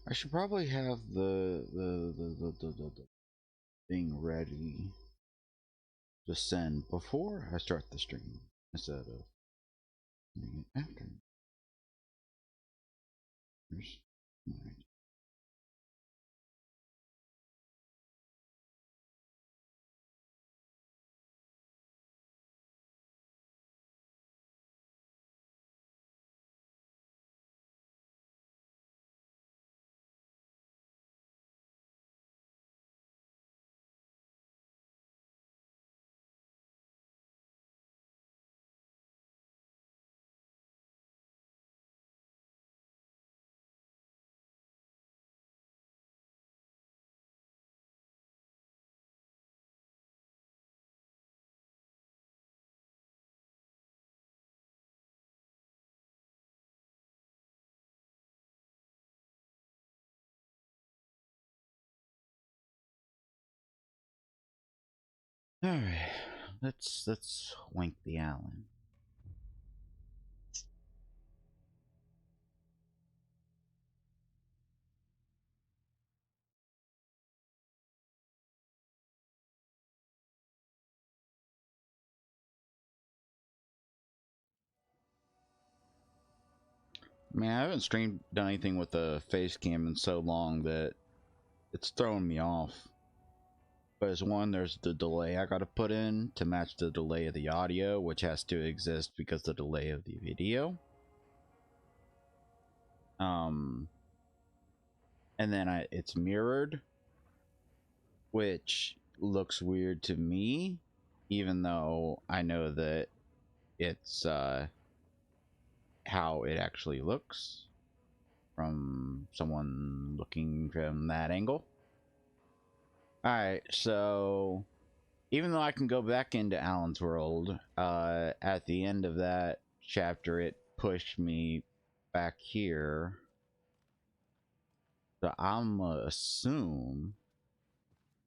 I should probably have the thing ready to send before I start the stream instead of doing it after. Here's my Alright, let's wank the Allen. I mean, I haven't done anything with the face cam in so long that it's throwing me off. But as one, there's the delay I gotta put in to match the delay of the audio, which has to exist because the delay of the video. And then it's mirrored, which looks weird to me, even though I know that it's how it actually looks from someone looking from that angle. Alright, so even though I can go back into Alan's world, at the end of that chapter it pushed me back here. So I'm gonna assume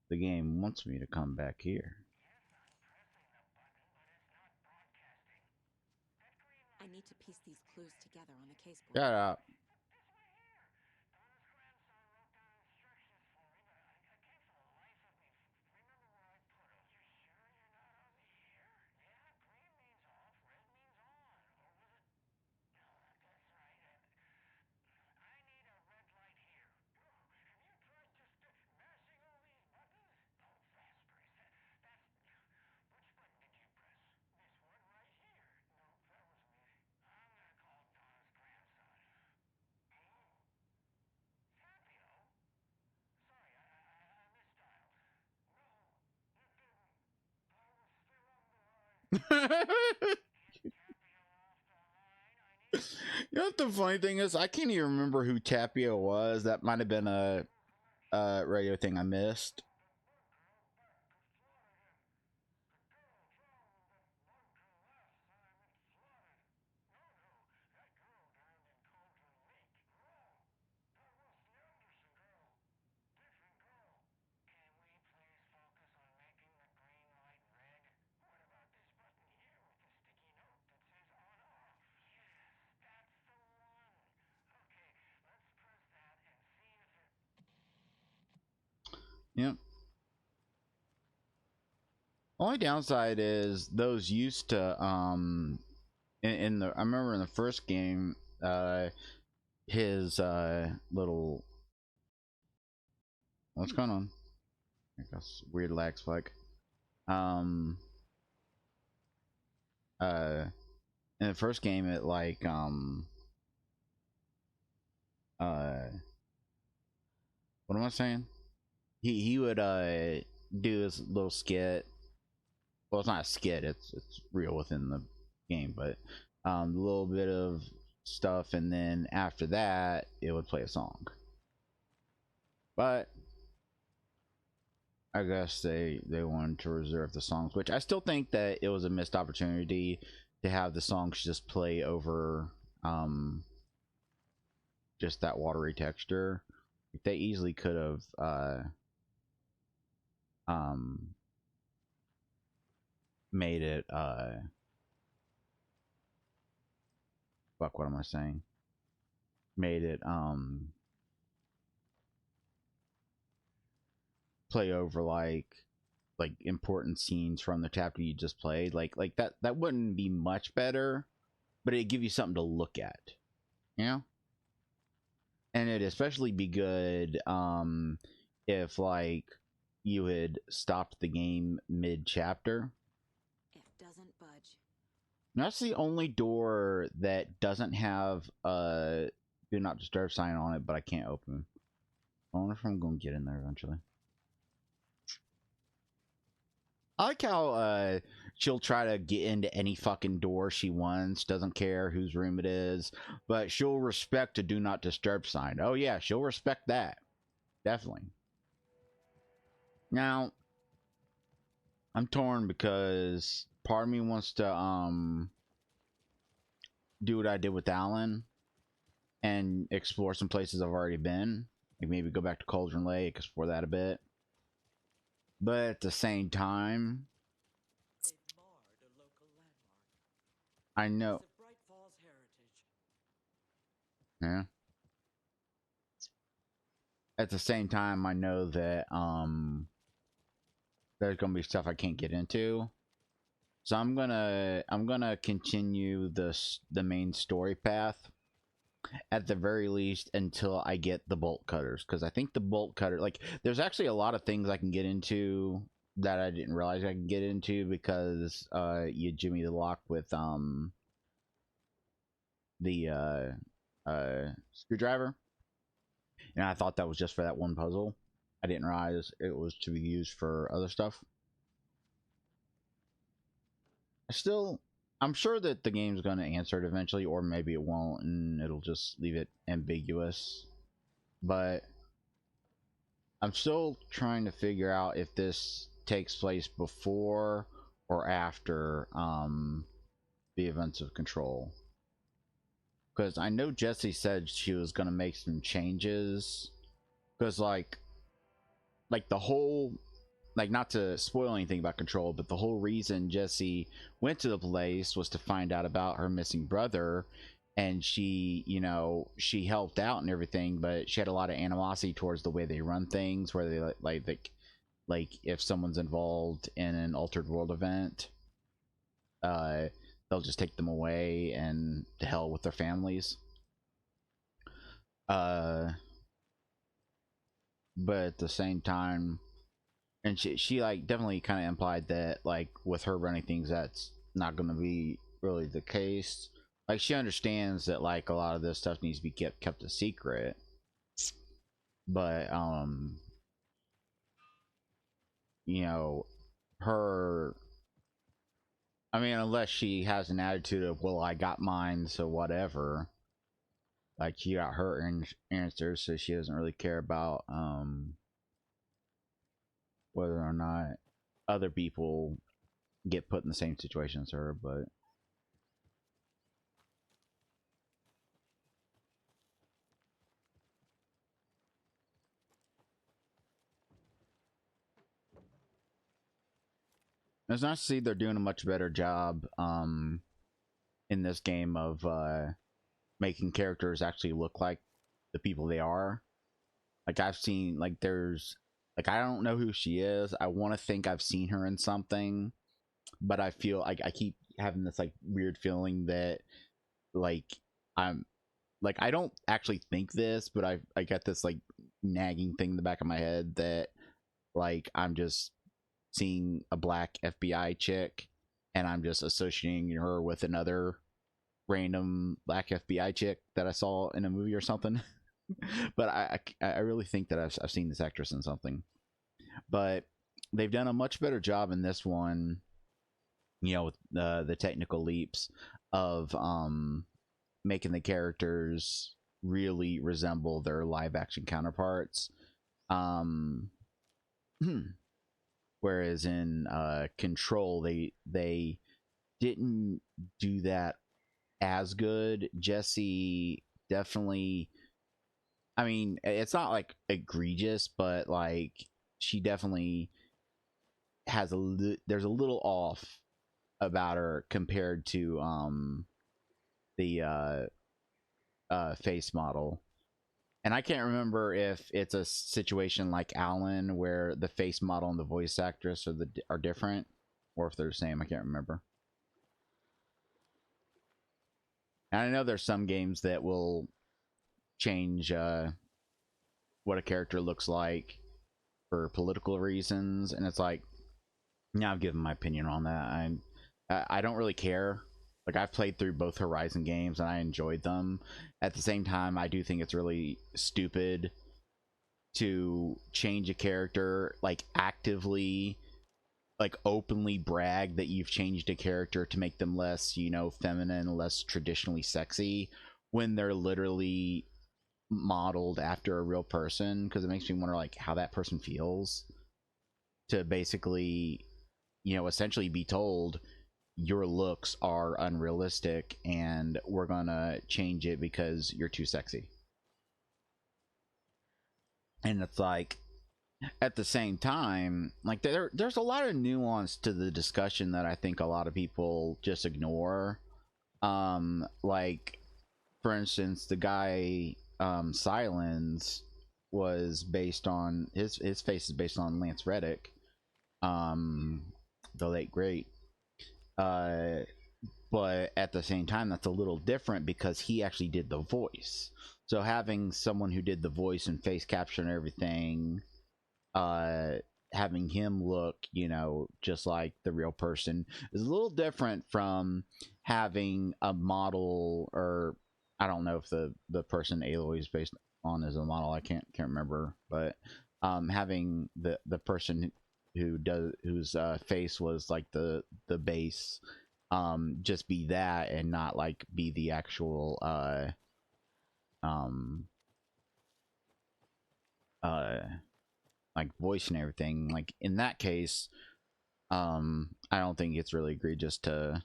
the game wants me to come back here. I need to piece these clues together on the case board. Shut up. You know what the funny thing is? I can't even remember who Tapio was. That might have been a radio thing I missed. Yep. Only downside is those used to in the I remember in the first game his little what's going on? I guess weird lag spike. Um in the first game it like uh what am I saying? He would do his little skit. Well, it's not a skit, it's real within the game, but a little bit of stuff, and then after that it would play a song. But I guess they wanted to reserve the songs, which I still think that it was a missed opportunity to have the songs just play over just that watery texture. They easily could have made it fuck, what am I saying? Made it play over like important scenes from the chapter you just played, like that wouldn't be much better, but it'd give you something to look at, you know. And it'd especially be good if like you had stopped the game mid chapter. It doesn't budge. That's the only door that doesn't have a do not disturb sign on it, but I can't open. I wonder if I'm gonna get in there eventually. I like how she'll try to get into any fucking door she wants, doesn't care whose room it is, but she'll respect a do not disturb sign. Oh yeah, she'll respect that. Definitely. Now, I'm torn because part of me wants to do what I did with Alan and explore some places I've already been. Like maybe go back to Cauldron Lake, explore that a bit. But at the same time, I know. Yeah. At the same time, I know that there's gonna be stuff I can't get into. So I'm gonna continue the main story path at the very least until I get the bolt cutters, because I think the bolt cutter, like, there's actually a lot of things I can get into that I didn't realize I could get into because you jimmy the lock with the screwdriver, and I thought that was just for that one puzzle. I didn't realize it was to be used for other stuff. I'm sure that the game's going to answer it eventually, or maybe it won't, and it'll just leave it ambiguous. But I'm still trying to figure out if this takes place before or after the events of Control. Because I know Jesse said she was going to make some changes. Because, like the whole, like, not to spoil anything about Control, but the whole reason Jesse went to the place was to find out about her missing brother, and she, you know, she helped out and everything, but she had a lot of animosity towards the way they run things, where they like if someone's involved in an altered world event, they'll just take them away and to hell with their families. But at the same time, and she like definitely kind of implied that, like, with her running things, that's not going to be really the case. Like, she understands that, like, a lot of this stuff needs to be kept a secret, but you know, her, I mean, unless she has an attitude of, well, I got mine, so whatever. Like, she got her answers, so she doesn't really care about whether or not other people get put in the same situation as her. But it's nice to see they're doing a much better job in this game of making characters actually look like the people they are. Like, I've seen, like, there's, like, I don't know who she is. I want to think I've seen her in something, but I feel like I keep having this, like, weird feeling that, like, I'm, like, I don't actually think this, but I got this, like, nagging thing in the back of my head that, like, I'm just seeing a black FBI chick and I'm just associating her with another random black FBI chick that I saw in a movie or something. But I really think that I've seen this actress in something. But they've done a much better job in this one, you know, with the technical leaps of making the characters really resemble their live action counterparts. Whereas in Control, they didn't do that as good. Jesse definitely, I mean, it's not like egregious, but like, she definitely has there's a little off about her compared to the face model. And I can't remember if it's a situation like Alan where the face model and the voice actress are different, or if they're the same. I can't remember. And I know there's some games that will change what a character looks like for political reasons, and it's like, yeah, I've given my opinion on that. I don't really care. Like, I've played through both Horizon games and I enjoyed them. At the same time, I do think it's really stupid to change a character, like actively, like openly brag that you've changed a character to make them less, you know, feminine, less traditionally sexy, when they're literally modeled after a real person. Because it makes me wonder, like, how that person feels to basically, you know, essentially be told your looks are unrealistic and we're gonna change it because you're too sexy. And it's like, at the same time, like, there's a lot of nuance to the discussion that I think a lot of people just ignore. Like, for instance, the guy Silence was based on his face is based on Lance Reddick, the late great. But at the same time, that's a little different because he actually did the voice. So having someone who did the voice and face capture and everything, having him look, you know, just like the real person is a little different from having a model, or I don't know if the person Aloy is based on is a model. I can't remember, but having the person whose face was like the base, just be that and not like be the actual um uh like voice and everything. Like, in that case, I don't think it's really egregious to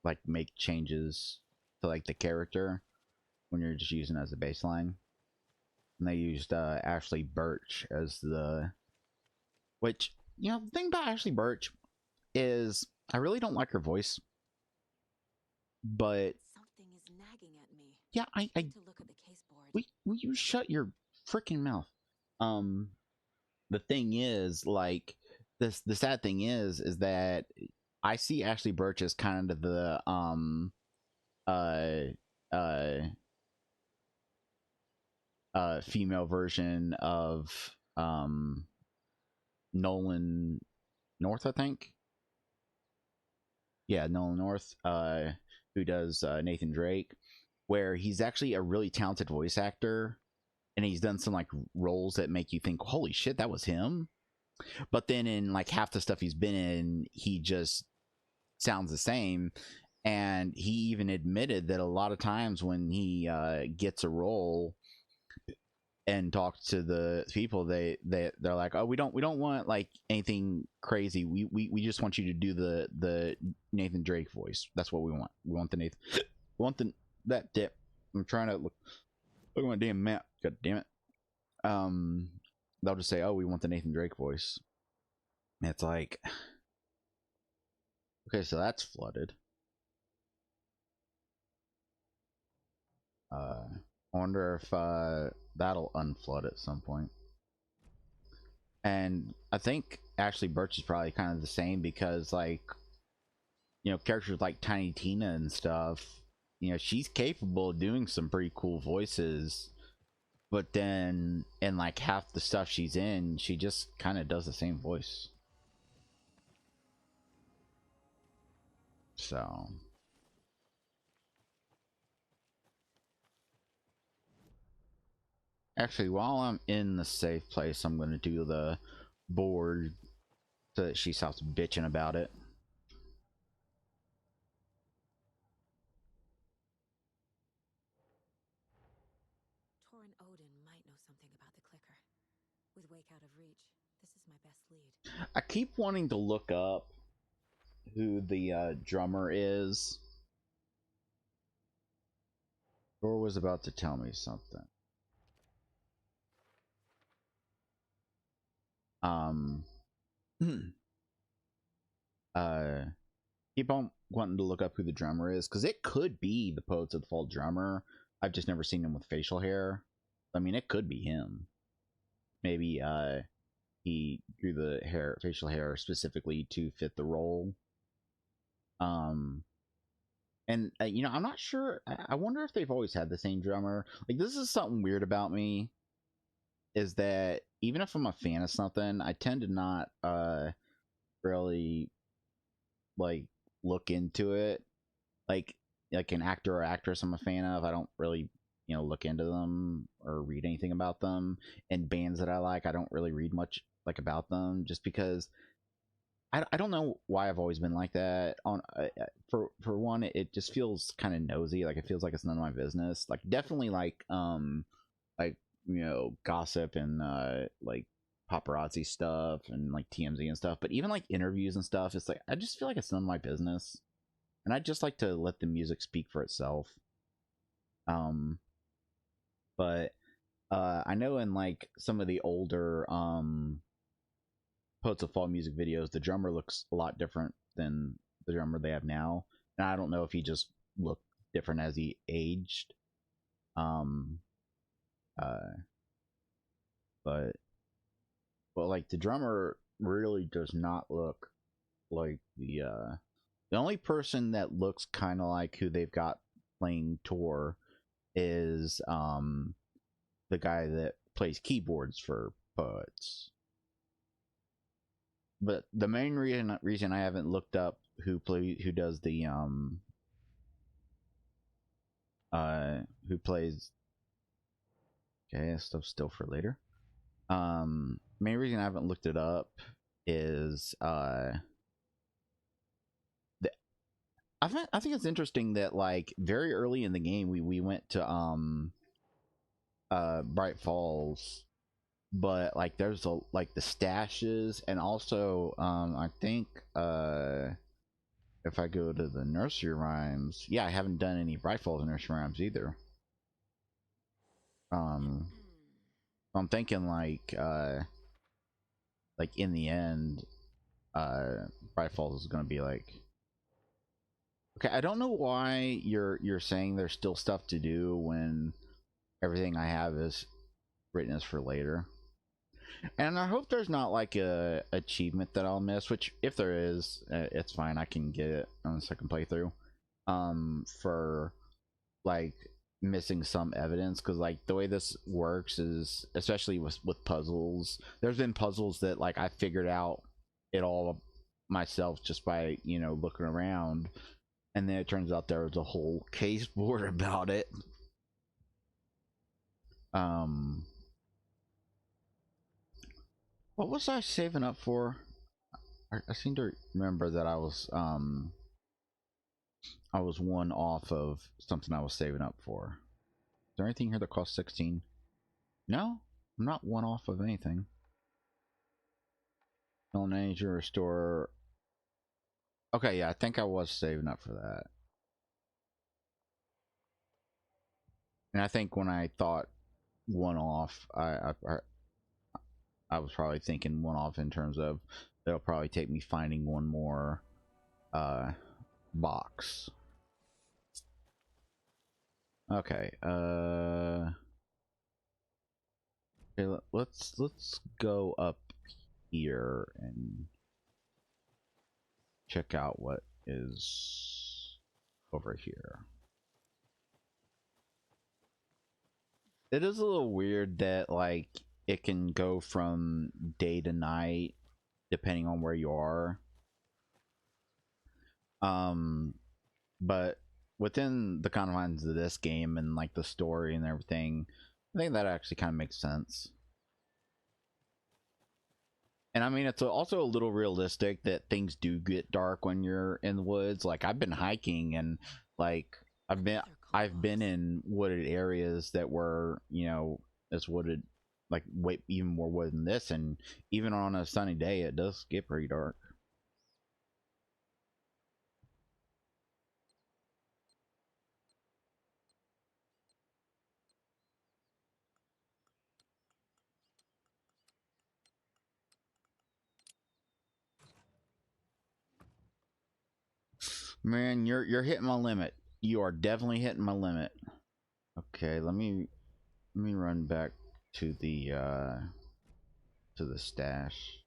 like make changes to like the character when you're just using it as a baseline. And they used Ashley Birch as the, which, you know, the thing about Ashley Birch is I really don't like her voice, but Something is nagging at me. yeah, I Need to look at the case board. will you shut your freaking mouth? The thing is, like, the sad thing is that I see Ashley Birch as kind of the uh uh female version of Nolan North, I think. Yeah, Nolan North, who does Nathan Drake, where he's actually a really talented voice actor, and he's done some like roles that make you think, holy shit, that was him. But then in like half the stuff he's been in, he just sounds the same. And he even admitted that a lot of times when he gets a role and talks to the people, they're like, oh, we don't want like anything crazy. We just want you to do the Nathan Drake voice. That's what we want. We want the Nathan. We want that dip. I'm trying to look at my damn map. God damn it. They'll just say, oh, we want the Nathan Drake voice. And it's like, okay, so that's flooded. I wonder if that'll unflood at some point. And I think Ashley Birch is probably kind of the same because, like, you know, characters like Tiny Tina and stuff, you know, she's capable of doing some pretty cool voices, but then in like half the stuff she's in, she just kind of does the same voice. So actually, while I'm in the safe place, I'm going to do the board so that she stops bitching about it. Torin Odin might know something about the clicker. With Wake out of reach, this is my best lead. I keep wanting to look up who the drummer is. Thor was about to tell me something. uh keep on wanting to look up who the drummer is, because it could be the Poets of the Fall drummer. I've just never seen him with facial hair. I mean, it could be him. Maybe he drew the facial hair specifically to fit the role. And you know, I'm not sure. I wonder if they've always had the same drummer. Like, this is something weird about me, is that even if I'm a fan of something, I tend to not really like look into it. Like an actor or actress I'm a fan of, I don't really, you know, look into them or read anything about them. And bands that I like, I don't really read much like about them, just because I don't know why I've always been like that. For one, it just feels kind of nosy. Like, it feels like it's none of my business. Like, definitely like, you know, gossip and like paparazzi stuff and like TMZ and stuff. But even like interviews and stuff, it's like I just feel like it's none of my business, and I just like to let the music speak for itself. But I know in like some of the older Poets of Fall music videos, the drummer looks a lot different than the drummer they have now, and I don't know if he just looked different as he aged. Um, uh, but like the drummer really does not look like the only person that looks kind of like who they've got playing tour is the guy that plays keyboards for Poets. But the main reason I haven't looked up who does the who plays, okay, stuff still for later. Main reason I haven't looked it up is I think it's interesting that like very early in the game we went to Bright Falls, but like there's like the stashes, and also I think if I go to the nursery rhymes, yeah, I haven't done any Bright Falls nursery rhymes either. I'm thinking like in the end Bright Falls is gonna be like, okay, I don't know why you're saying there's still stuff to do when everything I have is written as for later. And I hope there's not like a achievement that I'll miss, which if there is, it's fine. I can get it on the second playthrough. For like missing some evidence, because like the way this works is, especially with puzzles, there's been puzzles that like I figured out it all myself just by, you know, looking around, and then it turns out there was a whole case board about it. What was I saving up for? I seem to remember that I was one off of something I was saving up for. Is there anything here that costs 16? No, I'm not one off of anything. Villain energy restore. Okay, yeah, I think I was saving up for that. And I think when I thought one off, I was probably thinking one off in terms of it'll probably take me finding one more box. Okay, okay, let's go up here and check out what is over here. It is a little weird that like it can go from day to night depending on where you are. But within the confines of this game and like the story and everything, I think that actually kind of makes sense. And I mean, it's also a little realistic that things do get dark when you're in the woods. Like, I've been hiking and like I've been in wooded areas that were, you know, as wooded, like way even more wood than this, and even on a sunny day it does get pretty dark. Man, you're hitting my limit. You are definitely hitting my limit. Okay, let me Let me run back to the stash.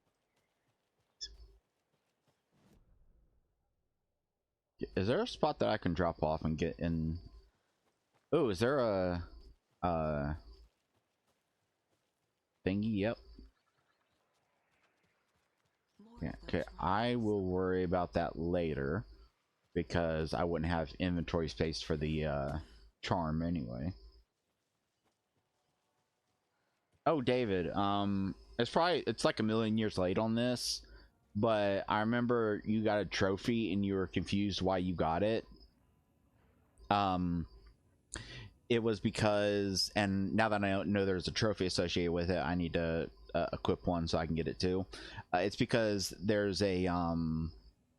Is there a spot that I can drop off and get in? Oh, is there a thingy? Yep. Yeah, okay, I will worry about that later because I wouldn't have inventory space for the charm anyway. Oh, David, it's like a million years late on this, but I remember you got a trophy and you were confused why you got it. It was because, and now that I know there's a trophy associated with it, I need to equip one so I can get it too. It's because there's a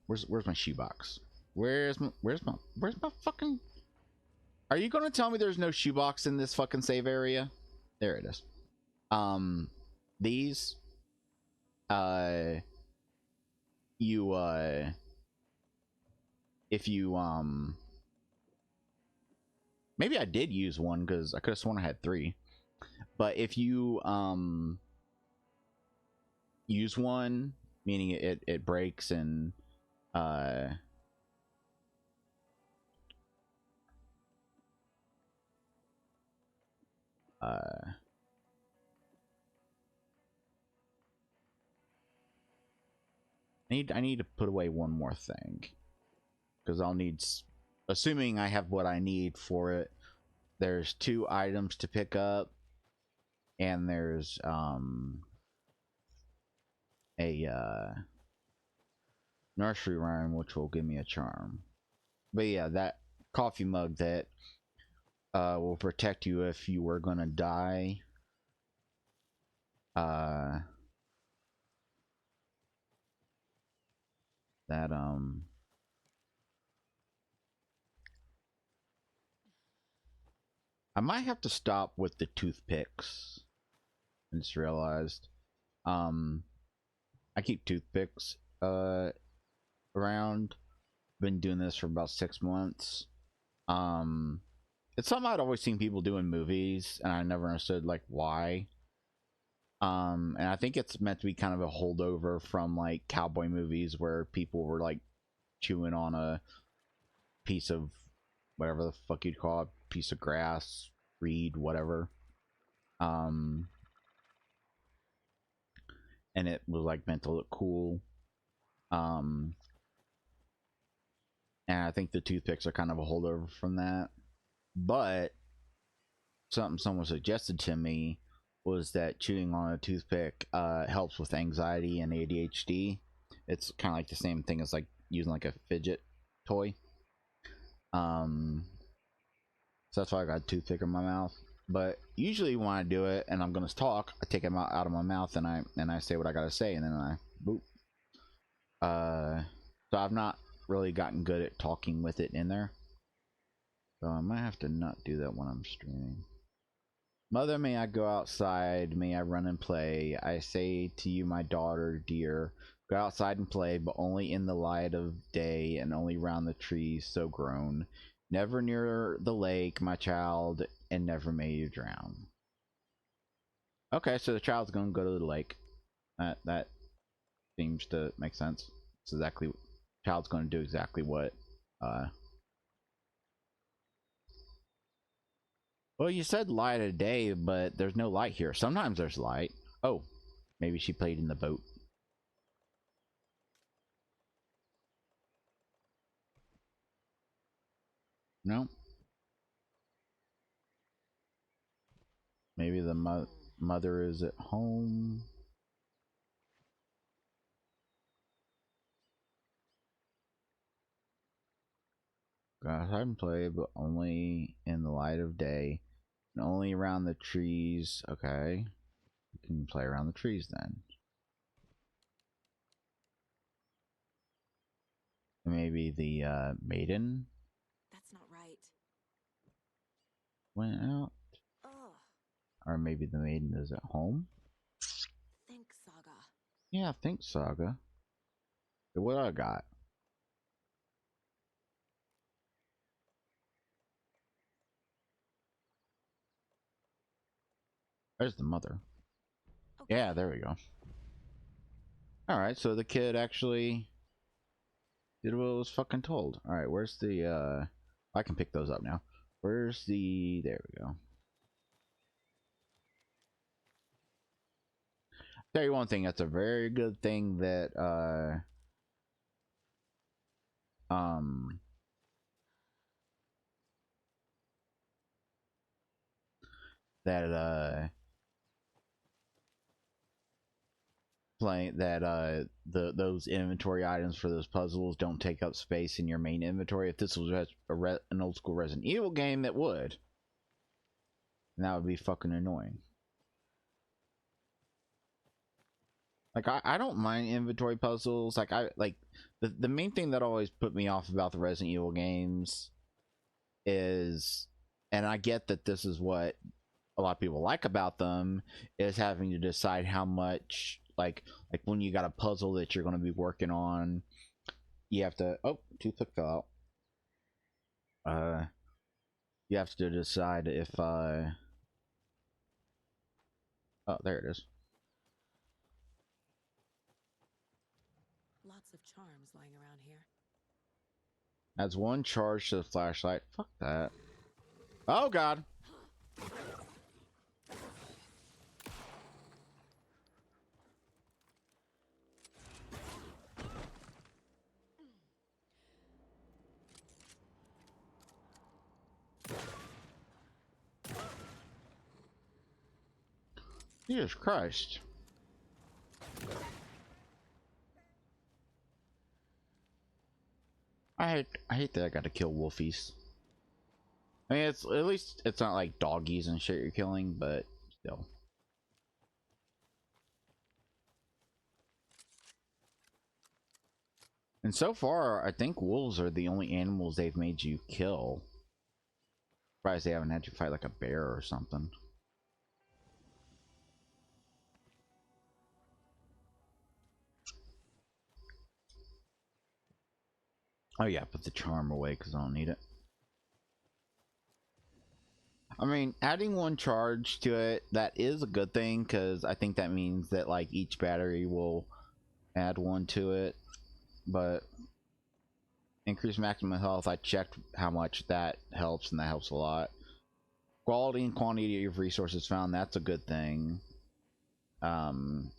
where's my shoebox? Where's my fucking? Are you gonna tell me there's no shoebox in this fucking save area? There it is. These you if you maybe I did use one because I could have sworn I had 3, but if you use one, meaning it breaks and I need to put away one more thing because I'll need, assuming I have what I need for it, there's 2 items to pick up and there's a nursery rhyme which will give me a charm. But yeah, that coffee mug that will protect you if you were gonna die. That I might have to stop with the toothpicks. I just realized. I keep toothpicks around. Been doing this for about 6 months. It's something I'd always seen people do in movies, and I never understood like why. And I think it's meant to be kind of a holdover from like cowboy movies where people were like chewing on a piece of whatever the fuck you'd call it, piece of grass, reed, whatever. And it was like meant to look cool. And I think the toothpicks are kind of a holdover from that. But something someone suggested to me was that chewing on a toothpick helps with anxiety and ADHD. It's kind of like the same thing as like using like a fidget toy. So that's why I got a toothpick in my mouth. But usually when I do it and I'm gonna talk, I take it out of my mouth and I say what I gotta say, and then I boop. So I've not really gotten good at talking with it in there. So I might have to not do that when I'm streaming. Mother, may I go outside? May I run and play? I say to you, my daughter, dear, go outside and play, but only in the light of day and only round the trees so grown. Never near the lake, my child, and never may you drown. Okay, so the child's gonna go to the lake. That seems to make sense. It's exactly, child's gonna do exactly what well, you said light of day, but there's no light here. Sometimes there's light. Oh, maybe she played in the boat. No. Maybe the mother is at home. Go outside and play, but only in the light of day. And only around the trees. Okay. You can play around the trees then. Maybe the maiden That's not right. went out. Ugh. Or maybe the maiden is at home. Think, Saga. Yeah, think Saga. What I got? Where's the mother? Okay. Yeah, there we go. All right, so the kid actually did what it was fucking told. All right, where's the I can pick those up now. Where's the, there we go. Tell you one thing, that's a very good thing that that playing that those inventory items for those puzzles don't take up space in your main inventory. If this was an old school Resident Evil game, it would. And that would be fucking annoying. Like I don't mind inventory puzzles. Like the main thing that always put me off about the Resident Evil games is, and I get that this is what a lot of people like about them, is having to decide how much, like when you got a puzzle that you're going to be working on, you have to, oh, toothpick fell out. You have to decide if oh, there it is. Lots of charms lying around here. Adds 1 charge to the flashlight. Fuck that. Oh god. Jesus Christ. I hate that I gotta kill wolfies. I mean, it's at least it's not like doggies and shit you're killing, but still. And so far, I think wolves are the only animals they've made you kill. Surprised they haven't had you fight like a bear or something. Oh yeah, put the charm away because I don't need it. I mean, adding 1 charge to it, that is a good thing, because I think that means that like each battery will add 1 to it. But increase maximum health, I checked how much that helps, and that helps a lot. Quality and quantity of resources found, that's a good thing. And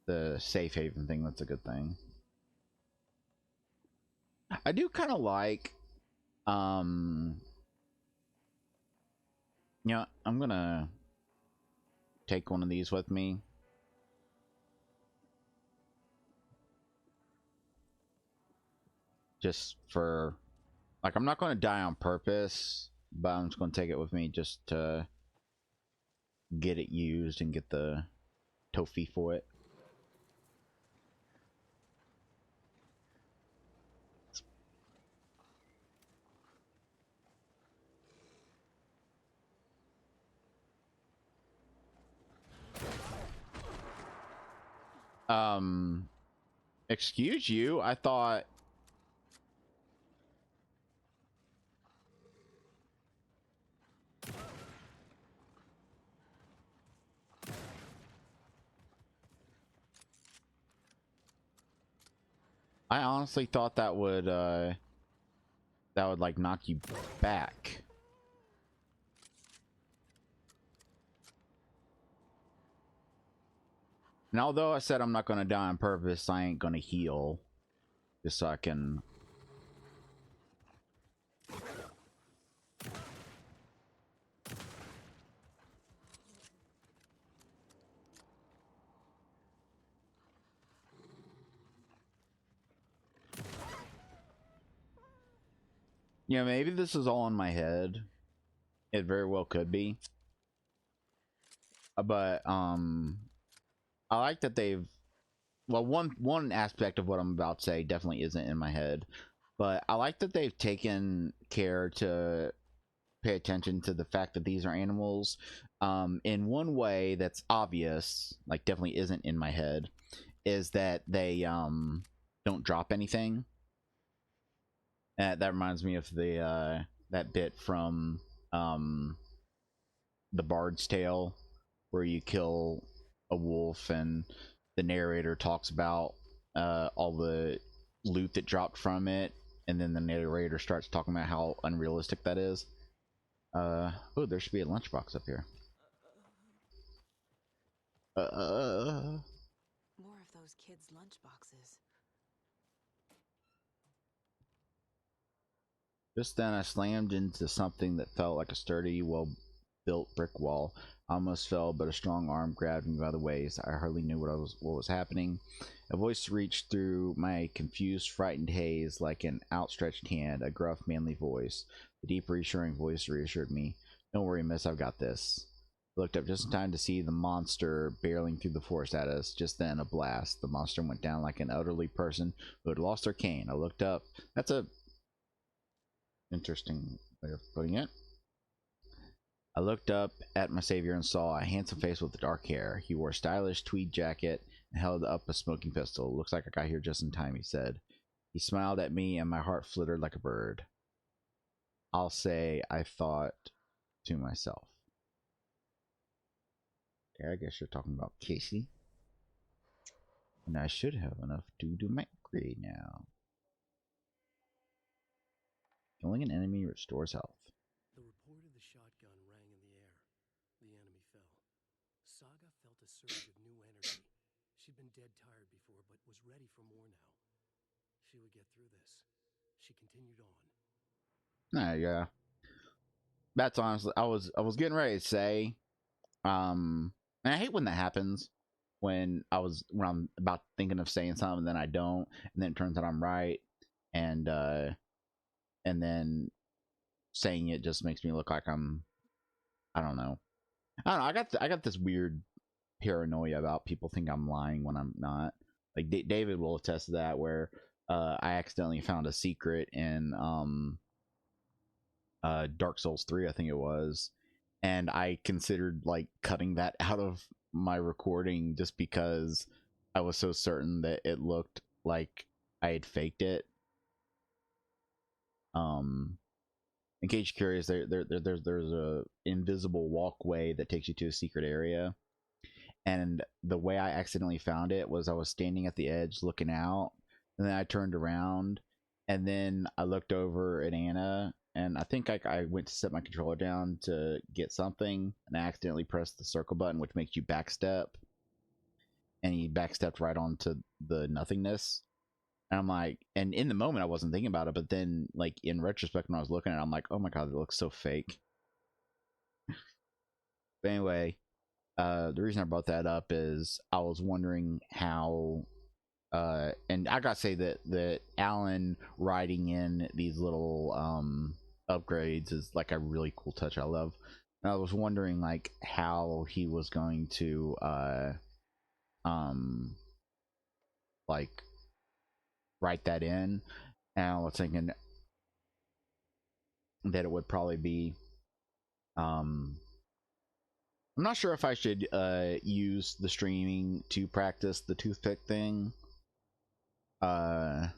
the safe haven thing, that's a good thing. I do kind of like, yeah, I'm gonna take one of these with me. Just for, like, I'm not going to die on purpose, but I'm just going to take it with me just to get it used and get the trophy for it. Excuse you, I thought... I honestly thought that would like knock you back. And although I said I'm not gonna die on purpose, I ain't gonna heal. Just so I can... Yeah, maybe this is all in my head. It very well could be. But, I like that they've... Well, one aspect of what I'm about to say definitely isn't in my head. But I like that they've taken care to pay attention to the fact that these are animals. In one way that's obvious, like definitely isn't in my head, is that they don't drop anything. That reminds me of the that bit from the Bard's Tale, where you kill a wolf and the narrator talks about all the loot that dropped from it, and then the narrator starts talking about how unrealistic that is. Oh, there should be a lunchbox up here. More of those kids' lunchboxes. Just then I slammed into something that felt like a sturdy, well-built brick wall. I almost fell, but a strong arm grabbed me by the waist. I hardly knew what was happening. A voice reached through my confused, frightened haze like an outstretched hand, a gruff, manly voice. The deep, reassuring voice reassured me. Don't worry, miss, I've got this. I looked up just in time to see the monster barreling through the forest at us. Just then, a blast. The monster went down like an elderly person who had lost their cane. I looked up. That's a interesting way of putting it. I looked up at my savior and saw a handsome face with dark hair. He wore a stylish tweed jacket and held up a smoking pistol. Looks like I got here just in time, he said. He smiled at me and my heart fluttered like a bird. I'll say I thought to myself. Okay, I guess you're talking about Casey. And I should have enough to do my upgrade now. Killing an enemy restores health. The report of the shotgun rang in the air. The enemy fell. Saga felt a surge of new energy. She'd been dead tired before, but was ready for more now. She would get through this. She continued on. Yeah. That's honestly, I was getting ready to say, and I hate when that happens. When I'm about thinking of saying something, then I don't, and then it turns out I'm right, and then saying it just makes me look like I don't know. I got this weird paranoia about people think I'm lying when I'm not. Like David will attest to that, where I accidentally found a secret in Dark Souls 3, I think it was, and I considered like cutting that out of my recording just because I was so certain that it looked like I had faked it. In case you're curious, there's a invisible walkway that takes you to a secret area, and the way I accidentally found it was I was standing at the edge looking out, and then I turned around, and then I looked over at Anna, and I think I went to set my controller down to get something, and I accidentally pressed the circle button, which makes you backstep, and he backstepped right onto the nothingness. And I'm like, and in the moment I wasn't thinking about it, but then like in retrospect when I was looking at it, I'm like, oh my god, it looks so fake. But anyway, the reason I brought that up is I was wondering how and I gotta say that Alan writing in these little upgrades is like a really cool touch I love. And I was wondering like how he was going to like write that in, and I was thinking that it would probably be I'm not sure if I should use the streaming to practice the toothpick thing, or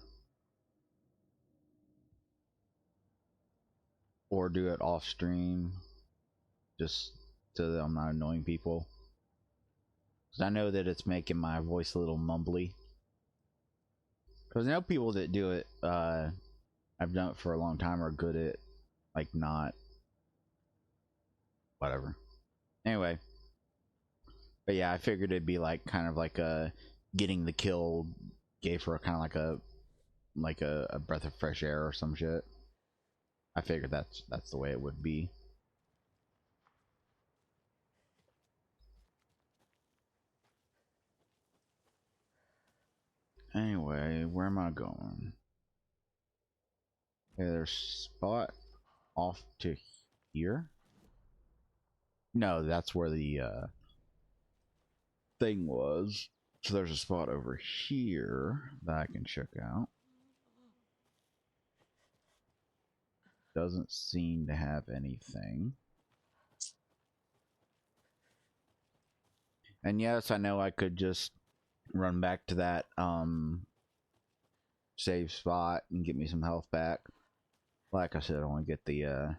do it off stream just so that I'm not annoying people, because I know that it's making my voice a little mumbly. Because I know people that do it, I've done it for a long time, are good at like not whatever. Anyway, but yeah, I figured it'd be like kind of like a getting the kill gave her kind of like a breath of fresh air or some shit. I figured that's the way it would be. Anyway, where am I going? Okay, there's a spot off to here. No, that's where the thing was. So there's a spot over here that I can check out. Doesn't seem to have anything. And yes, I know I could just run back to that save spot and get me some health back. Like I said, I want to get the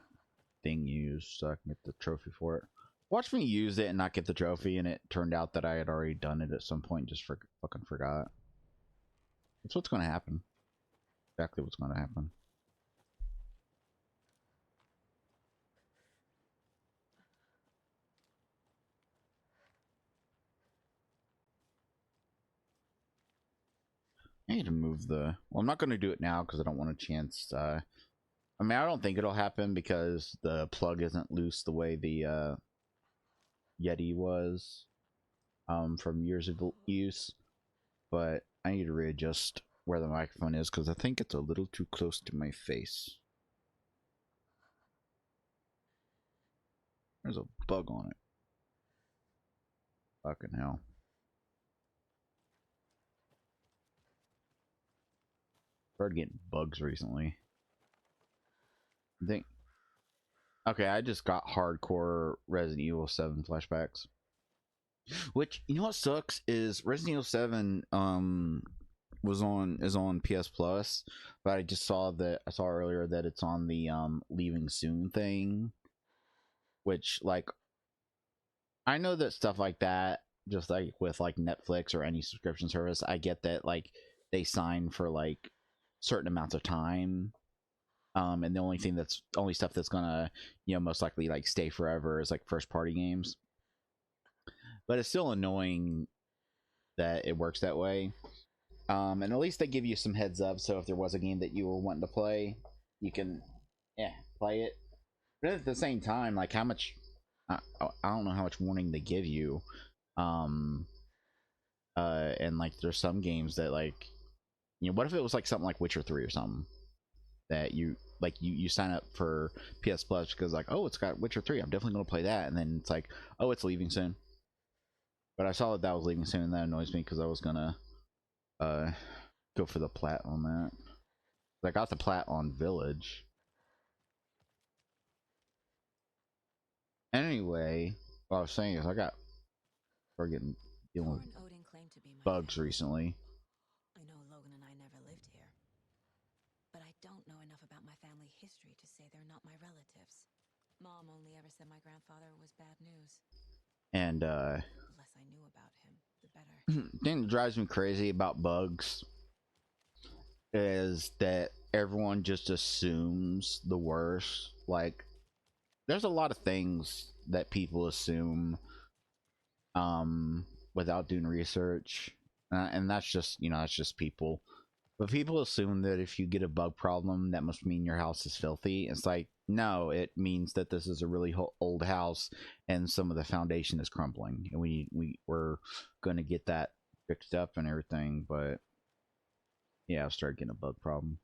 thing used so I can get the trophy for it. Watch me use it and not get the trophy, and it turned out that I had already done it at some point, just fucking forgot. That's what's gonna happen. Exactly what's gonna happen. I need to move the... Well, I'm not going to do it now because I don't want a chance. I mean, I don't think it'll happen because the plug isn't loose the way the Yeti was from years of use. But I need to readjust where the microphone is because I think it's a little too close to my face. There's a bug on it. Fucking hell. Started getting bugs recently. I think. Okay, I just got hardcore Resident Evil 7 flashbacks. Which, you know what sucks is Resident Evil 7 is on PS Plus, but I just saw earlier that it's on the leaving soon thing. Which, like, I know that stuff like that, just like with like Netflix or any subscription service, I get that like they sign for like certain amounts of time, and the only stuff that's gonna, you know, most likely like stay forever is like first party games. But it's still annoying that it works that way. And at least they give you some heads up, so if there was a game that you were wanting to play, you can play it. But at the same time, like how much I don't know how much warning they give you. And like there's some games that, like, you know, what if it was like something like Witcher 3 or something that you sign up for PS Plus because like, oh, it's got Witcher 3, I'm definitely gonna play that, and then it's like, oh, it's leaving soon. But I saw that was leaving soon, and that annoys me because I was gonna go for the plat on that. I got the plat on Village. Anyway, what I was saying is we're dealing with bugs recently. I know Logan and I never lived here, but I don't know enough about my family history to say they're not my relatives. Mom only ever said my grandfather was bad news. And the less I knew about him, the better. The thing that drives me crazy about bugs is that everyone just assumes the worst. Like, there's a lot of things that people assume without doing research, and that's just, you know, that's just people. But people assume that if you get a bug problem, that must mean your house is filthy. It's like, no, it means that this is a really old house and some of the foundation is crumbling, and we're going to get that fixed up and everything. But yeah, I've started getting a bug problem.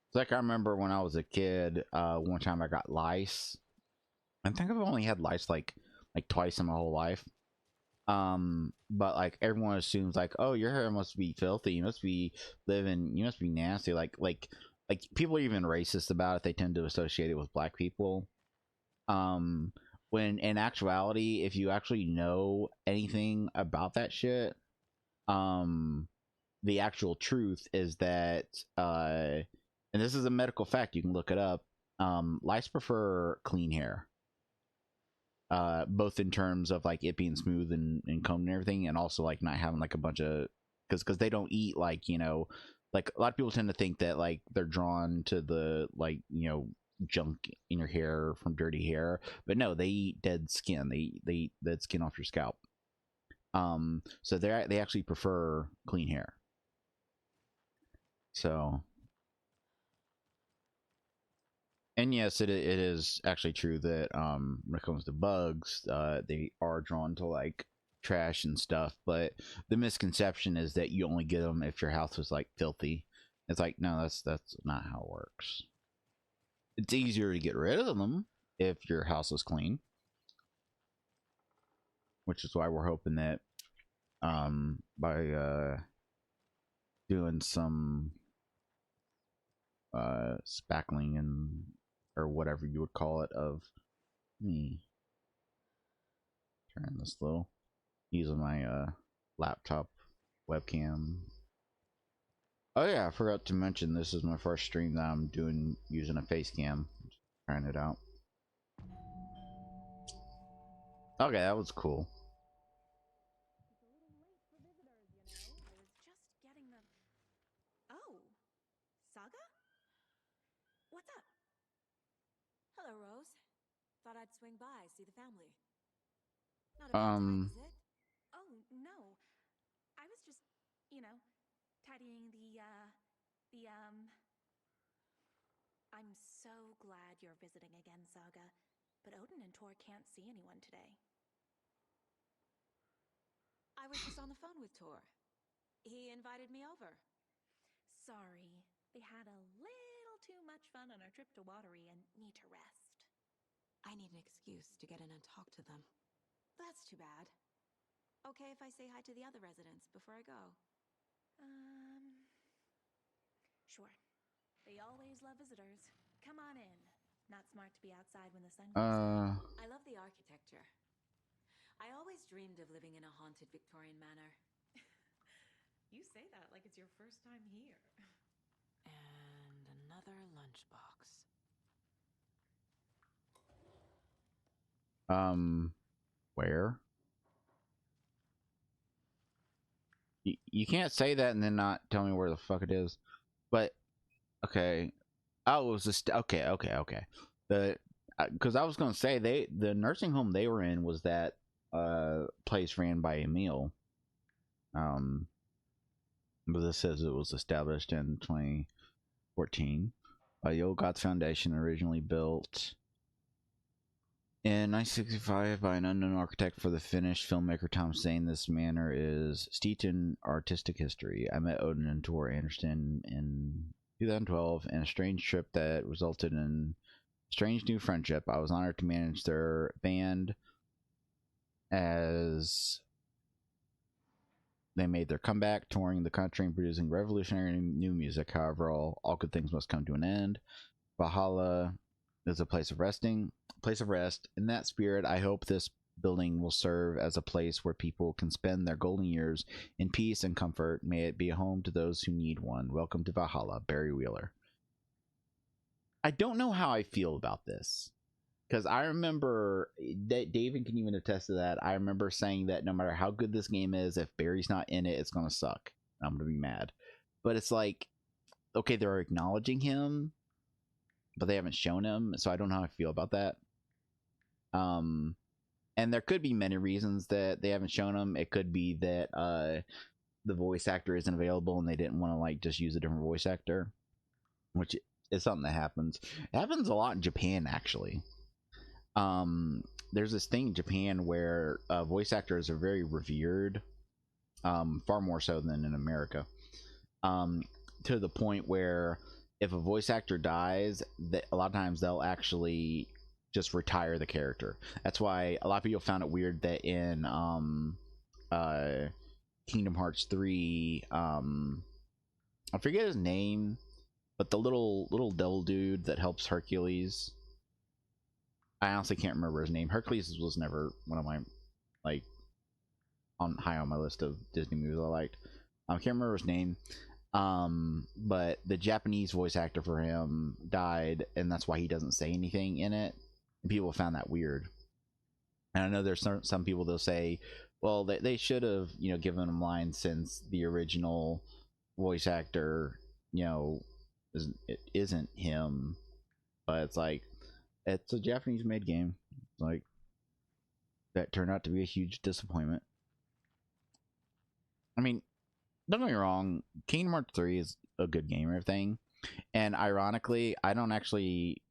It's like I remember when I was a kid, one time I got lice. I think I've only had lice like twice in my whole life. But like everyone assumes like, oh, your hair must be filthy, you must be nasty. Like people are even racist about it. They tend to associate it with black people. When in actuality, if you actually know anything about that shit, the actual truth is that, and this is a medical fact, you can look it up, lice prefer clean hair. Both in terms of like it being smooth and combed and everything, and also like not having like a bunch of, because they don't eat, like, you know, like a lot of people tend to think that like they're drawn to the, like, you know, junk in your hair from dirty hair, but no, they eat dead skin. They eat dead skin off your scalp. So they actually prefer clean hair. So, and yes, it is actually true that when it comes to bugs, they are drawn to like trash and stuff. But the misconception is that you only get them if your house was like filthy. It's like, no, that's not how it works. It's easier to get rid of them if your house is clean, which is why we're hoping that by doing some spackling and, or whatever you would call it, of me turn this little, using my laptop webcam. Oh yeah, I forgot to mention this is my first stream that I'm doing using a face cam, trying it out. Okay, that was cool. It's a little late for visitors, you know. I was just getting the... Oh, Saga? What's up? Hello, Rose. Thought I'd swing by, see the family. Not a bad time, is it? Oh, no. I was just, you know, tidying I'm so glad you're visiting again, Saga. But Odin and Tor can't see anyone today. I was just on the phone with Tor. He invited me over. Sorry. They had a little too much fun on our trip to Watery and need to rest. I need an excuse to get in and talk to them. That's too bad. Okay if I say hi to the other residents before I go? Sure. They always love visitors. Come on in. Not smart to be outside when the sun goes down. I love the architecture. I always dreamed of living in a haunted Victorian manor. You say that like it's your first time here. And another lunchbox. Where? You can't say that and then not tell me where the fuck it is. But okay. Oh, it was just okay. The because I was gonna say the nursing home they were in was that place ran by Emil. But this says it was established in 2014 by the Old Gods Foundation, originally built in 1965 by an unknown architect for the Finnish filmmaker Tom Sane. This manor is steeped in artistic history. I met Odin and Tor Anderson in 2012 in a strange trip that resulted in a strange new friendship. I was honored to manage their band as they made their comeback, touring the country and producing revolutionary new music. However, all good things must come to an end. Valhalla is a place of rest. In that spirit, I hope this building will serve as a place where people can spend their golden years in peace and comfort. May it be a home to those who need one. Welcome to Valhalla, Barry Wheeler. I don't know how I feel about this, because I remember that David can even attest to that. I remember saying that no matter how good this game is, if Barry's not in it, it's gonna suck. I'm gonna be mad. But it's like, okay, they're acknowledging him, but they haven't shown him, so I don't know how I feel about that. And there could be many reasons that they haven't shown him. It could be that the voice actor isn't available and they didn't want to like just use a different voice actor, which is something that happens. It happens a lot in Japan, actually. There's this thing in Japan where voice actors are very revered, far more so than in America, to the point where if a voice actor dies, that a lot of times they'll actually just retire the character. That's why a lot of people found it weird that in Kingdom Hearts 3, I forget his name, but the little devil dude that helps Hercules, I honestly can't remember his name. Hercules was never one of my like high on my list of Disney movies I liked. I can't remember his name. But the Japanese voice actor for him died, and that's why he doesn't say anything in it. And people found that weird. And I know there's some people that'll say, well, they should have, you know, given him lines since the original voice actor, you know, isn't him. But it's like, it's a Japanese made game. Like, that turned out to be a huge disappointment. I mean, don't get me wrong, Kingdom Hearts 3 is a good game and everything. And ironically, I don't actually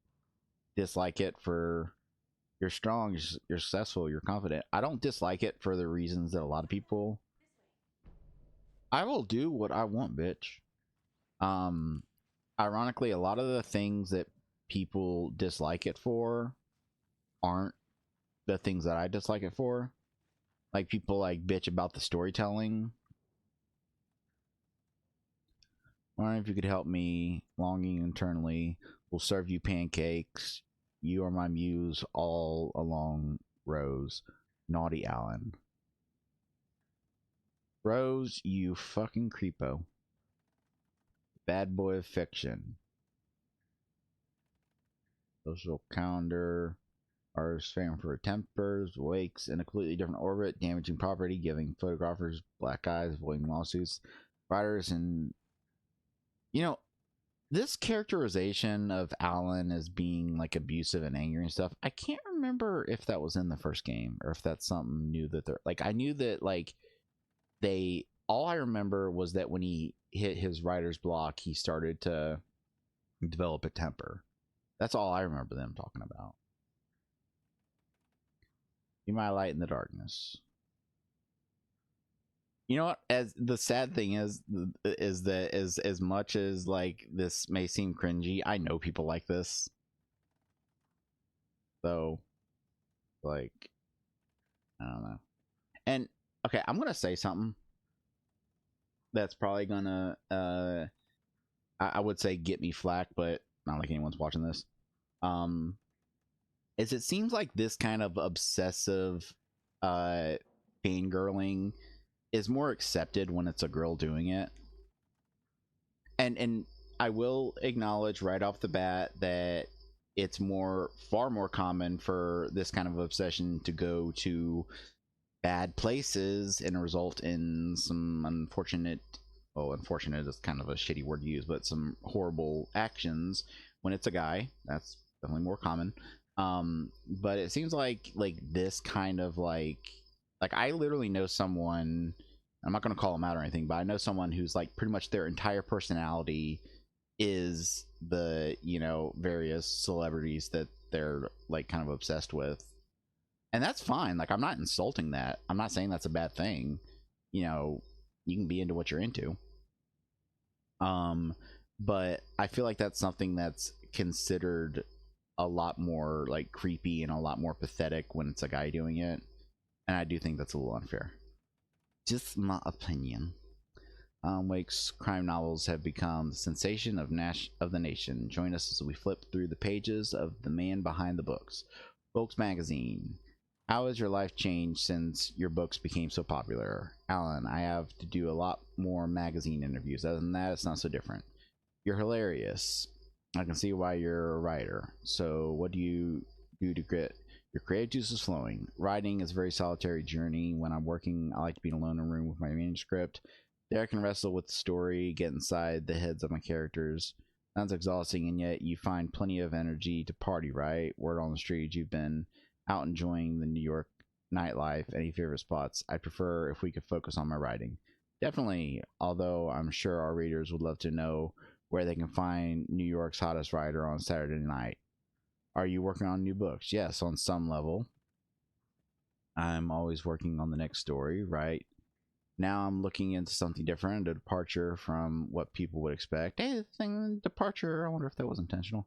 dislike it for you're strong, you're successful, you're confident. I don't dislike it for the reasons that a lot of people. I will do what I want, bitch. Ironically, a lot of the things that people dislike it for aren't the things that I dislike it for. Like, people like bitch about the storytelling. Wondering if you could help me. Longing internally will serve you pancakes. You are my muse all along, Rose. Naughty Alan. Rose, you fucking creepo. Bad boy of fiction. Social calendar. are famed for tempers, wakes in a completely different orbit, damaging property, giving photographers black eyes, avoiding lawsuits, writers, and you know, this characterization of Alan as being like abusive and angry and stuff, I can't remember if that was in the first game or if that's something new that they're like. I knew that like all I remember was that when he hit his writer's block, he started to develop a temper. That's all I remember them talking about. Be my light in the darkness. You know what? As the sad thing is that as much as like this may seem cringy, I know people like this. So, like, I don't know. And okay, I'm gonna say something that's probably gonna I would say get me flack, but not like anyone's watching this. Is it seems like this kind of obsessive fangirling is more accepted when it's a girl doing it. And I will acknowledge right off the bat that it's far more common for this kind of obsession to go to bad places and result in some unfortunate is kind of a shitty word to use, but some horrible actions when it's a guy. That's definitely more common. But it seems like this kind of like I literally know someone, I'm not going to call them out or anything, but I know someone who's like pretty much their entire personality is the, you know, various celebrities that they're like kind of obsessed with. And that's fine. Like, I'm not insulting that. I'm not saying that's a bad thing. You know, you can be into what you're into. But I feel like that's something that's considered a lot more like creepy and a lot more pathetic when it's a guy doing it. And I do think that's a little unfair. Just my opinion. Wake's crime novels have become the sensation of the nation. Join us as we flip through the pages of the man behind the books. Books Magazine. How has your life changed since your books became so popular? Alan, I have to do a lot more magazine interviews. Other than that, it's not so different. You're hilarious. I can see why you're a writer. So what do you do to get your creative juices flowing? Writing is a very solitary journey. When I'm working, I like to be alone in a room with my manuscript. There I can wrestle with the story, get inside the heads of my characters. Sounds exhausting, and yet you find plenty of energy to party, right? Word on the street, you've been out enjoying the New York nightlife. Any favorite spots? I prefer if we could focus on my writing. Definitely, although I'm sure our readers would love to know where they can find New York's hottest writer on Saturday night. Are you working on new books? Yes, on some level. I'm always working on the next story, right? Now I'm looking into something different, a departure from what people would expect. Hey, departure, I wonder if that was intentional.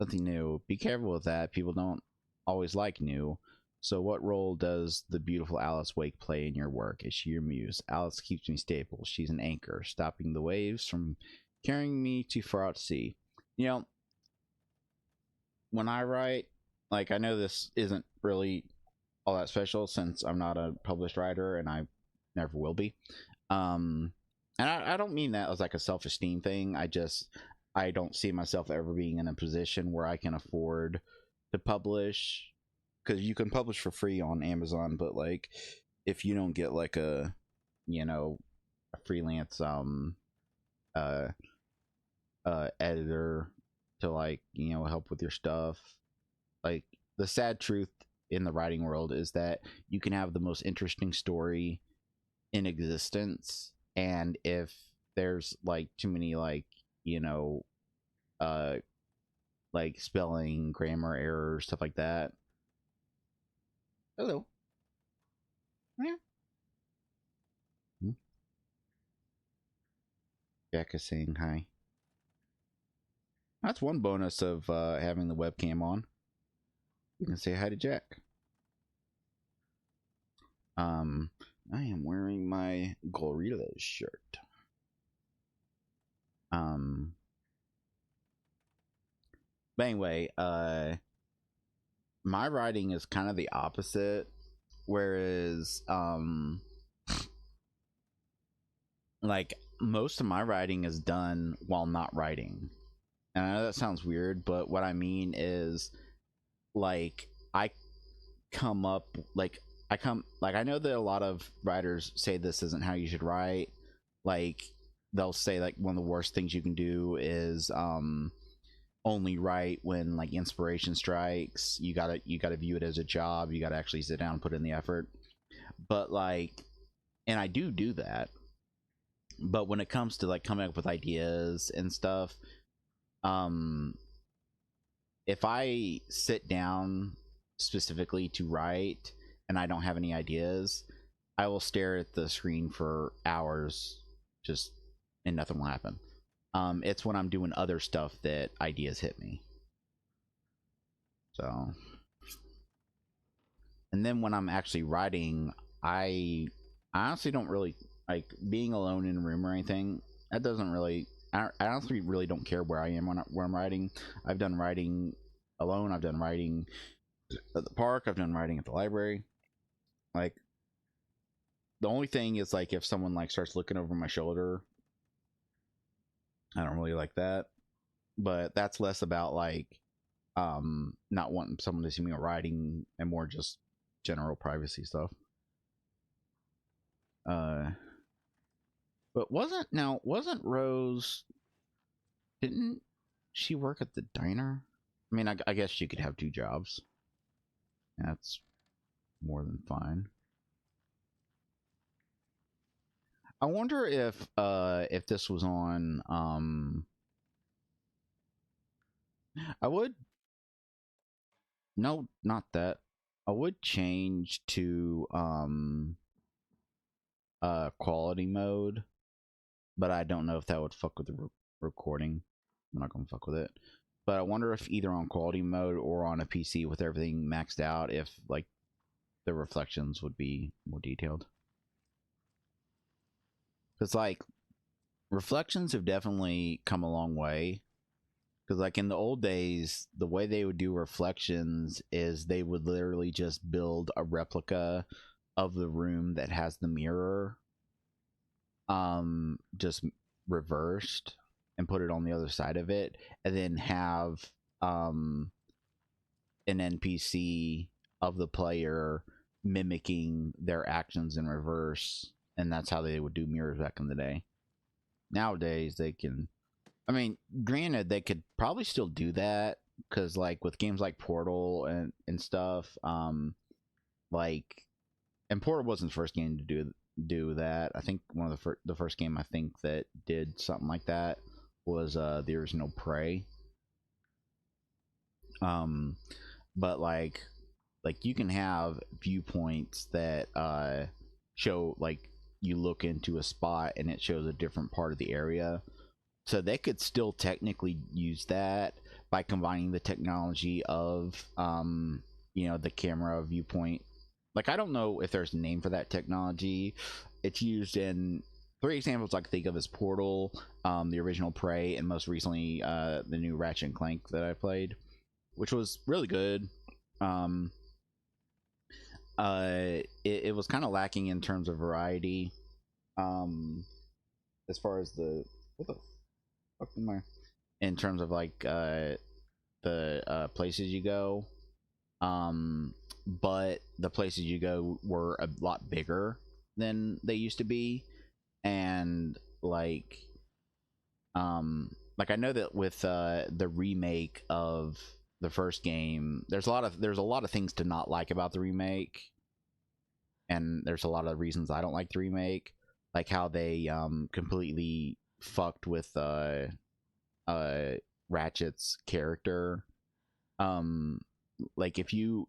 Something new. Be careful with that. People don't always like new. So what role does the beautiful Alice Wake play in your work? Is she your muse? Alice keeps me stable. She's an anchor, stopping the waves from carrying me too far out to sea. You know, when I write, like, I know this isn't really all that special since I'm not a published writer and I never will be. And I don't mean that as like a self-esteem thing. I don't see myself ever being in a position where I can afford to publish, because you can publish for free on Amazon, but like if you don't get like a, you know, a freelance editor to like, you know, help with your stuff, like the sad truth in the writing world is that you can have the most interesting story in existence, and if there's like too many like, you know, like spelling, grammar errors, stuff like that. Hello. Yeah. Jack is saying hi. That's one bonus of having the webcam on. You can say hi to Jack. I am wearing my Gorillaz shirt. But anyway, my writing is kind of the opposite, whereas like most of my writing is done while not writing. And I know that sounds weird, but what I mean is, like, I come up like I know that a lot of writers say this isn't how you should write. Like they'll say like one of the worst things you can do is only write when like inspiration strikes. You gotta view it as a job. You gotta actually sit down and put in the effort. But like, and I do that. But when it comes to like coming up with ideas and stuff, if I sit down specifically to write and I don't have any ideas, I will stare at the screen for hours, just and nothing will happen. It's when I'm doing other stuff that ideas hit me. So, and then when I'm actually writing, I honestly don't really like being alone in a room or anything. That doesn't really. I honestly really don't care where I am when I'm writing. I've done writing alone. I've done writing at the park. I've done writing at the library. Like, the only thing is like if someone like starts looking over my shoulder, I don't really like that. But that's less about like not wanting someone to see me writing and more just general privacy stuff. But wasn't Rose, didn't she work at the diner? I mean, I guess she could have two jobs. That's more than fine. I wonder if this was on I would no, not that. I would change to quality mode, but I don't know if that would fuck with the recording. I'm not gonna fuck with it. But I wonder if either on quality mode or on a PC with everything maxed out, if like the reflections would be more detailed. Because like reflections have definitely come a long way. Because like in the old days, the way they would do reflections is they would literally just build a replica of the room that has the mirror, just reversed and put it on the other side of it, and then have an NPC of the player mimicking their actions in reverse, and that's how they would do mirrors back in the day. Nowadays they can, I mean, granted they could probably still do that because like with games like Portal and stuff, like, and Portal wasn't the first game to do that. I think one of the first game I think that did something like that was the original Prey. But like you can have viewpoints that show like you look into a spot and it shows a different part of the area, so they could still technically use that by combining the technology of the camera viewpoint. Like, I don't know if there's a name for that technology. It's used in three examples I can think of: is Portal, the original Prey, and most recently the new Ratchet and Clank that I played, which was really good. It was kind of lacking in terms of variety, as far as the what the fuck am I, in terms of like the places you go. But the places you go were a lot bigger than they used to be, and like I know that with the remake of the first game, there's a lot of things to not like about the remake, and there's a lot of reasons I don't like the remake, like how they completely fucked with Ratchet's character. Like if you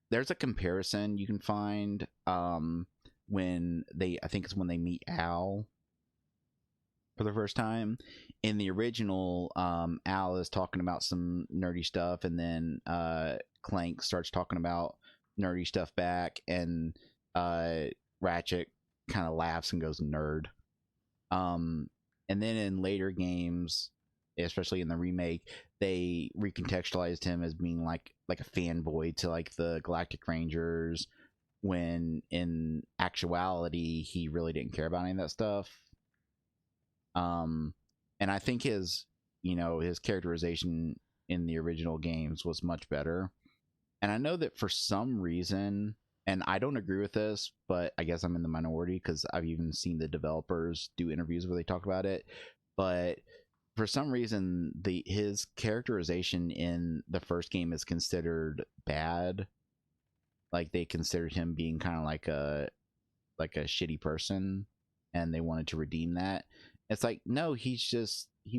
there's a comparison you can find when I think it's when they meet Al for the first time. In the original, Al is talking about some nerdy stuff, and then Clank starts talking about nerdy stuff back, and Ratchet kind of laughs and goes nerd. And then in later games, especially in the remake, they recontextualized him as being like a fanboy to like the Galactic Rangers, when in actuality he really didn't care about any of that stuff. And I think his characterization in the original games was much better. And I know that for some reason, and I don't agree with this, but I guess I'm in the minority because I've even seen the developers do interviews where they talk about it. But for some reason, his characterization in the first game is considered bad. Like they considered him being kind of like a shitty person, and they wanted to redeem that. It's like, no, he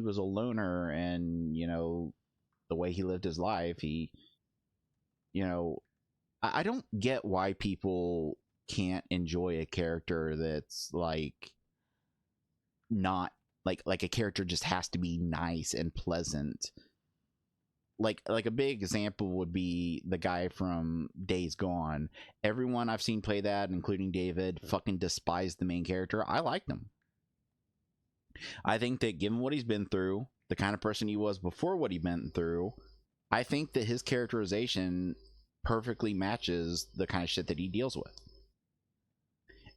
was a loner, and the way he lived his life, he, I don't get why people can't enjoy a character that's like not like a character just has to be nice and pleasant. Like a big example would be the guy from Days Gone. Everyone I've seen play that, including David, fucking despised the main character. I liked him. I think that given what he's been through, the kind of person he was before what he'd been through, I think that his characterization perfectly matches the kind of shit that he deals with.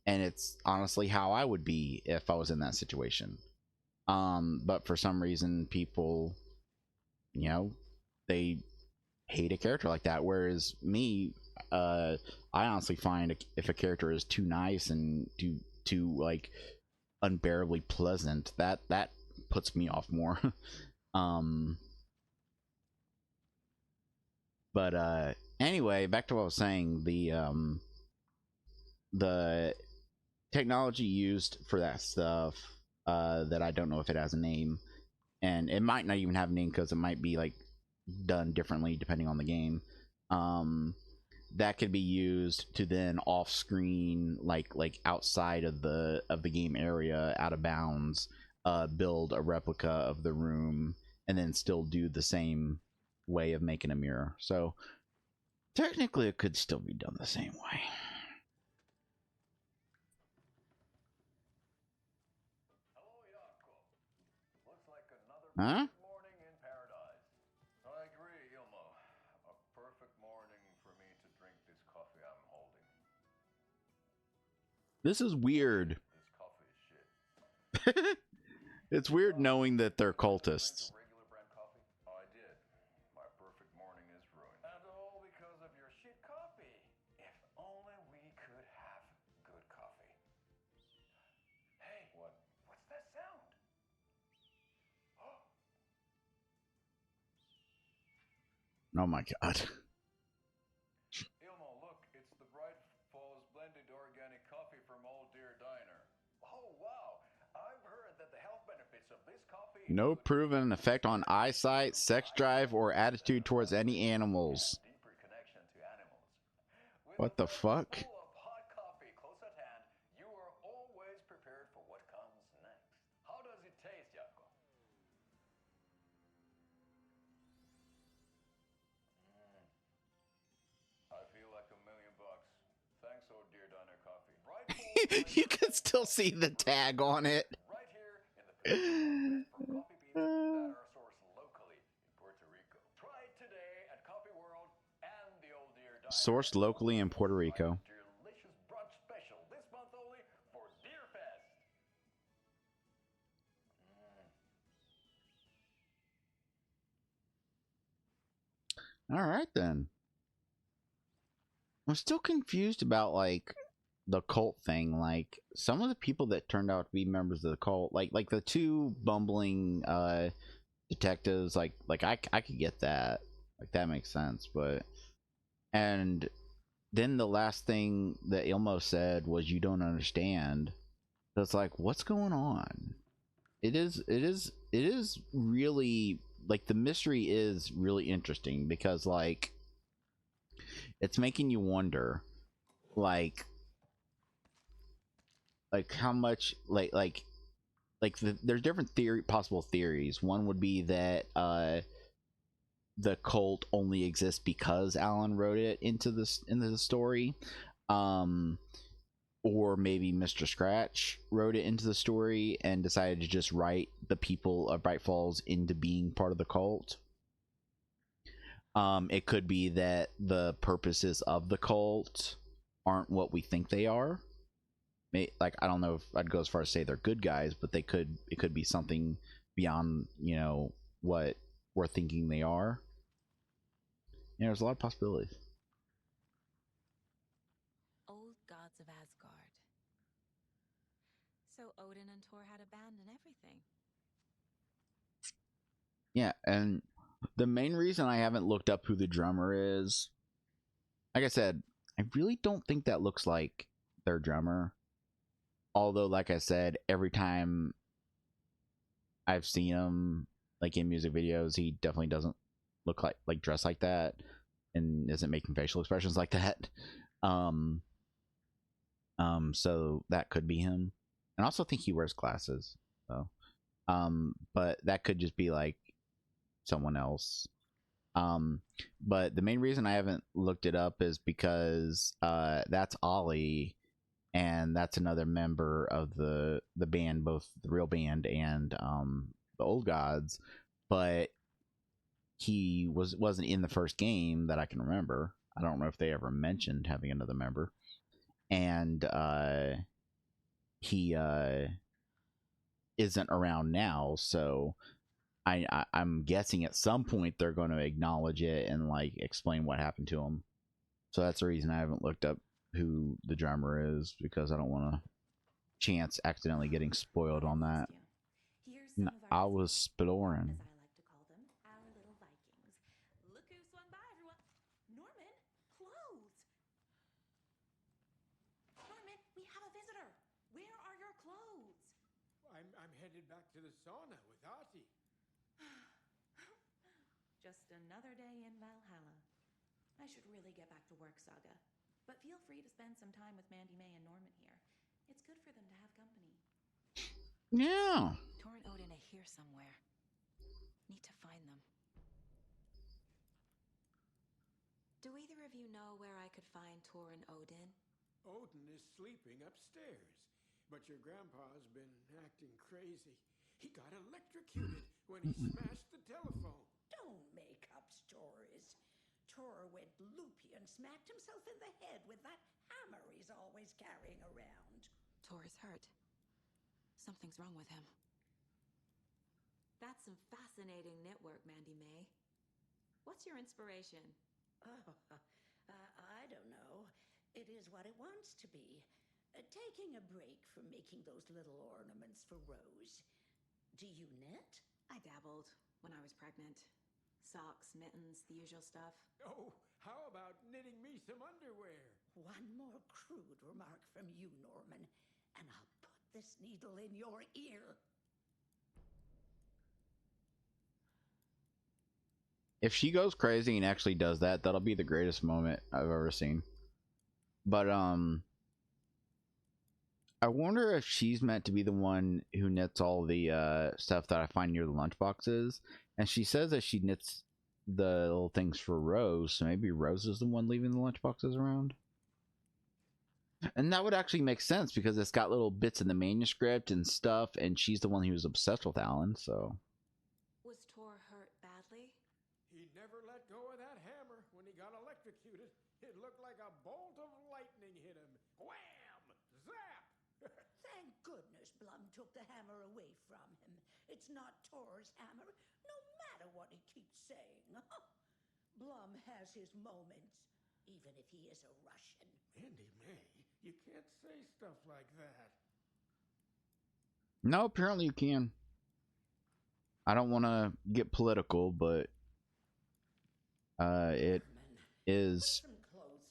And it's honestly how I would be if I was in that situation. But for some reason, people, they hate a character like that. Whereas me, I honestly find if a character is too nice and too like unbearably pleasant, that puts me off more. But anyway, back to what I was saying. The technology used for that stuff, that I don't know if it has a name, and it might not even have a name because it might be like done differently depending on the game. That could be used to then off screen, like outside of the game area, out of bounds, build a replica of the room, and then still do the same way of making a mirror. So technically it could still be done the same way. Huh? Morning in paradise. I agree, Ilmo. A perfect morning for me to drink this coffee I'm holding. This is weird. This coffee is shit. It's weird knowing that they're cultists. Regular brand coffee? I did. My perfect morning is ruined. And all because of your shit coffee. If only we could have good coffee. Hey, what's that sound? Oh my god. Ilmo, look, it's the Bright Falls blended organic coffee from Old Deer Diner. Oh, wow. I've heard that the health benefits of this coffee... No proven effect on eyesight, sex drive, or attitude towards any animals. Deeper connection to animals. What the fuck? Full of hot coffee close at hand, you are always prepared for what comes next. How does it taste, Jaakko? I feel like $1 million. Thanks, Old Deer Diner Coffee. Right You can still see the tag on it. right here in the Pacific Northwest from coffee beans that are sourced locally in Puerto Rico. Try it today at Coffee World and the Old Deer Diner. Sourced locally in Puerto Rico. Delicious brunch special this month only for Deer Fest. Alright then. I'm still confused about like the cult thing. Like some of the people that turned out to be members of the cult, like the two bumbling detectives, like I could get that. Like that makes sense, but and then the last thing that Ilmo said was you don't understand. So it's like, what's going on? It is really like the mystery is really interesting because like it's making you wonder like how much there's different possible theories. One would be that the cult only exists because Alan wrote it into the story, or maybe Mr. Scratch wrote it into the story and decided to just write the people of Bright Falls into being part of the cult. It could be that the purposes of the cult aren't what we think they are. Like, I don't know if I'd go as far as say they're good guys, but it could be something beyond, what we're thinking they are. There's a lot of possibilities. Odin and Tor had a band and everything. Yeah, and the main reason I haven't looked up who the drummer is, like I said, I really don't think that looks like their drummer. Although, like I said, every time I've seen him, like in music videos, he definitely doesn't look like dressed like that, and isn't making facial expressions like that. So that could be him. And I also think he wears glasses, so but that could just be like someone else. But the main reason I haven't looked it up is because that's Ollie, and that's another member of the band, both the real band and the Old Gods, but he wasn't in the first game that I can remember. I don't know if they ever mentioned having another member, and he isn't around now, so I'm guessing at some point they're going to acknowledge it and like explain what happened to him. So that's the reason I haven't looked up who the drummer is, because I don't want to chance accidentally getting spoiled on that. Here's some of I our was visitors, exploring. as I like to call them, our little Vikings. Look who swung by, everyone. Norman, clothes. Norman, we have a visitor. Where are your clothes? I'm headed back to the sauna with Artie. Just another day in Valhalla. I should really get back to work, Saga. But feel free to spend some time with Mandy May and Norman here. It's good for them to have company. Yeah. Tor and Odin are here somewhere. Need to find them. Do either of you know where I could find Tor and Odin? Odin is sleeping upstairs, but your grandpa's been acting crazy. He got electrocuted when he smashed the telephone. Don't make up stories. Tor went loopy and smacked himself in the head with that hammer he's always carrying around. Tor is hurt. Something's wrong with him. That's some fascinating knitwork, Mandy May. What's your inspiration? Oh, I don't know. It is what it wants to be. Taking a break from making those little ornaments for Rose. Do you knit? I dabbled when I was pregnant. Socks, mittens, the usual stuff. Oh, how about knitting me some underwear? One more crude remark from you, Norman, and I'll put this needle in your ear. If she goes crazy and actually does that, that'll be the greatest moment I've ever seen. But I wonder if she's meant to be the one who knits all the stuff that I find near the lunchboxes. And she says that she knits the little things for Rose, so maybe Rose is the one leaving the lunchboxes around. And that would actually make sense, because it's got little bits in the manuscript and stuff, and she's the one who was obsessed with Alan, so... Was Tor hurt badly? He never let go of that hammer when he got electrocuted. It looked like a bolt of lightning hit him. Wham! Zap! Thank goodness Blum took the hammer away from him. It's not Tor's hammer, no matter what he keeps saying. Blum has his moments, even if he is a Russian. Mandy May, you can't say stuff like that. No, apparently you can. I don't want to get political, but it is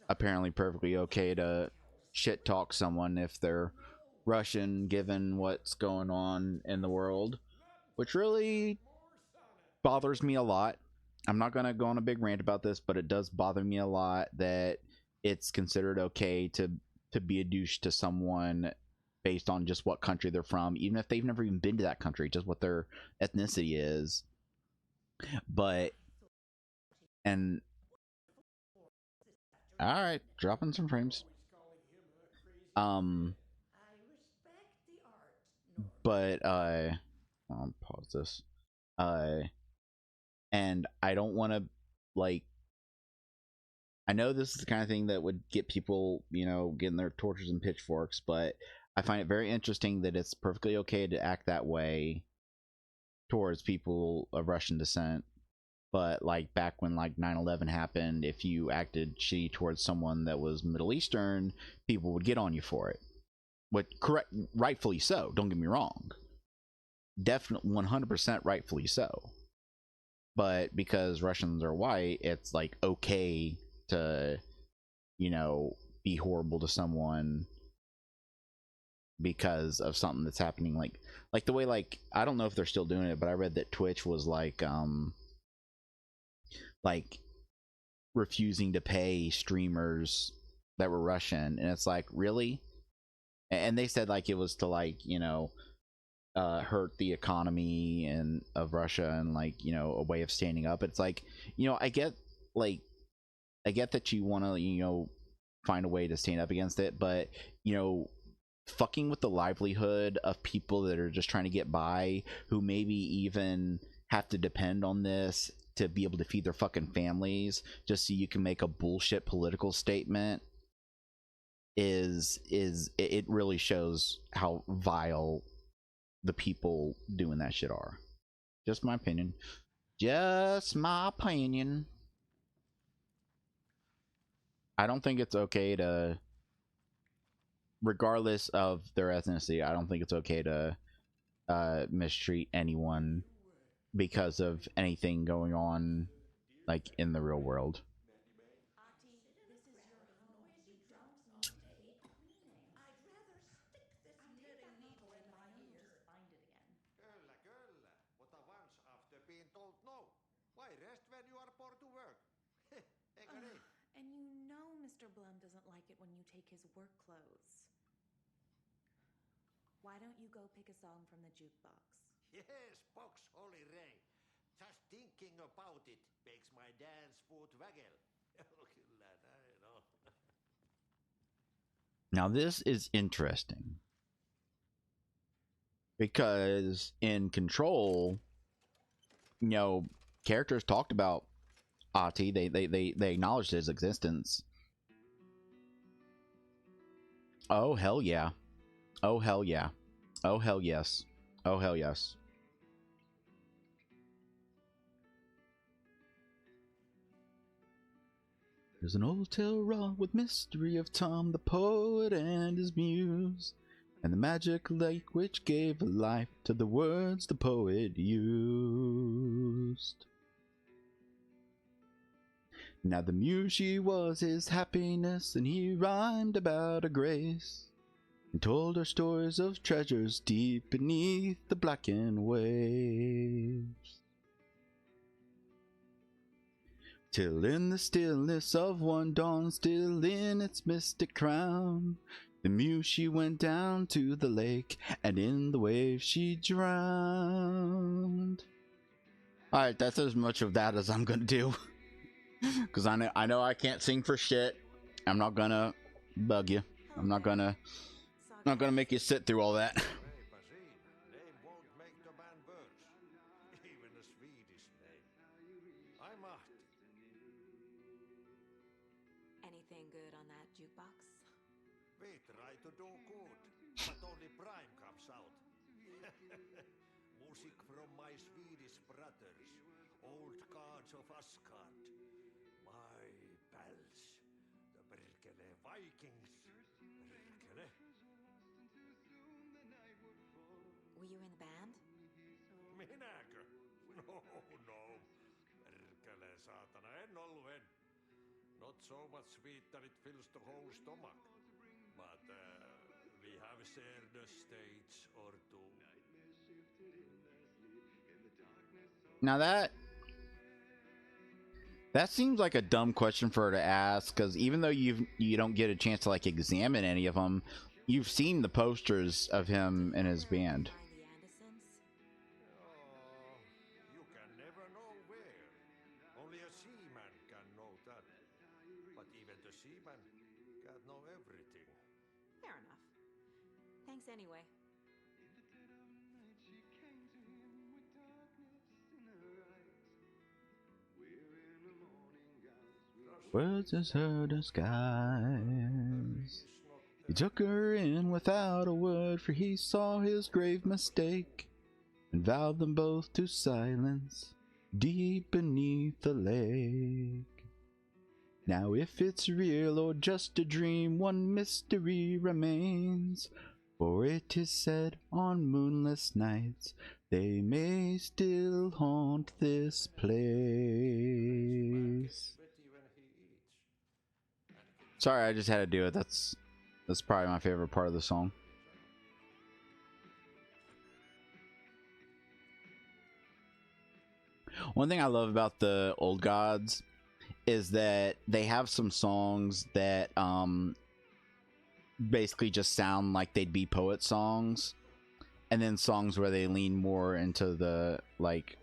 apparently perfectly okay to shit talk someone if they're Russian, given what's going on in the world, which really bothers me a lot. I'm not gonna go on a big rant about this, but it does bother me a lot that it's considered okay to be a douche to someone based on just what country they're from, even if they've never even been to that country, just what their ethnicity is. But, and all right, dropping some frames. I respect the art, Norman. But I'll pause this. And I don't want to, like, I know this is the kind of thing that would get people, you know, getting their torches and pitchforks, but I find it very interesting that it's perfectly okay to act that way towards people of Russian descent. But like back when like 9/11 happened, if you acted shitty towards someone that was Middle Eastern, people would get on you for it. What correct, rightfully so. Don't get me wrong. Definitely 100% rightfully so. But because Russians are white, it's like okay to, you know, be horrible to someone because of something that's happening. Like the way, like, I don't know if they're still doing it, but I read that Twitch was like refusing to pay streamers that were Russian, and it's like, really? And they said like it was to, like, you know, hurt the economy and of Russia, and, like, you know, a way of standing up. It's like, you know, I get that you want to, you know, find a way to stand up against it, but, you know, fucking with the livelihood of people that are just trying to get by, who maybe even have to depend on this to be able to feed their fucking families, just so you can make a bullshit political statement, it really shows how vile the people doing that shit are. Just my opinion. Just my opinion. I don't think it's okay to, regardless of their ethnicity, I don't think it's okay to mistreat anyone because of anything going on, like, in the real world. I'd rather stick this knitting needle in my ear. Find it again. Kyllä, kyllä. Mutta once after being told no. Why rest when you are born to work? Eikö niin? And you know Mr. Blum doesn't like it when you take his work clothes. Why don't you go pick a song from the jukebox? Yes, box Holy Ray. Just thinking about it makes my dance foot waggle. Kyllä, näin on. Now this is interesting, because in Control, you know, characters talked about Ahti. They acknowledged his existence. Oh hell yeah. Oh hell yeah. Oh hell yes. Oh hell yes. There's an old tale wrought with mystery of Tom the poet and his muse, and the magic lake which gave life to the words the poet used. Now the muse, she was his happiness, and he rhymed about her grace, and told her stories of treasures deep beneath the blackened waves. Till in the stillness of one dawn, still in its mystic crown, the muse, she went down to the lake, and in the waves she drowned. Alright, that's as much of that as I'm gonna do. Because I know I can't sing for shit. I'm not gonna bug you. I'm not gonna make you sit through all that. Eipä siinä. Name won't make the man worse. Even a Swedish name. I'm Ahti. Anything good on that jukebox? We try to do good, but only Prime comes out. Music from my Swedish brothers, old gods of Asgard. My pals, the Perkele Vikings. Perkele. Were you in the band? Minäkö? No. Perkele saatana, en ollut en. Not so much sweet that it fills the whole stomach. But we have shared a stage or two. Now that seems like a dumb question for her to ask, because even though you don't get a chance to, like, examine any of them, you've seen the posters of him and his band. Find the Andersons? Oh, you can never know where. Only a seaman can know that. But even the seaman can't know everything. Fair enough. Thanks anyway. Words as her disguise. He took her in without a word, for he saw his grave mistake, and vowed them both to silence deep beneath the lake. Now if it's real or just a dream, one mystery remains. For it is said on moonless nights they may still haunt this place. Betty when he eats. Sorry, I just had to do it. That's probably my favorite part of the song. One thing I love about the Old Gods is that they have some songs that basically just sound like they'd be poet songs, and then songs where they lean more into the like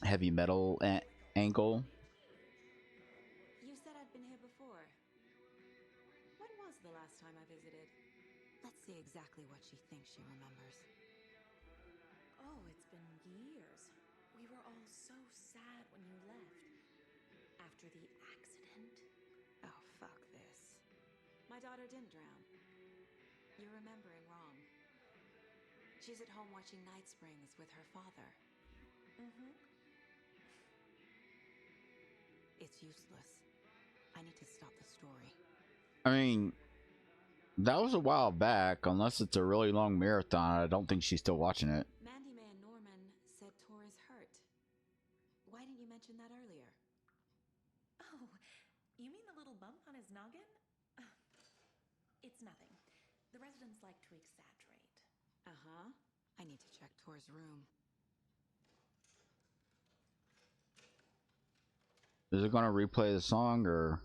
heavy metal angle. You said I'd been here before. When was the last time I visited? Let's see exactly what she thinks she remembers. Oh, it's been years. We were all so sad when you left. After the accident. Oh, fuck this. My daughter didn't drown. You're remembering wrong. She's at home watching Night Springs with her father. Mm-hmm. It's useless. I need to stop the story. I mean, that was a while back. Unless it's a really long marathon, I don't think she's still watching it. Mandy Man Norman said Tor is hurt. Why didn't you mention that earlier? Oh, you mean the little bump on his noggin? It's nothing. The residents like to exaggerate. Uh-huh. I need to check Tor's room. Is it going to replay the song or?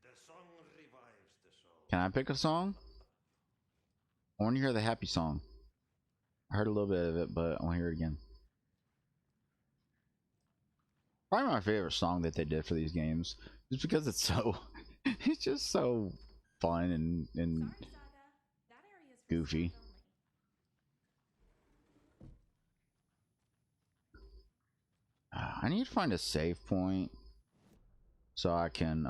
The song revives the soul. Can I pick a song? I want to hear the happy song. I heard a little bit of it, but I want to hear it again. Probably my favorite song that they did for these games, just because it's so, it's just so fun and Sorry, Saga. That area's for goofy. staff only. I need to find a save point so I can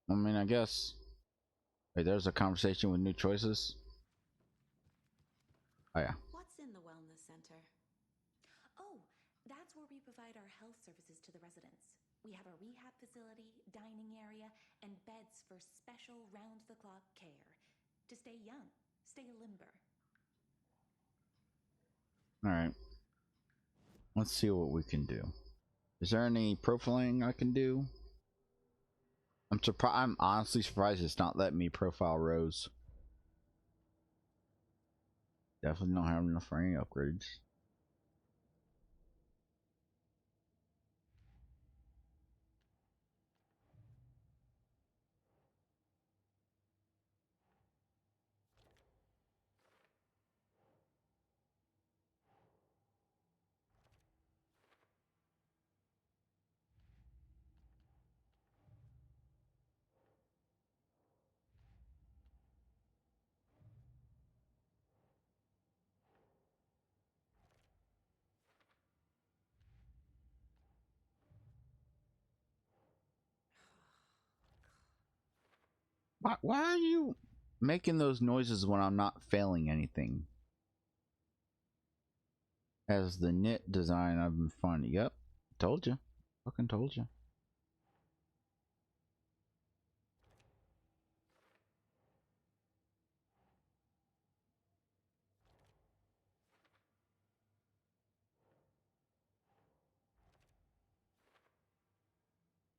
I mean, I guess. Wait, there's a conversation with new choices. Oh yeah. What's in the wellness center? Oh, that's where we provide our health services to the residents. We have a rehab facility, dining area, and beds for special round-the-clock care. To stay young, stay limber. Alright. Let's see what we can do. Is there any profiling I can do? I'm honestly surprised it's not letting me profile Rose. Definitely don't have enough for any upgrades. Why are you making those noises when I'm not failing anything? As the knit design I've been finding. Yep. Told you. Fucking told you.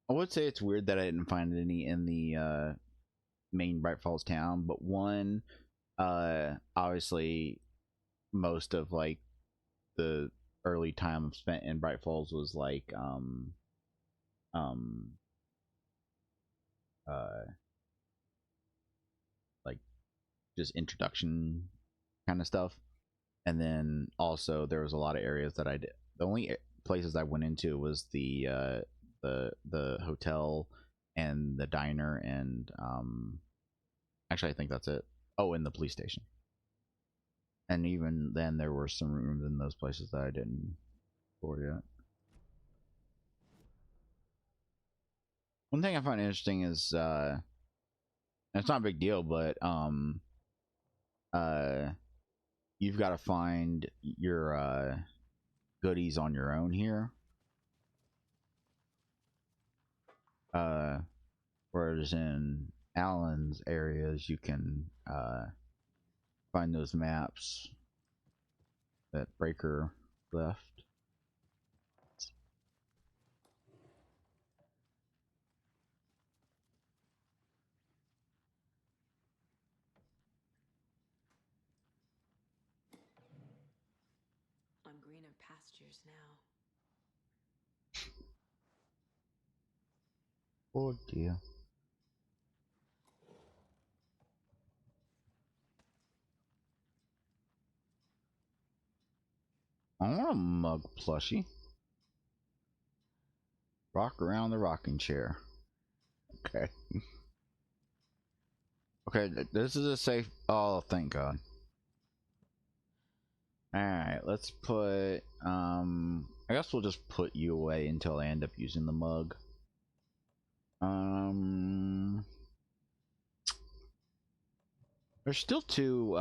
I would say it's weird that I didn't find any in the main Bright Falls town, but one, obviously most of like the early time spent in Bright Falls was like uh like just introduction kind of stuff, and then also there was a lot of areas that I did. The only places I went into was the hotel and the diner, and actually I think that's it. Oh, and the police station. And even then there were some rooms in those places that I didn't explore yet. One thing I find interesting is it's not a big deal, but you've got to find your goodies on your own here. Whereas in Alan's areas, you can find those maps that Breaker left. On greener pastures now. Oh dear. I want a mug plushie. Rock around the rocking chair. Okay. Okay, this is a safe. Oh, thank God. Alright, let's put. I guess we'll just put you away until I end up using the mug. There's still two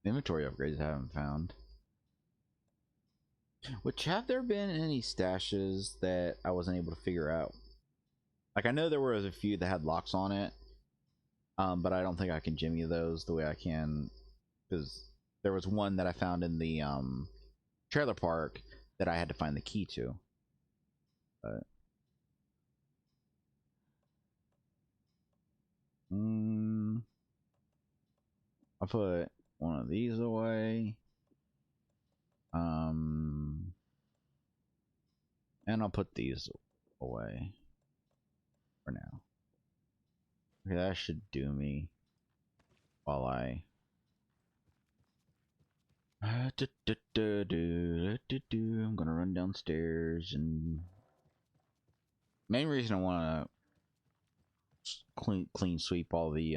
inventory upgrades I haven't found. Which, have there been any stashes that I wasn't able to figure out? Like, I know there was a few that had locks on it, but I don't think I can jimmy those the way I can, because there was one that I found in the trailer park that I had to find the key to. But I'll put one of these away. And I'll put these away for now. Okay, that should do me while I I'm gonna run downstairs, and main reason I want to clean sweep all the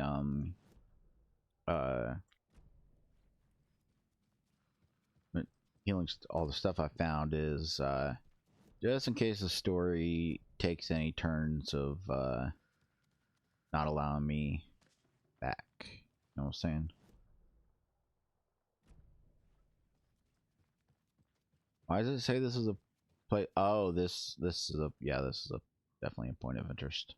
healing, all the stuff I found is just in case the story takes any turns of not allowing me back. You know what I'm saying? Why does it say this is a play? Oh, this is a, yeah, this is a definitely a point of interest.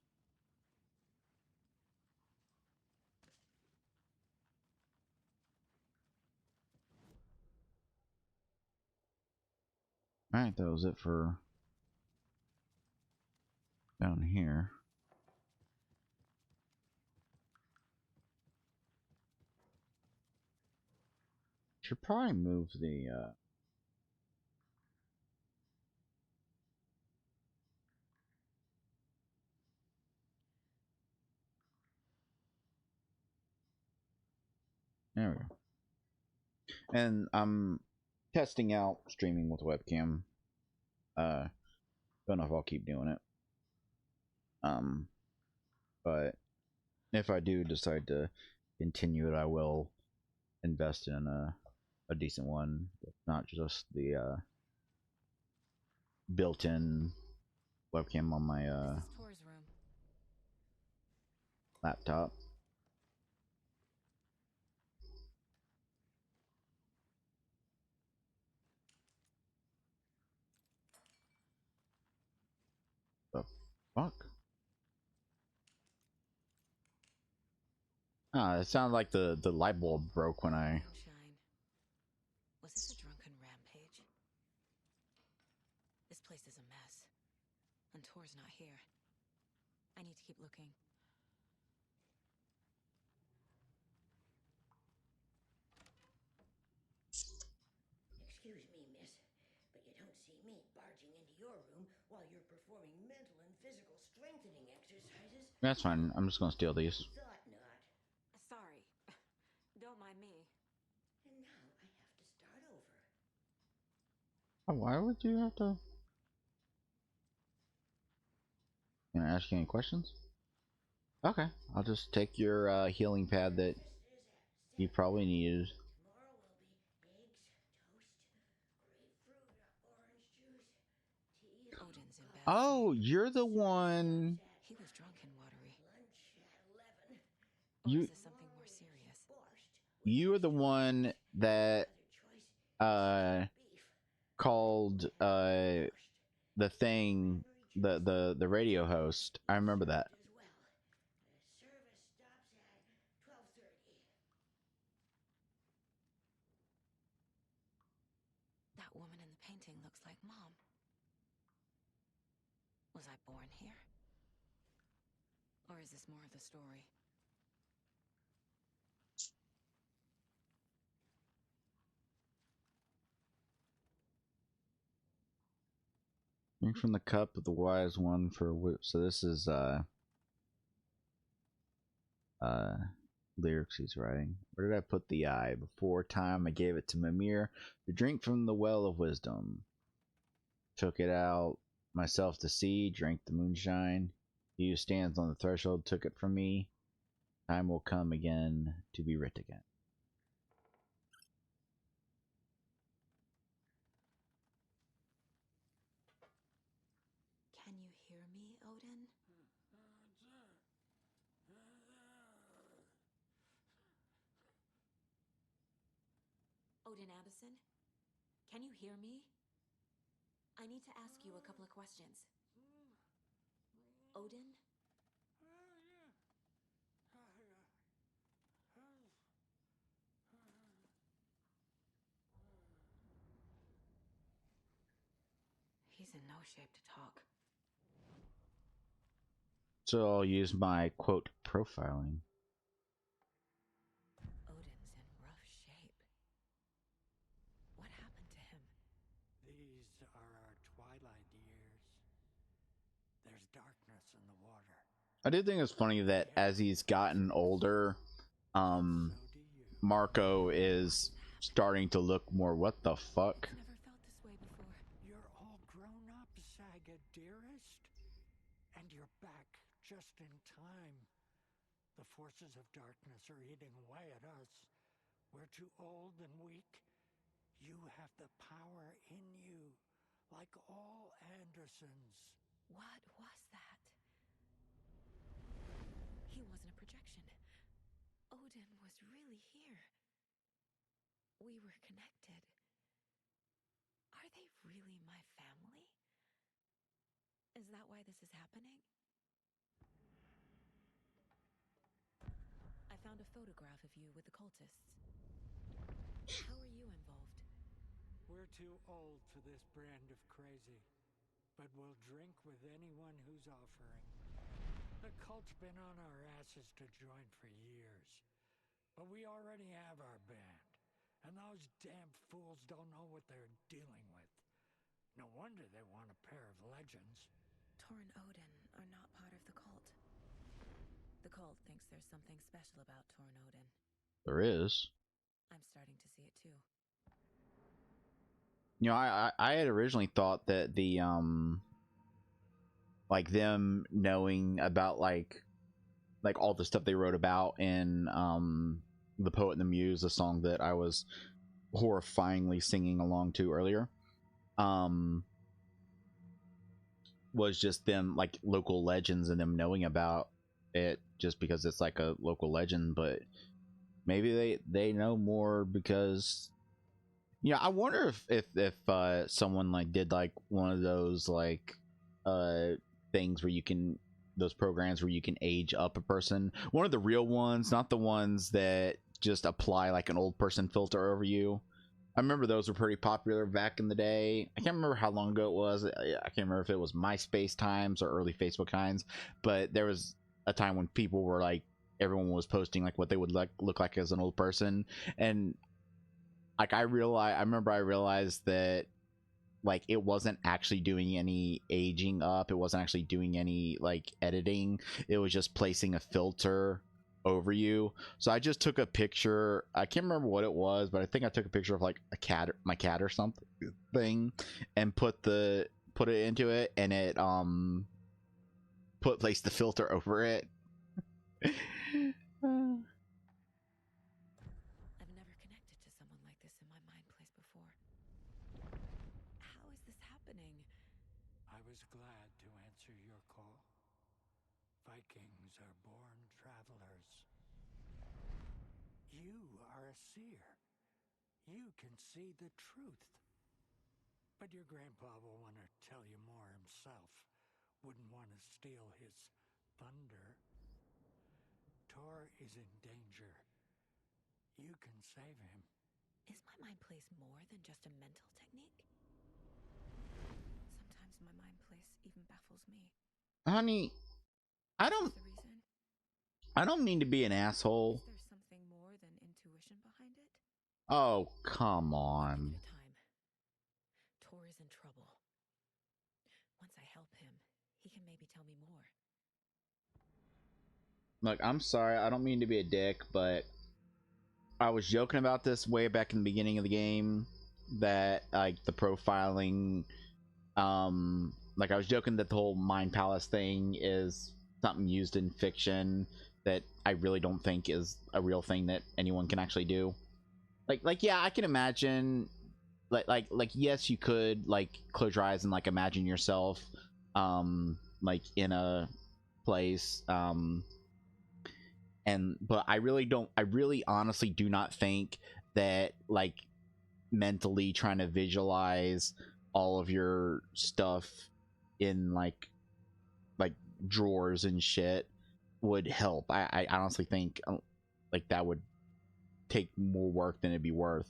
All right, that was it for down here. Should probably move the there we go. And I'm testing out streaming with webcam. Don't know if I'll keep doing it. But if I do decide to continue it, I will invest in a decent one, not just the built-in webcam on my laptop. The fuck? Ah, it sounded like the light bulb broke when I. Sunshine. Was this a drunken rampage? This place is a mess. And Tor's not here. I need to keep looking. Excuse me, miss, but you don't see me barging into your room while you're performing mental and physical strengthening exercises. That's fine. I'm just gonna steal these. Thought not. Sorry. Don't mind me. And now I have to start over. Oh, why would you have to? Can I ask you any questions? Okay, I'll just take your healing pad that you probably needed. Tomorrow will be eggs, toast, grapefruit, orange juice, tea. Odin's in bad Oh, shape. you're the one. He was drunk and watery. Lunch at 11. Or You is this something more serious? you are the one that called the thing the radio host. I remember that. As well. Service stops at 12:30. That woman in the painting looks like Mom. Was I born here? Or is this more of the story? Drink from the cup of the wise one for a whip. So this is lyrics he's writing. Where did I put the I? Before time I gave it to Mimir to drink from the well of wisdom. Took it out myself to see, drank the moonshine. He who stands on the threshold took it from me. Time will come again to be writ again. Can you hear me, Odin? Odin Addison? Can you hear me? I need to ask you a couple of questions. Odin? He's in no shape to talk. So I'll use my quote profiling. Odin's in rough shape. What happened to him? These are our twilight years. There's darkness in the water. I do think it's funny that as he's gotten older, So do you. Marco is starting to look more what the fuck. I've never felt this way before. You're all grown up, Saga, dearest. And you're back just in time. The forces of darkness are eating away at us. We're too old and weak. You have the power in you, like all Andersons. What was that? He wasn't a projection. Odin was really here. We were connected. Are they really my family? Is that why this is happening? I found a photograph of you with the cultists. How are you involved? We're too old for this brand of crazy, but we'll drink with anyone who's offering. The cult's been on our asses to join for years, but we already have our band, and those damn fools don't know what they're dealing with. No wonder they want a pair of legends. Tor and Odin are not part of the cult. The cult thinks there's something special about Tor and Odin. There is. I'm starting to see it too. You know, I had originally thought that the like them knowing about like all the stuff they wrote about in The Poet and the Muse, a song that I was horrifyingly singing along to earlier, was just them like local legends and them knowing about it just because it's like a local legend. But maybe they know more because, you know, I wonder if someone like did like one of those like things where you can, those programs where you can age up a person, one of the real ones, not the ones that just apply like an old person filter over you. I remember those were pretty popular back in the day. I can't remember how long ago it was. I can't remember if it was MySpace times or early Facebook times, but there was a time when people were like, everyone was posting like what they would like look like as an old person. And like I realized that like it wasn't actually doing any aging up, it wasn't actually doing any like editing, it was just placing a filter over you. So I just took a picture, I can't remember what it was, but I think I took a picture of like a cat, my cat or something, and put it into it, and it placed the filter over it. I've never connected to someone like this in my mind place before. How is this happening? I was glad to answer your call. Vikings are born travelers. You are a seer. You can see the truth. But your grandpa will want to tell you more himself wouldn't want to steal his thunder. Tor is in danger. You can save him. Is my mind place more than just a mental technique? Sometimes my mind place even baffles me. Honey, I don't Is the reason? I don't mean to be an asshole. Is there something more than intuition behind it? Oh, come on. Give it time. Tor is in trouble. Once I help him, he can maybe tell me more. Look, I'm sorry, I don't mean to be a dick, but I was joking about this way back in the beginning of the game, that like the profiling, like I was joking that the whole Mind Palace thing is something used in fiction that I really don't think is a real thing that anyone can actually do. Like yeah, I can imagine like yes, you could like close your eyes and like imagine yourself like in a place, and but I really honestly do not think that like mentally trying to visualize all of your stuff in like drawers and shit would help. I honestly think like that would take more work than it'd be worth,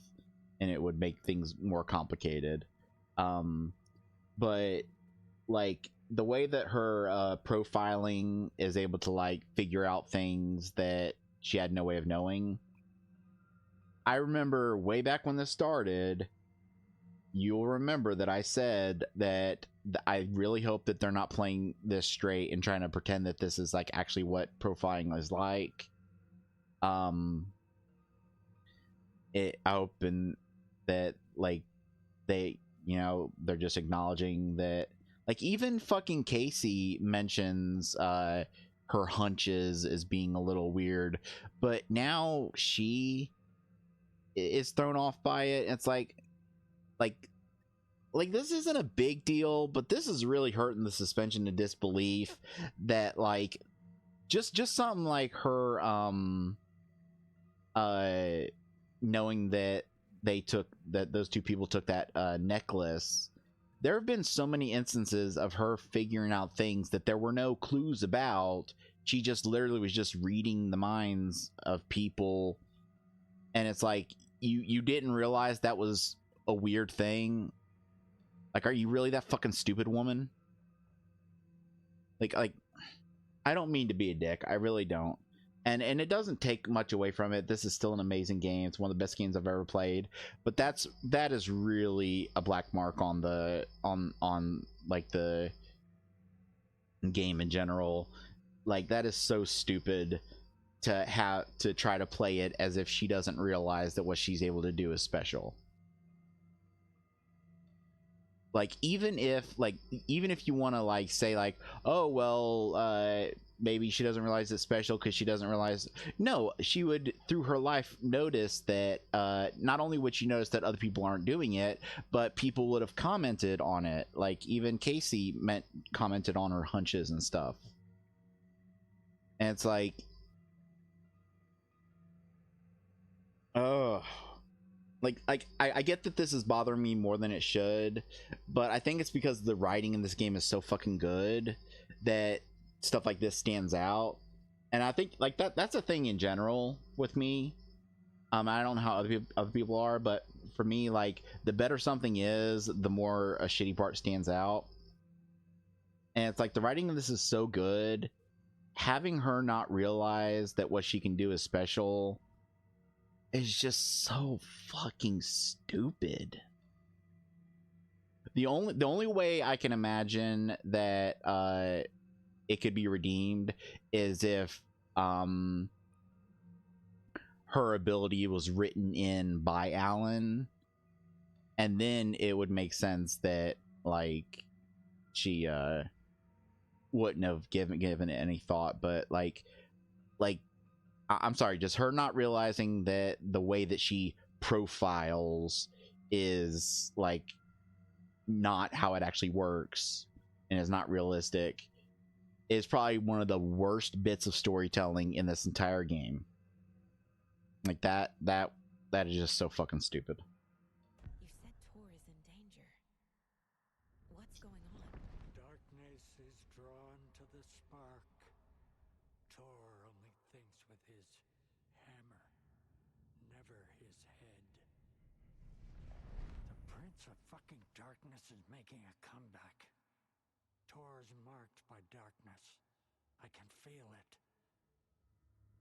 and it would make things more complicated. But like the way that her profiling is able to like figure out things that she had no way of knowing. I remember way back when this started, you'll remember that I said that I really hope that they're not playing this straight and trying to pretend that this is like actually what profiling is like. I hope and that like they, you know, they're just acknowledging that. Like even fucking Casey mentions her hunches as being a little weird, but now she is thrown off by it. It's like this isn't a big deal, but this is really hurting the suspension of disbelief that like just something like her knowing that those two people took that necklace. There have been so many instances of her figuring out things that there were no clues about. She just literally was just reading the minds of people, and it's like you didn't realize that was a weird thing. Like, are you really that fucking stupid, woman? Like I don't mean to be a dick, I really don't. And it doesn't take much away from it. This is still an amazing game. It's one of the best games I've ever played. But that is really a black mark on the on like the game in general. Like that is so stupid to have to try to play it as if she doesn't realize that what she's able to do is special. Like even if you want to like say like, oh well, maybe she doesn't realize it's special because she doesn't realize. No, she would through her life notice that not only would she notice that other people aren't doing it, but people would have commented on it. Like even Casey commented on her hunches and stuff, and it's like, oh. I get that this is bothering me more than it should, but I think it's because the writing in this game is so fucking good that stuff like this stands out. And I think like that's a thing in general with me. I don't know how other people are, but for me, like the better something is, the more a shitty part stands out. And it's like the writing of this is so good. Having her not realize that what she can do is special is just so fucking stupid. The only way I can imagine that it could be redeemed is if her ability was written in by Alan, and then it would make sense that like she wouldn't have given it any thought. But like I'm sorry, just her not realizing that the way that she profiles is like not how it actually works and is not realistic is probably one of the worst bits of storytelling in this entire game. Like that is just so fucking stupid. You said Tor is in danger. What's going on? Darkness is drawing hammer, never his head. The Prince of fucking Darkness is making a comeback. Tor's marked by darkness. I can feel it.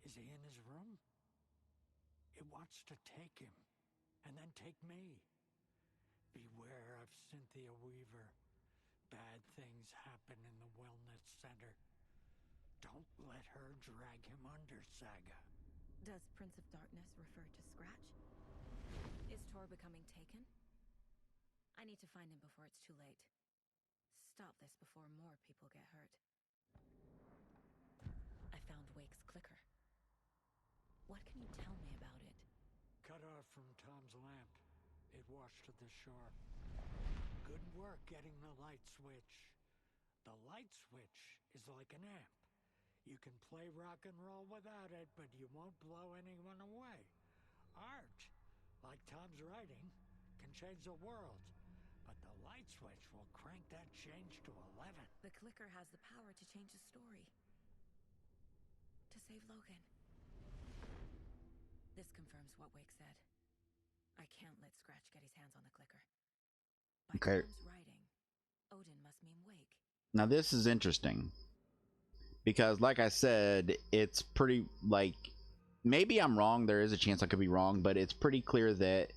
Is he in his room? It wants to take him, and then take me. Beware of Cynthia Weaver. Bad things happen in the wellness center. Don't let her drag him under, Saga. Does Prince of Darkness refer to Scratch? Is Tor becoming taken? I need to find him before it's too late. Stop this before more people get hurt. I found Wake's clicker. What can you tell me about it? Cut off from Tom's lamp. It washed to the shore. Good work getting the light switch. The light switch is like an amp. You can play rock and roll without it, but you won't blow anyone away. Art, like Tom's writing, can change the world. But the light switch will crank that change to 11. The clicker has the power to change the story. To save Logan. This confirms what Wake said. I can't let Scratch get his hands on the clicker. By Okay. Tom's writing, Odin must mean Wake. Now this is interesting. Because like I said, it's pretty, like, maybe I'm wrong, there is a chance I could be wrong, but it's pretty clear that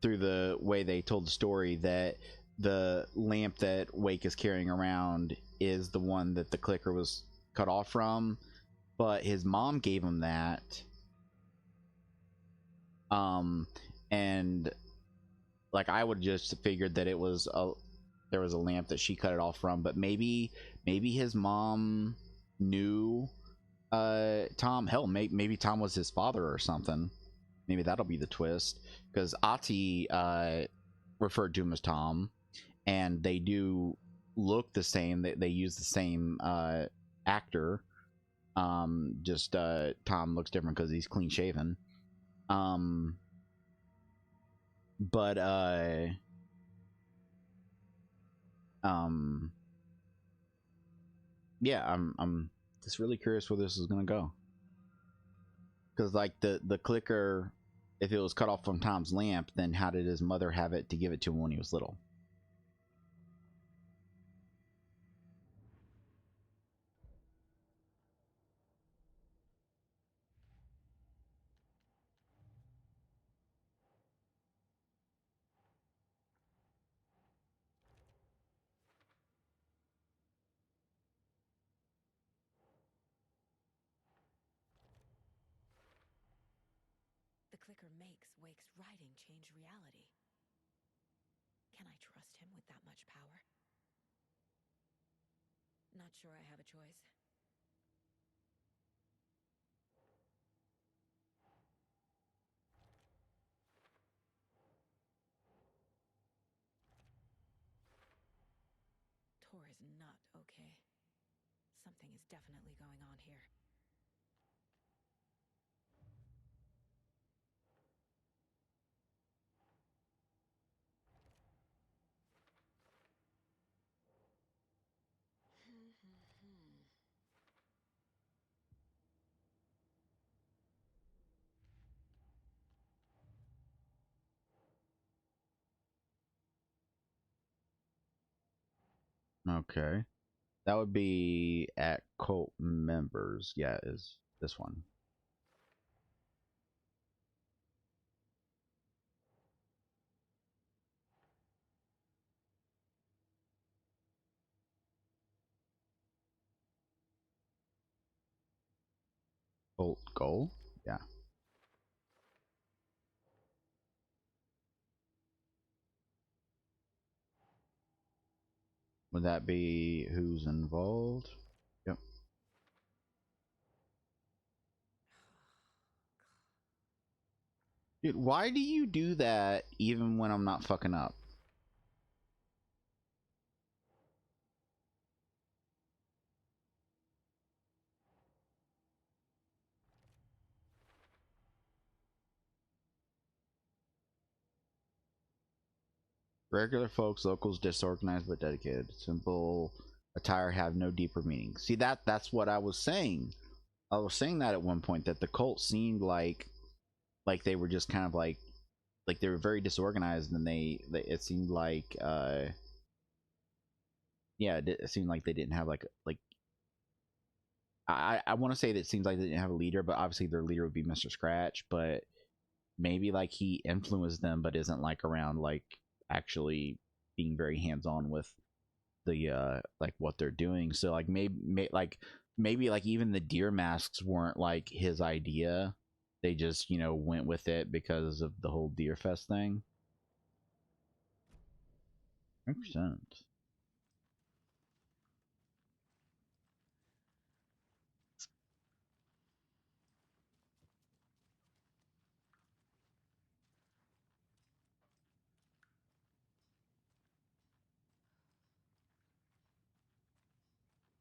through the way they told the story that the lamp that Wake is carrying around is the one that the clicker was cut off from, but his mom gave him that. And like I would just figured that it was there was a lamp that she cut it off from, but maybe his mom knew Tom. Hell, maybe Tom was his father or something. Maybe that'll be the twist, because Ati referred to him as Tom, and they do look the same. They use the same actor. Just Tom looks different because he's clean shaven. But yeah, I'm just really curious where this is gonna go, because like the clicker, if it was cut off from Tom's lamp, then how did his mother have it to give it to him when he was little? The clicker makes Wake's writing change reality. Can I trust him with that much power? Not sure I have a choice. Tor is not okay. Something is definitely going on here. Okay, that would be at cult members. Yeah, is this one? Cult goal? Yeah. Would that be who's involved? Yep. Dude, why do you do that even when I'm not fucking up? Regular folks, locals, disorganized but dedicated. Simple attire have no deeper meaning. See, that's what I was saying. I was saying that at one point that the cult seemed like they were just kind of like they were very disorganized, and they it seemed like yeah, it seemed like they didn't have like I want to say that it seems like they didn't have a leader, but obviously their leader would be Mr. Scratch, but maybe like he influenced them but isn't like around like actually being very hands-on with the like what they're doing. So like maybe like even the deer masks weren't like his idea. They just, you know, went with it because of the whole Deer Fest thing. 100%.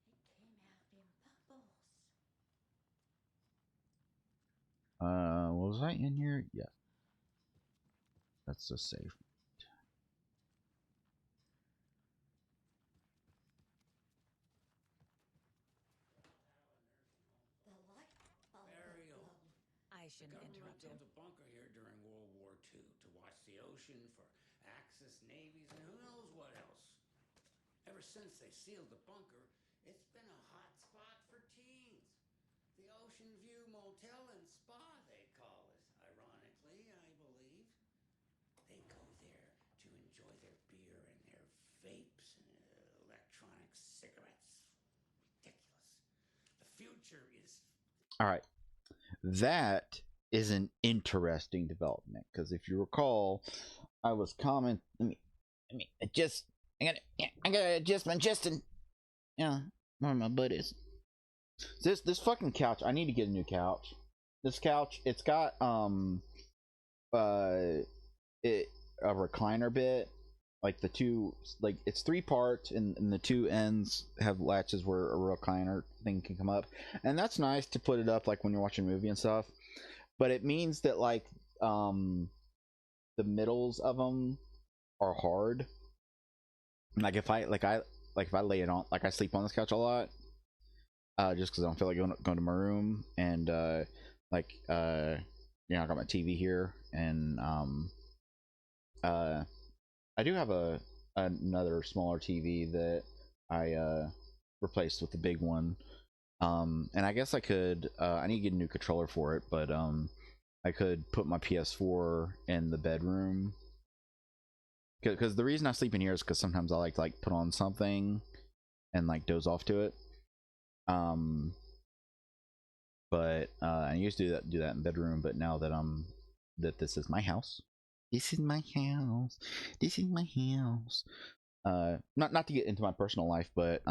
It came out in bubbles. Was I in here? Yeah. That's a safe. The light bulb Ariel. blown. I The shouldn't government interrupt him. built a bunker here during World War II to watch the ocean for Axis navies and who knows what else. Ever since they sealed the bunker, it's been a hot spot for teens. The Ocean View Motel and Spa, they call it, ironically, I believe. They go there to enjoy their beer and their vapes and electronic cigarettes. Ridiculous. The future is... All right. That is an interesting development, because if you recall, I was comment. Let me adjust. I gotta adjust my Justin. Yeah, one of my buddies. This fucking couch. I need to get a new couch. This couch. It's got it a recliner bit. Like the two, like it's 3 parts, and the 2 ends have latches where a recliner thing can come up, and that's nice to put it up like when you're watching a movie and stuff. But it means that like the middles of them are hard. Like if I lay it on, like I sleep on this couch a lot, just because I don't feel like going to my room, and like you know, I got my TV here, and I do have another smaller TV that I replaced with the big one. And I guess I could I need to get a new controller for it, but I could put my PS4 in the bedroom, because the reason I sleep in here is because sometimes I like to like put on something and like doze off to it. But I used to do that in bedroom, but now that this is my house, this is my house, this is my house. Not to get into my personal life, but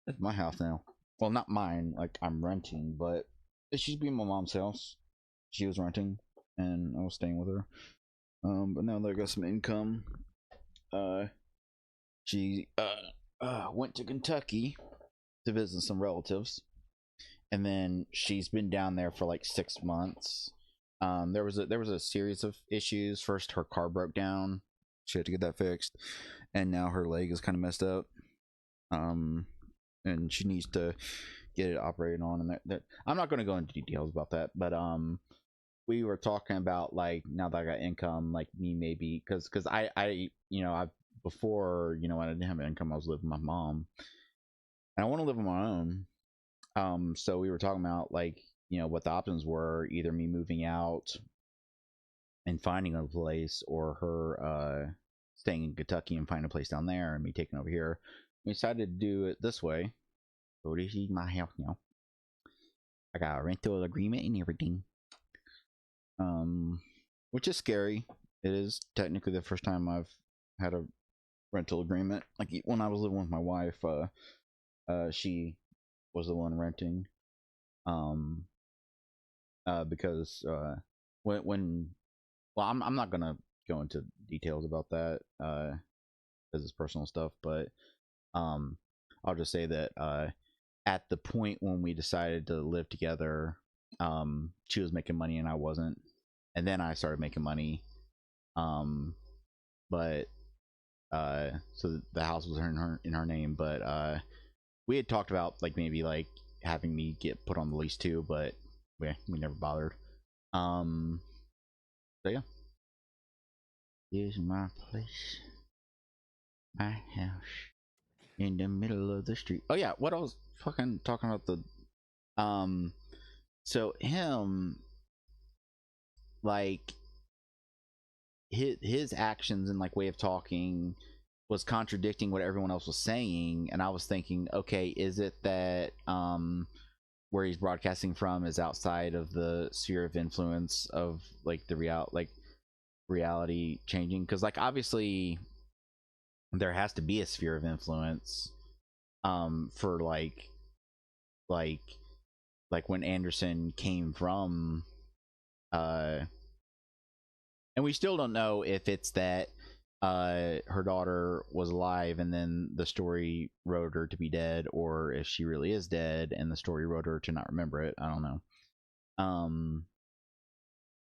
it's my house now. Well, not mine, like I'm renting, but it used to be my mom's house. She was renting, and I was staying with her. But now that I got some income, she went to Kentucky to visit some relatives, and then she's been down there for like 6 months. There was a series of issues. First, her car broke down. She had to get that fixed, and now her leg is kind of messed up. And she needs to get it operated on, and that I'm not going to go into details about that, but we were talking about like, now that I got income, like me maybe, because I you know, I before, you know, when I didn't have income, I was living with my mom, and I want to live on my own. So we were talking about like, you know, what the options were, either me moving out and finding a place, or her staying in Kentucky and finding a place down there, and me taking over here. We decided to do it this way. So this is my house now. I got a rental agreement and everything. Which is scary. It is technically the first time I've had a rental agreement. Like when I was living with my wife, she was the one renting. Because when well, I'm not gonna go into details about that, because it's personal stuff, but I'll just say that at the point when we decided to live together, she was making money and I wasn't, and then I started making money. But so the house was in her name, but we had talked about like maybe like having me get put on the lease too, but we never bothered. So yeah, here's my place, my house in the middle of the street. Oh yeah, what I was fucking talking about the so him, like his actions and like way of talking was contradicting what everyone else was saying, and I was thinking, okay, is it that where he's broadcasting from is outside of the sphere of influence of like the reality changing? Because like obviously there has to be a sphere of influence for like when Anderson came from and we still don't know if it's that her daughter was alive and then the story wrote her to be dead, or if she really is dead and the story wrote her to not remember it. I don't know.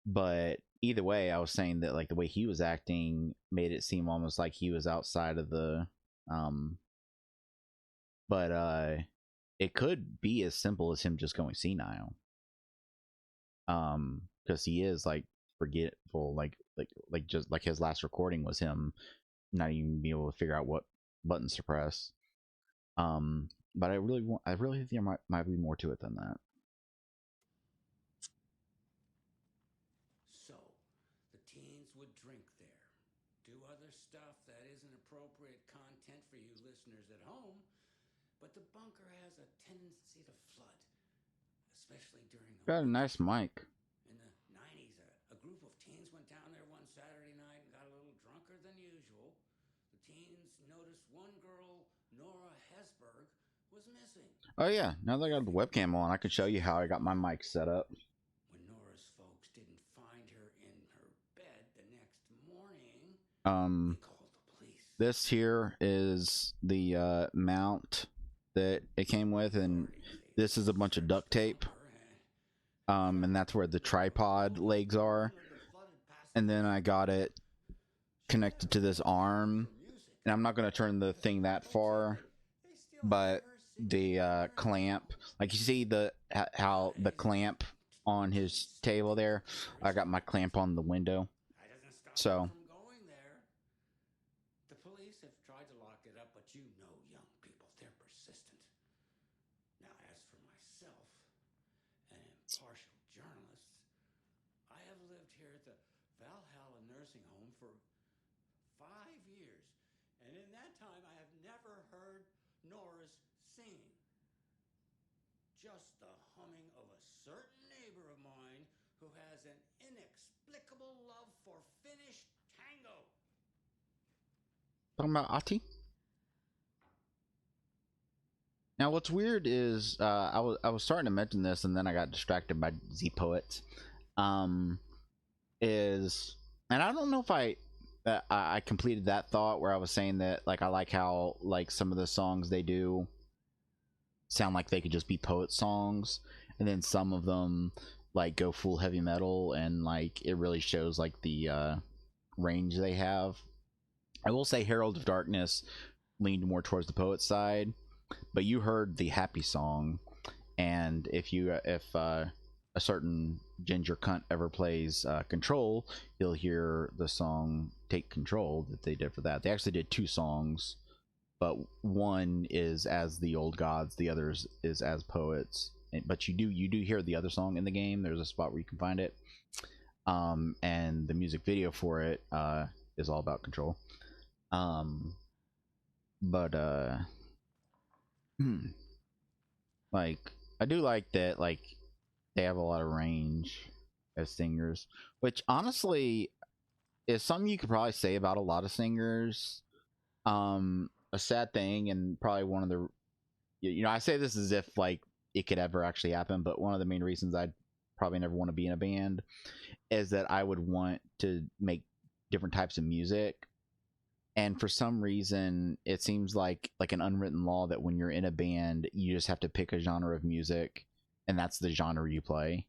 But either way, I was saying that like the way he was acting made it seem almost like he was outside of the but it could be as simple as him just going senile, because he is like forgetful, like just like his last recording was him not even being able to figure out what buttons to press. But I really think there might be more to it than that. So, the teens would drink there, do other stuff that isn't appropriate content for you listeners at home, but the bunker has a tendency to flood, especially during the Got a nice mic. In the 90s, a group of teens went down there one Saturday night and got a little drunker than usual. The teens noticed one girl, Nora Hesberg, was missing. Oh yeah, now that I got the webcam on, I can show you how I got my mic set up. When Nora's folks didn't find her in her bed the next morning, they called the police. This here is the mount that it came with, and this is a bunch of duct tape. And that's where the tripod legs are. And then I got it connected to this arm. And I'm not going to turn the thing that far, but the clamp, like you see how the clamp on his table there, I got my clamp on the window. So the police have tried to lock it up, but you know young people, they're persistent. Now, as for myself, an impartial journalist, I have lived here at the Valhalla Nursing Home for 5 years, and in that time I have never heard Nora's singing. Just the humming of a certain neighbor of mine who has an inexplicable love for Finnish tango. Talking about Ahti? Now what's weird is I was starting to mention this and then I got distracted by Z Poets. And I don't know if I completed that thought where I was saying that like I like how like some of the songs they do sound like they could just be poet songs, and then some of them like go full heavy metal and like it really shows like the range they have. I will say Herald of Darkness leaned more towards the poet side, but you heard the happy song, and if a certain ginger cunt ever plays Control, you'll hear the song Take Control that they did for that. They actually did 2 songs, but one is as the old gods, the other is as poets. But you do hear the other song in the game. There's a spot where you can find it, and the music video for it is all about Control. Like I do like that, like they have a lot of range as singers, which honestly is something you could probably say about a lot of singers. A sad thing, and probably one of the, I say this as if like it could ever actually happen, but one of the main reasons I'd probably never want to be in a band is that I would want to make different types of music, and for some reason it seems like an unwritten law that when you're in a band you just have to pick a genre of music and that's the genre you play.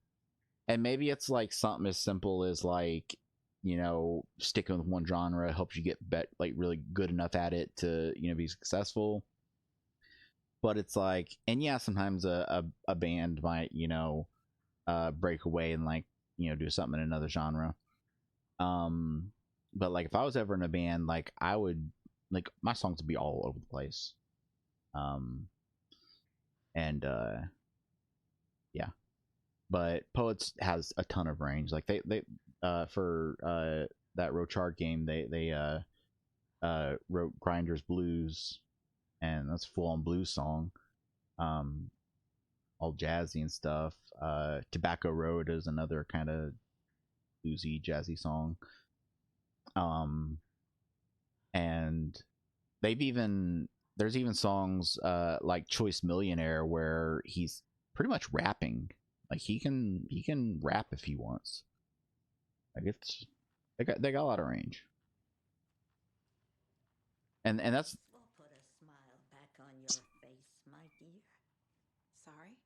And maybe it's like something as simple as like, sticking with one genre helps you get like really good enough at it to be successful. but it's like, and yeah, sometimes a band might, you know, break away and like, you know, do something in another genre. But like if I was ever in a band, like I would, like my songs would be all over the place. And yeah, but Poets has a ton of range. Like they for that Rochard game, they wrote Grinders Blues, and that's a full on blues song. All jazzy and stuff. Tobacco Road is another kind of bluesy, jazzy song. And there's even songs like Choice Millionaire where he's pretty much rapping. Like he can rap if he wants. Like it's they got a lot of range. And that's This will put a smile back on your face, my dear. Sorry?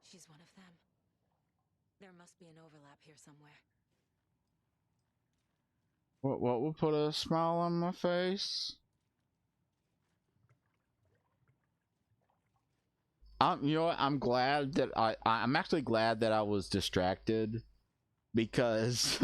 She's one of them. There must be an overlap here somewhere. what will put a smile on my face? You know what? I'm glad that I'm actually glad that I was distracted, because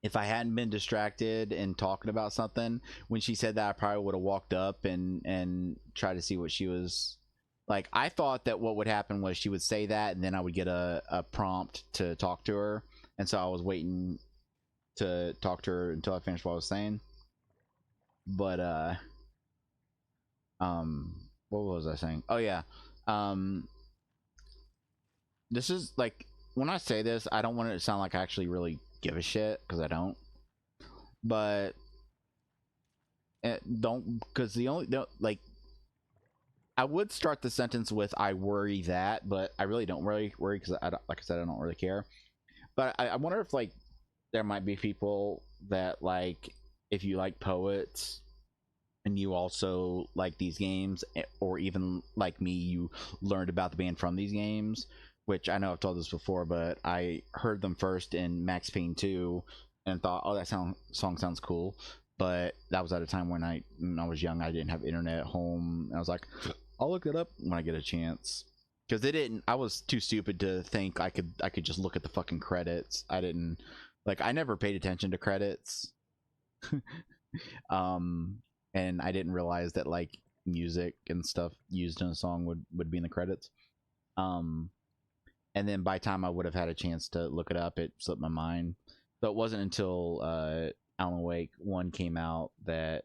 if I hadn't been distracted and talking about something when she said that, I probably would have walked up and tried to see what she was like. I thought that what would happen was she would say that and then I would get a prompt to talk to her, and so I was waiting to talk to her until I finished what I was saying. But what was I saying? Oh yeah. This is like, when I say this, I don't want it to sound like I actually really give a shit, because I don't. But because like, I would start the sentence with "I worry that," but I really don't really worry, because like I said, I don't really care. But I wonder if like there might be people that, like, if you like Poets and you also like these games, or even like me, you learned about the band from these games, which I know I've told this before, but I heard them first in Max Payne 2 and thought, oh, that song sounds cool. But that was at a time when I was young. I didn't have internet at home, and I was like, I'll look it up when I get a chance, because I was too stupid to think I could just look at the fucking credits. I never paid attention to credits. And I didn't realize that like music and stuff used in a song would be in the credits. And then by the time I would have had a chance to look it up, it slipped my mind. So it wasn't until Alan Wake 1 came out that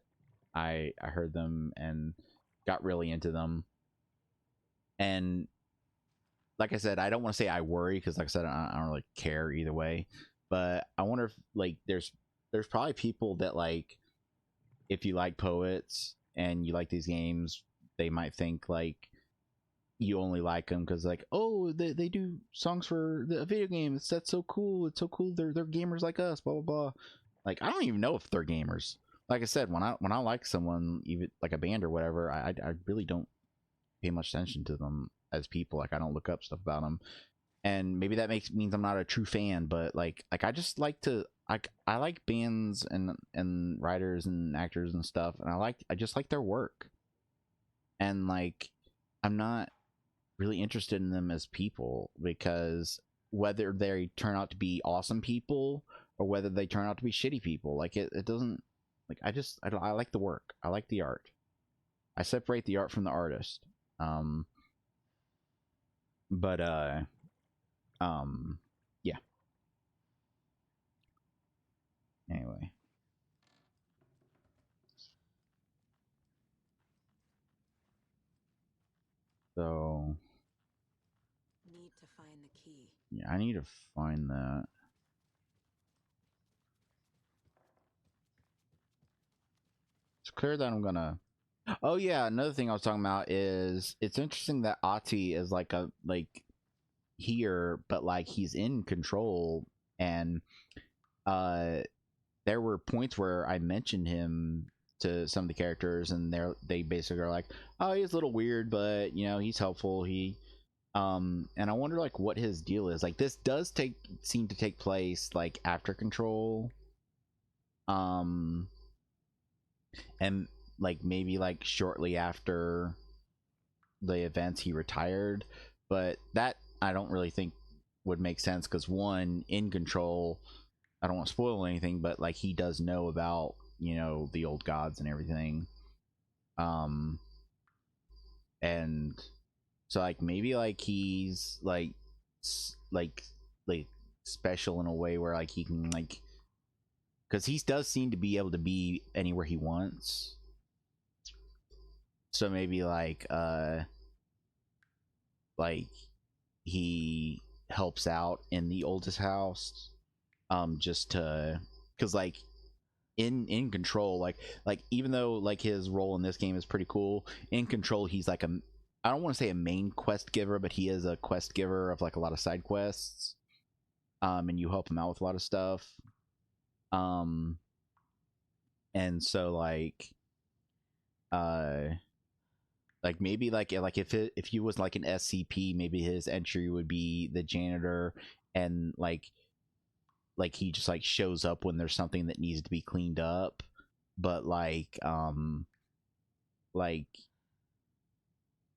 I heard them and got really into them. And like I said, I don't want to say I worry, because like I said, I don't really care either way. But I wonder if like there's probably people that, like, if you like Poets and you like these games, they might think like you only like them because, like, oh, they do songs for the video game. That's so cool. It's so cool. They're gamers like us. Blah blah blah. Like, I don't even know if they're gamers. Like I said, when I like someone, even like a band or whatever, I really don't pay much attention to them as people. Like, I don't look up stuff about them, and maybe that means I'm not a true fan. But like I just like to I like bands and writers and actors and stuff, and I just like their work, and like I'm not really interested in them as people, because whether they turn out to be awesome people or whether they turn out to be shitty people, like it doesn't, like, I like the work. I like the art. I separate the art from the artist. But yeah. Anyway. So Need to find the key. yeah, I need to find that. It's clear that I'm gonna. Oh yeah, another thing I was talking about is it's interesting that Ati is like here, but like he's in control, and there were points where I mentioned him to some of the characters, and they basically are like, oh, he's a little weird, but you know, he's helpful. And I wonder like what his deal is. Like, this does seem to take place like after Control, um and like maybe like shortly after the events he retired, but that I don't really think would make sense because one, in control, I don't want to spoil anything, but like he does know about, you know, the old gods and everything. And so like maybe like he's like like special in a way where like he can like, because he does seem to be able to be anywhere he wants. So maybe like he helps out in the oldest house, just to, because like in control, like even though like his role in this game is pretty cool, in control he's like a, I don't want to say a main quest giver, but he is a quest giver of like a lot of side quests, and you help him out with a lot of stuff, and so like maybe like if he was like an SCP, maybe his entry would be the janitor, and like he just like shows up when there's something that needs to be cleaned up, but like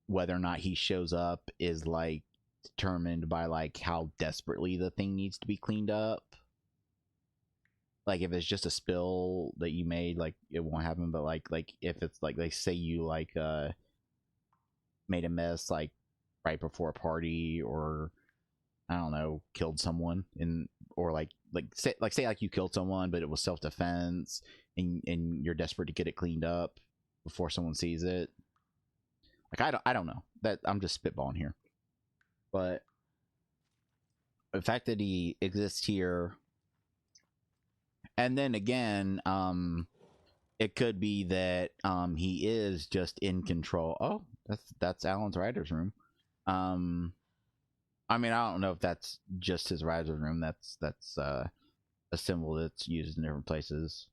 whether or not he shows up is like determined by like how desperately the thing needs to be cleaned up. Like if it's just a spill that you made, like it won't happen, but like if it's like they say you like made a mess like right before a party, or I don't know, killed someone, and or say like you killed someone but it was self-defense, and you're desperate to get it cleaned up before someone sees it. Like I don't know, that I'm just spitballing here, but the fact that he exists here, and then again, it could be that he is just in control. Oh, that's Alan's writer's room. I mean, I don't know if that's just his writer's room. That's a symbol that's used in different places.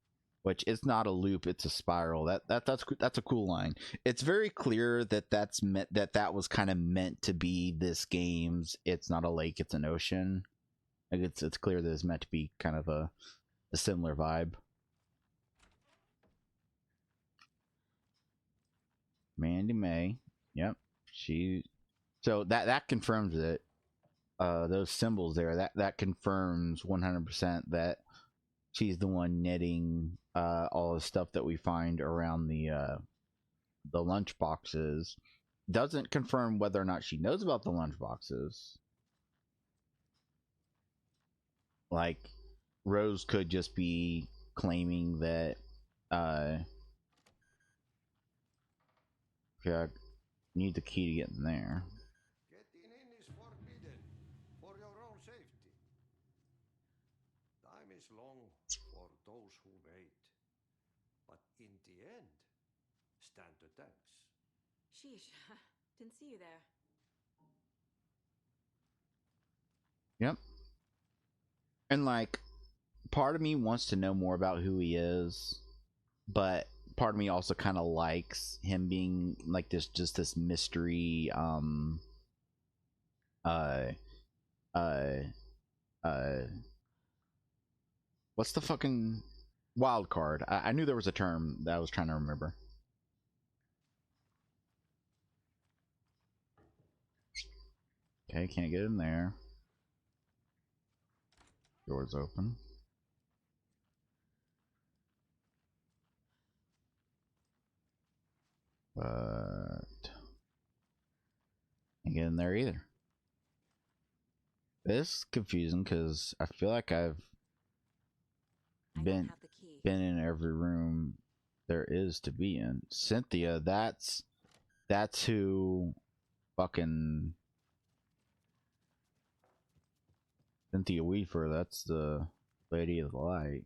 Which is not a loop; it's a spiral. That's a cool line. It's very clear that that's meant, that was kind of meant to be this game's. It's not a lake; it's an ocean. Like it's clear that it's meant to be kind of a similar vibe. Mandy May, yep, she. So that confirms it. Those symbols there, that confirms 100% that she's the one knitting all the stuff that we find around the lunch boxes. Doesn't confirm whether or not she knows about the lunch boxes. Like Rose could just be claiming that yeah, I need the key to get in there. Getting in is forbidden for your own safety. Time is long for those who wait, but in the end, stand the thanks. Sheesh. Didn't see you there. Yep. And like, part of me wants to know more about who he is, but part of me also kind of likes him being like this mystery what's the fucking wild card? I knew there was a term that I was trying to remember. Okay, can't get in there. Doors open. But can't get in there either. This is confusing because I feel like I've been in every room there is to be in. Cynthia, that's who fucking Cynthia Weaver, that's the Lady of the Light.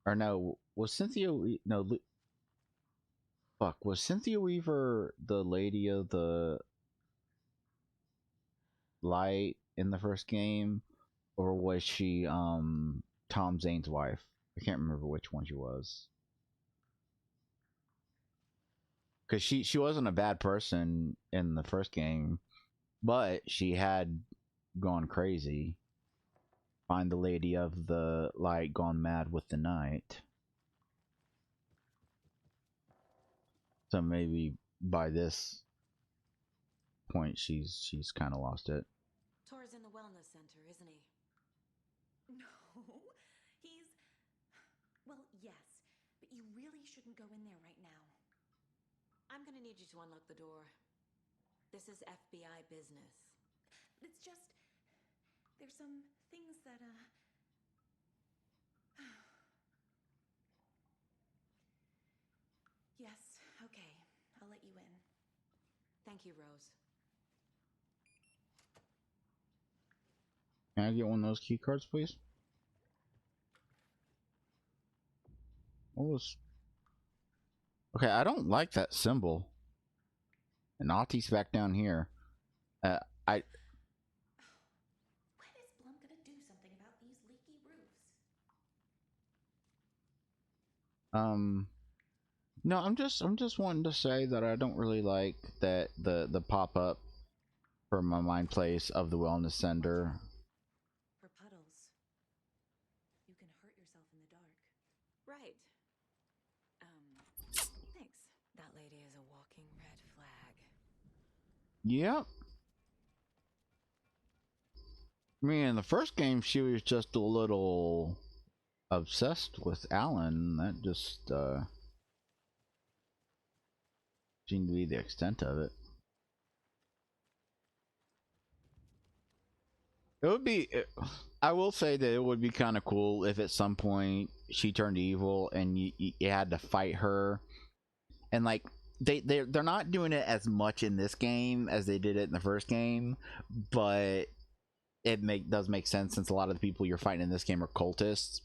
Or no, was Cynthia no fuck, was Cynthia Weaver the Lady of the Light in the first game, or was she Tom Zane's wife? I can't remember which one she was. Because she wasn't a bad person in the first game, but she had gone crazy. find the Lady of the Light gone mad with the night. So maybe by this point she's kind of lost it. Tor's in the wellness center, isn't he? No, he's... Well, yes, but you really shouldn't go in there right now. I'm gonna need you to unlock the door. This is FBI business. It's just... There's some things that, Yes, okay. I'll let you in. Thank you, Rose. Can I get one of those key cards, please? What was... Okay, I don't like that symbol. And Aunty's back down here. When is Blum gonna do something about these leaky roofs? No, I'm just wanting to say that I don't really like that the pop-up for my mind place of the wellness center. For puddles. You can hurt yourself in the dark. Right. Thanks. That lady is a walking red flag. Yep. I mean, in the first game, she was just a little obsessed with Alan. That just seemed to be the extent of it. It would be... I will say that it would be kind of cool if at some point she turned evil and you had to fight her. And like, they're not doing it as much in this game as they did it in the first game, but it does make sense since a lot of the people you're fighting in this game are cultists.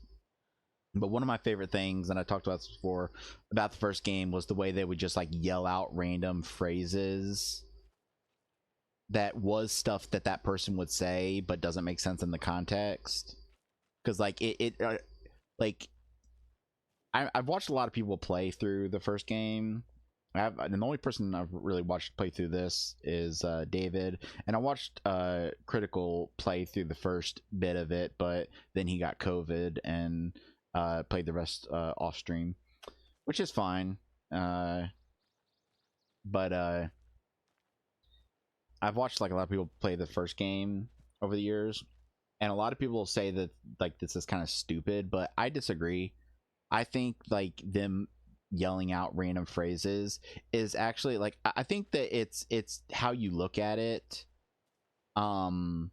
But one of my favorite things, and I talked about this before, about the first game was the way they would just like yell out random phrases that was stuff that person would say but doesn't make sense in the context. Because like I've watched a lot of people play through the first game. And the only person I've really watched play through this is David, and I watched Critical play through the first bit of it, but then he got COVID and played the rest off stream, which is fine. But I've watched like a lot of people play the first game over the years, and a lot of people say that like this is kind of stupid, but I disagree. I think like them yelling out random phrases is actually like, I think that it's how you look at it. And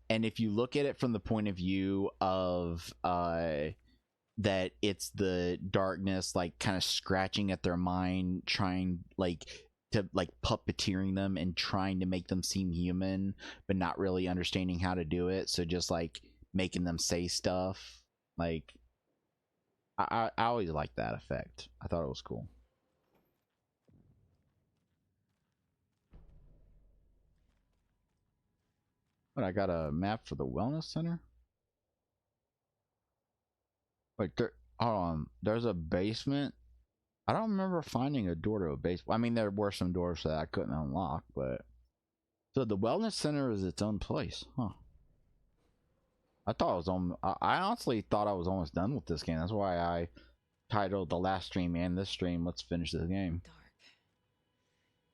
if you look at it from the point of view of that it's the darkness like kind of scratching at their mind, trying like to like puppeteering them and trying to make them seem human but not really understanding how to do it, so just like making them say stuff. Like I always liked that effect. I thought it was cool. But I got a map for the wellness center. Wait, hold on. There's a basement. I don't remember finding a door to a basement. I mean, there were some doors that I couldn't unlock, but so the wellness center is its own place, huh? I thought I was on. I honestly thought I was almost done with this game. That's why I titled the last stream and this stream, "Let's finish this game." Dark.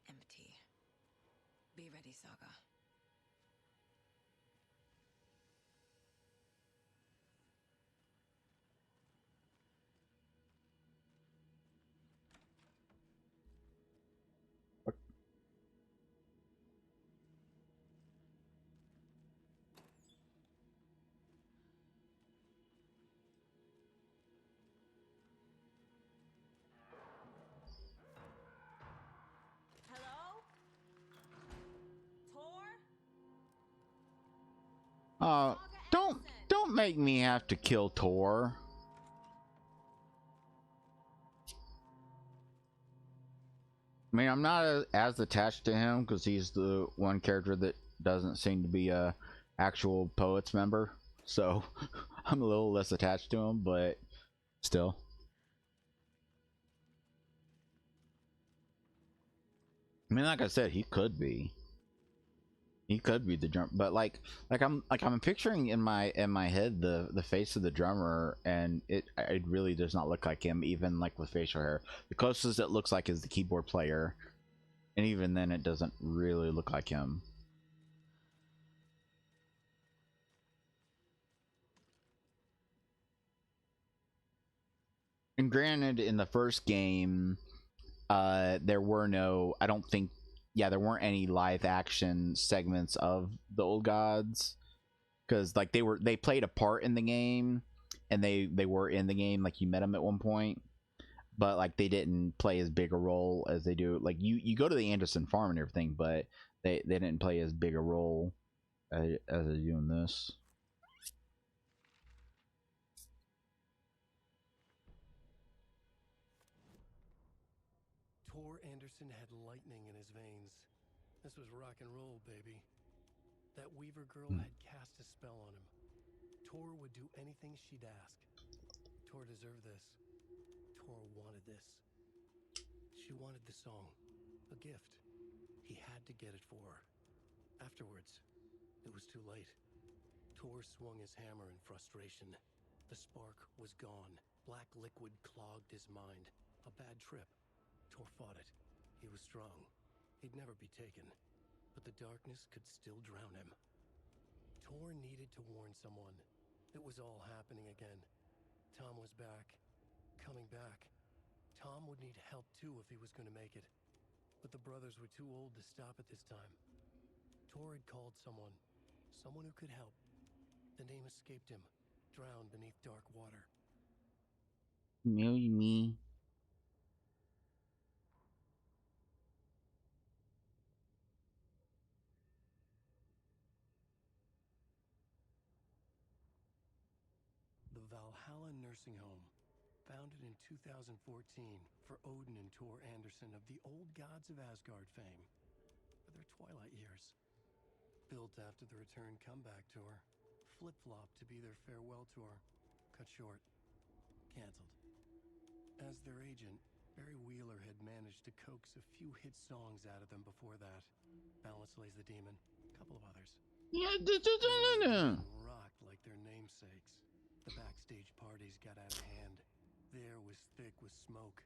Empty. Be ready, Saga. Hello? Tor? Don't make me have to kill Tor. I mean, I'm not as attached to him because he's the one character that doesn't seem to be a actual Poets member, so I'm a little less attached to him, but still. I mean, like I said, he could be. He could be the drum, but I'm picturing in my head the face of the drummer, and it really does not look like him, even like with facial hair. The closest it looks like is the keyboard player, and even then it doesn't really look like him. And granted, in the first game, there were no, I don't think, yeah, there weren't any live action segments of the old gods, because like they played a part in the game, and they were in the game, like you met them at one point, but like they didn't play as big a role as they do. Like you go to the Anderson farm and everything, but they didn't play as big a role as they do in this. Tor Anderson had lightning in his veins. This was rock and roll, baby. That Weaver girl had cast a spell on him. Tor would do anything she'd ask. Tor deserved this. Tor wanted this. She wanted the song. A gift. He had to get it for her. Afterwards, it was too late. Tor swung his hammer in frustration. The spark was gone. Black liquid clogged his mind. A bad trip. Tor fought it. He was strong. He'd never be taken. But the darkness could still drown him. Tor needed to warn someone. It was all happening again. Tom was back. Coming back. Tom would need help too if he was going to make it. But the brothers were too old to stop at this time. Tor had called someone. Someone who could help. The name escaped him. Drowned beneath dark water. Marry me. The Valhalla Nursing Home, founded in 2014 for Odin and Tor Anderson of the Old Gods of Asgard fame, for their twilight years. Built after the return comeback tour, flip-flopped to be their farewell tour, cut short, canceled. As their agent, Barry Wheeler had managed to coax a few hit songs out of them before that. Balance Lays the Demon, a couple of others. Yeah, rocked like their namesakes. The backstage parties got out of hand. The air was thick with smoke.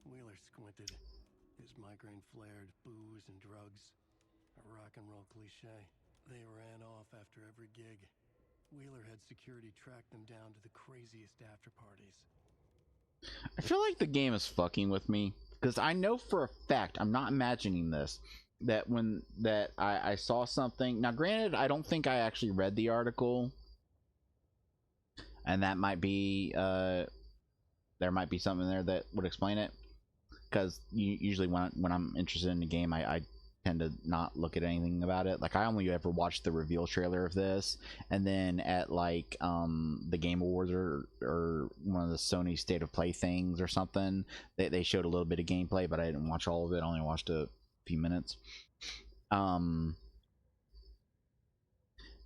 Wheeler squinted. His migraine flared, booze and drugs. A rock and roll cliche. They ran off after every gig. Wheeler had security track them down to the craziest after parties. I feel like the game is fucking with me, because I know for a fact, I'm not imagining this, that I saw something. Now granted, I don't think I actually read the article, and that might be there might be something there that would explain it, because usually when I'm interested in the game, I tend to not look at anything about it. Like I only ever watched the reveal trailer of this, and then at like the Game Awards or one of the Sony State of Play things or something, they showed a little bit of gameplay, but I didn't watch all of it. I only watched a few minutes. But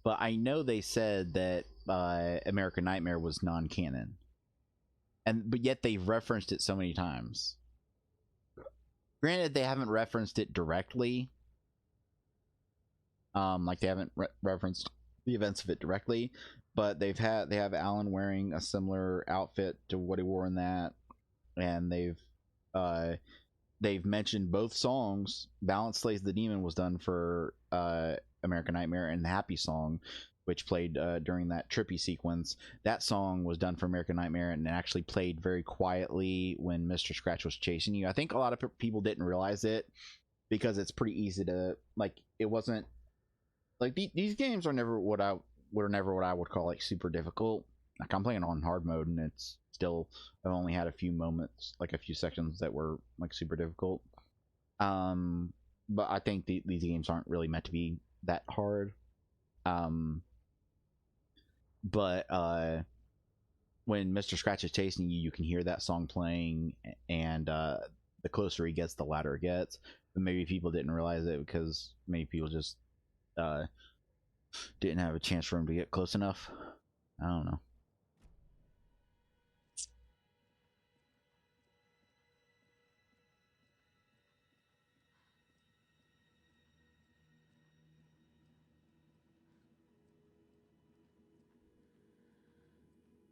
I know they said that American Nightmare was non-canon, but yet they've referenced it so many times. Granted, they haven't referenced it directly. Like they haven't referenced the events of it directly, but they have Alan wearing a similar outfit to what he wore in that, and they've mentioned both songs. Balance Slays the Demon was done for American Nightmare, and the Happy Song, which played during that trippy sequence, that song was done for American Nightmare and actually played very quietly when Mr. Scratch was chasing you. I think a lot of people didn't realize it, because it's pretty easy to, like, it wasn't like these games are never what I would call like super difficult. Like I'm playing on hard mode, and it's still, I've only had a few moments, like a few sections that were like super difficult. But I think these games aren't really meant to be that hard. But when Mr. Scratch is chasing you, you can hear that song playing, and the closer he gets, the louder it gets. But maybe people didn't realize it because maybe people just didn't have a chance for him to get close enough. I don't know.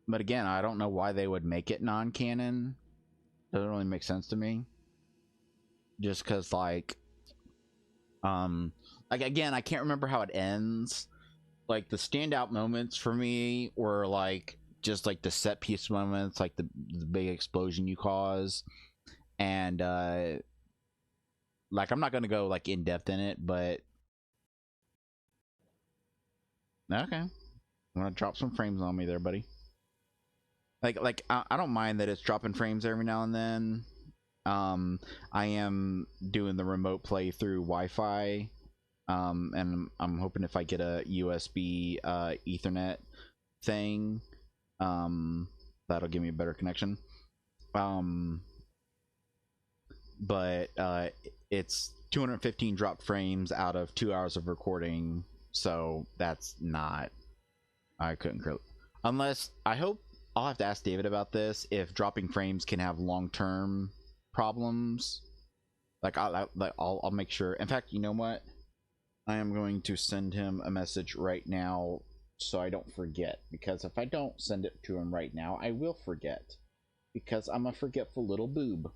But again, I don't know why they would make it non-canon. Doesn't really make sense to me. Just because, like again, I can't remember how it ends. Like, the standout moments for me were like just like the set piece moments, like the big explosion you cause, and like, I'm not gonna go like in depth in it, but okay, I'm gonna drop some frames on me there, buddy. Like I don't mind that it's dropping frames every now and then. I am doing the remote play through Wi-Fi, and I'm hoping if I get a USB Ethernet thing, that'll give me a better connection. But it's 215 dropped frames out of 2 hours of recording, so that's not. I couldn't unless, I hope I'll have to ask David about this, if dropping frames can have long-term problems. Like, I'll make sure. In fact, you know what? I am going to send him a message right now so I don't forget, because if I don't send it to him right now, I will forget, because I'm a forgetful little boob.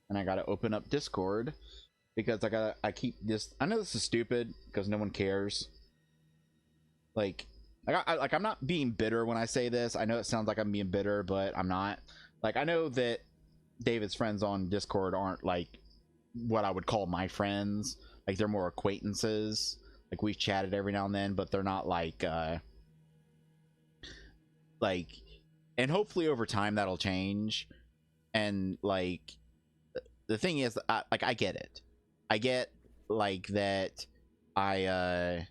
And I gotta open up Discord, because I keep this. I know this is stupid because no one cares. Like I'm not being bitter when I say this. I know it sounds like I'm being bitter, but I'm not. Like, I know that David's friends on Discord aren't like what I would call my friends. Like, they're more acquaintances. Like, we've chatted every now and then, but they're not like and hopefully over time that'll change. And like, the thing is, I get it. I get like that I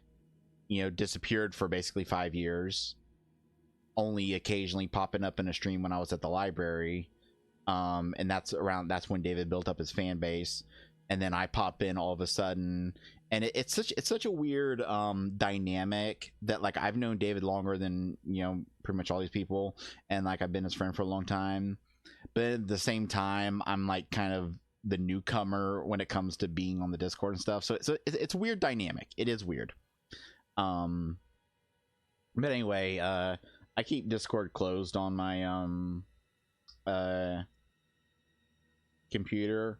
disappeared for basically 5 years, only occasionally popping up in a stream when I was at the library. And that's when David built up his fan base, and then I pop in all of a sudden, and it's such a weird dynamic that, like, I've known David longer than pretty much all these people, and like, I've been his friend for a long time, but at the same time I'm like kind of the newcomer when it comes to being on the Discord and stuff. So it's a weird dynamic. It is weird. But anyway, I keep Discord closed on my computer,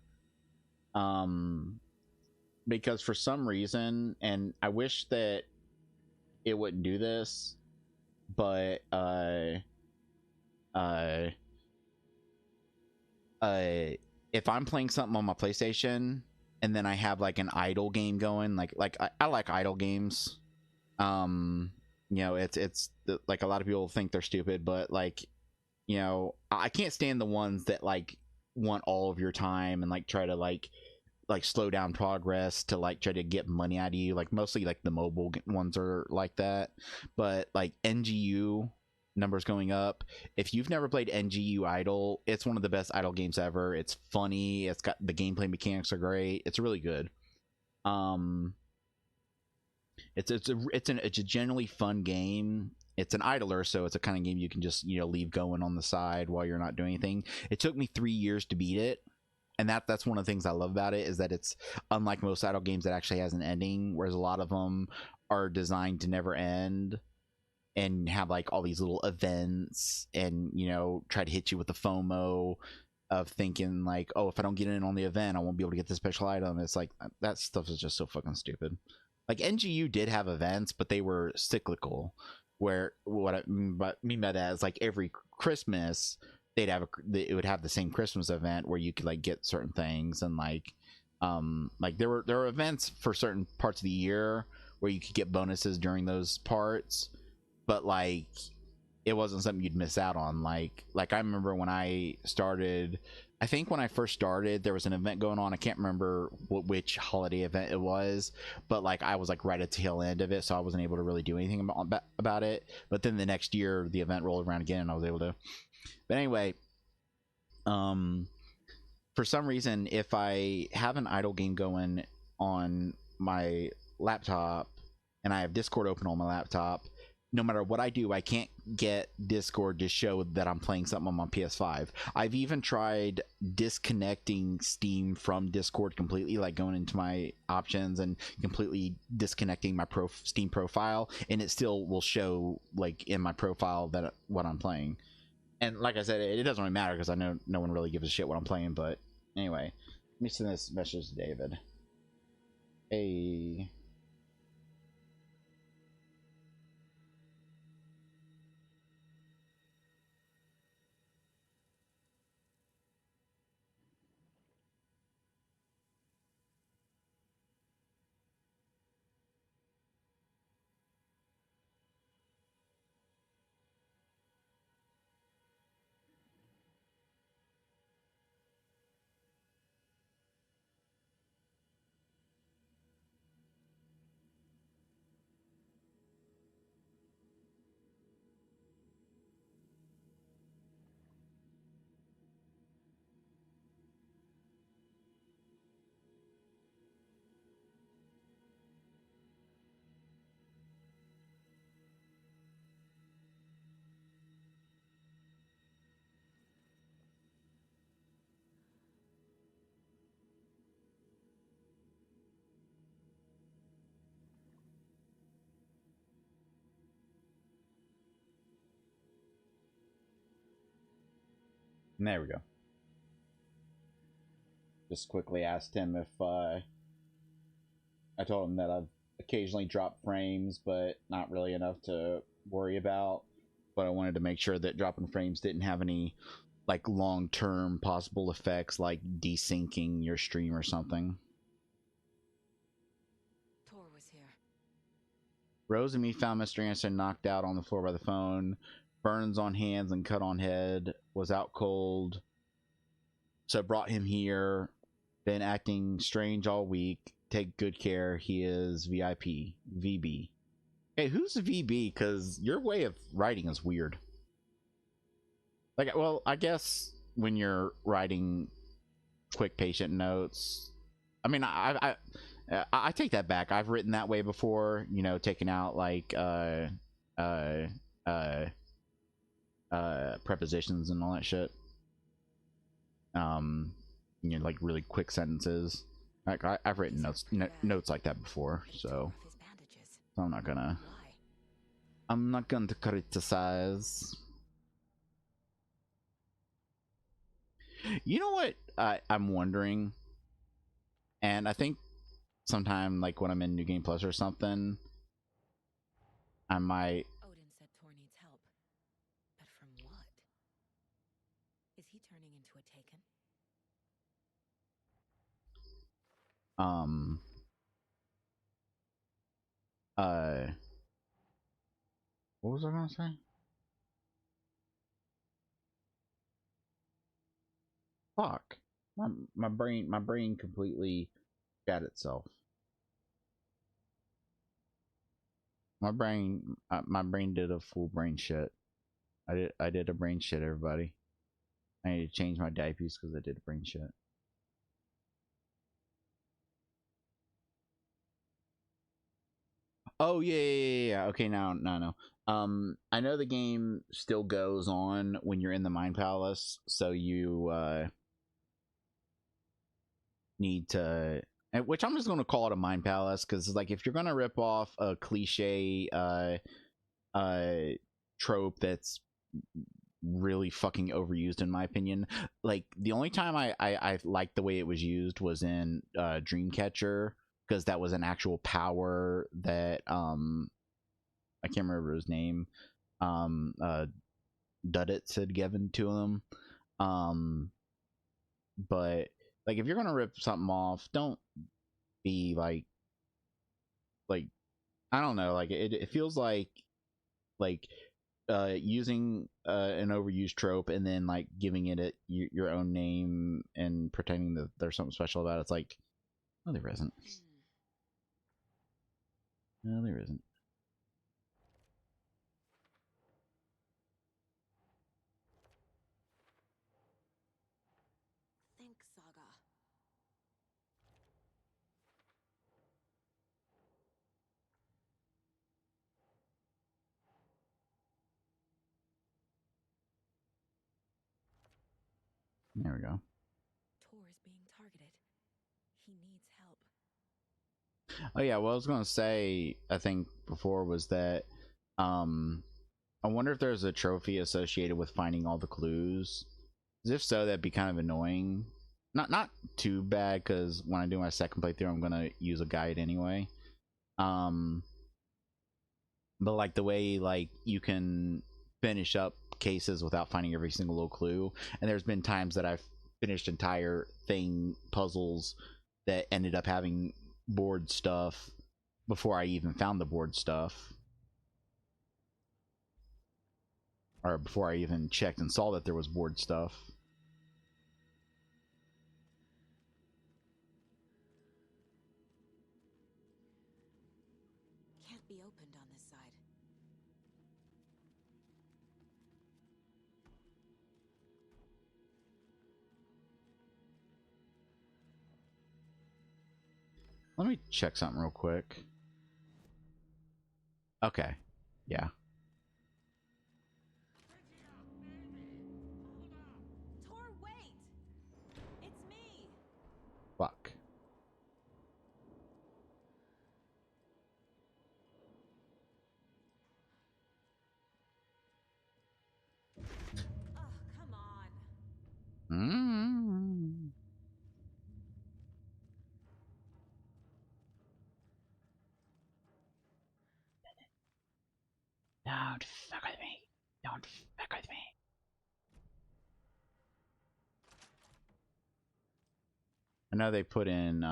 because for some reason, and I wish that it wouldn't do this, but if I'm playing something on my PlayStation and then I have like an idle game going, like I like idle games. It's like, a lot of people think they're stupid, but like, I can't stand the ones that like want all of your time and like try to like slow down progress to like try to get money out of you. Like, mostly like the mobile ones are like that, but like NGU numbers going up. If you've never played NGU Idle, it's one of the best idle games ever. It's funny. It's got, the gameplay mechanics are great. It's really good. It's a generally fun game. It's an idler, so it's a kind of game you can just leave going on the side while you're not doing anything. It took me 3 years to beat it, and that's one of the things I love about it, is that it's unlike most idle games that actually has an ending, whereas a lot of them are designed to never end and have like all these little events, and try to hit you with the FOMO of thinking like, oh, if I don't get in on the event, I won't be able to get the special item. It's like, that stuff is just so fucking stupid. Like, NGU did have events, but they were cyclical, where what I mean by that is, like, every Christmas it would have the same Christmas event where you could like get certain things, and like there were events for certain parts of the year where you could get bonuses during those parts, but like, it wasn't something you'd miss out on. Like I remember when I started, I think when I first started, there was an event going on. I can't remember which holiday event it was, but like, I was like right at the tail end of it, so I wasn't able to really do anything about it. But then the next year, the event rolled around again, and I was able to. But anyway, for some reason, if I have an idle game going on my laptop and I have Discord open on my laptop, no matter what I do, I can't get Discord to show that I'm playing something on my PS5. I've even tried disconnecting Steam from Discord completely, like going into my options and completely disconnecting my Steam profile, and it still will show like in my profile that what I'm playing. And like I said, it doesn't really matter because I know no one really gives a shit what I'm playing. But anyway, let me send this message to David. Hey. There we go. Just quickly asked him if I told him that I've occasionally dropped frames, but not really enough to worry about. But I wanted to make sure that dropping frames didn't have any like long-term possible effects, like desyncing your stream or something. Tor was here. Rose and me found Mr. Anderson knocked out on the floor by the phone, burns on hands and cut on head, was out cold. So brought him here, been acting strange all week. Take good care. He is VIP. VB. Hey, who's VB? Because your way of writing is weird. Like, well, I guess when you're writing quick patient notes, I mean, I take that back. I've written that way before, you know, taking out like prepositions and all that shit. You know, like really quick sentences. Like I've written notes like that before, so I'm not gonna criticize. You know what I'm wondering, and I think sometime like when I'm in New Game Plus or something, I might. Odin said Tor needs help, but from what? Is he turning into a Taken? What was I gonna say? Fuck. My brain completely shat itself. My brain did a full brain shit. I did a brain shit, everybody. I need to change my diapers because I did a brain shit. Oh yeah. Okay, now no. I know the game still goes on when you're in the Mind Palace, so you need to, which I'm just gonna call it a Mind Palace, because like if you're gonna rip off a cliche trope that's really fucking overused in my opinion, like the only time I liked the way it was used was in Dreamcatcher, because that was an actual power that I can't remember his name, Duddits had given to him. But like if you're gonna rip something off, don't be like I don't know, like it feels like using an overused trope and then like giving it your own name and pretending that there's something special about it. It's like, no, there isn't. No, there isn't. Think, Saga. There we go. Tor is being targeted. He needs help. Oh yeah, what I was gonna say, I think before, was that I wonder if there's a trophy associated with finding all the clues. 'Cause if so, that'd be kind of annoying. Not too bad, because when I do my second playthrough, I'm gonna use a guide anyway. But like the way like you can finish up cases without finding every single little clue, and there's been times that I've finished entire puzzles that ended up having board stuff before I even found the board stuff, or before I even checked and saw that there was board stuff. Can't be opened on this side. Let me check something real quick. Okay. Yeah. Tor, wait! It's me! Fuck. Oh, come on. Don't fuck with me. Don't fuck with me. I know they put in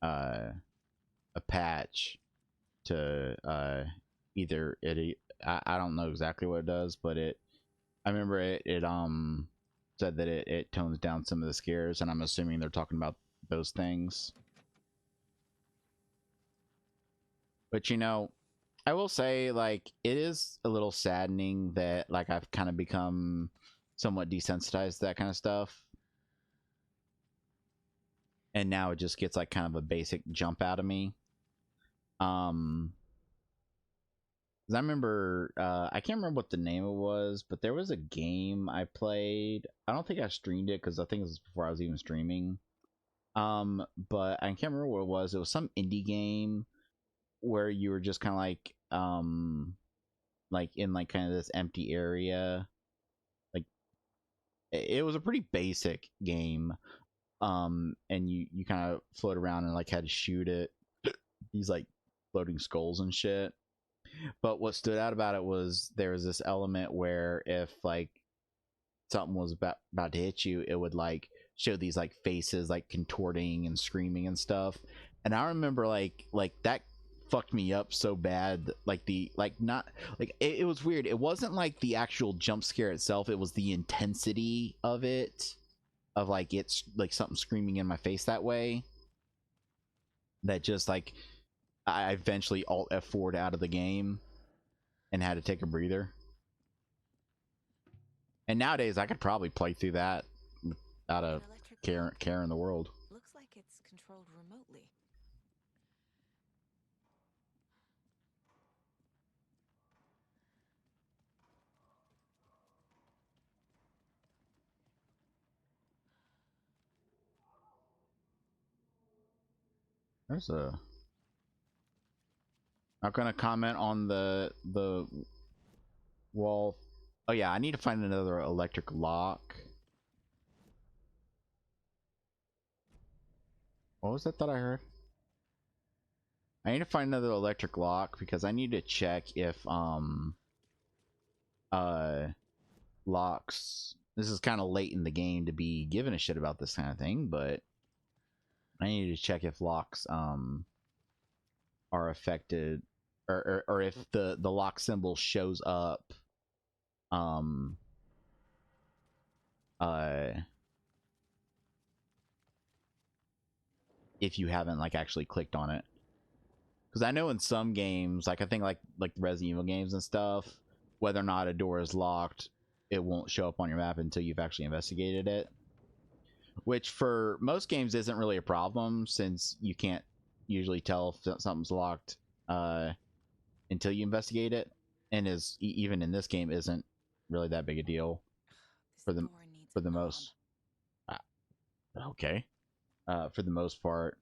a patch to either I don't know exactly what it does, but I remember it said that it tones down some of the scares, and I'm assuming they're talking about those things. But you know, I will say, like, it is a little saddening that like I've kind of become somewhat desensitized to that kind of stuff, and now it just gets like kind of a basic jump out of me. 'Cause I remember, I can't remember what the name it was, but there was a game I played. I don't think I streamed it because I think it was before I was even streaming. But I can't remember what it was. It was some indie game where you were just kind of like in like kind of this empty area. Like it was a pretty basic game. And you kind of float around and like had to shoot at these like floating skulls and shit. But what stood out about it was there was this element where if like something was about to hit you, it would like show these like faces like contorting and screaming and stuff. And I remember like that fucked me up so bad. Like the not like it was weird. It wasn't like the actual jump scare itself, it was the intensity of it, of like it's like something screaming in my face that way, that just like I eventually alt F4'd out of the game and had to take a breather. And nowadays I could probably play through that without a care in the world. Looks like it's controlled remotely. There's a... Not gonna comment on the wall. Oh yeah, I need to find another electric lock. What was that I heard? I need to find another electric lock because I need to check if locks... This is kind of late in the game to be giving a shit about this kind of thing, but I need to check if locks are affected, or if the lock symbol shows up if you haven't like actually clicked on it. Because I know in some games, like I think like Resident Evil games and stuff, whether or not a door is locked, it won't show up on your map until you've actually investigated it. Which for most games isn't really a problem, since you can't usually tell if something's locked until you investigate it, and is even in this game isn't really that big a deal for them. This door for the most. Okay. For the most part.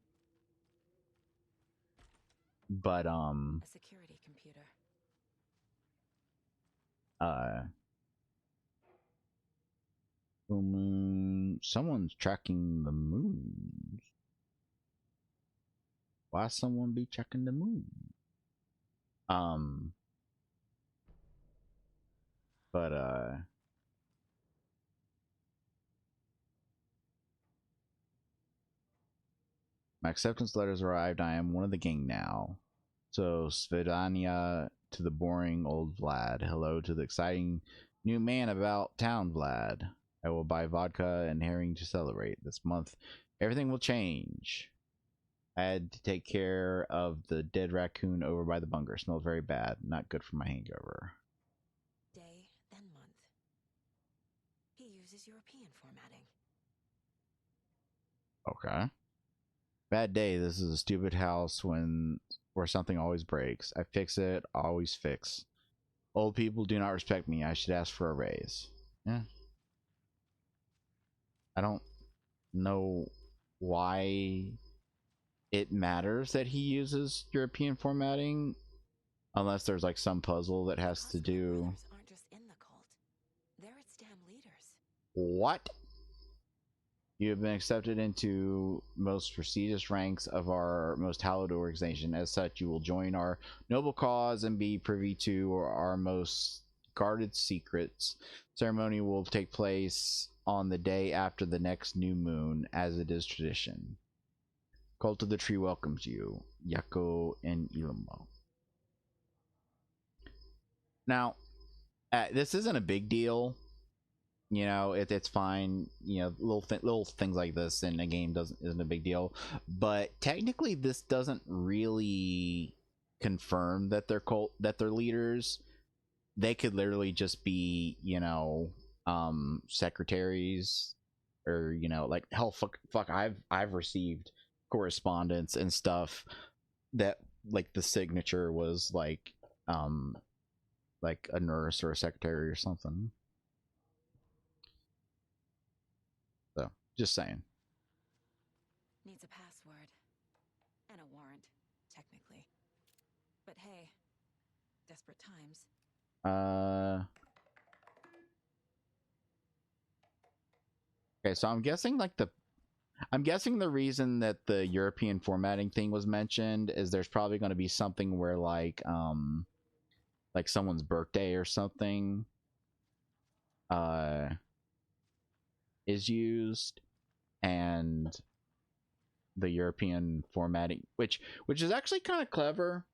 But A security computer. Full moon. Someone's tracking the moons. Why someone be checking the moon? But my acceptance letters arrived. I am one of the gang now. So Svedania to the boring old Vlad. Hello to the exciting new man about town, Vlad. I will buy vodka and herring to celebrate. This month, everything will change. I had to take care of the dead raccoon over by the bunker. Smells very bad. Not good for my hangover. Day, then month. He uses European formatting. Okay. Bad day. This is a stupid house where something always breaks. I fix it, always fix. Old people do not respect me. I should ask for a raise. Yeah. I don't know why it matters that he uses European formatting, unless there's like some puzzle that has to do. Brothers aren't just in the cult; they're its damn leaders. What? You have been accepted into most prestigious ranks of our most hallowed organization. As such, you will join our noble cause and be privy to our most guarded secrets. Ceremony will take place on the day after the next new moon, as it is tradition. Cult of the Tree welcomes you, Yako and Ilamo. Now, this isn't a big deal. You know, it's fine. You know, little things like this in a game isn't a big deal. But technically, this doesn't really confirm that they're leaders. They could literally just be, you know, secretaries, or, you know, like, hell, fuck. I've received correspondence and stuff that, like, the signature was like a nurse or a secretary or something. So, just saying. Needs a password. And a warrant, technically. But hey, desperate times. Okay, so I'm guessing the reason that the European formatting thing was mentioned is there's probably going to be something where like someone's birthday or something is used, and the European formatting, which is actually kind of clever.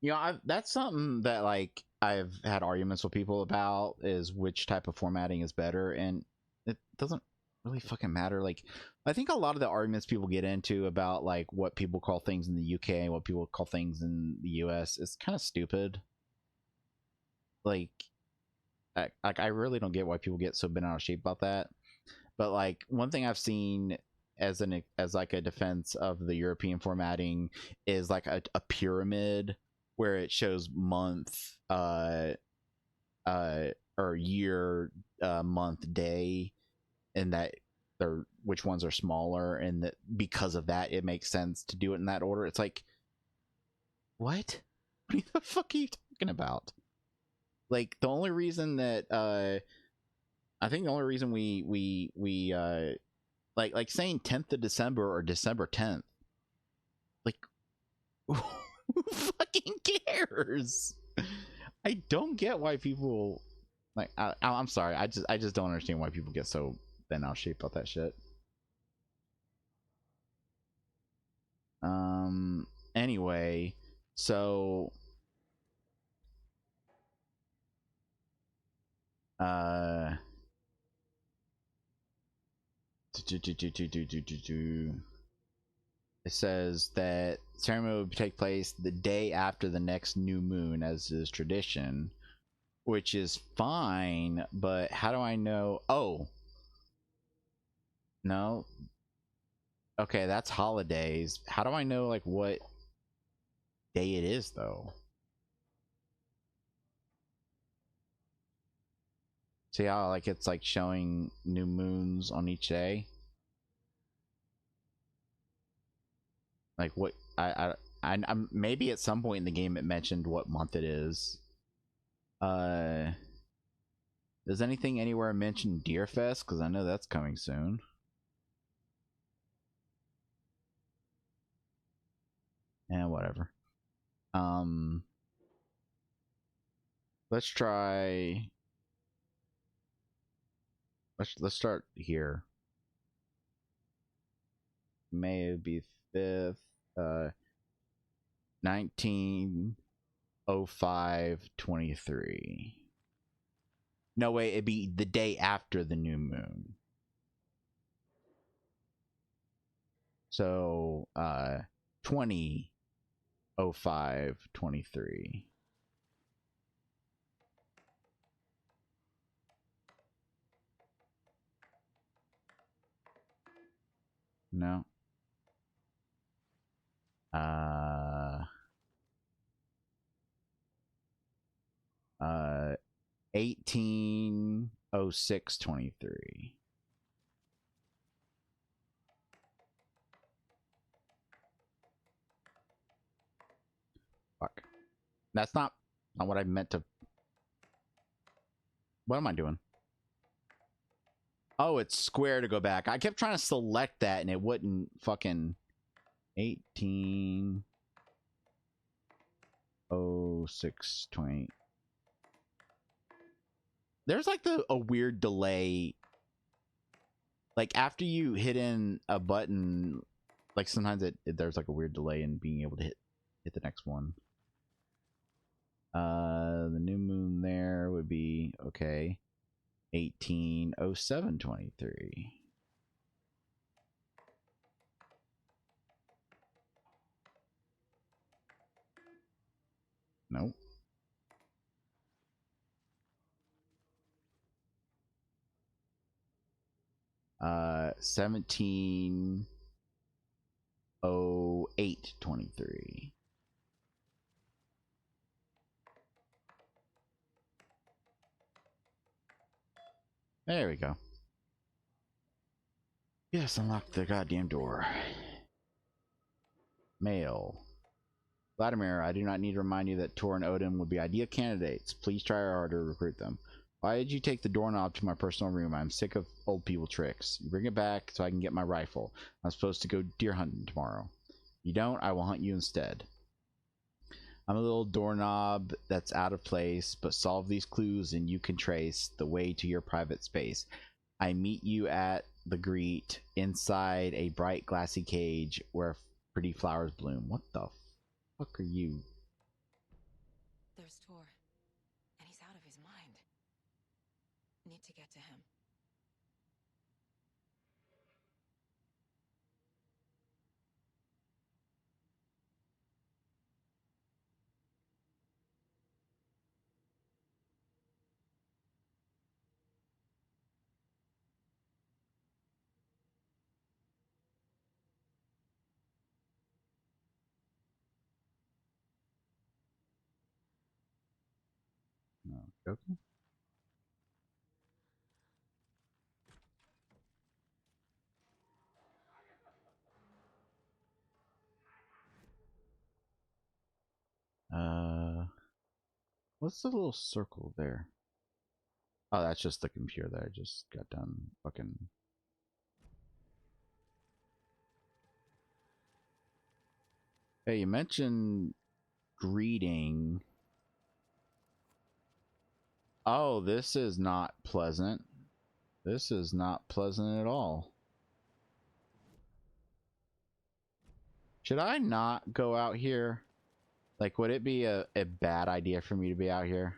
You know, that's something that, like, I've had arguments with people about, is which type of formatting is better, and it doesn't really fucking matter. Like, I think a lot of the arguments people get into about, like, what people call things in the UK and what people call things in the US is kind of stupid. Like, I really don't get why people get so bent out of shape about that. But, like, one thing I've seen as like a defense of the European formatting is like a pyramid where it shows month, or year, month, day, and that which ones are smaller, and that because of that it makes sense to do it in that order. It's like, what the fuck are you talking about? Like, the only reason that I think the only reason we like saying 10th of December or December 10th, like, who fucking cares? I don't get why people, like, I'm sorry, I just don't understand why people get so bent out of shape about that shit. Anyway, so it says that ceremony will take place the day after the next new moon, as is tradition, which is fine, but how do I know? Oh, no. Okay, that's holidays. How do I know, like, what day it is, though? See how like it's like showing new moons on each day? Like what I'm maybe at some point in the game it mentioned what month it is. Does anything anywhere mention Deerfest? Because I know that's coming soon. And whatever. Let's try. Let's start here. May be 5th. 1905-23. No way, it'd be the day after the new moon. So 2005-23. No. 1806-23. Fuck. That's not what I meant to. What am I doing? Oh, it's square to go back. I kept trying to select that and it wouldn't fucking. 1806-20. There's like a weird delay. Like after you hit in a button, like sometimes there's like a weird delay in being able to hit the next one. The new moon there would be okay. 1807-23. Nope. Uh, 1708-23. There we go. Yes, unlock the goddamn door. Mail. Vladimir, I do not need to remind you that Tor and Odin would be ideal candidates. Please try harder to recruit them. Why did you take the doorknob to my personal room? I'm sick of old people tricks. You bring it back so I can get my rifle. I'm supposed to go deer hunting tomorrow. You don't, I will hunt you instead. I'm a little doorknob that's out of place, but solve these clues and you can trace the way to your private space. I meet you at the Greet inside a bright glassy cage where pretty flowers bloom. What the fuck are you? There's Tor, and he's out of his mind. Need to get to him. No, okay. What's the little circle there? Oh, that's just the computer that I just got done fucking. Hey, you mentioned greeting. Oh, this is not pleasant. This is not pleasant at all. Should I not go out here? Like, would it be a bad idea for me to be out here?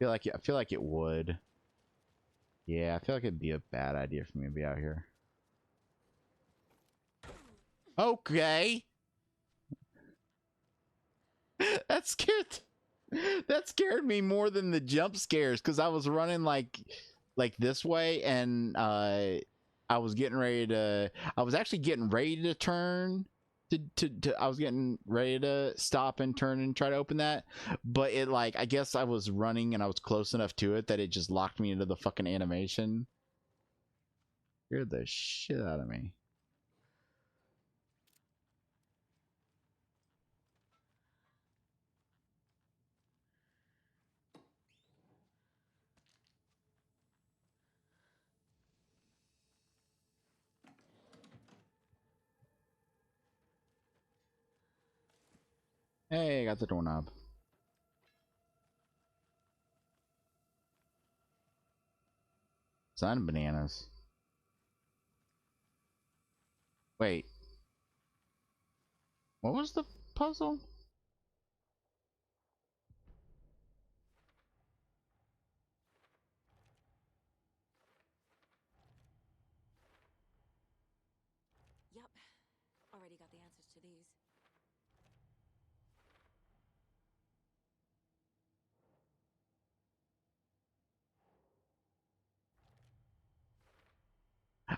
I feel like it would. Yeah, I feel like it'd be a bad idea for me to be out here. Okay. That scared me more than the jump scares, because I was running like this way, and I was actually getting ready to turn, I was getting ready to stop and turn and try to open that, but it like I guess I was running and I was close enough to it that it just locked me into the fucking animation. Scared the shit out of me. Hey, got the doorknob. Sun bananas. Wait. What was the puzzle? Yup. Already got the answers to these.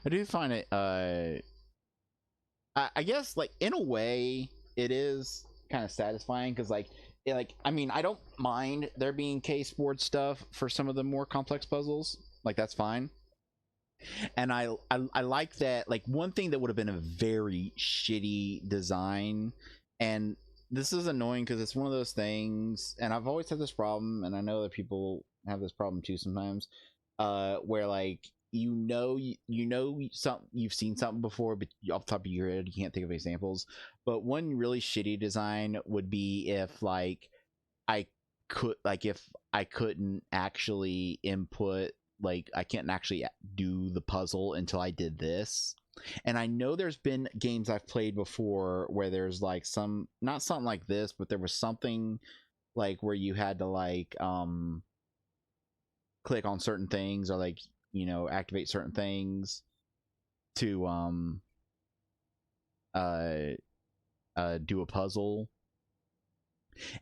I do find it I guess like in a way it is kind of satisfying because like I mean I don't mind there being case board stuff for some of the more complex puzzles, like that's fine. And I like that. Like one thing that would have been a very shitty design, and this is annoying because it's one of those things, and I've always had this problem, and I know that people have this problem too sometimes, where like you know you've seen something before, but off the top of your head you can't think of examples. But one really shitty design would be if like I if I couldn't actually input, like I can't actually do the puzzle until I did this. And I know there's been games I've played before where there's like some, not something like this, but there was something like where you had to like click on certain things or like, you know, activate certain things to do a puzzle.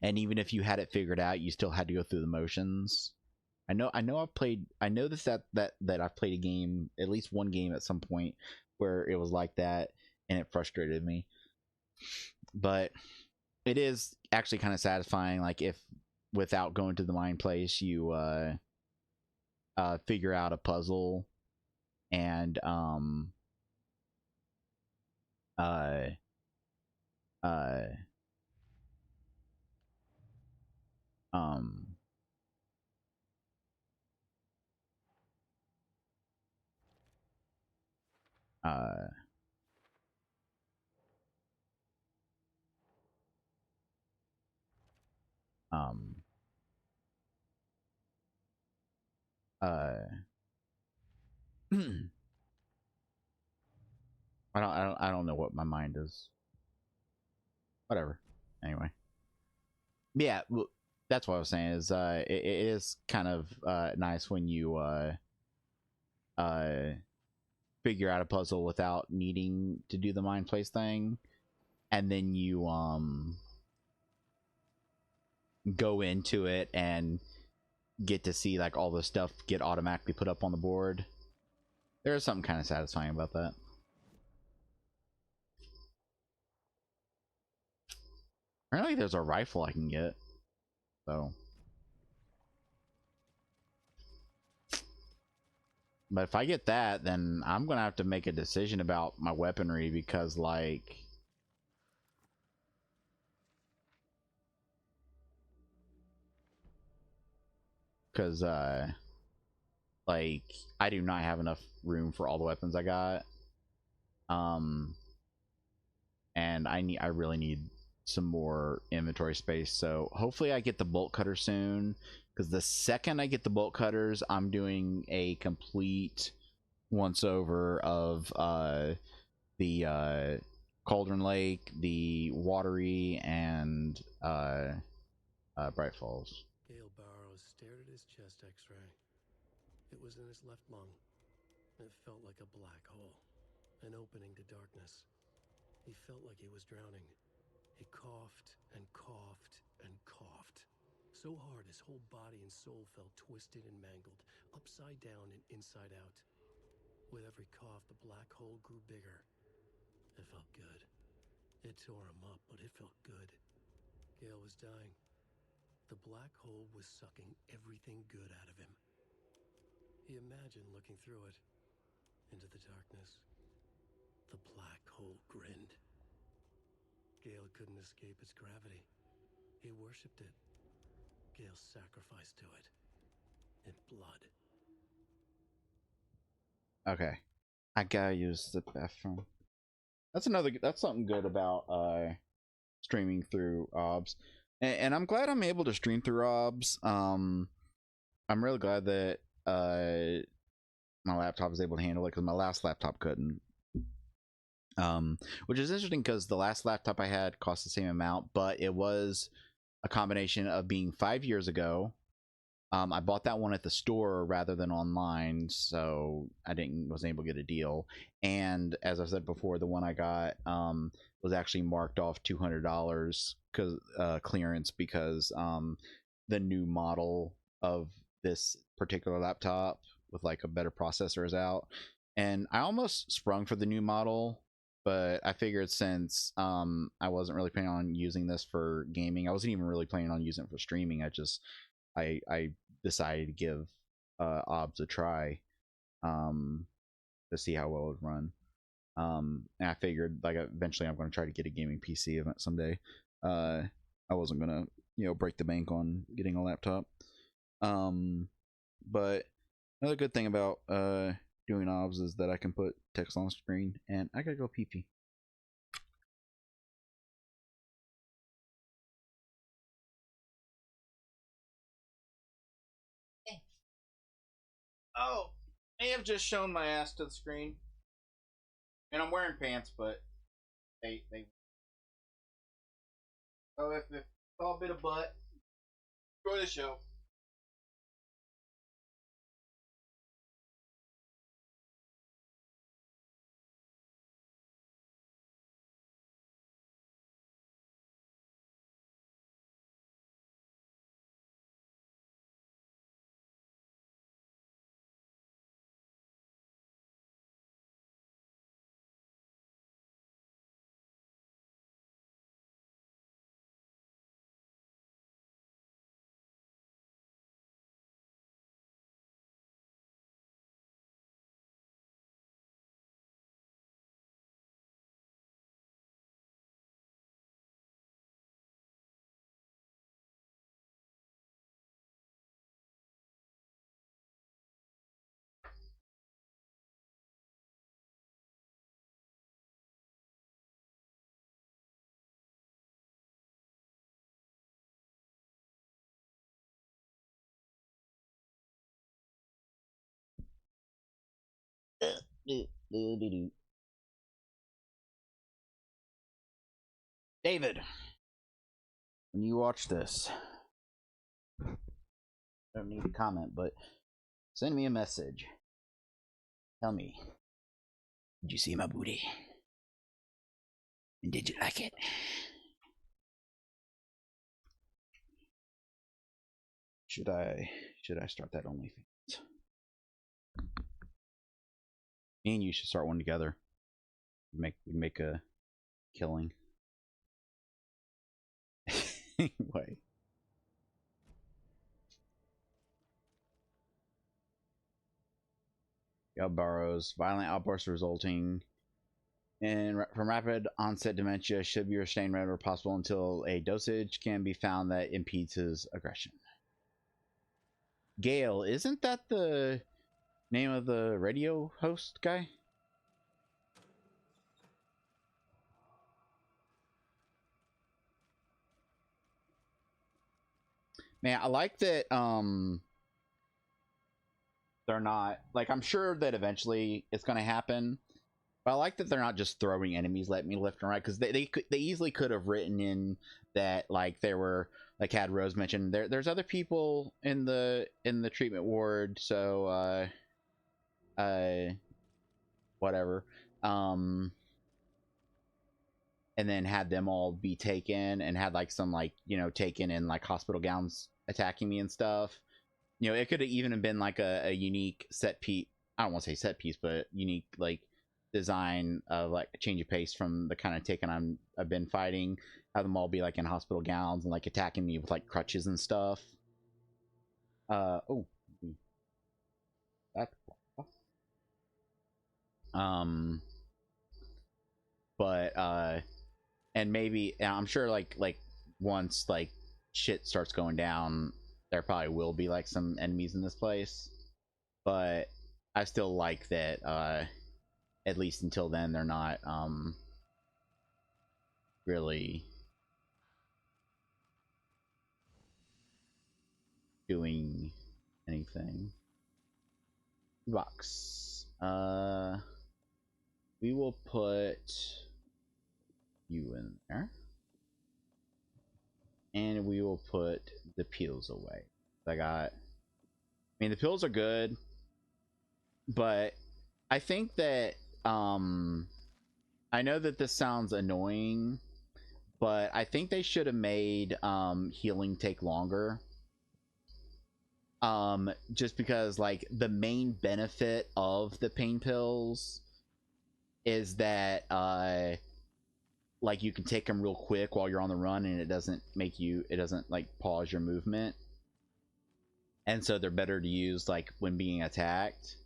And even if you had it figured out, you still had to go through the motions. I know I've played, I know this that I've played a game, at least one game at some point where it was like that and it frustrated me. But it is actually kind of satisfying, like if without going to the mind place you figure out a puzzle and um uh uh um uh I don't know what my mind is. Whatever. Anyway. Yeah, well, that's what I was saying is it is kind of nice when you uh figure out a puzzle without needing to do the mind place thing, and then you go into it and get to see like all the stuff get automatically put up on the board. There's something kind of satisfying about that. Apparently there's a rifle I can get, so. But if I get that, then I'm gonna have to make a decision about my weaponry because like like I do not have enough room for all the weapons I got. And I really need some more inventory space, so hopefully I get the bolt cutter soon, because the second I get the bolt cutters I'm doing a complete once over of the Cauldron Lake, the Watery, and Bright Falls. Gale Barrows stared at his chest x-ray. It was in his left lung. It felt like a black hole, an opening to darkness. He felt like he was drowning. He coughed and coughed and coughed. So hard his whole body and soul felt twisted and mangled, upside down and inside out. With every cough, the black hole grew bigger. It felt good. It tore him up, but it felt good. Gale was dying. The black hole was sucking everything good out of him. He imagined looking through it, into the darkness. The black hole grinned. Gale couldn't escape its gravity. He worshipped it. Gale sacrificed to it. In blood. Okay. I gotta use the bathroom. That's something good about streaming through OBS. And I'm glad I'm able to stream through OBS. I'm really glad that my laptop is able to handle it, because my last laptop couldn't. Which is interesting, because the last laptop I had cost the same amount, but it was a combination of being 5 years ago. I bought that one at the store rather than online, so I wasn't able to get a deal. And as I said before, the one I got was actually marked off $200 because clearance, because the new model of this particular laptop with like a better processor is out. And I almost sprung for the new model, but I figured since I wasn't really planning on using this for gaming, I wasn't even really planning on using it for streaming. I decided to give OBS a try to see how well it would run. And I figured like eventually I'm going to try to get a gaming PC event someday. I wasn't going to break the bank on getting a laptop. But another good thing about doing OBS is that I can put text on screen, and I gotta go pee pee. Oh, I have just shown my ass to the screen, and I'm wearing pants, but they. Oh, if it's all a bit of butt, enjoy the show. David, when you watch this, I don't need to comment, but send me a message. Tell me, did you see my booty? And did you like it? Should I start that OnlyFans? Me and you should start one together. Make a killing. Anyway. Burrows, violent outbursts resulting from rapid onset dementia should be restrained whenever possible until a dosage can be found that impedes his aggression. Gale, isn't that the name of the radio host guy? Man, I like that they're not, like, I'm sure that eventually it's going to happen, but I like that they're not just throwing enemies at me left and right, because they easily could have written in that, like, there were, like, had Rose mentioned, there's other people in the treatment ward, so whatever, and then had them all be taken, and had like some, like, taken in like hospital gowns attacking me and stuff. It could have even been like a unique set piece. I don't want to say set piece, but unique, like, design of like a change of pace from the kind of Taken I've been fighting. Have them all be like in hospital gowns and like attacking me with like crutches and stuff. Oh, that. But and maybe I'm sure like once like shit starts going down, there probably will be like some enemies in this place. But I still like that at least until then they're not really doing anything. Box. We will put you in there. And we will put the pills away. I mean the pills are good, but I think that I know that this sounds annoying, but I think they should have made healing take longer. Just because like the main benefit of the pain pills is that like you can take them real quick while you're on the run and it doesn't like pause your movement, and so they're better to use like when being attacked.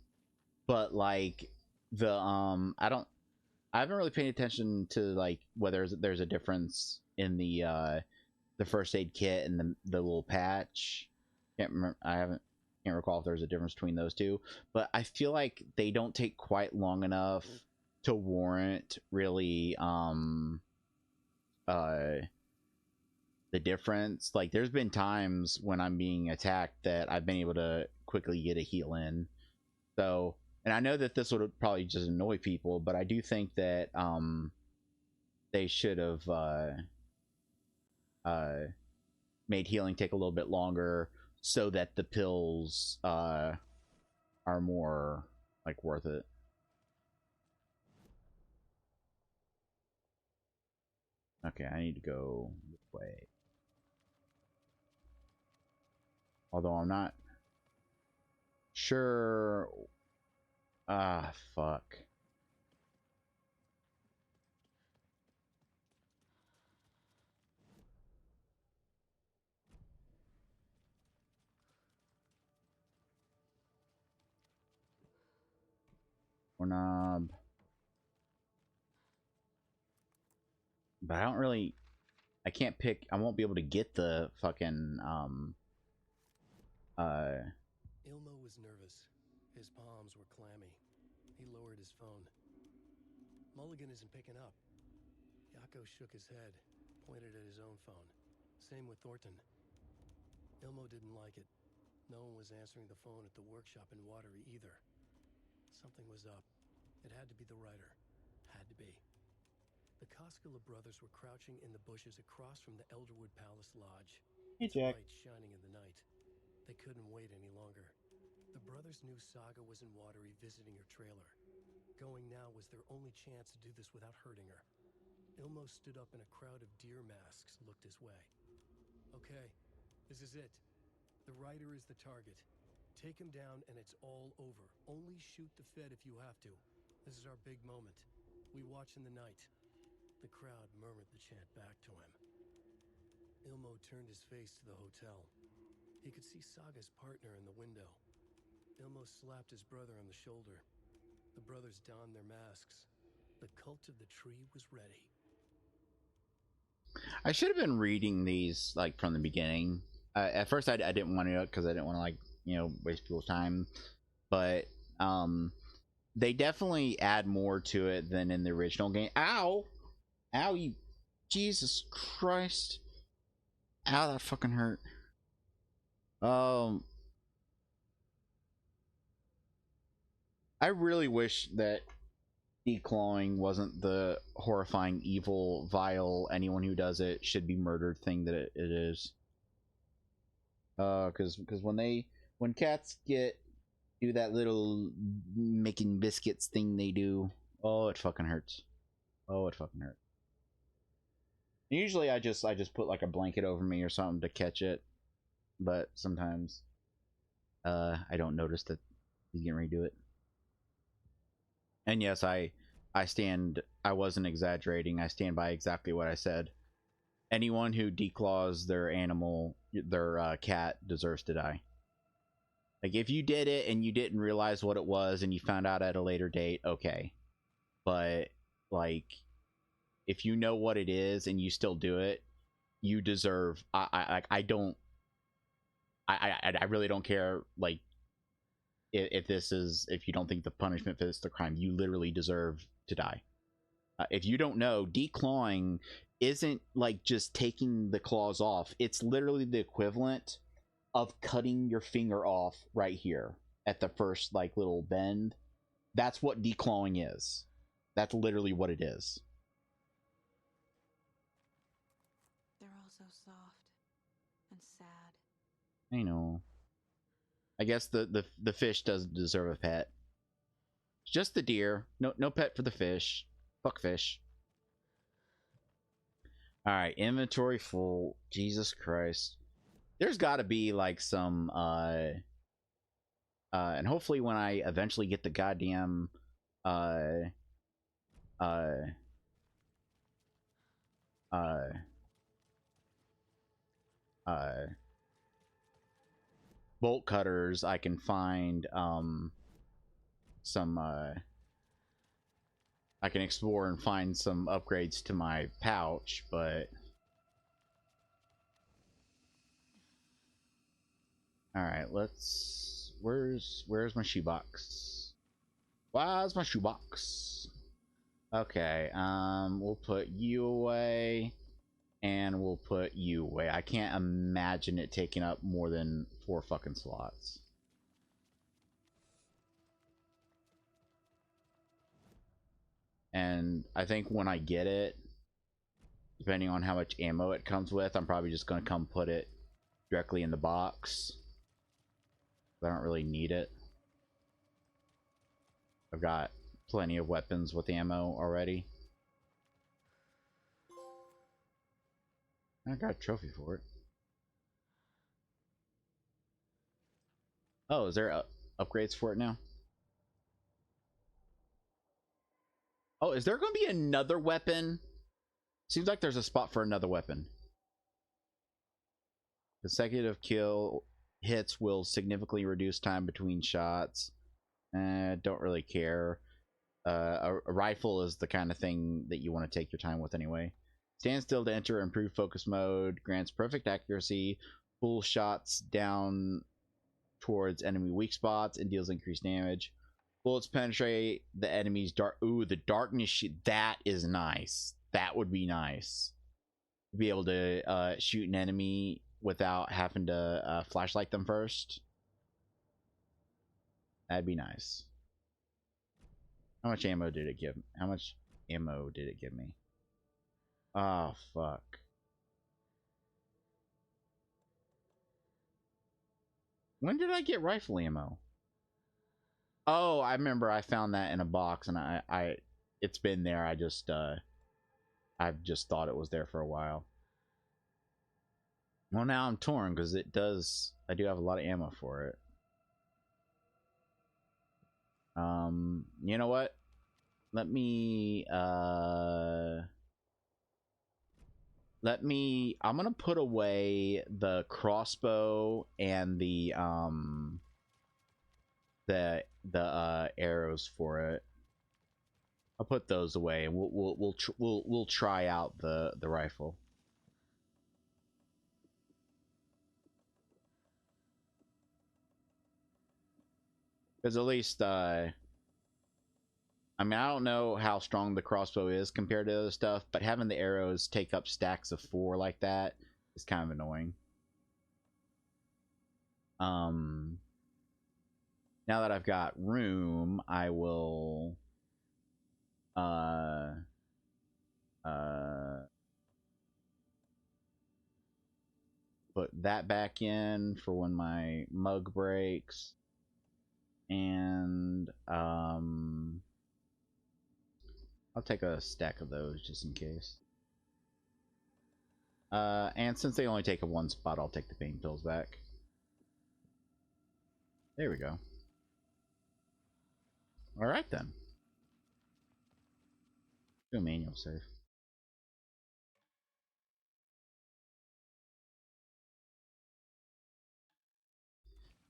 But like the I haven't really paid attention to like whether there's a difference in the first aid kit and the little patch. Can't remember. Can't recall if there's a difference between those two, but I feel like they don't take quite long enough to warrant really the difference. Like there's been times when I'm being attacked that I've been able to quickly get a heal in. So, and I know that this would probably just annoy people, but I do think that they should have made healing take a little bit longer so that the pills are more like worth it. Okay, I need to go this way. Although I'm not sure. Ah, fuck. Knob. But I can't pick. I won't be able to get the fucking Ilmo was nervous. His palms were clammy. He lowered his phone. Mulligan isn't picking up. Yako shook his head, pointed at his own phone. Same with Thornton. Ilmo didn't like it. No one was answering the phone at the workshop in Watery either. Something was up. It had to be the writer. Had to be. The Koskela brothers were crouching in the bushes across from the Elderwood Palace Lodge. Hey, Jack. Light shining in the night. They couldn't wait any longer. The brothers knew Saga was in Watery visiting her trailer. Going now was their only chance to do this without hurting her. Ilmo stood up in a crowd of deer masks, looked his way. Okay, this is it. The writer is the target. Take him down and it's all over. Only shoot the Fed if you have to. This is our big moment. We watch in the night. The crowd murmured the chant back to him. Ilmo turned his face to the hotel. He could see Saga's partner in the window. Ilmo slapped his brother on the shoulder. The brothers donned their masks. The cult of the tree was ready. I should have been reading these like from the beginning. At first I didn't want to, because I didn't want to like, you know, waste people's time, but they definitely add more to it than in the original game. Ow, you, Jesus Christ, ow, that fucking hurt. I really wish that declawing wasn't the horrifying, evil, vile, anyone who does it should be murdered thing that it is. Because when cats do that little making biscuits thing they do, oh, it fucking hurts. Oh, it fucking hurts. Usually I just put like a blanket over me or something to catch it, but sometimes I don't notice that he's getting ready to do it. And yes, I I wasn't exaggerating. I stand by exactly what I said. Anyone who declaws their animal, their cat, deserves to die. Like, if you did it and you didn't realize what it was and you found out at a later date, okay. But, like, if you know what it is and you still do it, you deserve. I really don't care. Like, if you don't think the punishment fits the crime, you literally deserve to die. If you don't know, declawing isn't like just taking the claws off. It's literally the equivalent of cutting your finger off right here at the first like little bend. That's what declawing is. That's literally what it is. They're all so soft and sad. I know. I guess the fish doesn't deserve a pet. Just the deer. No pet for the fish. Fuck fish. Alright, inventory full. Jesus Christ. There's gotta be like some and hopefully when I eventually get the goddamn bolt cutters, I can find some I can explore and find some upgrades to my pouch, but all right, let's where's my shoebox? Where's my shoebox? Okay, we'll put you away and we'll put you away. I can't imagine it taking up more than 4 fucking slots. And I think when I get it, depending on how much ammo it comes with, I'm probably just going to come put it directly in the box. I don't really need it. I've got plenty of weapons with ammo already. I got a trophy for it. Oh, is there upgrades for it now? Oh, is there going to be another weapon? Seems like there's a spot for another weapon. Consecutive kill hits will significantly reduce time between shots. Don't really care. A rifle is the kind of thing that you want to take your time with anyway. Stand still to enter improved focus mode. Grants perfect accuracy. Pull shots down towards enemy weak spots and deals increased damage. Bullets penetrate the enemy's dark. Ooh, the darkness shit. That is nice. That would be nice. To be able to shoot an enemy without having to flashlight them first. That'd be nice. How much ammo did it give? How much ammo did it give me? Oh, fuck. When did I get rifle ammo? Oh, I remember I found that in a box and I it's been there. I've just thought it was there for a while. Well, now I'm torn because I do have a lot of ammo for it. You know what? I'm gonna put away the crossbow and the arrows for it. I'll put those away and we'll try out the rifle. Because at least I mean, I don't know how strong the crossbow is compared to other stuff, but having the arrows take up stacks of 4 like that is kind of annoying. Now that I've got room, I will put that back in for when my mug breaks, and I'll take a stack of those just in case. And since they only take up 1 spot, I'll take the pain pills back. There we go. All right then. Do a manual save.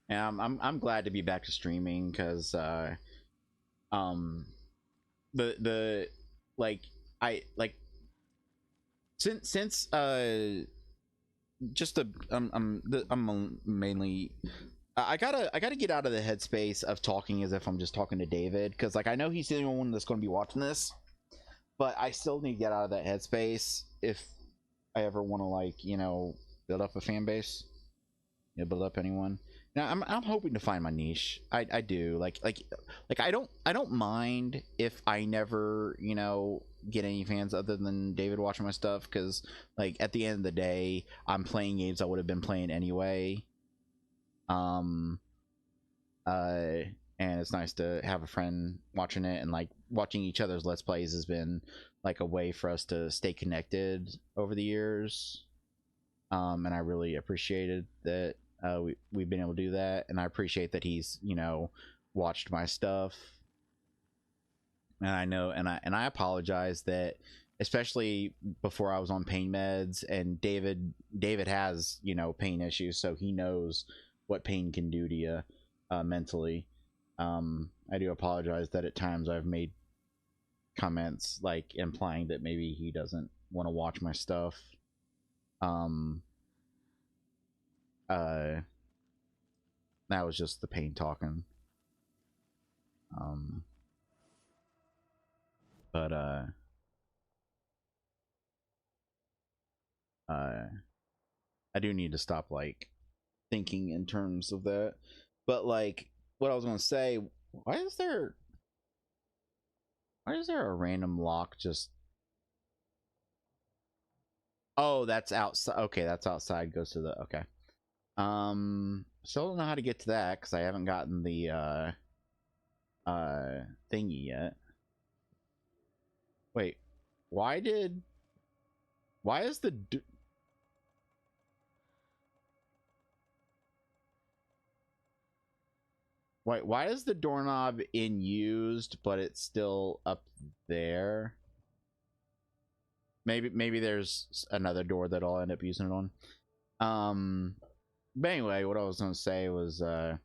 Yeah, I'm glad to be back to streaming because the like I like since just I'm mainly I gotta get out of the headspace of talking as if I'm just talking to David, because like I know he's the only one that's going to be watching this, but I still need to get out of that headspace if I ever want to, like, you know, build up a fan base, you know, build up anyone. Now I'm hoping to find my niche. I do like I don't mind if I never, you know, get any fans other than David watching my stuff, because like at the end of the day I'm playing games I would have been playing anyway. And it's nice to have a friend watching it, and like watching each other's let's plays has been like a way for us to stay connected over the years. And I really appreciated that we've been able to do that, and I appreciate that he's, you know, watched my stuff. And I know, and I apologize that, especially before I was on pain meds, and David has, you know, pain issues, so he knows what pain can do to you mentally. I do apologize that at times I've made comments like implying that maybe he doesn't want to watch my stuff. That was just the pain talking. But I do need to stop like thinking in terms of that. But like what I was gonna say, why is there a random lock just... Oh, that's outside. Okay, that's outside, goes to the... Okay. Still don't know how to get to that because I haven't gotten the thingy yet. Wait, why is the... why is the doorknob in used but it's still up there? Maybe there's another door that I'll end up using it on. But anyway, what I was gonna say was there's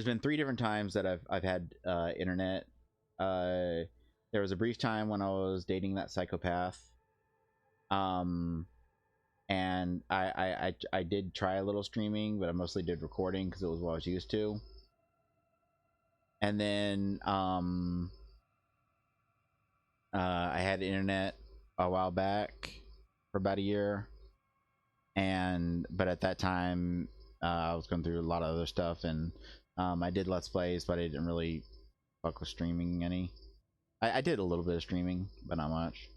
been 3 different times that I've had internet. There was a brief time when I was dating that psychopath. And I did try a little streaming, but I mostly did recording because it was what I was used to. And then I had internet a while back for about a year, but at that time I was going through a lot of other stuff, and I did let's plays, but I didn't really fuck with streaming any. I did a little bit of streaming, but not much.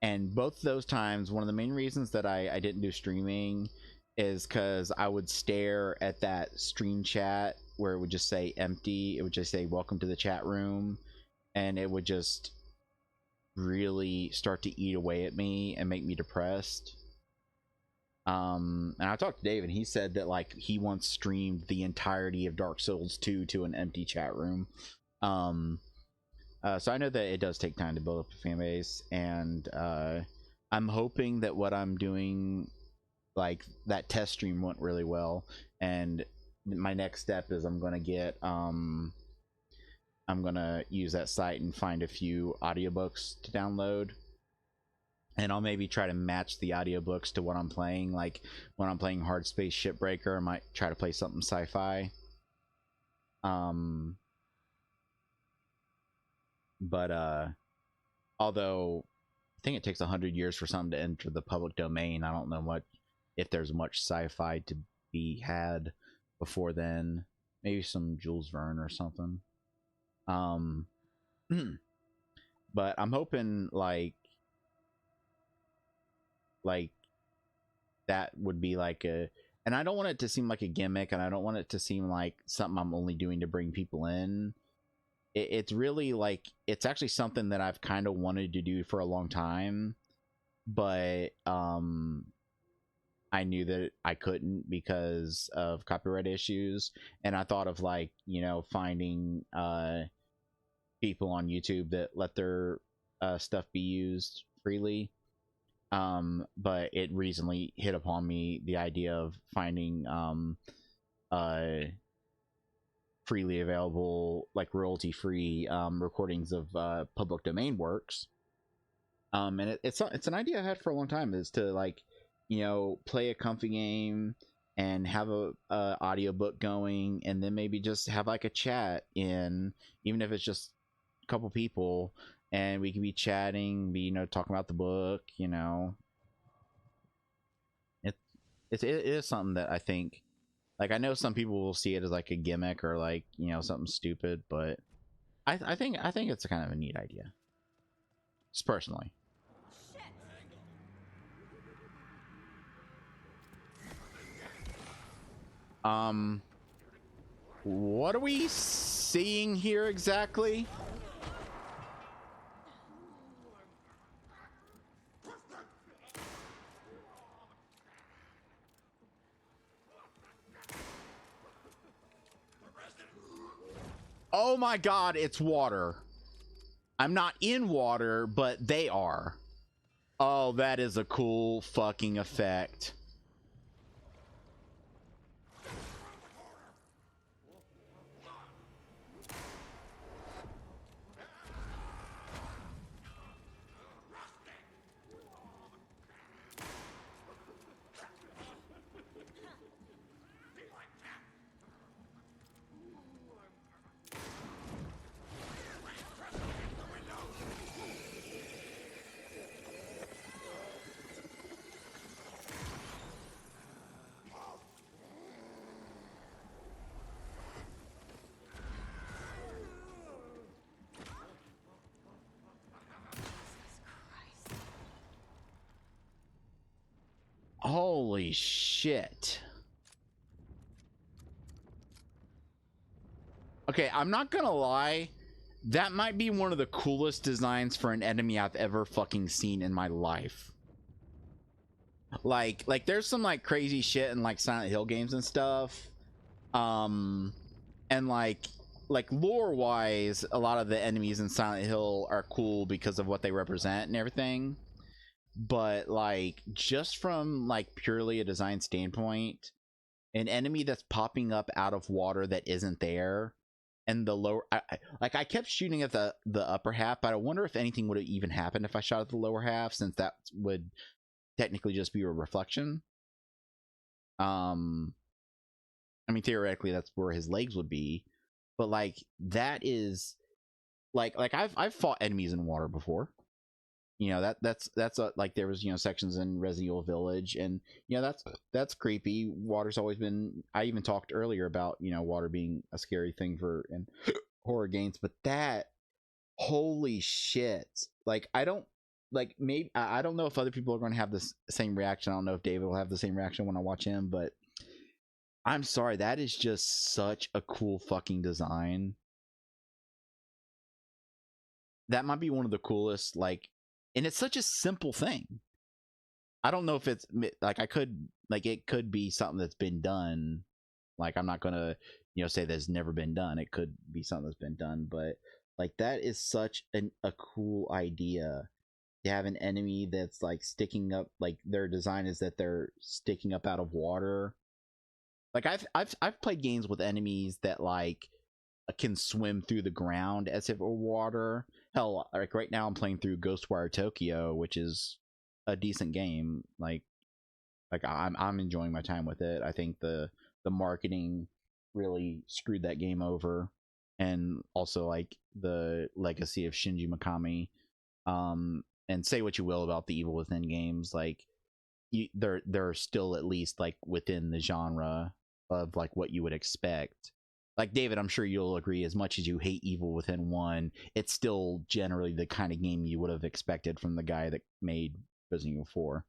And both those times, one of the main reasons that I didn't do streaming is because I would stare at that stream chat where it would just say empty. It would just say welcome to the chat room, and it would just really start to eat away at me and make me depressed. And I talked to Dave, and he said that like he once streamed the entirety of Dark Souls 2 to an empty chat room. So I know that it does take time to build up a fan base, and I'm hoping that what I'm doing, like that test stream went really well, and my next step is I'm gonna use that site and find a few audiobooks to download, and I'll maybe try to match the audiobooks to what I'm playing. Like when I'm playing Hard Space Shipbreaker, I might try to play something sci-fi. But although I think it takes 100 years for something to enter the public domain, I don't know if there's much sci-fi to be had before then. Maybe some Jules Verne or something. But I'm hoping like that would be like and I don't want it to seem like a gimmick, and I don't want it to seem like something I'm only doing to bring people in. It's really like, it's actually something that I've kind of wanted to do for a long time, but I knew that I couldn't because of copyright issues. And I thought of like, you know, finding people on YouTube that let their stuff be used freely. But it recently hit upon me the idea of finding freely available, like royalty free recordings of public domain works. And it's an idea I've had for a long time, is to, like, you know, play a comfy game and have a audiobook going, and then maybe just have like a chat in, even if it's just a couple people, and we can be chatting, be, you know, talking about the book, you know. It is something that I think, like, I know some people will see it as like a gimmick or like, you know, something stupid, but I think it's a kind of a neat idea, just personally. What are we seeing here exactly? Oh my god, it's water. I'm not in water, but they are. Oh, that is a cool fucking effect. Holy shit. Okay, I'm not gonna lie. That might be one of the coolest designs for an enemy I've ever fucking seen in my life. Like there's some like crazy shit in like Silent Hill games and stuff. And like lore wise, a lot of the enemies in Silent Hill are cool because of what they represent and everything. But like, just from like purely a design standpoint, an enemy that's popping up out of water that isn't there, and the lower, I kept shooting at the upper half, but I wonder if anything would have even happened if I shot at the lower half, since that would technically just be a reflection. I mean, theoretically that's where his legs would be, but like, that is like I've fought enemies in water before. You know, that's like, there was, you know, sections in Resident Evil Village, and you know, that's creepy. Water's always been, I even talked earlier about, you know, water being a scary thing for in horror games, but that, holy shit. Like, I don't, like, maybe I don't know if other people are going to have this same reaction. I don't know if David will have the same reaction when I watch him, but I'm sorry, that is just such a cool fucking design. That might be one of the coolest, like, and it's such a simple thing. I don't know if it's like, it could be something that's been done. Like, I'm not gonna, you know, say that's never been done. It could be something that's been done, but like, that is such a cool idea, to have an enemy that's like sticking up, like their design is that they're sticking up out of water. Like, I've played games with enemies that like can swim through the ground as if it were water. Hell, like right now I'm playing through Ghostwire Tokyo, which is a decent game. Like I'm enjoying my time with it. I think the marketing really screwed that game over, and also like the legacy of Shinji Mikami. And say what you will about the Evil Within games, like they're still at least like within the genre of like what you would expect. Like, David, I'm sure you'll agree, as much as you hate Evil Within 1, it's still generally the kind of game you would have expected from the guy that made Resident Evil 4.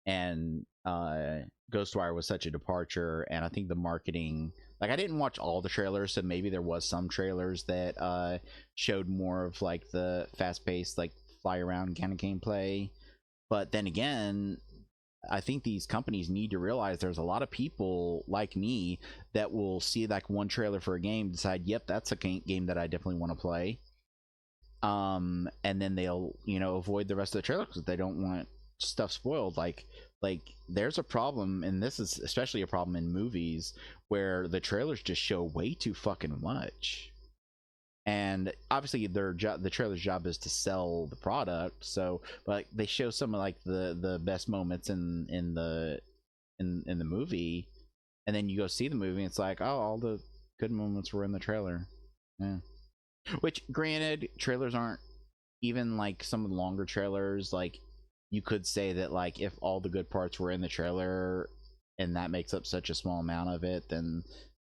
And Ghostwire was such a departure, and I think the marketing, like, I didn't watch all the trailers, so maybe there was some trailers that showed more of like the fast-paced, like, fly around kind of gameplay. But then again, I think these companies need to realize there's a lot of people like me that will see like one trailer for a game, decide, yep, that's a game that I definitely want to play. And then they'll, you know, avoid the rest of the trailer because they don't want stuff spoiled. Like there's a problem, and this is especially a problem in movies where the trailers just show way too fucking much. And obviously the trailer's job is to sell the product, so but they show some of like the best moments in the movie, and then you go see the movie and it's like, oh, all the good moments were in the trailer. Yeah. Which, granted, trailers aren't even like some of the longer trailers, like you could say that like if all the good parts were in the trailer and that makes up such a small amount of it, then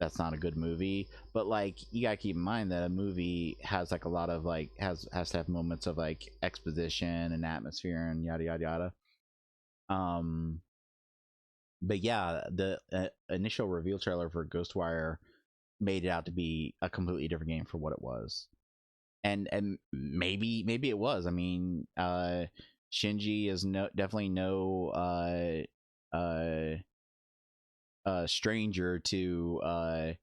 that's not a good movie. But like you gotta keep in mind that a movie has like a lot of like has to have moments of like exposition and atmosphere and yada yada yada. But yeah, the initial reveal trailer for Ghostwire made it out to be a completely different game for what it was. And maybe it was. I mean, Shinji is definitely no stranger to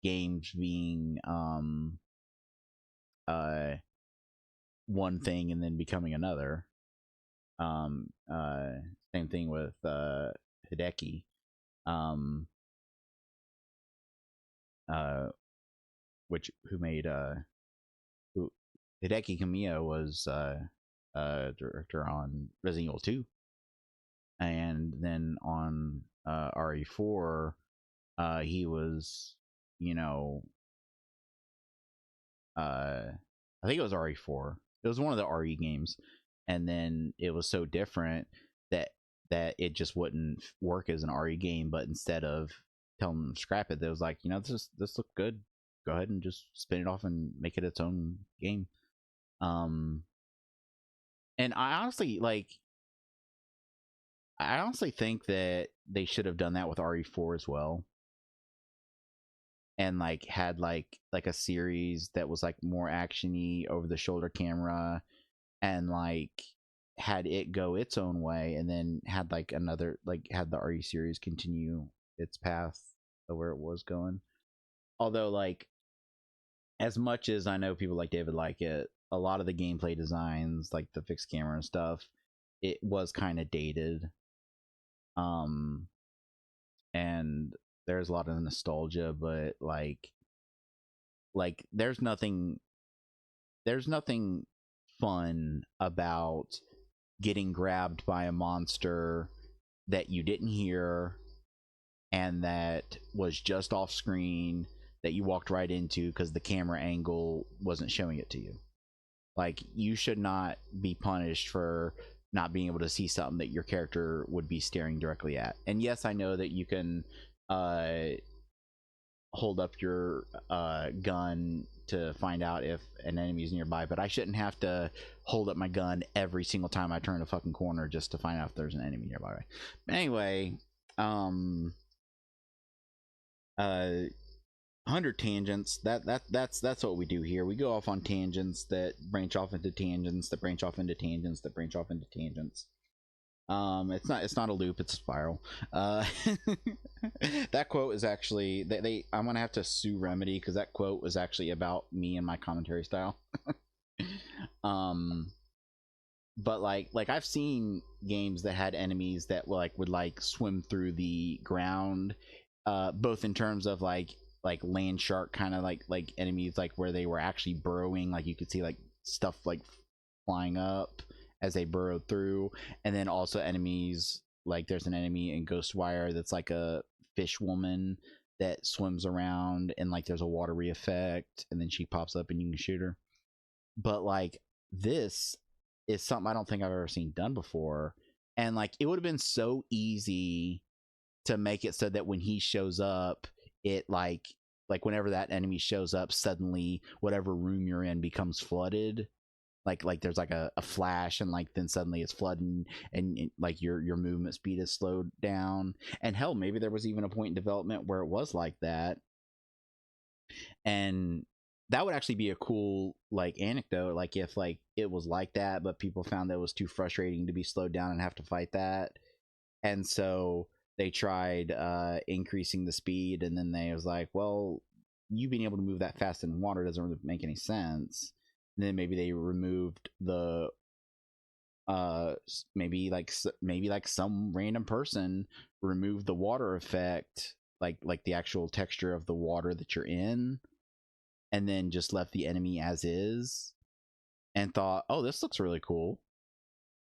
games being one thing and then becoming another. Same thing with Hideki. Who made Hideki Kamiya was director on Resident Evil 2, and then on RE4 he was, you know, I think it was RE4. It was one of the RE games, and then it was so different that it just wouldn't work as an RE game. But instead of telling them to scrap it, they was like, you know, this looked good. Go ahead and just spin it off and make it its own game. And I honestly think that they should have done that with RE4 as well, and like had like a series that was like more actiony, over the shoulder camera, and like had it go its own way, and then had like another, like had the RE series continue its path of where it was going. Although, like, as much as I know people like David like it, a lot of the gameplay designs, like the fixed camera and stuff, it was kind of dated. And there's a lot of nostalgia, but like there's nothing fun about getting grabbed by a monster that you didn't hear and that was just off screen, that you walked right into because the camera angle wasn't showing it to you. Like, you should not be punished for not being able to see something that your character would be staring directly at. And yes, I know that you can hold up your gun to find out if an enemy is nearby, but I shouldn't have to hold up my gun every single time I turn a fucking corner just to find out if there's an enemy nearby. Anyway, 100 tangents. That's what we do here. We go off on tangents that branch off into tangents that branch off into tangents that branch off into tangents. It's not a loop, it's a spiral. That quote is actually, I'm gonna have to sue Remedy because that quote was actually about me and my commentary style. But like I've seen games that had enemies that would swim through the ground, both in terms of like land shark kind of like enemies, like where they were actually burrowing, like you could see like stuff like flying up as they burrowed through, and then also enemies like there's an enemy in Ghostwire that's like a fish woman that swims around and like there's a watery effect and then she pops up and you can shoot her. But like this is something I don't think I've ever seen done before, and like it would have been so easy to make it so that when he shows up, it like whenever that enemy shows up, suddenly whatever room you're in becomes flooded. Like there's like a flash, and like then suddenly it's flooding, and like your movement speed is slowed down. And hell, maybe there was even a point in development where it was like that, and that would actually be a cool like anecdote, like if like it was like that but people found that it was too frustrating to be slowed down and have to fight that, and so they tried increasing the speed, and then they was like, well, you being able to move that fast in water doesn't really make any sense. And then maybe they removed the maybe like some random person removed the water effect, like the actual texture of the water that you're in, and then just left the enemy as is and thought, oh, this looks really cool.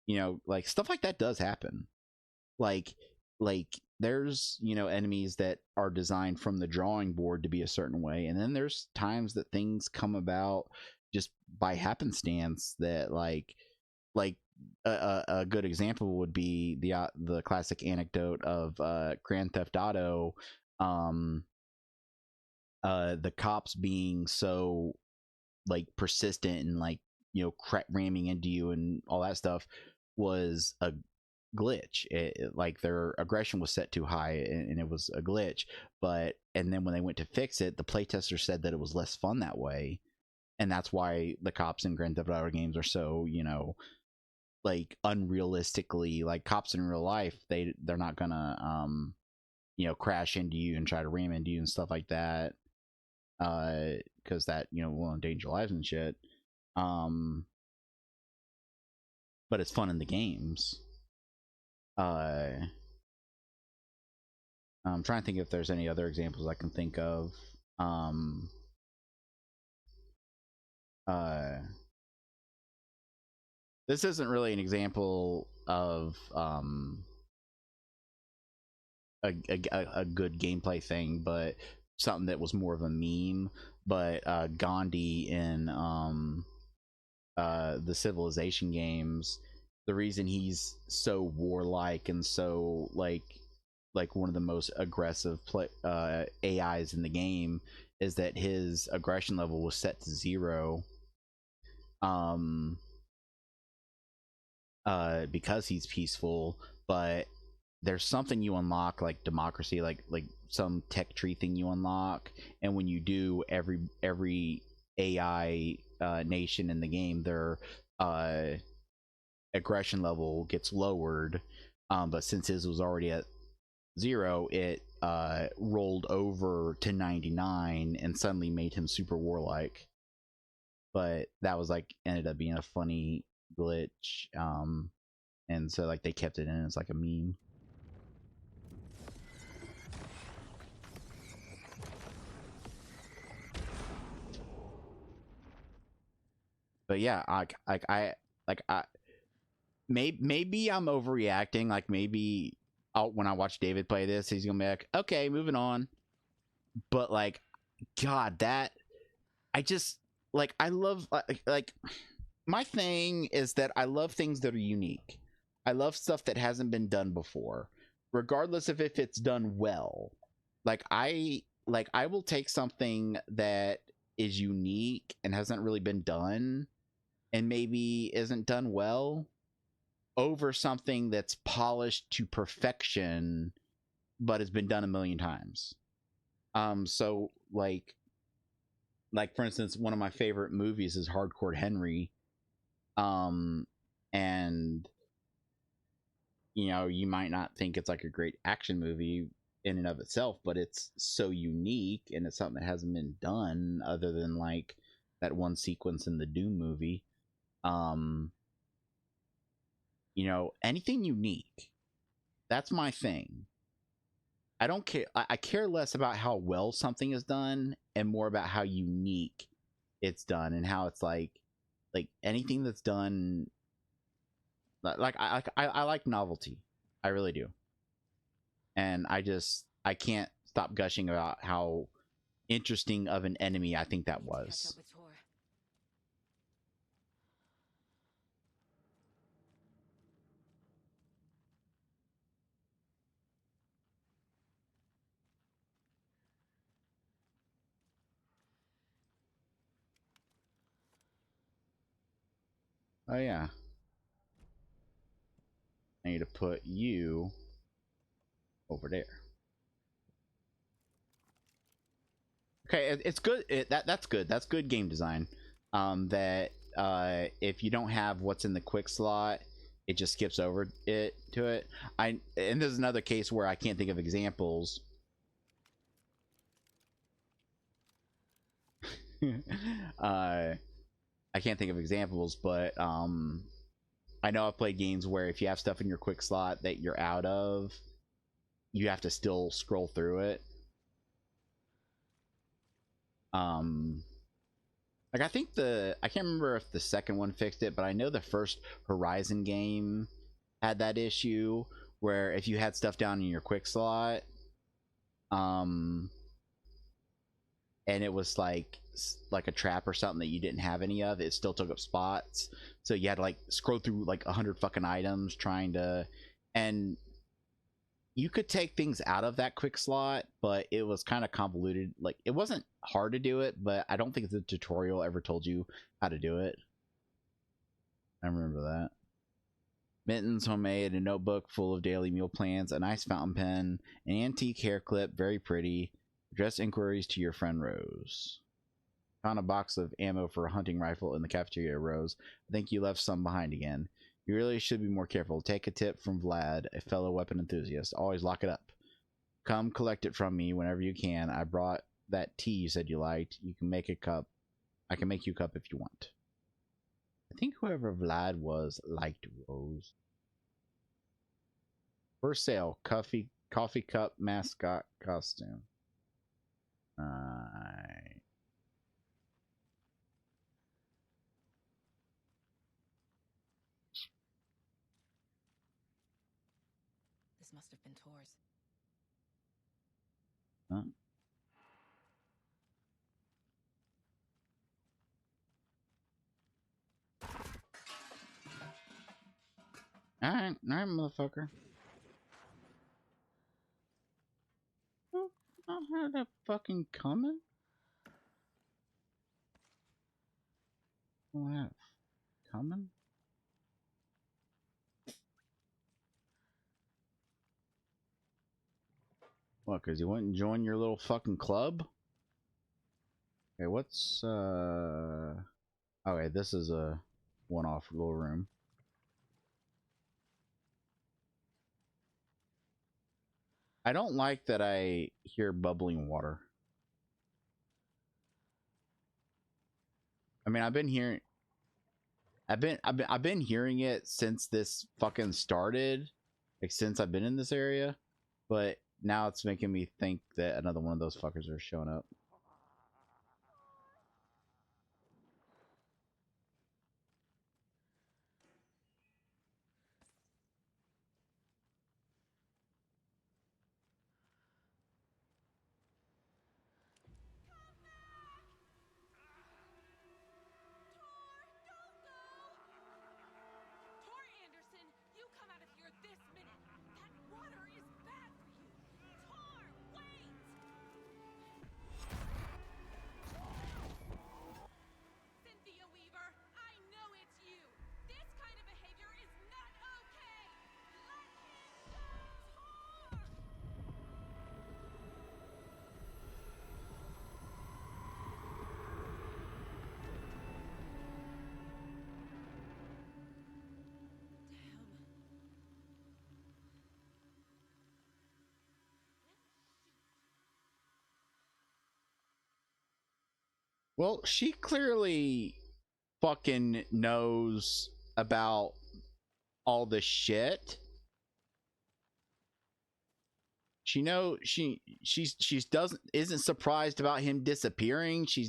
You know, like stuff like that does happen. Like there's, you know, enemies that are designed from the drawing board to be a certain way, and then there's times that things come about just by happenstance that like a good example would be the classic anecdote of Grand Theft Auto, the cops being so like persistent and like, you know, ramming into you and all that stuff was a glitch. Like their aggression was set too high and it was a glitch. And then when they went to fix it, the playtester said that it was less fun that way, and that's why the cops in Grand Theft Auto games are so, you know, like unrealistically, like cops in real life, they're not gonna you know, crash into you and try to ram into you and stuff like that, because that, you know, will endanger lives and shit. But it's fun in the games. I'm trying to think if there's any other examples I can think of. This isn't really an example of a good gameplay thing, but something that was more of a meme. But Gandhi in the Civilization games, the reason he's so warlike and so like one of the most aggressive AIs in the game is that his aggression level was set to 0. Because he's peaceful, but there's something you unlock, like democracy, like some tech tree thing you unlock, and when you do, every AI nation in the game, their aggression level gets lowered. But since his was already at 0, it rolled over to 99 and suddenly made him super warlike. But that was like ended up being a funny glitch, and so like they kept it in as like a meme. But yeah, maybe I'm overreacting. Like maybe when I watch David play this, he's gonna be like, okay, moving on. But like, God, that I just like, I love like my thing is that I love things that are unique. I love stuff that hasn't been done before, regardless of if it's done well. Like I will take something that is unique and hasn't really been done and maybe isn't done well over something that's polished to perfection but has been done a million times. So like for instance, one of my favorite movies is Hardcore Henry. And you know, you might not think it's like a great action movie in and of itself, but it's so unique and it's something that hasn't been done other than like that one sequence in the Doom movie. You know, anything unique, that's my thing. I don't care. I care less about how well something is done and more about how unique it's done and how it's like anything that's done. Like I like novelty. I really do. And I can't stop gushing about how interesting of an enemy I think that was. Oh yeah. I need to put you over there. Okay, it's good. That's good. That's good game design. That if you don't have what's in the quick slot, it just skips over it to it. And there's another case where I can't think of examples. I can't think of examples, but I know I've played games where if you have stuff in your quick slot that you're out of, you have to still scroll through it. Like I think I can't remember if the second one fixed it, but I know the first Horizon game had that issue where if you had stuff down in your quick slot, and it was like a trap or something that you didn't have any of, it still took up spots. So you had to like scroll through like 100 fucking items trying to, and you could take things out of that quick slot, but it was kind of convoluted. Like it wasn't hard to do it, but I don't think the tutorial ever told you how to do it. I remember that. Mittens, homemade, a notebook full of daily meal plans, a nice fountain pen, an antique hair clip, very pretty. Address inquiries to your friend Rose. Found a box of ammo for a hunting rifle in the cafeteria, Rose. I think you left some behind again. You really should be more careful. Take a tip from Vlad, a fellow weapon enthusiast. Always lock it up. Come collect it from me whenever you can. I brought that tea you said you liked. You can make a cup. I can make you a cup if you want. I think whoever Vlad was liked Rose. For sale, coffee cup mascot costume. Alright. This must have been Tor's. Huh? Alright, motherfucker. I had that fucking coming. What? Coming? What, cause you wouldn't join your little fucking club? Okay, what's okay, this is a one-off little room. I don't like that I hear bubbling water. I mean, I've been hearing it since this fucking started, like since I've been in this area, but now it's making me think that another one of those fuckers are showing up. Tor Anderson, you come out of here this minute. That water is bad for you. Tor, wait! Cynthia Weaver, I know it's you. This kind of behavior is not okay. Let him go, Tor! Well, she clearly fucking knows about all this shit. She isn't surprised about him disappearing. She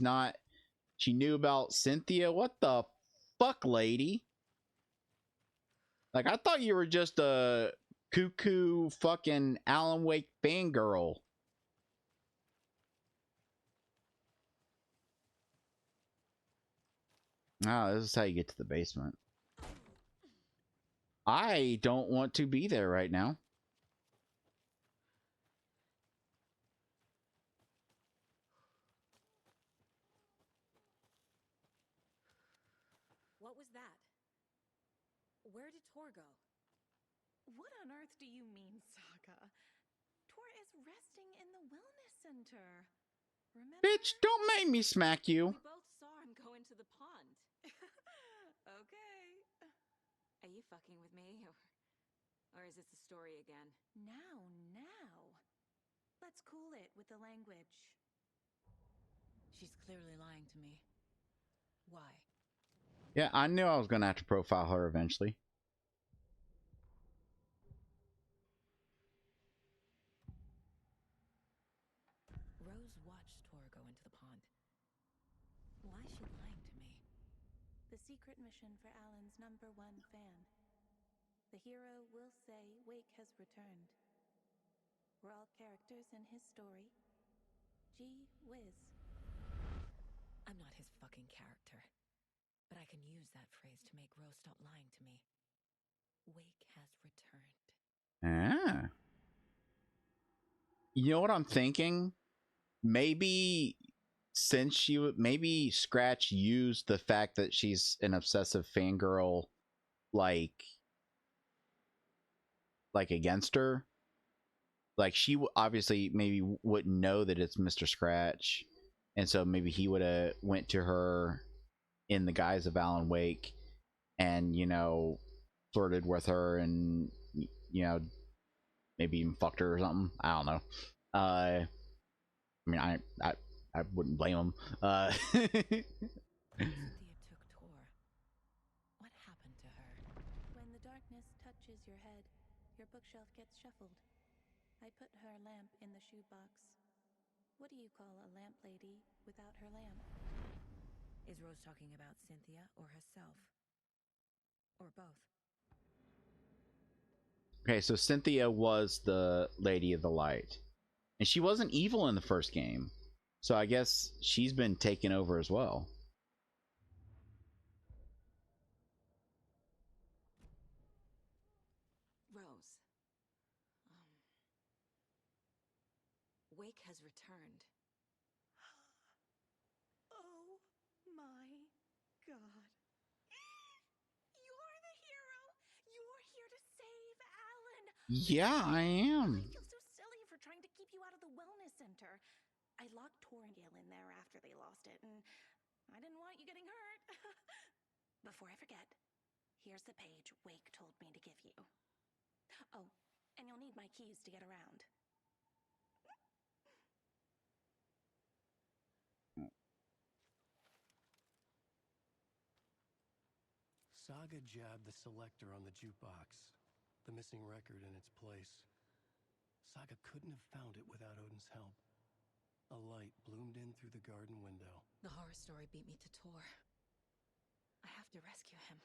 knew about Cynthia. What the fuck, lady? Like, I thought you were just a cuckoo fucking Alan Wake fangirl. Oh, this is how you get to the basement. I don't want to be there right now. What was that? Where did Tor go? What on earth do you mean, Saga? Tor is resting in the wellness center. Remember? Bitch, don't make me smack you. We both saw him go into the pond. Okay. Are you fucking with me? Or is this a story again? Now. Let's cool it with the language. She's clearly lying to me. Why? Yeah, I knew I was gonna have to profile her eventually. Rose watched Tor go into the pond. Why is she lying to me? The secret mission for Alan's #1 fan. The hero will say Wake has returned. We're all characters in his story. Gee whiz. I'm not his fucking character. But I can use that phrase to make Rose stop lying to me. Wake has returned. Ah. You know what I'm thinking? Maybe since maybe Scratch used the fact that she's an obsessive fangirl like against her. Like she obviously maybe wouldn't know that it's Mr. Scratch, and so maybe he would have went to her in the guise of Alan Wake and, you know, flirted with her and, you know, maybe even fucked her or something. I don't know. I mean, I wouldn't blame him. Cynthia took Tor. What happened to her? When the darkness touches your head, your bookshelf gets shuffled. I put her lamp in the shoebox. What do you call a lamp lady without her lamp? Is Rose talking about Cynthia or herself? Or both? Okay, so Cynthia was the Lady of the Light. And she wasn't evil in the first game. So I guess she's been taken over as well. Rose. Wake has returned. Oh my God. You're the hero! You're here to save Alan! Yeah, I am. I feel so silly for trying to keep you out of the wellness center. I locked Tor and Gale in there after they lost it, and I didn't want you getting hurt. Before I forget, here's the page Wake told me to give you. Oh, and you'll need my keys to get around. Saga jabbed the selector on the jukebox, the missing record in its place. Saga couldn't have found it without Odin's help. A light bloomed in through the garden window. The horror story beat me to Tor. I have to rescue him.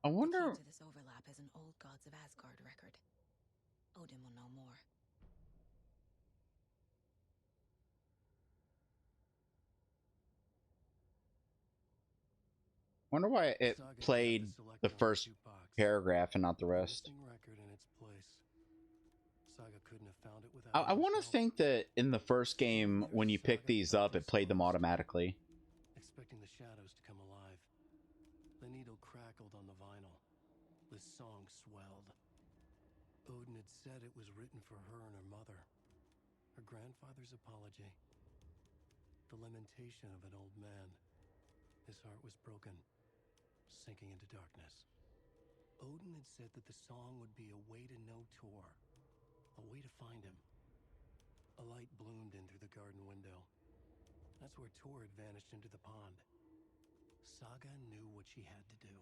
I wonder. The key to this overlap is an old Gods of Asgard record. Odin will know more. Wonder why it played the first paragraph and not the rest. I want to think that in the first game, when you pick these up, it played them automatically. Expecting the shadows to come alive. The needle crackled on the vinyl. The song swelled. Odin had said it was written for her and her mother. Her grandfather's apology. The lamentation of an old man. His heart was broken, sinking into darkness. Odin had said that the song would be a way to know Tor, a way to find him. A light bloomed in through the garden window. That's where Tor had vanished into the pond. Saga knew what she had to do.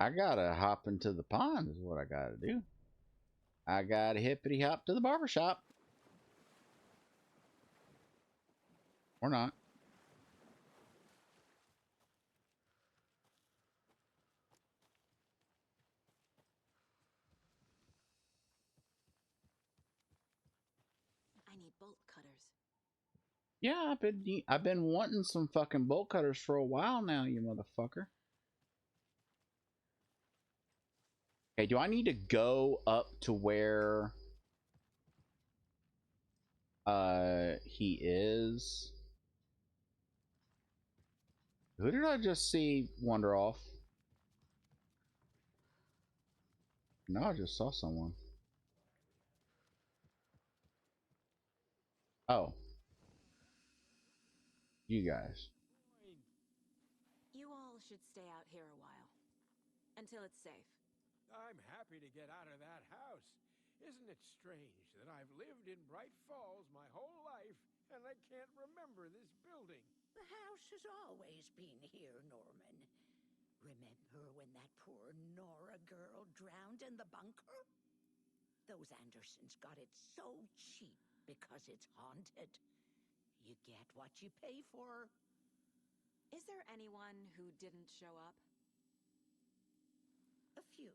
I gotta hop into the pond is what I gotta do. I gotta hippity hop to the barbershop. Or not. I need bolt cutters. Yeah, I've been wanting some fucking bolt cutters for a while now, you motherfucker. Okay, do I need to go up to where he is? Who did I just see wander off? No, I just saw someone. Oh. You guys. You all should stay out here a while. Until it's safe. I'm happy to get out of that house. Isn't it strange that I've lived in Bright Falls my whole life and I can't remember this building? The house has always been here, Norman. Remember when that poor Nora girl drowned in the bunker? Those Andersons got it so cheap because it's haunted. You get what you pay for. Is there anyone who didn't show up? A few.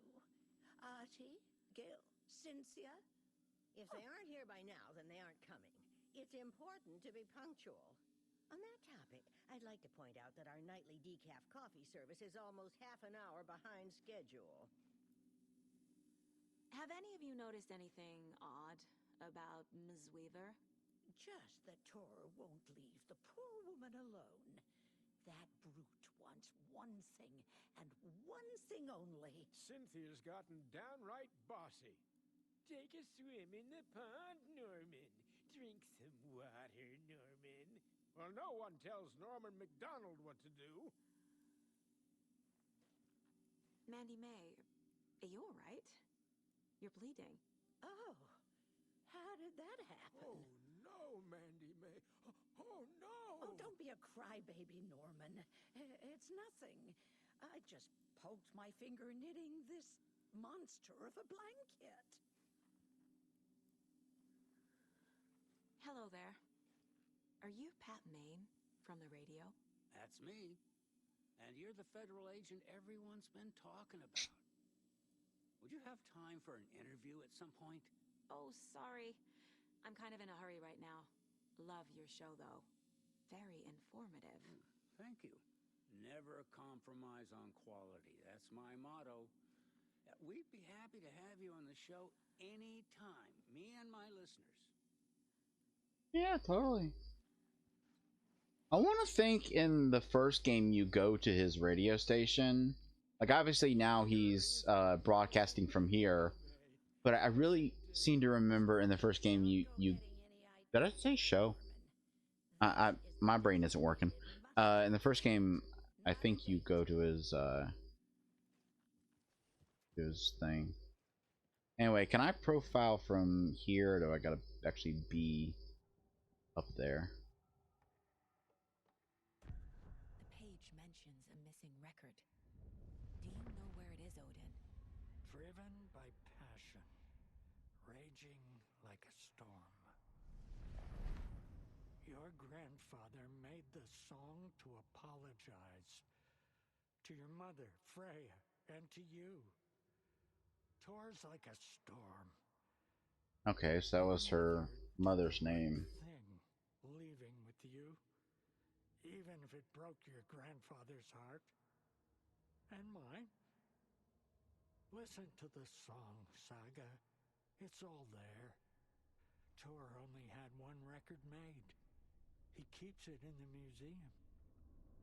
Artie, Gil, Cynthia. If they aren't here by now, then they aren't coming. It's important to be punctual. On that topic, I'd like to point out that our nightly decaf coffee service is almost half an hour behind schedule. Have any of you noticed anything odd about Ms. Weaver? Just that Tor won't leave the poor woman alone. That brute wants one thing, and one thing only. Cynthia's gotten downright bossy. Take a swim in the pond, Norman. Drink some water, Norman. Well, no one tells Norman McDonald what to do. Mandy May, are you all right? You're bleeding. Oh, how did that happen? Oh, no, Mandy May. Oh, no! Oh, don't be a crybaby, Norman. It's nothing. I just poked my finger knitting this monster of a blanket. Hello there. Are you Pat Maine from the radio? That's me. And you're the federal agent everyone's been talking about. Would you have time for an interview at some point? Oh, sorry. I'm kind of in a hurry right now. Love your show, though. Very informative. Thank you. Never compromise on quality. That's my motto. We'd be happy to have you on the show anytime, me and my listeners. Yeah, totally. I want to think in the first game you go to his radio station. Like, obviously now he's broadcasting from here, but I really seem to remember in the first game you did I say show? My brain isn't working. In the first game, I think you go to his thing. Anyway, can I profile from here, or do I gotta actually be up there? The page mentions a missing record. Do you know where it is, Odin? Driven by passion, raging like a storm. Your grandfather made the song to apologize to your mother, Freya, and to you. Tor's like a storm. Okay, so that was her mother's name. Thing leaving with you, even if it broke your grandfather's heart and mine. Listen to the song, Saga. It's all there. Tor only had one record made. He keeps it in the museum.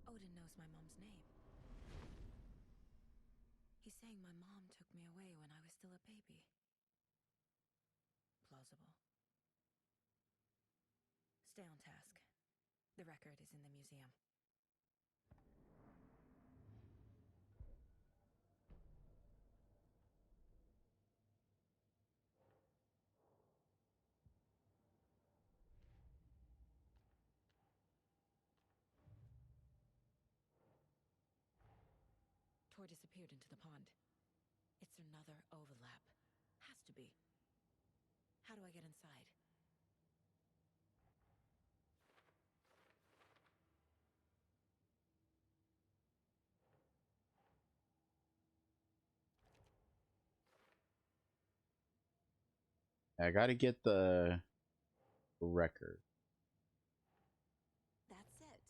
Odin knows my mom's name. He's saying my mom took me away when I was still a baby. Plausible. Stay on task. The record is in the museum. Tor disappeared into the pond. It's another overlap. Has to be. How do I get inside? I gotta get the record. That's it.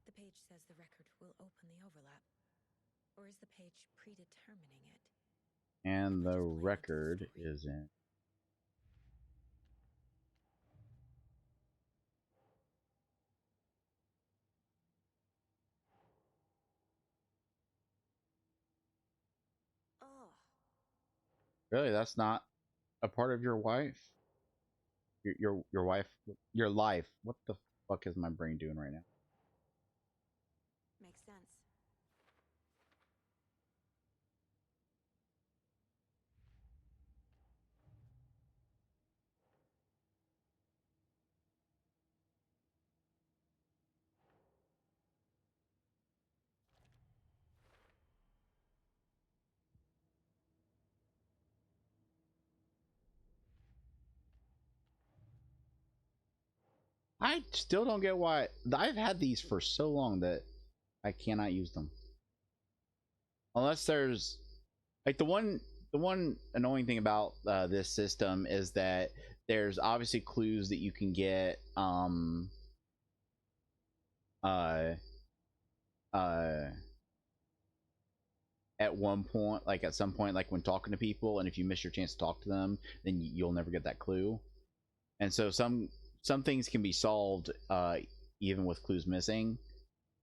The page says the record will open the overlap. Or is the page predetermining it? And the record is in. Oh, Really, that's not a part of your wife? Your wife, your life. What the fuck is my brain doing right now? makes sense. I still don't get why I've had these for so long that I cannot use them. Unless there's like the one annoying thing about this system is that there's obviously clues that you can get at one point, like at some point, like when talking to people, and if you miss your chance to talk to them, then you'll never get that clue. And so some things can be solved even with clues missing.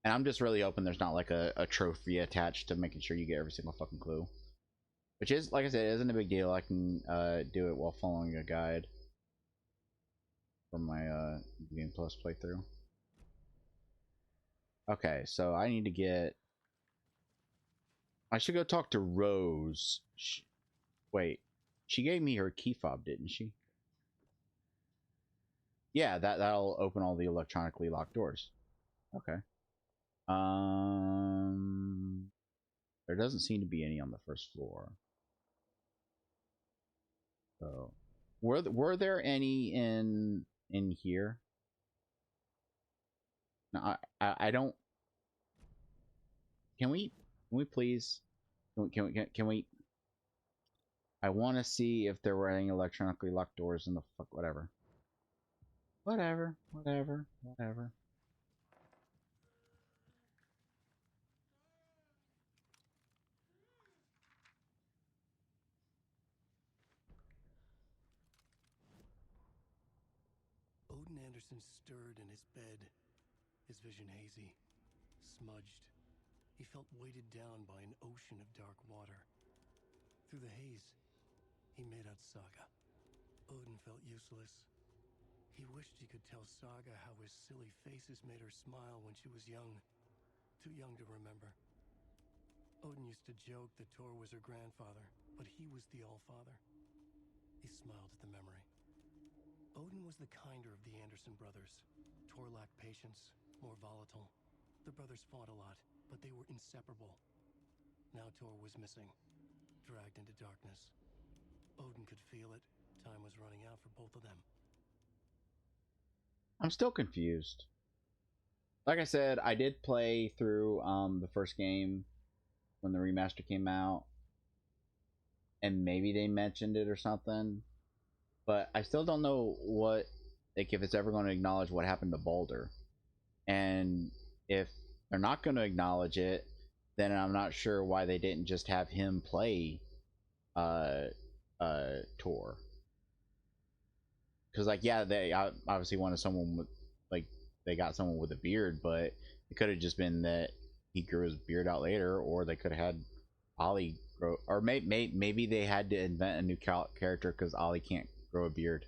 And I'm just really hoping there's not like a trophy attached to making sure you get every single fucking clue. Which is, like I said, isn't a big deal. I can do it while following a guide from my Game Plus playthrough. Okay, so I need to get... I should go talk to Rose. Wait, she gave me her key fob, didn't she? Yeah, that'll open all the electronically locked doors. Okay. There doesn't seem to be any on the first floor. So, were there any in here? No, I don't. Can we please? Can we? I want to see if there were any electronically locked doors in the fuck whatever. Whatever. Odin Anderson stirred in his bed, his vision hazy, smudged. He felt weighted down by an ocean of dark water. Through the haze, he made out Saga. Odin felt useless. He wished he could tell Saga how his silly faces made her smile when she was young. Too young to remember. Odin used to joke that Tor was her grandfather, but he was the Allfather. He smiled at the memory. Odin was the kinder of the Anderson brothers. Tor lacked patience, more volatile. The brothers fought a lot, but they were inseparable. Now Tor was missing, dragged into darkness. Odin could feel it. Time was running out for both of them. I'm still confused. Like I said, I did play through the first game when the remaster came out, and maybe they mentioned it or something, but I still don't know what, like, if it's ever going to acknowledge what happened to Baldur. And if they're not going to acknowledge it, then I'm not sure why they didn't just have him play Tor. Because, like, yeah, they obviously wanted someone with, like, they got someone with a beard, but it could have just been that he grew his beard out later, or they could have had Ollie grow, or maybe they had to invent a new character because Ollie can't grow a beard.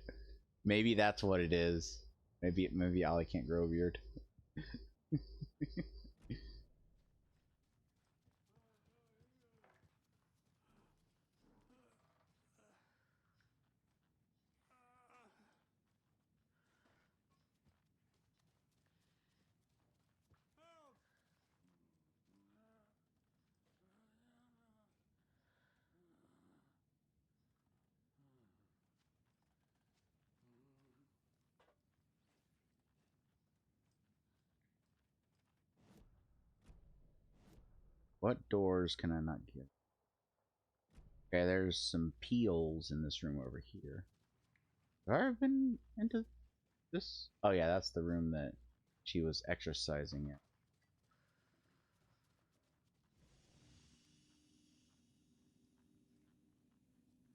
Maybe that's what it is. Maybe Ollie can't grow a beard. What doors can I not get? Okay, there's some peels in this room over here. Have I ever been into this? Oh yeah, that's the room that she was exercising in.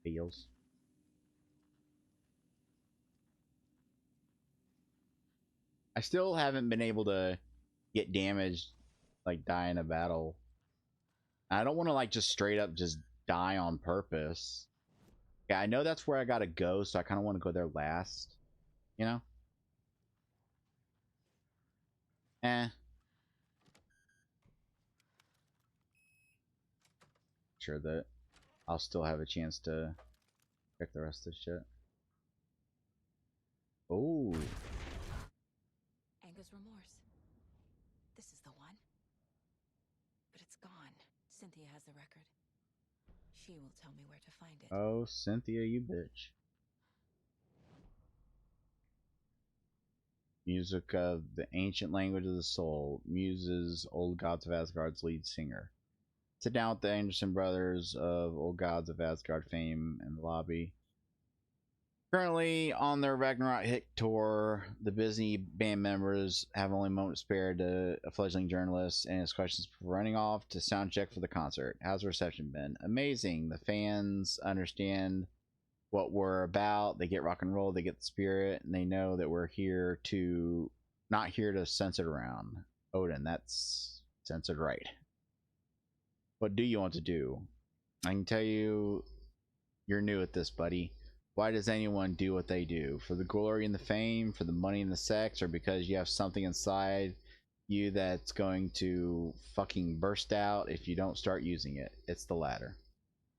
Peels. I still haven't been able to get damaged, like die in a battle. I don't want to like just straight up just die on purpose. Yeah, I know that's where I gotta go, so I kind of want to go there last. You know? Sure that I'll still have a chance to check the rest of this shit. Oh. Anga's remorse. This is the one. But it's gone. Cynthia has the record. She will tell me where to find it. Oh, Cynthia, you bitch. Music of the ancient language of the soul. Muses, Old Gods of Asgard's lead singer. Sit down with the Anderson brothers of Old Gods of Asgard fame in the lobby. Currently on their Ragnarok hit tour, the busy band members have only a moment spared to a fledgling journalist and his questions before running off to sound check for the concert. How's the reception been? Amazing. The fans understand what we're about. They get rock and roll, they get the spirit, and they know that we're here to not here to censor around. Odin, that's censored right. What do you want to do? I can tell you you're new at this, buddy. Why does anyone do what they do? For the glory and the fame, for the money and the sex, or because you have something inside you that's going to fucking burst out if you don't start using it? It's the latter.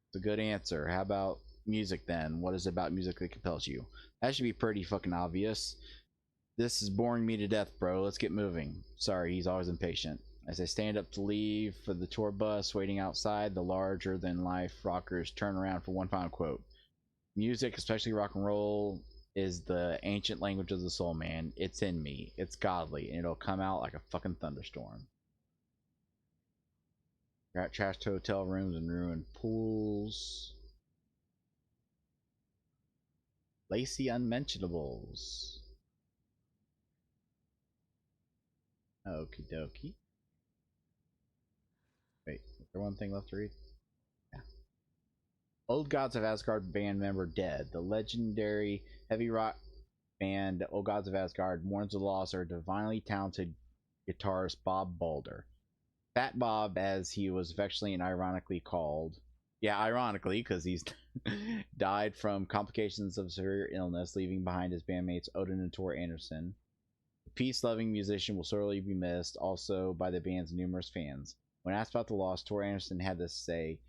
It's a good answer. How about music then? What is it about music that compels you? That should be pretty fucking obvious. This is boring me to death, bro. Let's get moving. Sorry, he's always impatient. As I stand up to leave for the tour bus waiting outside, the larger-than-life rockers turn around for one final quote. Music, especially rock and roll, is the ancient language of the soul, man. It's in me. It's godly, and it'll come out like a fucking thunderstorm. Got trashed hotel rooms and ruined pools. Lacy unmentionables. Okie dokie. Wait, is there one thing left to read? Yeah. Old Gods of Asgard band member dead. The legendary heavy rock band Old Gods of Asgard mourns the loss of divinely talented guitarist Bob Balder. Fat Bob, as he was affectionately and ironically called. Yeah, ironically, because he's died from complications of severe illness, leaving behind his bandmates Odin and Tor Anderson. The peace-loving musician will sorely be missed, also by the band's numerous fans. When asked about the loss, Tor Anderson had this to say,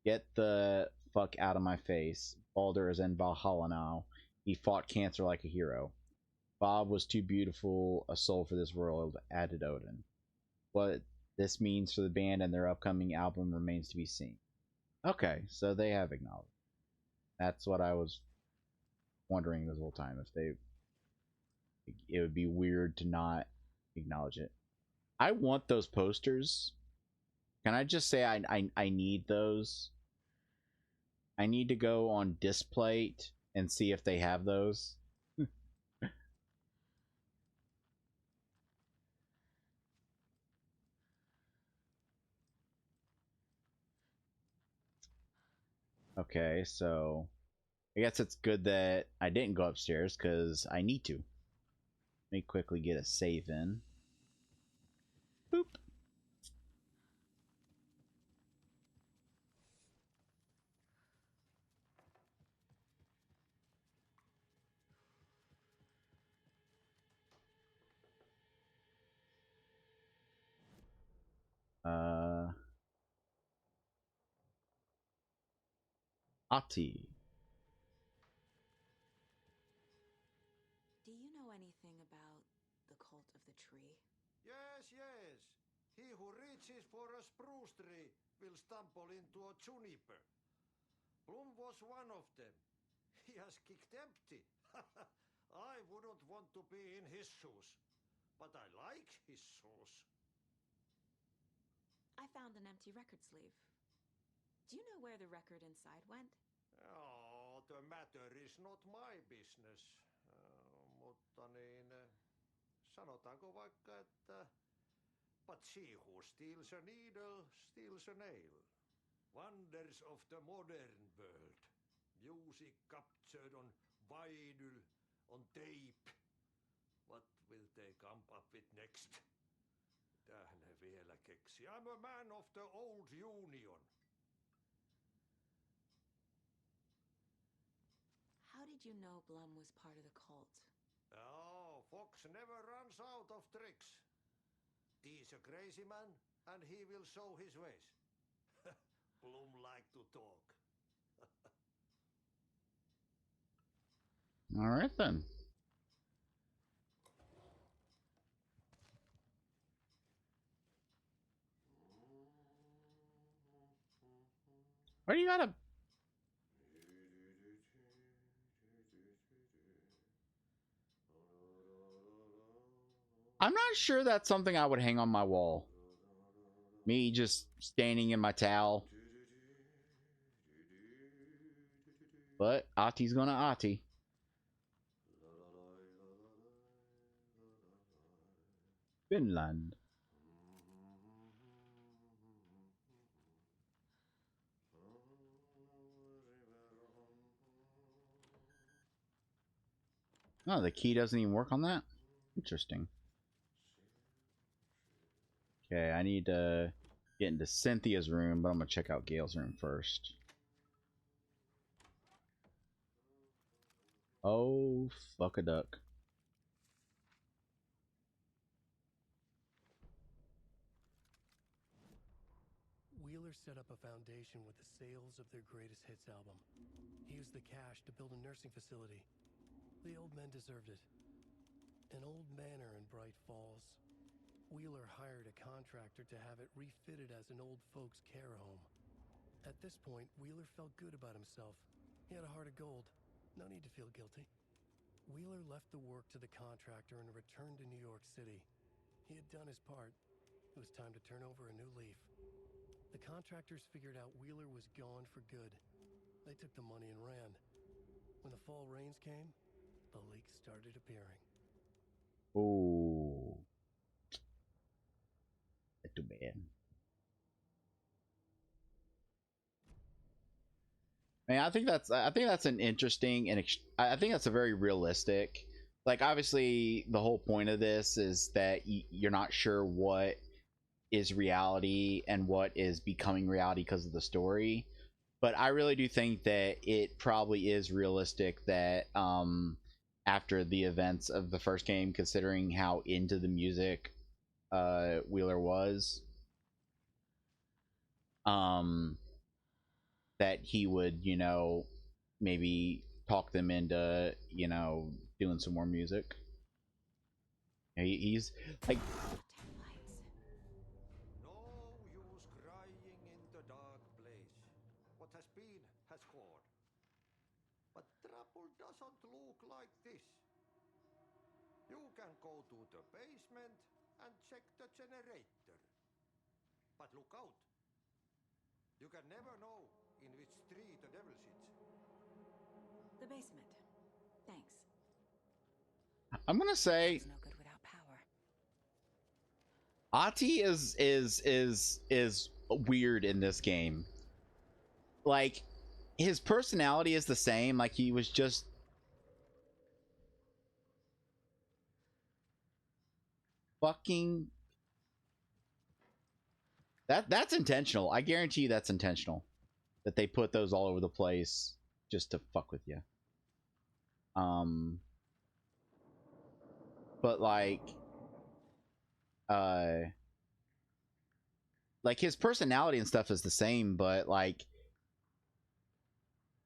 "Get the fuck out of my face. Balder is in Valhalla now. He fought cancer like a hero. Bob was too beautiful a soul for this world," added Odin. What this means for the band and their upcoming album remains to be seen. Okay, so they have acknowledged. That's what I was wondering this whole time. If they, it would be weird to not acknowledge it. I want those posters. Can I just say I need those? I need to go on Displate and see if they have those. Okay, so I guess it's good that I didn't go upstairs because I need to. Let me quickly get a save in. Boop. Ati. Do you know anything about the cult of the tree? Yes, yes. He who reaches for a spruce tree will stumble into a juniper. Bloom was one of them. He has kicked empty. I wouldn't want to be in his shoes, but I like his shoes. I found an empty record sleeve. Do you know where the record inside went? Oh, the matter is not my business. Mutta niin, sanotaanko vaikka, että but she who steals a needle steals a nail. Wonders of the modern world. Music captured on vinyl, on tape. What will they come up with next? Mitä ne vielä keksi? I'm a man of the old union. How did you know Blum was part of the cult? Oh, Fox never runs out of tricks. He's a crazy man, and he will show his ways. Blum like to talk. All right then. Why do you gotta? I'm not sure that's something I would hang on my wall. Me just standing in my towel. But Ati's gonna Ati. Finland. Oh, the key doesn't even work on that? Interesting. Okay, I need to get into Cynthia's room, but I'm gonna check out Gail's room first. Oh, fuck a duck. Wheeler set up a foundation with the sales of their greatest hits album. He used the cash to build a nursing facility. The old men deserved it. An old manor in Bright Falls. Wheeler hired a contractor to have it refitted as an old folks' care home. At this point, Wheeler felt good about himself. He had a heart of gold. No need to feel guilty. Wheeler left the work to the contractor and returned to New York City. He had done his part. It was time to turn over a new leaf. The contractors figured out Wheeler was gone for good. They took the money and ran. When the fall rains came, the leaks started appearing. Oh. That's too bad. I mean, I think that's an interesting and I think that's a very realistic. Like, obviously, the whole point of this is that you're not sure what is reality and what is becoming reality because of the story. But I really do think that it probably is realistic that after the events of the first game, considering how into the music Wheeler was, that he would, you know, maybe talk them into, you know, doing some more music. He's like, No use crying in the dark place. What has been has gone. But trouble doesn't look like this. You can go to the basement and check the generator. But look out. You can never know in which tree the devil sits. The basement. Thanks. I'm gonna say It's no good without power. Ati is weird in this game. Like, his personality is the same. Like, he was just fucking. That's intentional. I guarantee you that's intentional. That they put those all over the place just to fuck with you. But like his personality and stuff is the same, but like,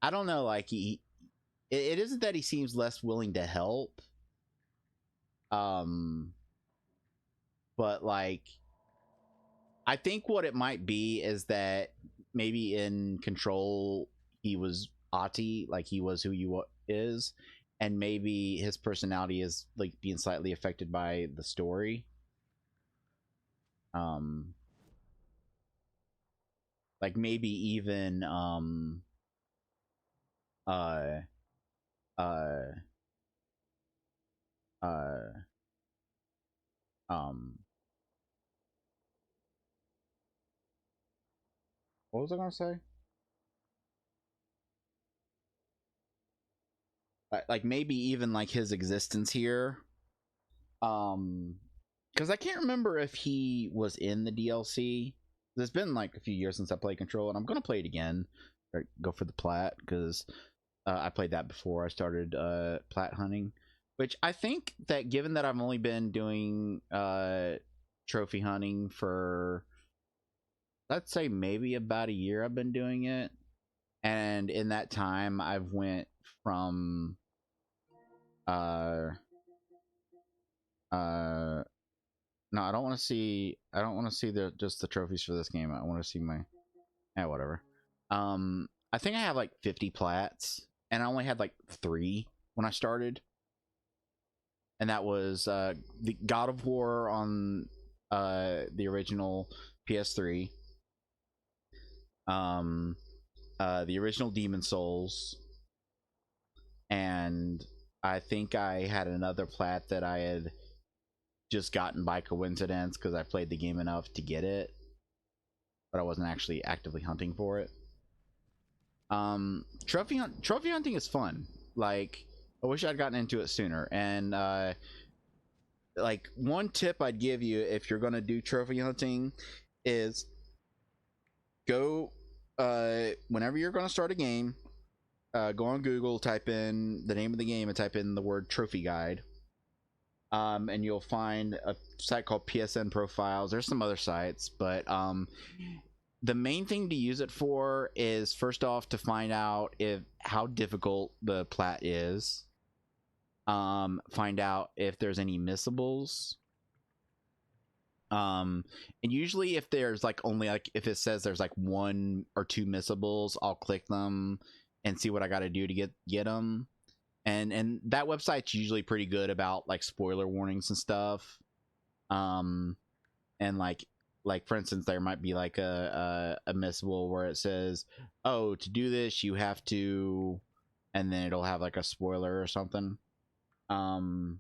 I don't know, like it isn't that he seems less willing to help. But like, I think what it might be is that maybe in Control he was Ati, like he was who you is, and maybe his personality is like being slightly affected by the story. Like maybe even uh uh uh what was I gonna say? Like maybe even like his existence here, because I can't remember if he was in the DLC. It's been like a few years since I played Control, and I'm gonna play it again, or go for the plat, because I played that before I started plat hunting. Which I think that, given that I've only been doing trophy hunting for, let's say, maybe about a year, I've been doing it, and in that time I've went from no, I don't want to see just the trophies for this game. I want to see my whatever. I think I have like 50 plats, and I only had like 3 when I started. and that was the God of War on the original PS3, the original Demon Souls, and I think I had another plat that I had just gotten by coincidence because I played the game enough to get it, but I wasn't actually actively hunting for it. Trophy hunting is fun. Like, I wish I'd gotten into it sooner. And like, one tip I'd give you if you're gonna do trophy hunting is go whenever you're gonna start a game, go on Google, type in the name of the game, and type in the word trophy guide. And you'll find a site called PSN Profiles. There's some other sites, but the main thing to use it for is, first off, to find out how difficult the plat is. Find out if there's any missables. And usually if there's like only like, if it says there's like 1 or 2 missables, I'll click them and see what I got to do to get them. And that website's usually pretty good about like spoiler warnings and stuff. And like for instance, there might be like a missable where it says, oh, to do this you have to, and then it'll have like a spoiler or something. And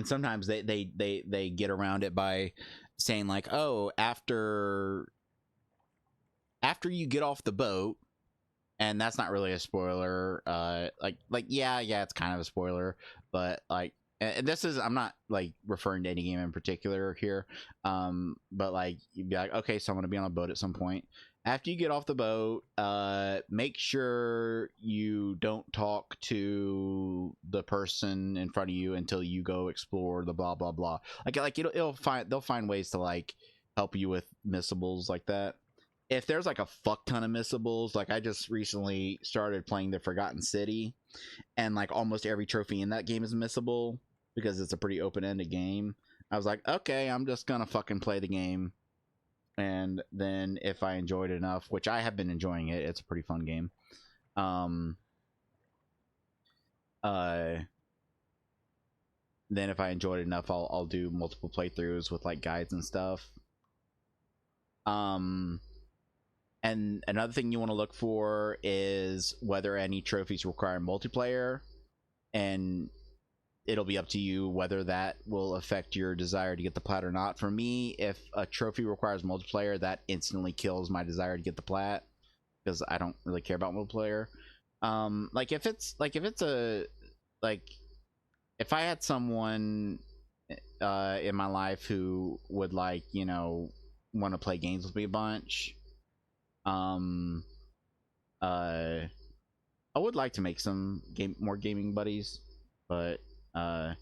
sometimes they get around it by saying like, oh, after you get off the boat, and that's not really a spoiler. Like yeah, it's kind of a spoiler, but like, and this is, I'm not like referring to any game in particular here, but like, you'd be like, okay, so I'm gonna be on a boat at some point. After you get off the boat, make sure you don't talk to the person in front of you until you go explore the blah blah blah. Like they'll find ways to like help you with missables like that. If there's like a fuck ton of missables, like I just recently started playing the Forgotten City, and like almost every trophy in that game is missable because it's a pretty open-ended game. I was like, okay, I'm just gonna fucking play the game. And then if I enjoyed it enough, which I have been enjoying it, it's a pretty fun game. Then if I enjoyed it enough, I'll do multiple playthroughs with like guides and stuff. And another thing you want to look for is whether any trophies require multiplayer, and it'll be up to you whether that will affect your desire to get the plat or not. For me, if a trophy requires multiplayer, that instantly kills my desire to get the plat, because I don't really care about multiplayer. Like if I had someone in my life who would like, you know, want to play games with me a bunch, I would like to make some more gaming buddies, but you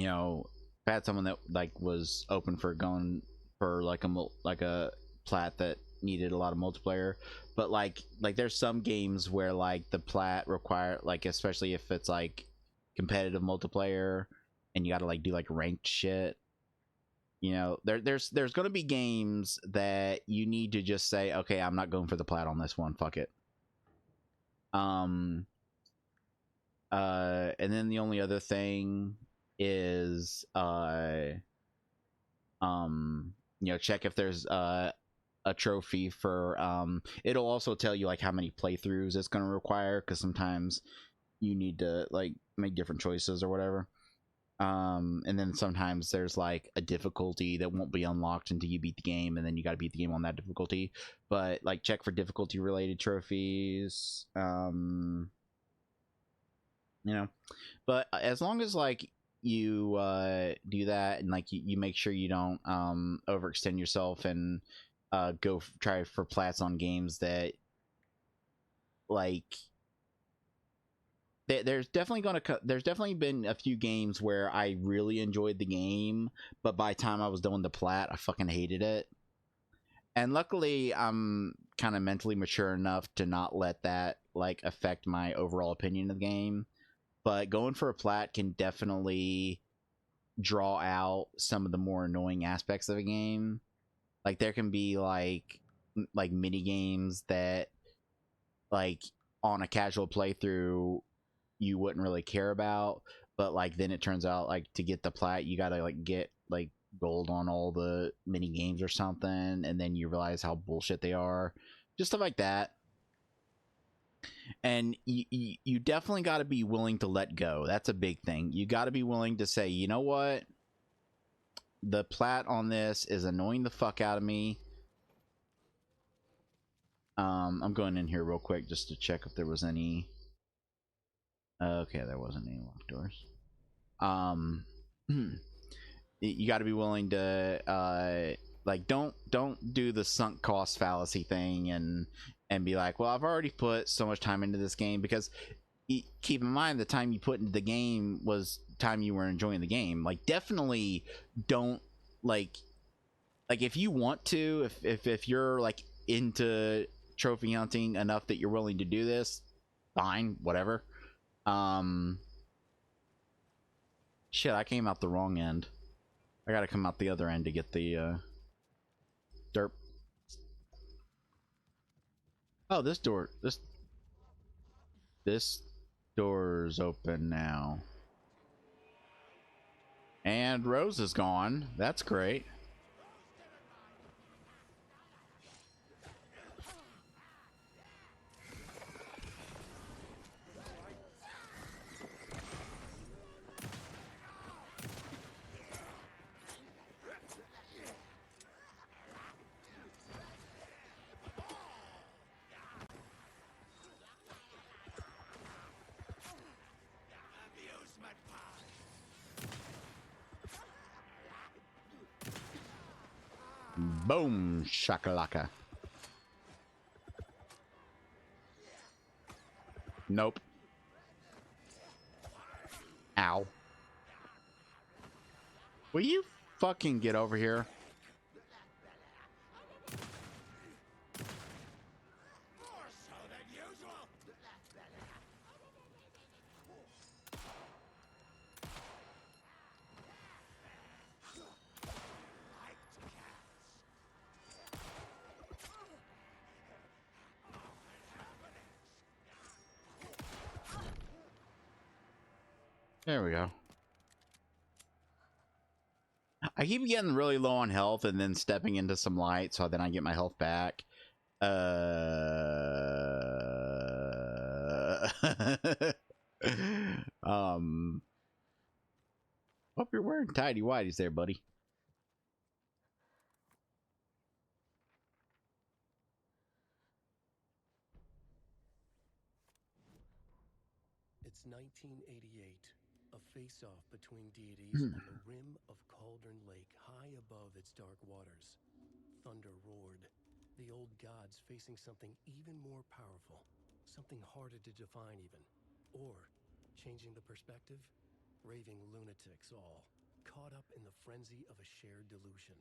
know, if I had someone that like was open for going for like a plat that needed a lot of multiplayer, but like there's some games where like the plat require, like especially if it's like competitive multiplayer and you gotta like do like ranked shit, you know, there's gonna be games that you need to just say, okay, I'm not going for the plat on this one, fuck it. And then the only other thing is you know, check if there's a trophy for it'll also tell you like how many playthroughs it's going to require, because sometimes you need to like make different choices or whatever. And then sometimes there's like a difficulty that won't be unlocked until you beat the game, and then you got to beat the game on that difficulty. But like, check for difficulty related trophies, you know. But as long as like you do that, and like you make sure you don't overextend yourself and try for plats on games that like there's definitely been a few games where I really enjoyed the game, but by the time I was done with the plat, I fucking hated it. And luckily I'm kind of mentally mature enough to not let that like affect my overall opinion of the game. But going for a plat can definitely draw out some of the more annoying aspects of a game. Like there can be like mini games that like on a casual playthrough you wouldn't really care about, but like then it turns out like to get the plat you gotta like get like gold on all the mini games or something, and then you realize how bullshit they are, just stuff like that. And you definitely got to be willing to let go. That's a big thing. You got to be willing to say, you know what, the plat on this is annoying the fuck out of me. I'm going in here real quick just to check if there was any. Okay, there wasn't any locked doors. You got to be willing to like don't do the sunk cost fallacy thing and be like, well, I've already put so much time into this game, because keep in mind the time you put into the game was time you were enjoying the game. Like definitely don't like if you want to, if you're like into trophy hunting enough that you're willing to do this, fine, whatever. Shit, I came out the wrong end. I gotta come out the other end to get the derp. Oh, this door's open now. And Rose is gone. That's great. Boom shakalaka. Nope. Ow. Will you fucking get over here? There we go. I keep getting really low on health and then stepping into some light, so then I get my health back. Hope you're wearing tidy whities there, buddy. It's 1988, a face-off between deities on the rim of Cauldron Lake, high above its dark waters. Thunder roared, the old gods facing something even more powerful, something harder to define even. Or, changing the perspective, raving lunatics all, caught up in the frenzy of a shared delusion.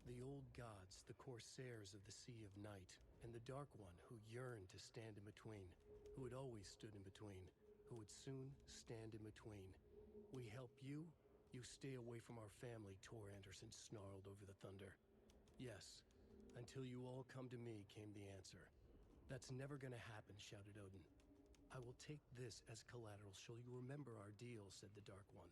The old gods, the corsairs of the Sea of Night, and the Dark One who yearned to stand in between, who had always stood in between, who would soon stand in between. We help you, you stay away from our family, Tor Anderson snarled over the thunder. Yes, until you all come to me, came the answer. That's never gonna happen, shouted Odin. I will take this as collateral, shall you remember our deal, said the Dark One.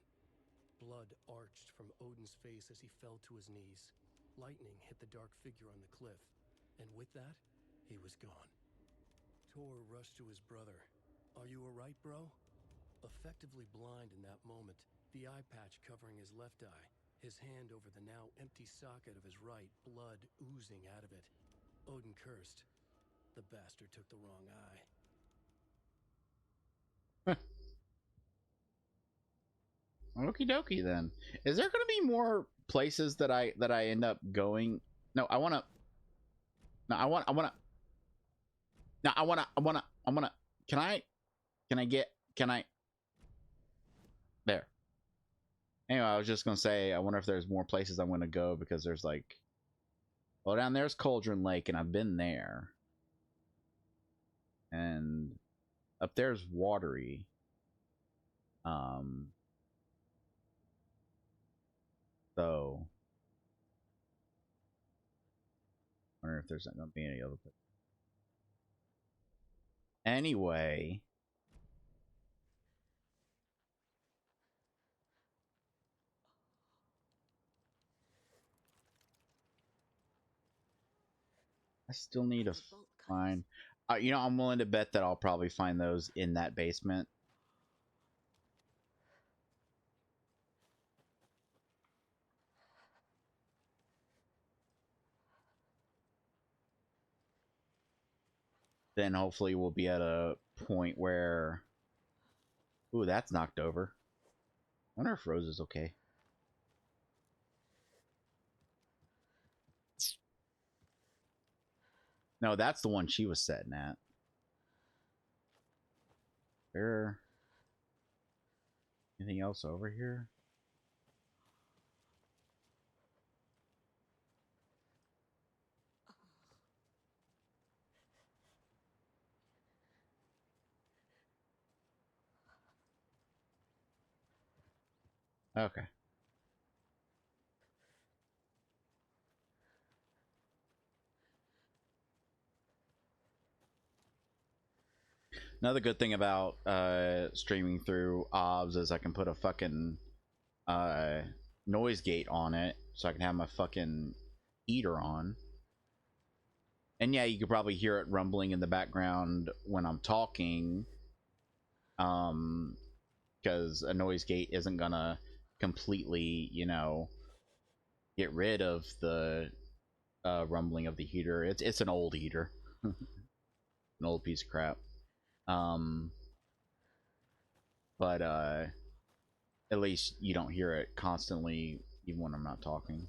Blood arched from Odin's face as he fell to his knees. Lightning hit the dark figure on the cliff, and with that, he was gone. Tor rushed to his brother. Are you alright, bro? Effectively blind in that moment, the eye patch covering his left eye, his hand over the now empty socket of his right, blood oozing out of it. Odin cursed. The bastard took the wrong eye. Okie dokie then. Is there gonna be more places that I end up going? No, I wanna. No, I wanna. No, I wanna. Can I there. Anyway, I was just gonna say, I wonder if there's more places I'm gonna go, because there's like, well, down there's Cauldron Lake, and I've been there, and up there's Watery. So I wonder if there's not gonna be any other place. Anyway, I still need to find. You know, I'm willing to bet that I'll probably find those in that basement. Then hopefully we'll be at a point where... Ooh, that's knocked over. I wonder if Rose is okay. No, that's the one she was setting at. There... Anything else over here? Okay. Another good thing about streaming through OBS is I can put a fucking noise gate on it, so I can have my fucking heater on. And yeah, you could probably hear it rumbling in the background when I'm talking, because a noise gate isn't gonna completely, you know, get rid of the rumbling of the heater. It's an old heater, an old piece of crap. But at least you don't hear it constantly, even when I'm not talking.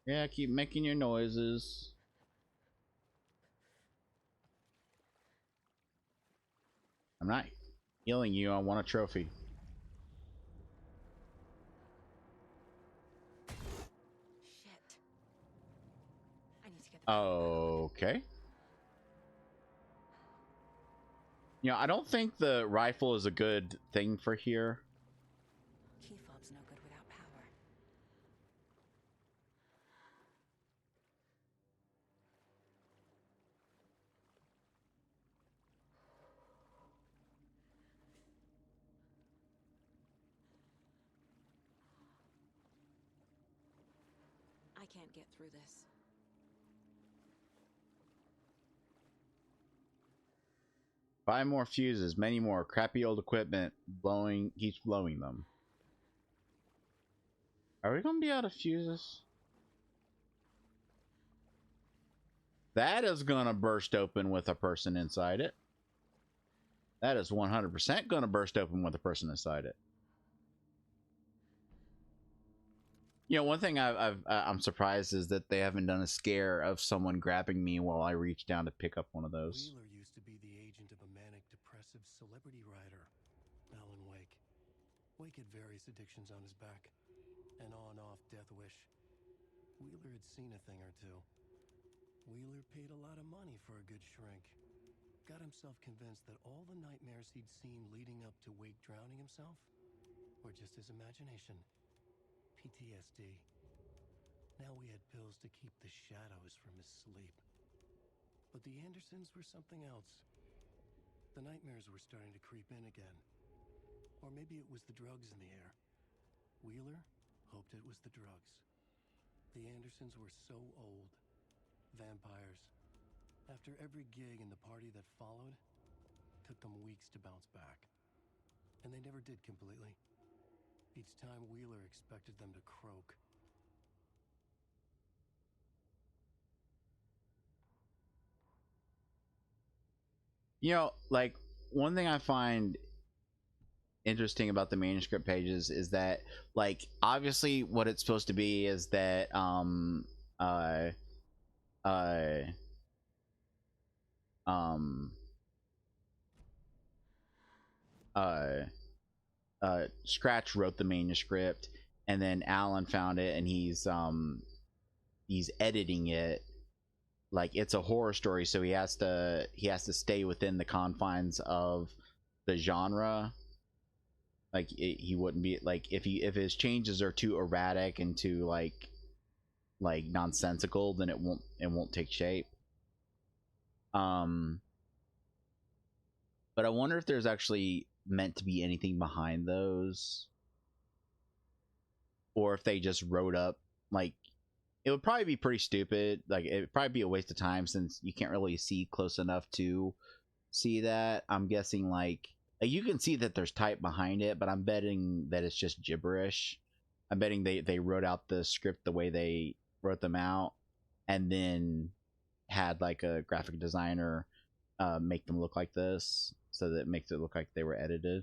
Yeah, keep making your noises. I'm not healing you, I want a trophy. Shit. I need to get the Okay. You know, I don't think the rifle is a good thing for here. key fob's no good without power. I can't get through this. Buy more fuses, many more. Crappy old equipment keeps blowing them. Are we gonna be out of fuses? That is gonna burst open with a person inside it. That is 100% gonna burst open with a person inside it. You know, one thing I'm surprised is that they haven't done a scare of someone grabbing me while I reach down to pick up one of those. Wheeler used to be the agent of a manic-depressive celebrity writer, Alan Wake. Wake had various addictions on his back, an on-off death wish. Wheeler had seen a thing or two. Wheeler paid a lot of money for a good shrink. Got himself convinced that all the nightmares he'd seen leading up to Wake drowning himself were just his imagination. PTSD. Now we had pills to keep the shadows from his sleep. But the Andersons were something else. The nightmares were starting to creep in again. Or maybe it was the drugs in the air. Wheeler hoped it was the drugs. The Andersons were so old. Vampires. After every gig and the party that followed, took them weeks to bounce back. And they never did completely. Each time Wheeler expected them to croak. You know, like, one thing I find interesting about the manuscript pages is that, like, obviously what it's supposed to be is that Scratch wrote the manuscript, and then Alan found it, and he's editing it. Like, it's a horror story, so he has to stay within the confines of the genre. Like, he wouldn't be like, if his changes are too erratic and too like nonsensical, then it won't take shape. Um, but I wonder if there's actually meant to be anything behind those, or if they just wrote up like. It would probably be pretty stupid. Like, it would probably be a waste of time since you can't really see close enough to see that. I'm guessing like you can see that there's type behind it, but I'm betting that it's just gibberish. I'm betting they wrote out the script the way they wrote them out, and then had like a graphic designer make them look like this, so that it makes it look like they were edited.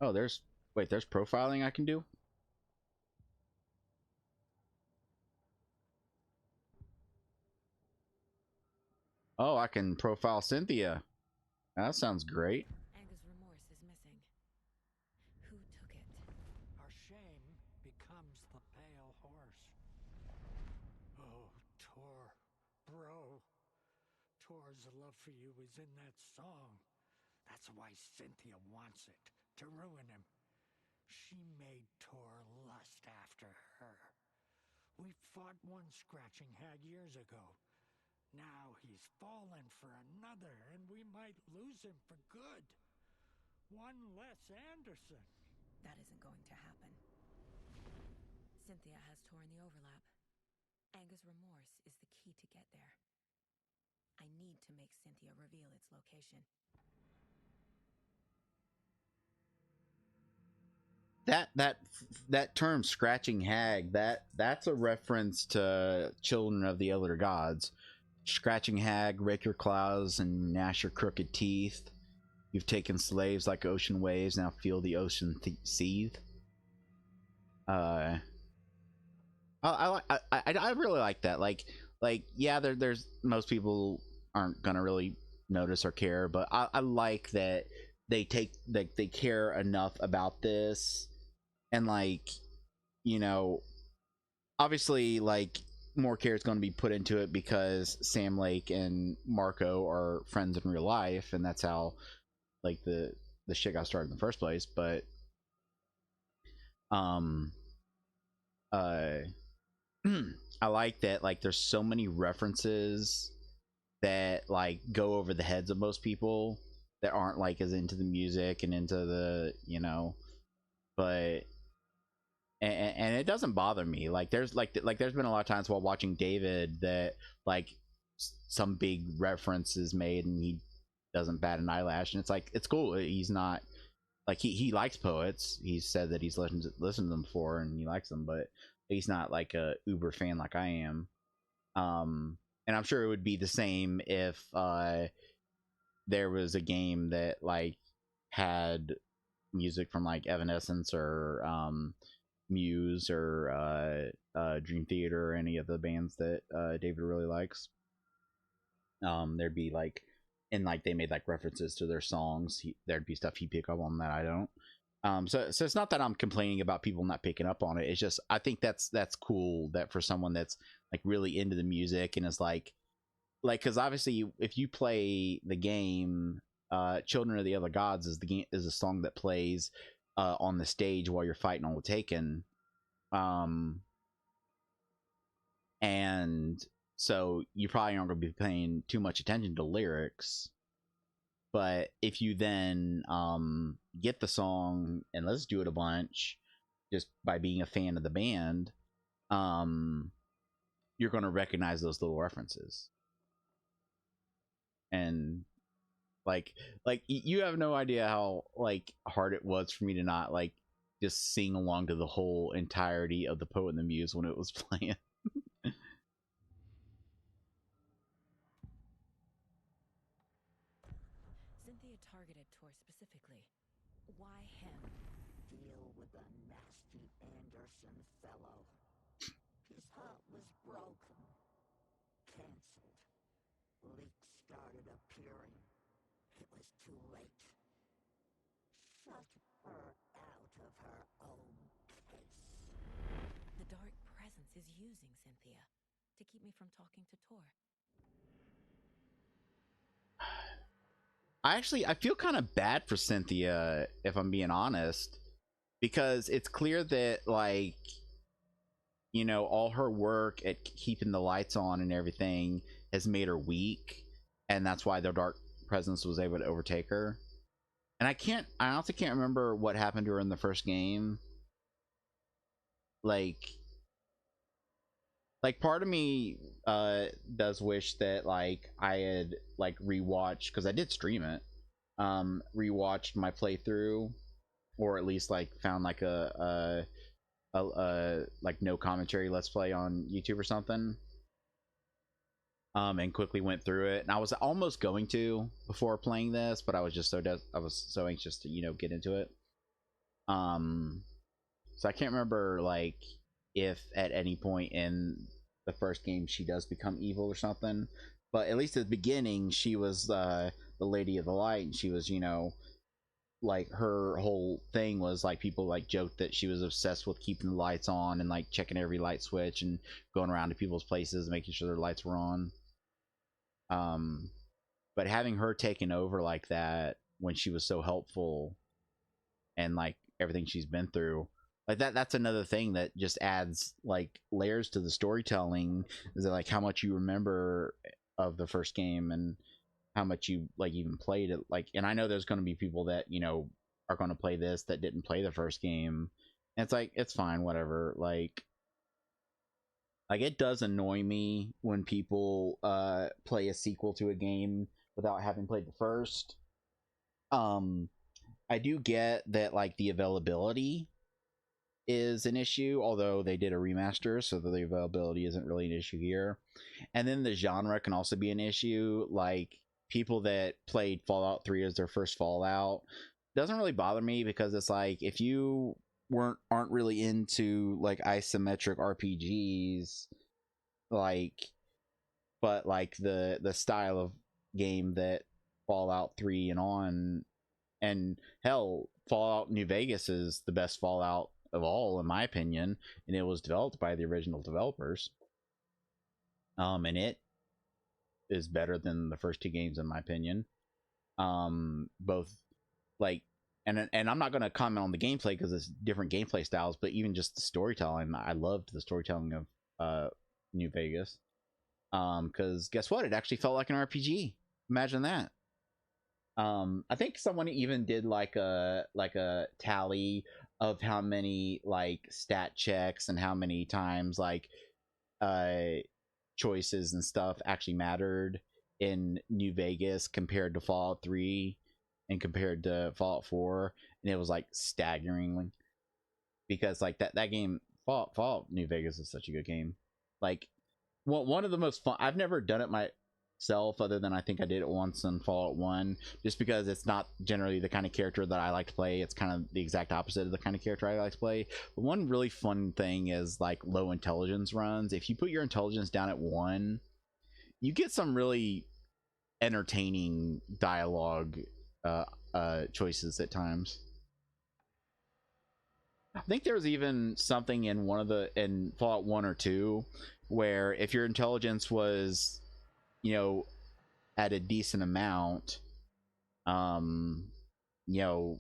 Oh, there's profiling I can do. Oh, I can profile Cynthia. That sounds great. Anga's remorse is missing. Who took it? Our shame becomes the pale horse. Oh, Tor, bro. Tor's love for you is in that song. That's why Cynthia wants it, to ruin him. She made Tor lust after her. We fought one scratching hag years ago. Now he's fallen for another, and we might lose him for good. One less Anderson. That isn't going to happen. Cynthia has torn the overlap. Anga's remorse is the key to get there. I need to make Cynthia reveal its location. That term scratching hag, that's a reference to Children of the Elder Gods. Scratching hag, rake your claws and gnash your crooked teeth. You've taken slaves like ocean waves, now feel the ocean seethe. I really like that. Like yeah, there's most people aren't gonna really notice or care, but I like that they care enough about this, and like, you know, obviously like more care is going to be put into it because Sam Lake and Marco are friends in real life, and that's how like the shit got started in the first place. But I like that like there's so many references that like go over the heads of most people that aren't like as into the music and into the, you know, but and it doesn't bother me. Like there's there's been a lot of times while watching David that like some big reference is made and he doesn't bat an eyelash, and it's like, it's cool. He's not like, he likes poets. He's said that he's listened to them before and he likes them, but he's not like a uber fan like I am. And I'm sure it would be the same if there was a game that like had music from like Evanescence or Muse or Dream Theater or any of the bands that David really likes. There'd be like, and like they made like references to their songs. There'd be stuff he'd pick up on that I don't. So it's not that I'm complaining about people not picking up on it. It's just I think that's cool that for someone that's like really into the music and is like because obviously if you play the game, Children of the Other Gods is a song that plays on the stage while you're fighting on Taken, and so you probably aren't going to be paying too much attention to lyrics. But if you then get the song and let's do it a bunch just by being a fan of the band, you're going to recognize those little references. And like you have no idea how like hard it was for me to not like just sing along to the whole entirety of The Poet and the Muse when it was playing. Cynthia targeted Tor specifically. Why him? Deal with the nasty Anderson fellow. His heart was broken. Cancelled. Leaks started appearing. It was too late. Shut her out of her own case. The dark presence is using Cynthia to keep me from talking to Tor. I feel kind of bad for Cynthia, if I'm being honest, because it's clear that like you know, all her work at keeping the lights on and everything has made her weak, and that's why the dark presence was able to overtake her. And I honestly can't remember what happened to her in the first game. Like part of me does wish that like I had like rewatched, because I did stream it, rewatched my playthrough, or at least like found like a like no commentary let's play on YouTube or something, and quickly went through it. And I was almost going to before playing this, but I was just I was so anxious to, you know, get into it. So I can't remember like if at any point in the first game she does become evil or something, but at least at the beginning she was the Lady of the Light, and she was, you know, like her whole thing was like people like joked that she was obsessed with keeping the lights on and like checking every light switch and going around to people's places and making sure their lights were on. But having her taken over like that when she was so helpful, and like everything she's been through, like that's another thing that just adds like layers to the storytelling, is that like how much you remember of the first game and how much you like even played it. Like, and I know there's going to be people that, you know, are going to play this that didn't play the first game, and it's like, it's fine, whatever. Like it does annoy me when people play a sequel to a game without having played the first. I do get that like the availability is an issue, although they did a remaster, so the availability isn't really an issue here. And then the genre can also be an issue. Like people that played Fallout 3 as their first Fallout, doesn't really bother me, because it's like, if you aren't really into like isometric RPGs, like, but like the style of game that Fallout 3 and on, and hell, Fallout New Vegas is the best Fallout of all in my opinion, and it was developed by the original developers, and it is better than the first two games in my opinion. Both like, and I'm not going to comment on the gameplay because it's different gameplay styles, but even just the storytelling, I loved the storytelling of New Vegas, because guess what, it actually felt like an RPG. Imagine that. I think someone even did like a tally of how many like stat checks and how many times like choices and stuff actually mattered in New Vegas compared to Fallout 3 and compared to Fallout 4, and it was like staggering, because like that game, Fallout New Vegas is such a good game. Like one of the most fun, I've never done it myself, other than I think I did it once in Fallout 1, just because it's not generally the kind of character that I like to play. It's kind of the exact opposite of the kind of character I like to play. But one really fun thing is like low intelligence runs. If you put your intelligence down at 1, you get some really entertaining dialogue choices at times. I think there was even something in in Fallout 1 or 2 where if your intelligence was, you know, at a decent amount, you know,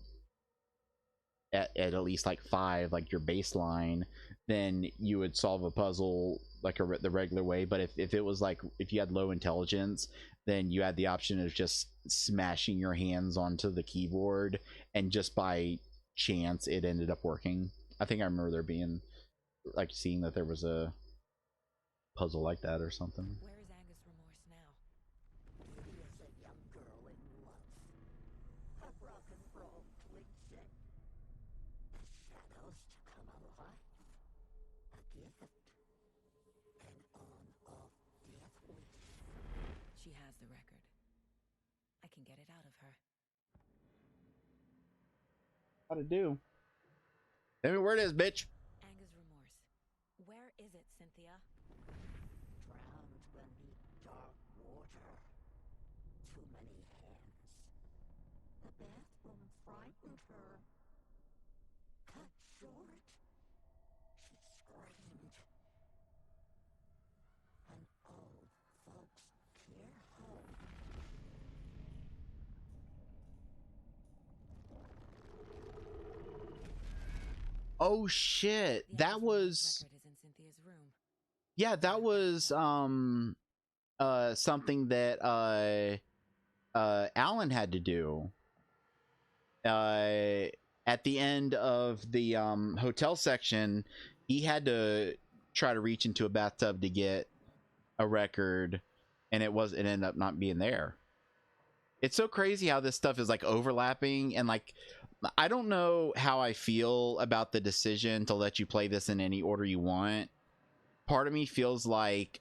at least like 5, like your baseline, then you would solve a puzzle like the regular way. But if it was like, if you had low intelligence, then you had the option of just smashing your hands onto the keyboard, and just by chance it ended up working. I think I remember there being like seeing that there was a puzzle like that or something. Where is Angus Remorse now? He is a young girl in love. A rock and roll twinset. The shadows to come alive. A gift. An on-off death wish. She has the record. I can get it out of her. How to do? Tell me where it is, bitch. Angus Remorse. Where is it, Cynthia? Drowned beneath dark water. Too many hands. The bathroom frightened her. Cut short. She screamed. An old folks care home. Oh shit, The that Angus Remorse was record is in Cynthia's room. Yeah, that was something that Alan had to do. At the end of the hotel section, he had to try to reach into a bathtub to get a record, and it ended up not being there. It's so crazy how this stuff is like overlapping, and like I don't know how I feel about the decision to let you play this in any order you want. Part of me feels like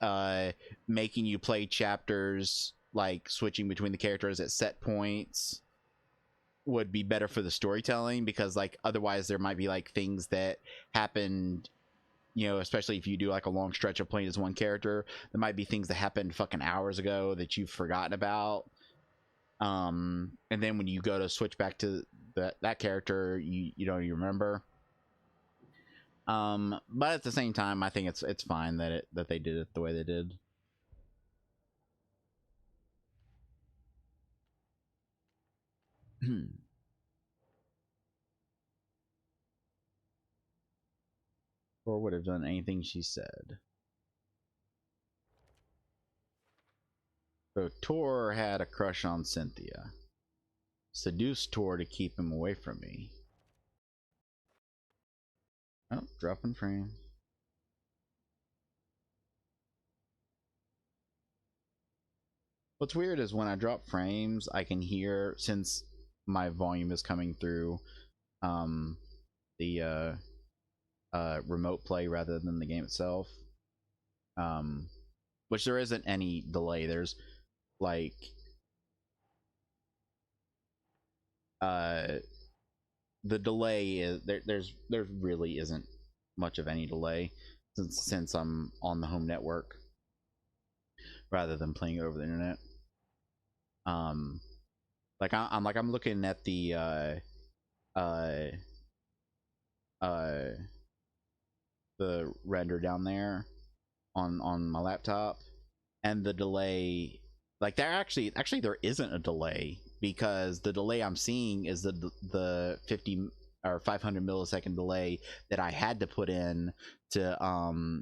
making you play chapters, like switching between the characters at set points, would be better for the storytelling, because like otherwise there might be like things that happened, you know, especially if you do like a long stretch of playing as one character, there might be things that happened fucking hours ago that you've forgotten about. And then when you go to switch back to that character, you don't even remember. But at the same time, I think it's fine that they did it the way they did. Or would have done anything she said. So Tor had a crush on Cynthia. Seduced Tor to keep him away from me. Oh, dropping frames. What's weird is when I drop frames, I can hear, since my volume is coming through the remote play rather than the game itself, which there isn't any delay. There's like the delay is there really isn't much of any delay since I'm on the home network rather than playing over the internet. Like I'm looking at the the render down there on my laptop, and the delay, like there actually there isn't a delay, because the delay I'm seeing is the 50 or 500 millisecond delay that I had to put in to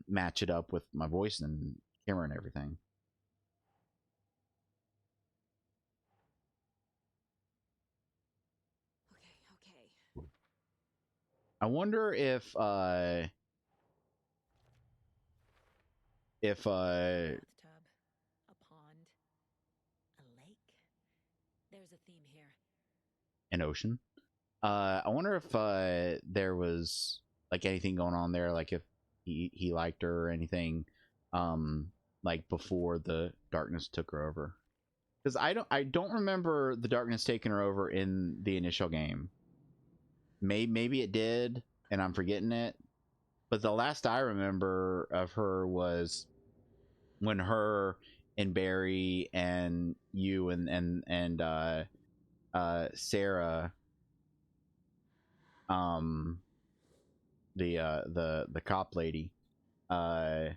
match it up with my voice and camera and everything. Okay. I wonder if Bathtub, a pond, a lake. There's a theme here. an ocean. I wonder if there was like anything going on there, like if he liked her or anything, like before the darkness took her over. Because I don't remember the darkness taking her over in the initial game. Maybe it did, and I'm forgetting it. But the last I remember of her was when her and Barry and you and Sarah, the cop lady, and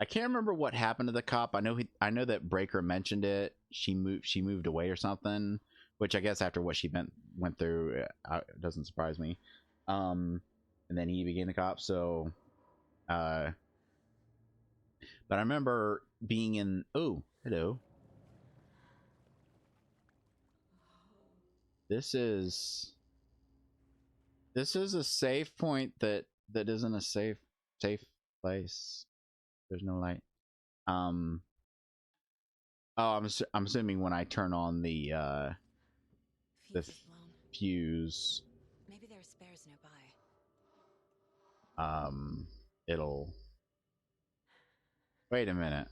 I can't remember what happened to the cop. I know that Breaker mentioned it. She moved away or something, which I guess after what she went through, it doesn't surprise me. And then he became a cop. So, but I remember being in. Oh, hello. This is a safe point that isn't a safe place. There's no light. Oh, I'm assuming when I turn on the fuse, Maybe there are spares nearby. it'll. Wait a minute.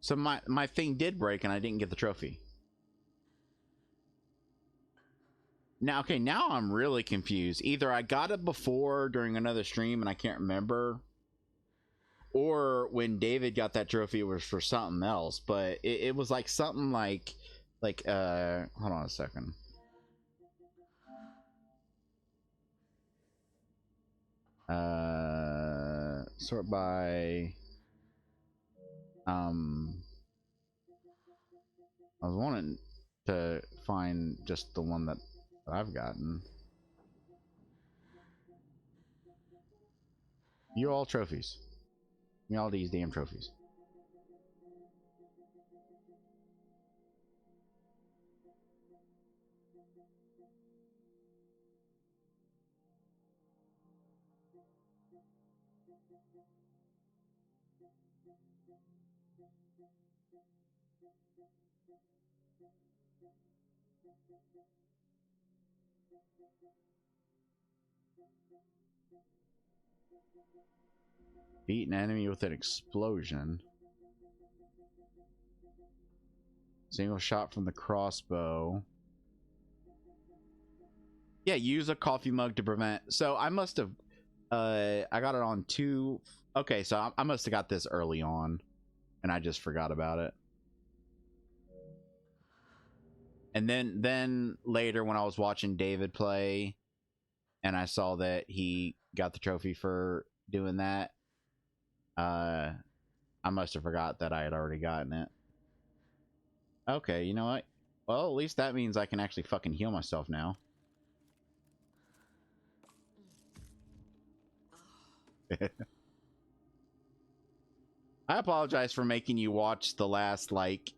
So my thing did break and I didn't get the trophy. Now, okay, now I'm really confused. Either I got it before during another stream and I can't remember, or when David got that trophy it was for something else, but it was like something like hold on a second. Sort by I was wanting to find just the one that I've gotten. You all trophies. Give me all these damn trophies. Beat an enemy with an explosion. Single shot from the crossbow. Yeah, use a coffee mug to prevent. So I must have, I got it on 2. Okay, so I must have got this early on, and I just forgot about it. And then later when I was watching David play, and I saw that he got the trophy for doing that, I must have forgot that I had already gotten it. Okay, you know what? Well, at least that means I can actually fucking heal myself now. I apologize for making you watch the last, like,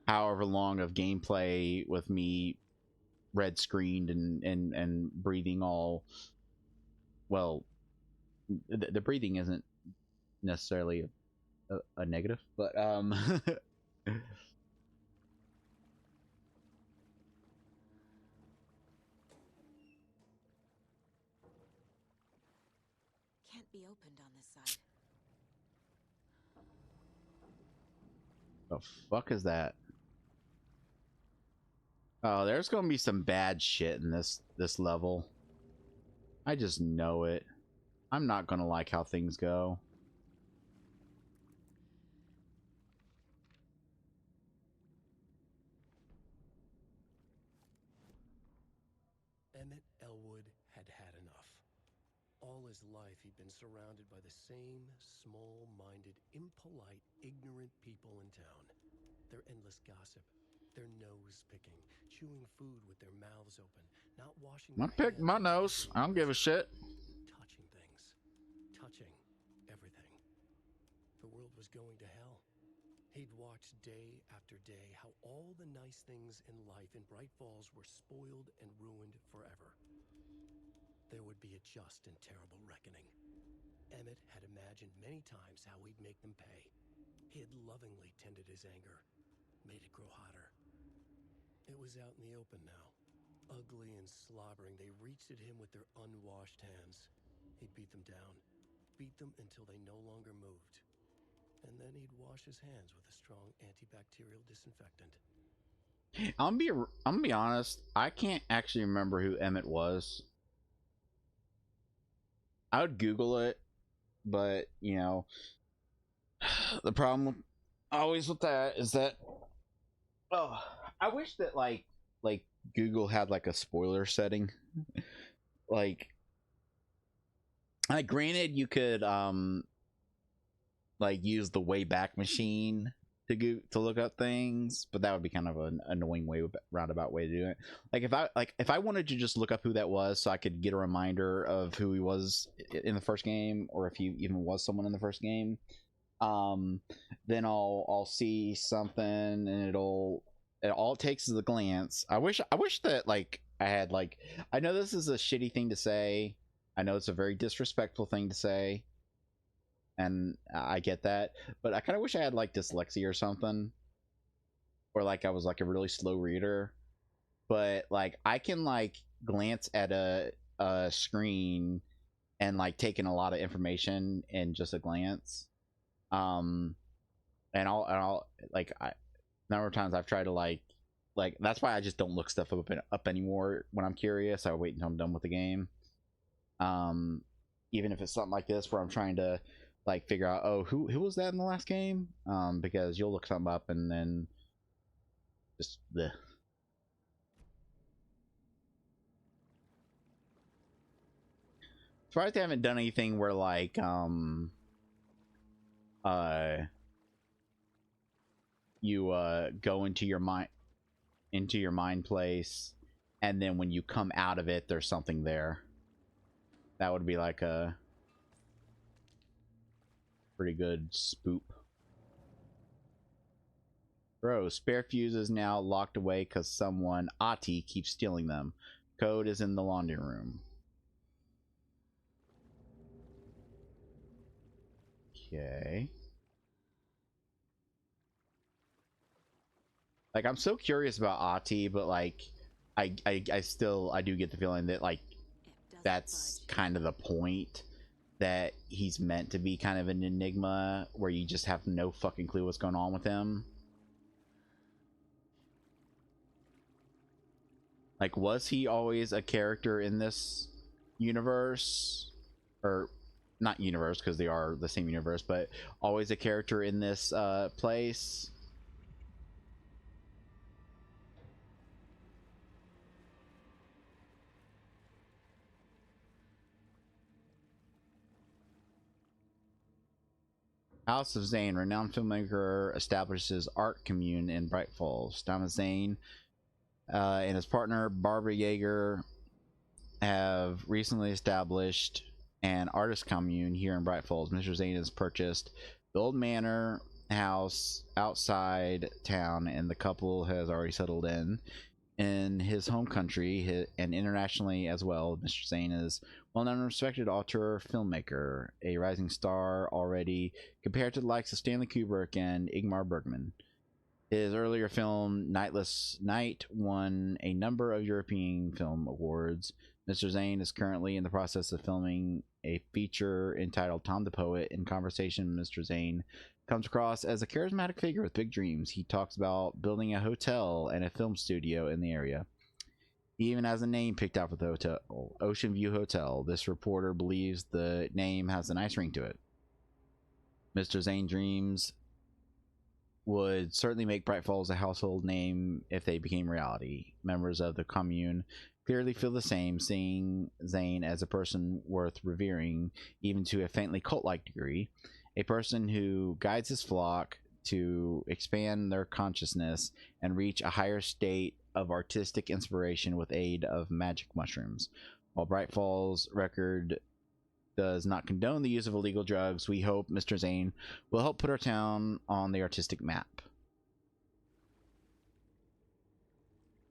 however long of gameplay with me red screened and breathing all, well, the breathing isn't necessarily a negative, but Can't be opened on this side. the fuck is that? Oh, there's gonna be some bad shit in this level. I just know it. I'm not gonna like how things go. Emmett Elwood had had enough. All his life, he'd been surrounded by the same small-minded, impolite, ignorant people in town. Their endless gossip, their nose-picking, chewing food with their mouths open, not washing I their picked hands my before nose. they I don't give a shit. touching things, touching everything. The world was going to hell. He'd watched day after day how all the nice things in life in Bright Falls were spoiled and ruined forever. There would be a just and terrible reckoning. Emmett had imagined many times how he'd make them pay. He had lovingly tended his anger, made it grow hotter. It was out in the open now. Ugly and slobbering, they reached at him with their unwashed hands. He'd beat them down, beat them until they no longer moved. And then he'd wash his hands with a strong antibacterial disinfectant. I'm gonna be honest. I can't actually remember who Emmett was. I would Google it, but you know, the problem always with that is that, oh, I wish that like Google had like a spoiler setting. like granted, you could like use the Wayback Machine to look up things, but that would be kind of an annoying roundabout way to do it. Like if I wanted to just look up who that was so I could get a reminder of who he was in the first game, or if he even was someone in the first game, then I'll see something and all it takes is a glance. I wish that like I had like, I know this is a shitty thing to say. I know it's a very disrespectful thing to say, and I get that, but I kind of wish I had like dyslexia or something, or like I was like a really slow reader, but like I can like glance at a screen and like take in a lot of information in just a glance. And I'll like, I number of times I've tried to like that's why I just don't look stuff up anymore when I'm curious. I wait until I'm done with the game. Even if it's something like this where I'm trying to like figure out, oh, who was that in the last game, because you'll look something up and then just the surprised they haven't done anything where like you go into your mind place, and then when you come out of it, there's something there. That would be like a pretty good spoop. Bro, spare fuses now locked away because someone, Ati, keeps stealing them. Code is in the laundry room. Okay. Like, I'm so curious about Ati, but like, I do get the feeling that like that's kind of the point, that he's meant to be kind of an enigma where you just have no fucking clue what's going on with him. Like, was he always a character in this universe? Or not universe, because they are the same universe, but always a character in this place? House of Zane, renowned filmmaker, establishes art commune in Bright Falls. Thomas Zane and his partner Barbara Yeager have recently established an artist commune here in Bright Falls. Mr. Zane has purchased the old manor house outside town, and the couple has already settled in his home country and internationally as well. Mr. Zane is well-known and respected auteur filmmaker, a rising star already compared to the likes of Stanley Kubrick and Ingmar Bergman. His earlier film, Nightless Night, won a number of European Film Awards. Mr. Zane is currently in the process of filming a feature entitled Tom the Poet. In conversation, Mr. Zane comes across as a charismatic figure with big dreams. He talks about building a hotel and a film studio in the area. He even has a name picked out for the hotel, Ocean View Hotel. This reporter believes the name has a nice ring to it. Mr. Zane dreams would certainly make Bright Falls a household name if they became reality. Members of the commune clearly feel the same, seeing Zane as a person worth revering, even to a faintly cult-like degree. A person who guides his flock to expand their consciousness and reach a higher state of artistic inspiration with aid of magic mushrooms. While Bright Falls record does not condone the use of illegal drugs, we hope Mr. Zane will help put our town on the artistic map.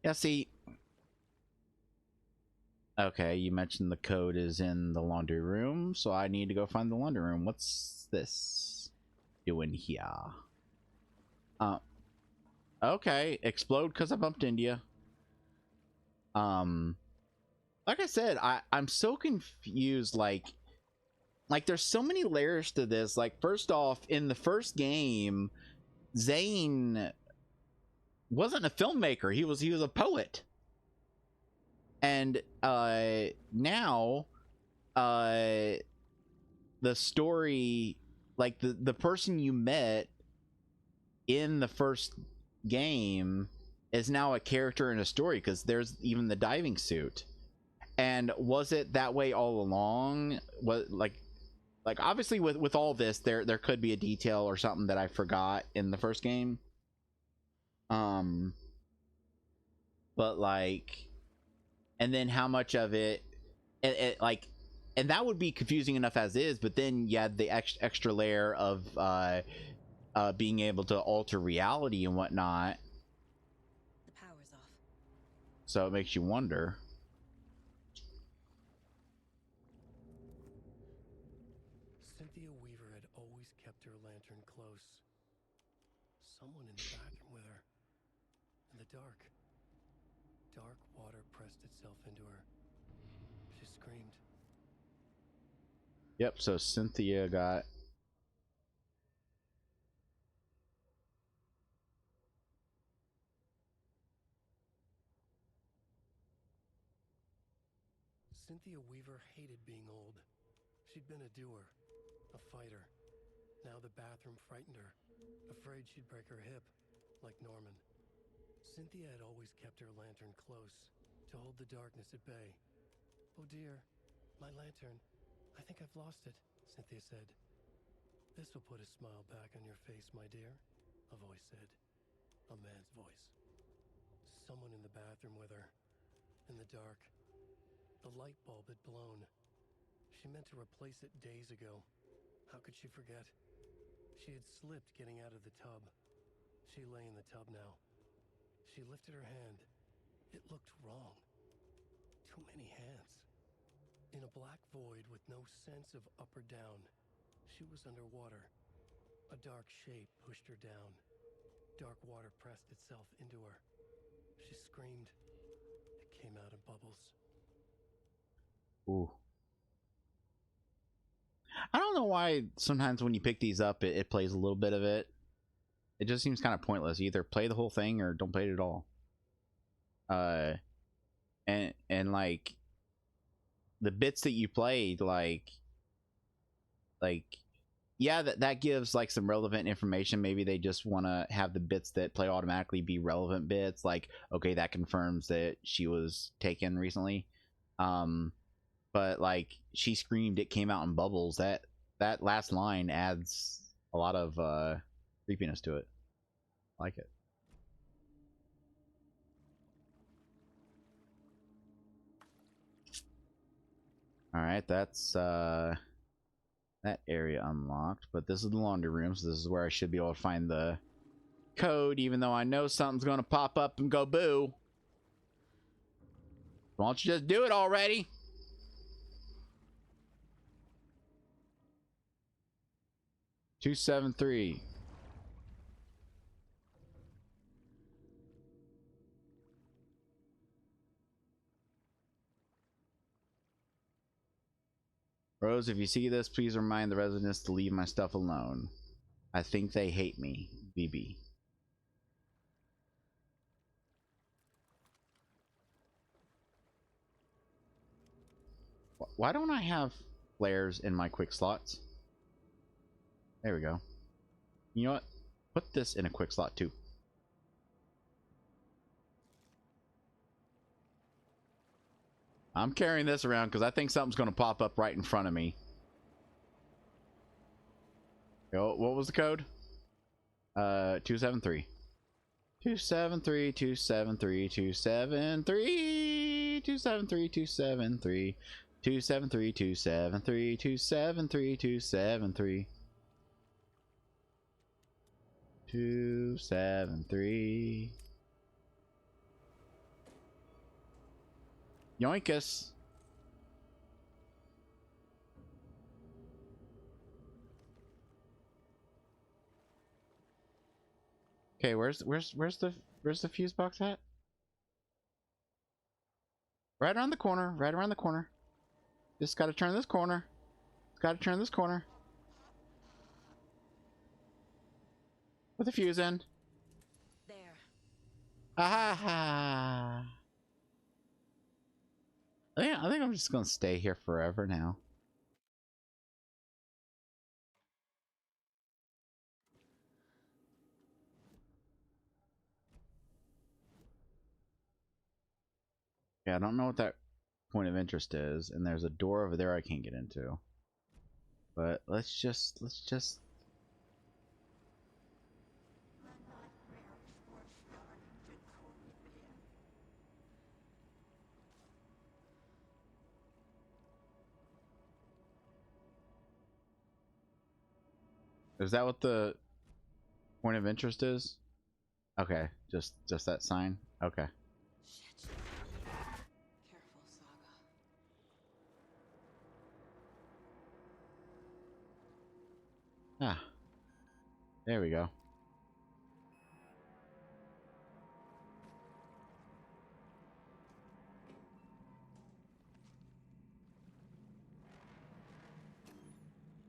Yeah, see. Okay, you mentioned the code is in the laundry room, so I need to go find the laundry room. What's this doing here? Okay, explode because I bumped into you. Like I said, I'm so confused. Like there's so many layers to this. Like, first off, in the first game, Zane wasn't a filmmaker. He was a poet. And now the story, like the person you met in the first game is now a character in a story, because there's even the diving suit. And was it that way all along? What, like obviously with all this, there could be a detail or something that I forgot in the first game. But like, and then how much of it like, and that would be confusing enough as is, but then you had the extra layer of being able to alter reality and whatnot. The power's off. So it makes you wonder. Cynthia Weaver had always kept her lantern close. Someone in the bathroom with her. In the dark. Dark water pressed itself into her. She screamed. Yep, so Cynthia got... Cynthia Weaver hated being old. She'd been a doer, a fighter. Now the bathroom frightened her, afraid she'd break her hip, like Norman. Cynthia had always kept her lantern close, to hold the darkness at bay. "Oh dear, my lantern. I think I've lost it," Cynthia said. "This will put a smile back on your face, my dear," a voice said. A man's voice. Someone in the bathroom with her. In the dark. The light bulb had blown. She meant to replace it days ago. How could she forget? She had slipped getting out of the tub. She lay in the tub now. She lifted her hand. It looked wrong. Too many hands. In a black void with no sense of up or down. She was underwater. A dark shape pushed her down. Dark water pressed itself into her. She screamed. It came out in bubbles. Ooh. I don't know why sometimes when you pick these up, it plays a little bit of it. It just seems kind of pointless. You either play the whole thing or don't play it at all. And like the bits that you played, like yeah, that gives like some relevant information. Maybe they just want to have the bits that play automatically be relevant bits. Like, okay, that confirms that she was taken recently. But like she screamed, it came out in bubbles. That last line adds a lot of creepiness to it. I like it. All right, that's that area unlocked, but this is the laundry room, so this is where I should be able to find the code, even though I know something's gonna pop up and go boo. Why don't you just do it already? $273. Rose, if you see this, please remind the residents to leave my stuff alone. I think they hate me. BB. Why don't I have flares in my quick slots? There we go. You know what? Put this in a quick slot too. I'm carrying this around because I think something's going to pop up right in front of me. Yo, what was the code? 273. 273, 273, 273, 273, 273, 273, 273, 273, 273. 273. Yoinkus. Okay, where's the fuse box at? Right around the corner, right around the corner. Just gotta turn this corner. Gotta turn this corner. Put the fuse in. There. Ah ha. I think I'm just gonna stay here forever now. Yeah, I don't know what that point of interest is, and there's a door over there I can't get into. But let's just Is that what the point of interest is? Okay, just that sign. Okay. Shit. Careful, Saga. Ah. There we go.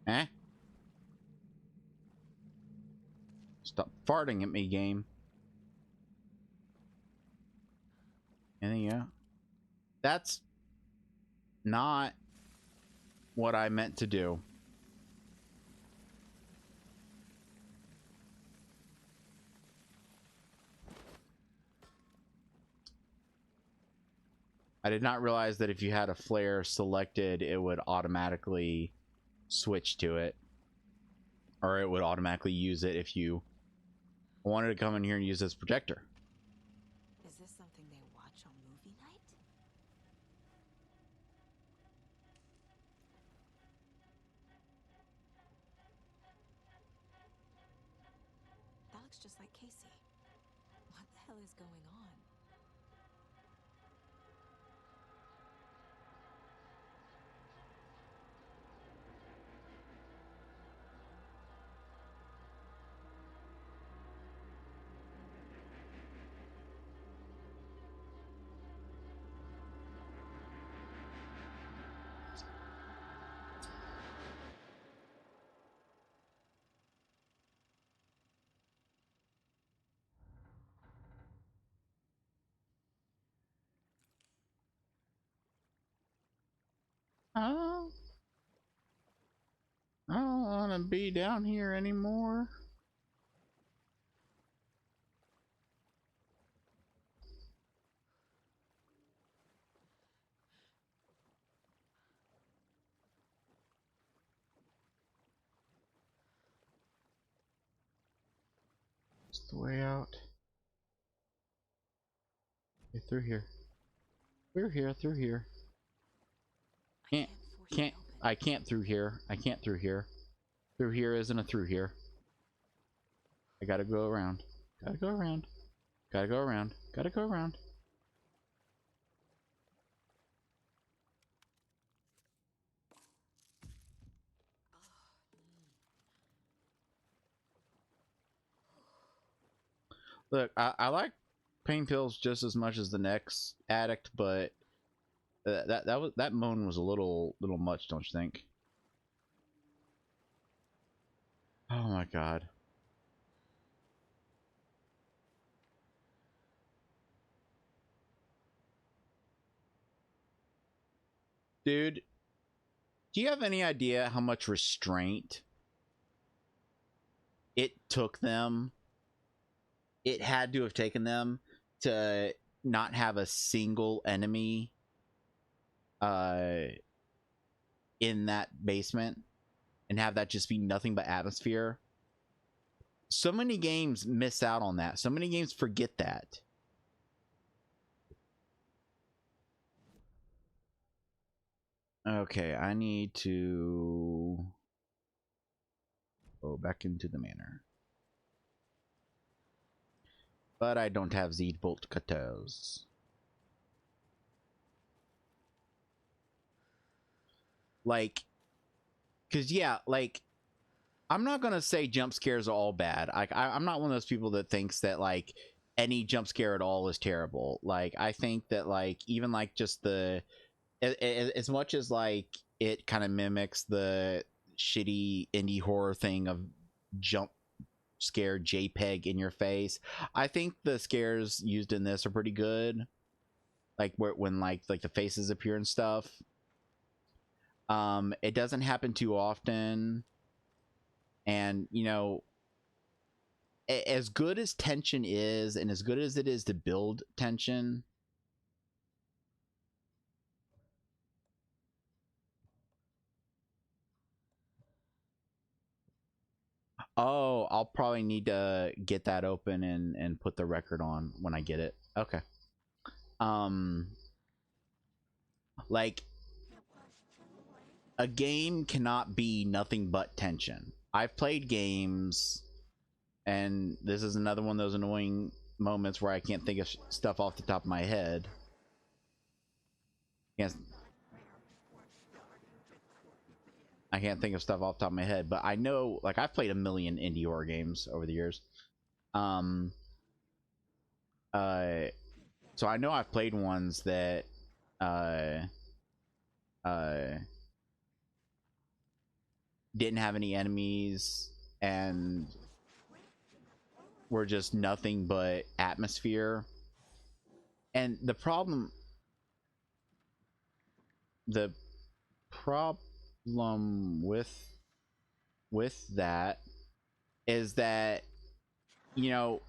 Eh? Stop farting at me, game. Anything else? That's not what I meant to do. I did not realize that if you had a flare selected, it would automatically switch to it. Or it would automatically use it if you I wanted to come in here and use this projector. Is this something they watch on movie night? That looks just like Casey. What the hell is going on? Oh, I don't want to be down here anymore. It's the way out. Okay, through here. Through here, through here. I can't through here. I can't through here. Through here isn't a through here. I gotta go around. Gotta go around. Gotta go around. Gotta go around. Look, I like pain pills just as much as the next addict, but that moan was a little much, don't you think? Oh my god. Dude, do you have any idea how much restraint it took them? It had to have taken them to not have a single enemy in that basement and have that just be nothing but atmosphere. So many games miss out on that. So many games forget that. Okay, I need to go back into the manor. But I don't have the bolt cutters. Like, cause yeah, like, I'm not gonna say jump scares are all bad. I'm not one of those people that thinks that like any jump scare at all is terrible. Like, I think that like even like just the as much as like it kind of mimics the shitty indie horror thing of jump scare JPEG in your face, I think the scares used in this are pretty good. Like when like the faces appear and stuff. It doesn't happen too often, and you know, as good as tension is, and as good as it is to build tension, oh, I'll probably need to get that open and put the record on when I get it. Okay. Like, a game cannot be nothing but tension. I've played games, and this is another one of those annoying moments where I can't think of stuff off the top of my head. I can't think of stuff off the top of my head, but I know, like, I've played a million indie horror games over the years. So I know I've played ones that didn't have any enemies and were just nothing but atmosphere. And the problem with that is that, you know,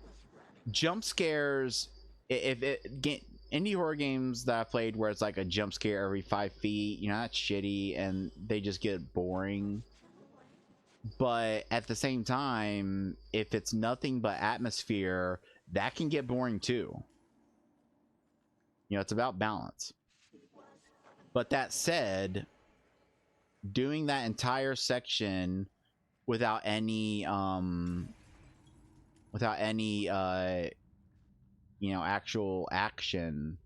jump scares, indie horror games that I played where it's like a jump scare every 5 feet, you know, that's shitty and they just get boring. but at the same time, if it's nothing but atmosphere, that can get boring too. You know, it's about balance. But that said, doing that entire section without any you know, actual action,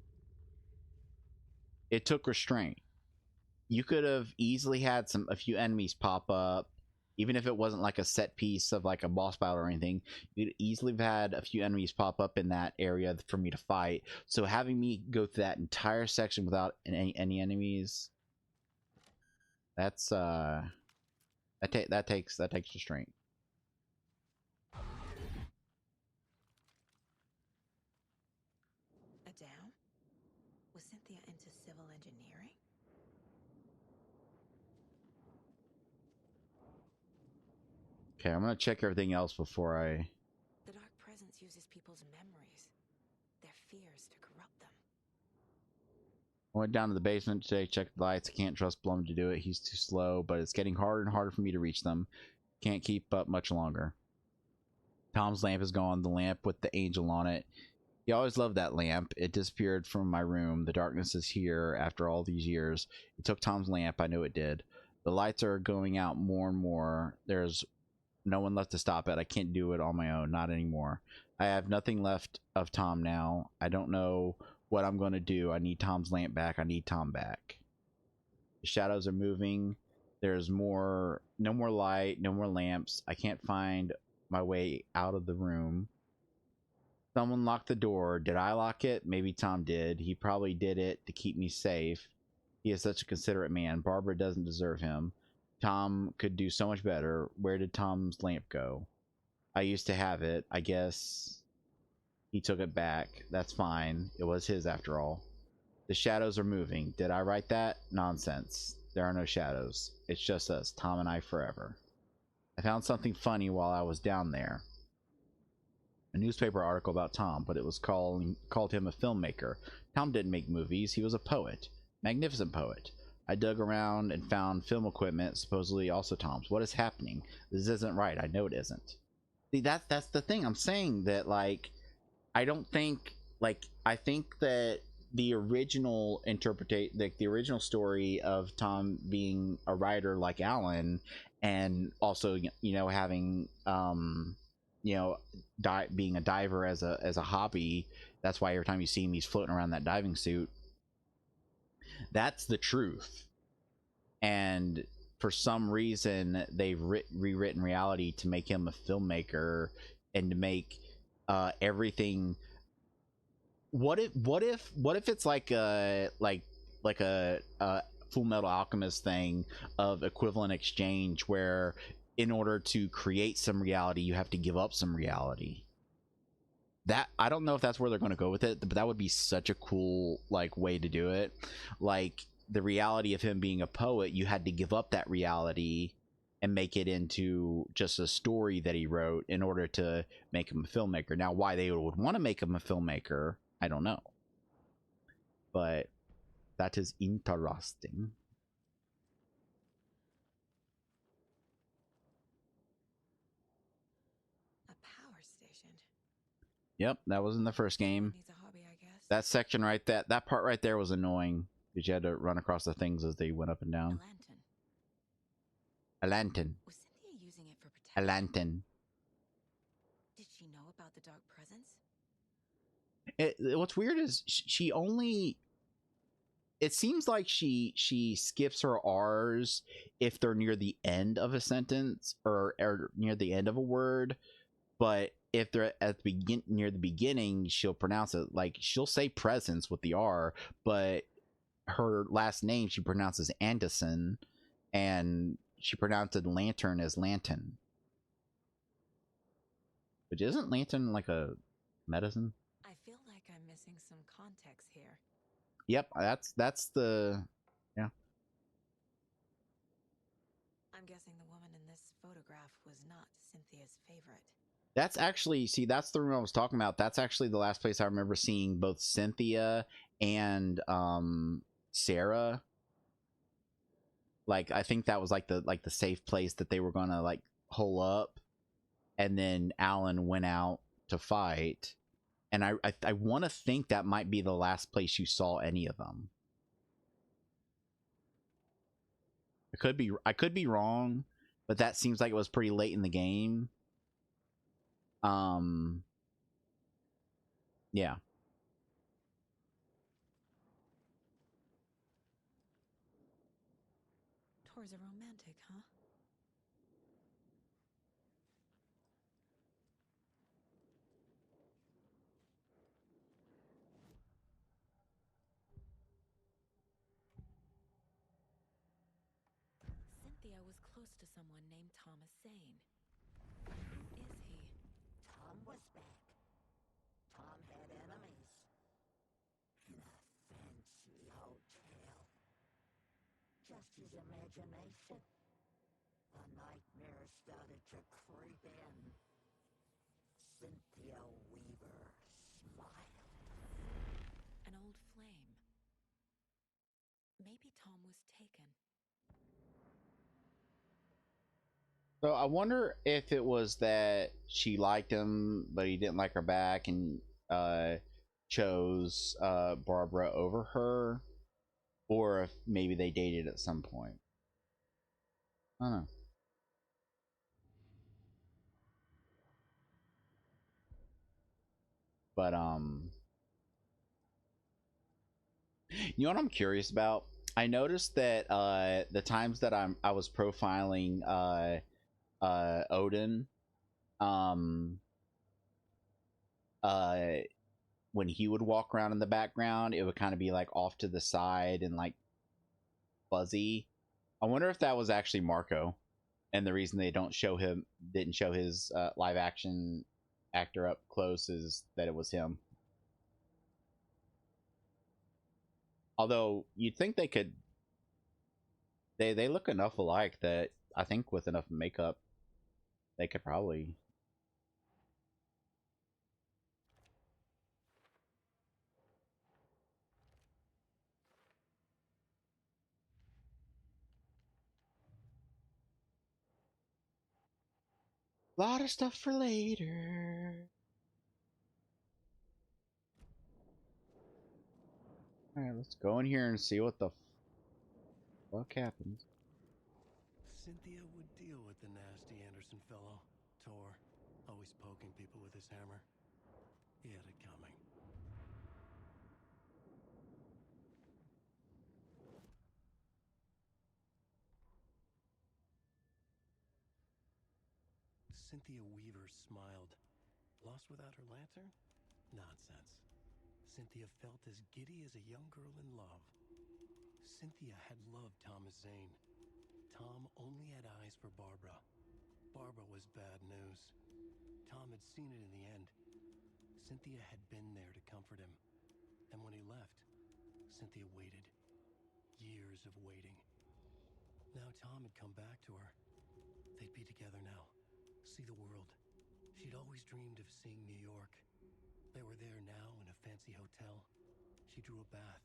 it took restraint. You could have easily had a few enemies pop up, even if it wasn't like a set piece of like a boss battle or anything. You'd easily have had a few enemies pop up in that area for me to fight. So having me go through that entire section without any enemies, that's that takes restraint. Adam? Was Cynthia into civil engineering? Okay, I'm gonna check everything else before I... The Dark Presence uses people's memories, their fears to corrupt them. I went down to the basement today, checked the lights. I can't trust Blum to do it. He's too slow, but it's getting harder and harder for me to reach them. Can't keep up much longer. Tom's lamp is gone, the lamp with the angel on it. He always loved that lamp. It disappeared from my room. The darkness is here after all these years. It took Tom's lamp. I know it did. The lights are going out more and more. There's no one left to stop it. I can't do it on my own. Not anymore. I have nothing left of Tom now. I don't know what I'm going to do. I need Tom's lamp back. I need Tom back. The shadows are moving. There's no more light, no more lamps. I can't find my way out of the room. Someone locked the door. Did I lock it? Maybe Tom did. He probably did it to keep me safe. He is such a considerate man. Barbara doesn't deserve him. Tom could do so much better. Where did Tom's lamp go? I used to have it. I guess he took it back. That's fine. It was his after all. The shadows are moving. Did I write that? Nonsense. There are no shadows. It's just us, Tom and I forever. I found something funny while I was down there. A newspaper article about Tom, but it was called him a filmmaker. Tom didn't make movies. He was a poet. Magnificent poet. I dug around and found film equipment, supposedly also Tom's. What is happening? This isn't right. I know it isn't. See, that's the thing. I'm saying that, like, I don't think, like, I think that the original the original story of Tom being a writer like Alan, and also, you know, having you know, being a diver as a hobby. That's why every time you see him, he's floating around that diving suit. That's the truth. And for some reason, they've rewritten reality to make him a filmmaker and to make everything. What if it's like a Full Metal Alchemist thing of equivalent exchange, where in order to create some reality, you have to give up some reality. That, I don't know if that's where they're going to go with it, but that would be such a cool, like, way to do it. Like, the reality of him being a poet, you had to give up that reality and make it into just a story that he wrote in order to make him a filmmaker. Now, why they would want to make him a filmmaker, I don't know. But that is interesting. Yep, that was in the first game. That section right there, that part right there was annoying, because you had to run across the things as they went up and down. A lantern. Was Cynthia using it for protection? A lantern. Did she know about the Dark Presence? What's weird is she only... It seems like she skips her R's if they're near the end of a sentence or near the end of a word, but if they're at the near the beginning, she'll pronounce it. Like, she'll say presence with the R, but her last name she pronounces Anderson, and she pronounced lantern as lantern. But isn't lantern like a medicine? I feel like I'm missing some context here. Yep, that's the... Yeah. I'm guessing the woman in this photograph was not Cynthia's favorite. That's actually, see, that's the room I was talking about. That's actually the last place I remember seeing both Cynthia and Sarah. Like, I think that was like the safe place that they were gonna, like, hole up, and then Alan went out to fight. And I want to think that might be the last place you saw any of them. I could be wrong, but that seems like it was pretty late in the game. Yeah. Tor's a romantic, huh? Cynthia was close to someone named Thomas Zane. Who is he? Tom was back. Tom had enemies. In a fancy hotel. Just his imagination. The nightmare started to creep in. Cynthia Weaver smiled. An old flame. Maybe Tom was taken. So I wonder if it was that she liked him, but he didn't like her back, and chose Barbara over her, or if maybe they dated at some point. I don't know. But you know what I'm curious about? I noticed that the times that I was profiling Odin, when he would walk around in the background, it would kind of be like off to the side and like fuzzy. I wonder if that was actually Marco, and the reason they didn't show his live action actor up close is that it was him. Although you'd think they could, they look enough alike that I think with enough makeup they could probably. A lot of stuff for later. Alright, let's go in here and see what the fuck happens. Cynthia would deal with the nasty Anderson fellow, Tor, always poking people with his hammer. He had it coming. Cynthia Weaver smiled. Lost without her lantern? Nonsense. Cynthia felt as giddy as a young girl in love. Cynthia had loved Thomas Zane. Tom only had eyes for Barbara. Barbara was bad news. Tom had seen it in the end. Cynthia had been there to comfort him. And when he left, Cynthia waited. Years of waiting. Now Tom had come back to her. They'd be together now. See the world. She'd always dreamed of seeing New York. They were there now in a fancy hotel. She drew a bath.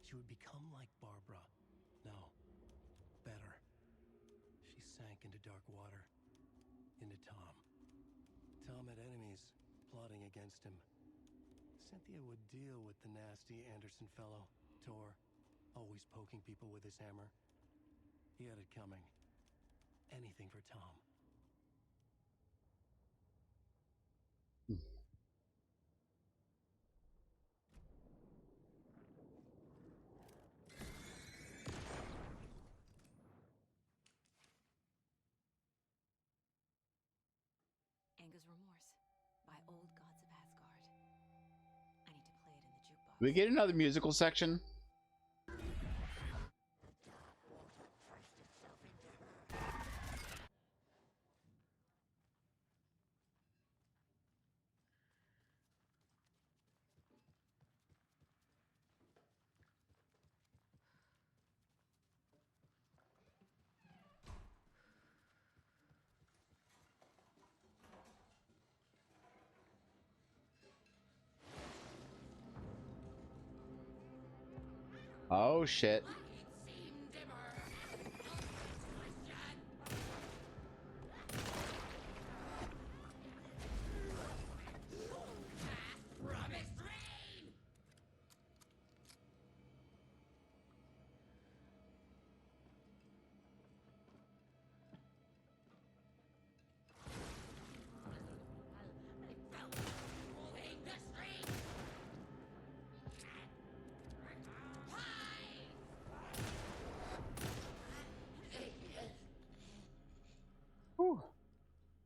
She would become like Barbara. No, better. She sank into dark water. Into Tom. Tom had enemies plotting against him. Cynthia would deal with the nasty Anderson fellow, Tor, always poking people with his hammer. He had it coming. Anything for Tom. Anga's Remorse by Old Gods of Asgard. I need to play it in the jukebox. Do we get another musical section? Oh shit.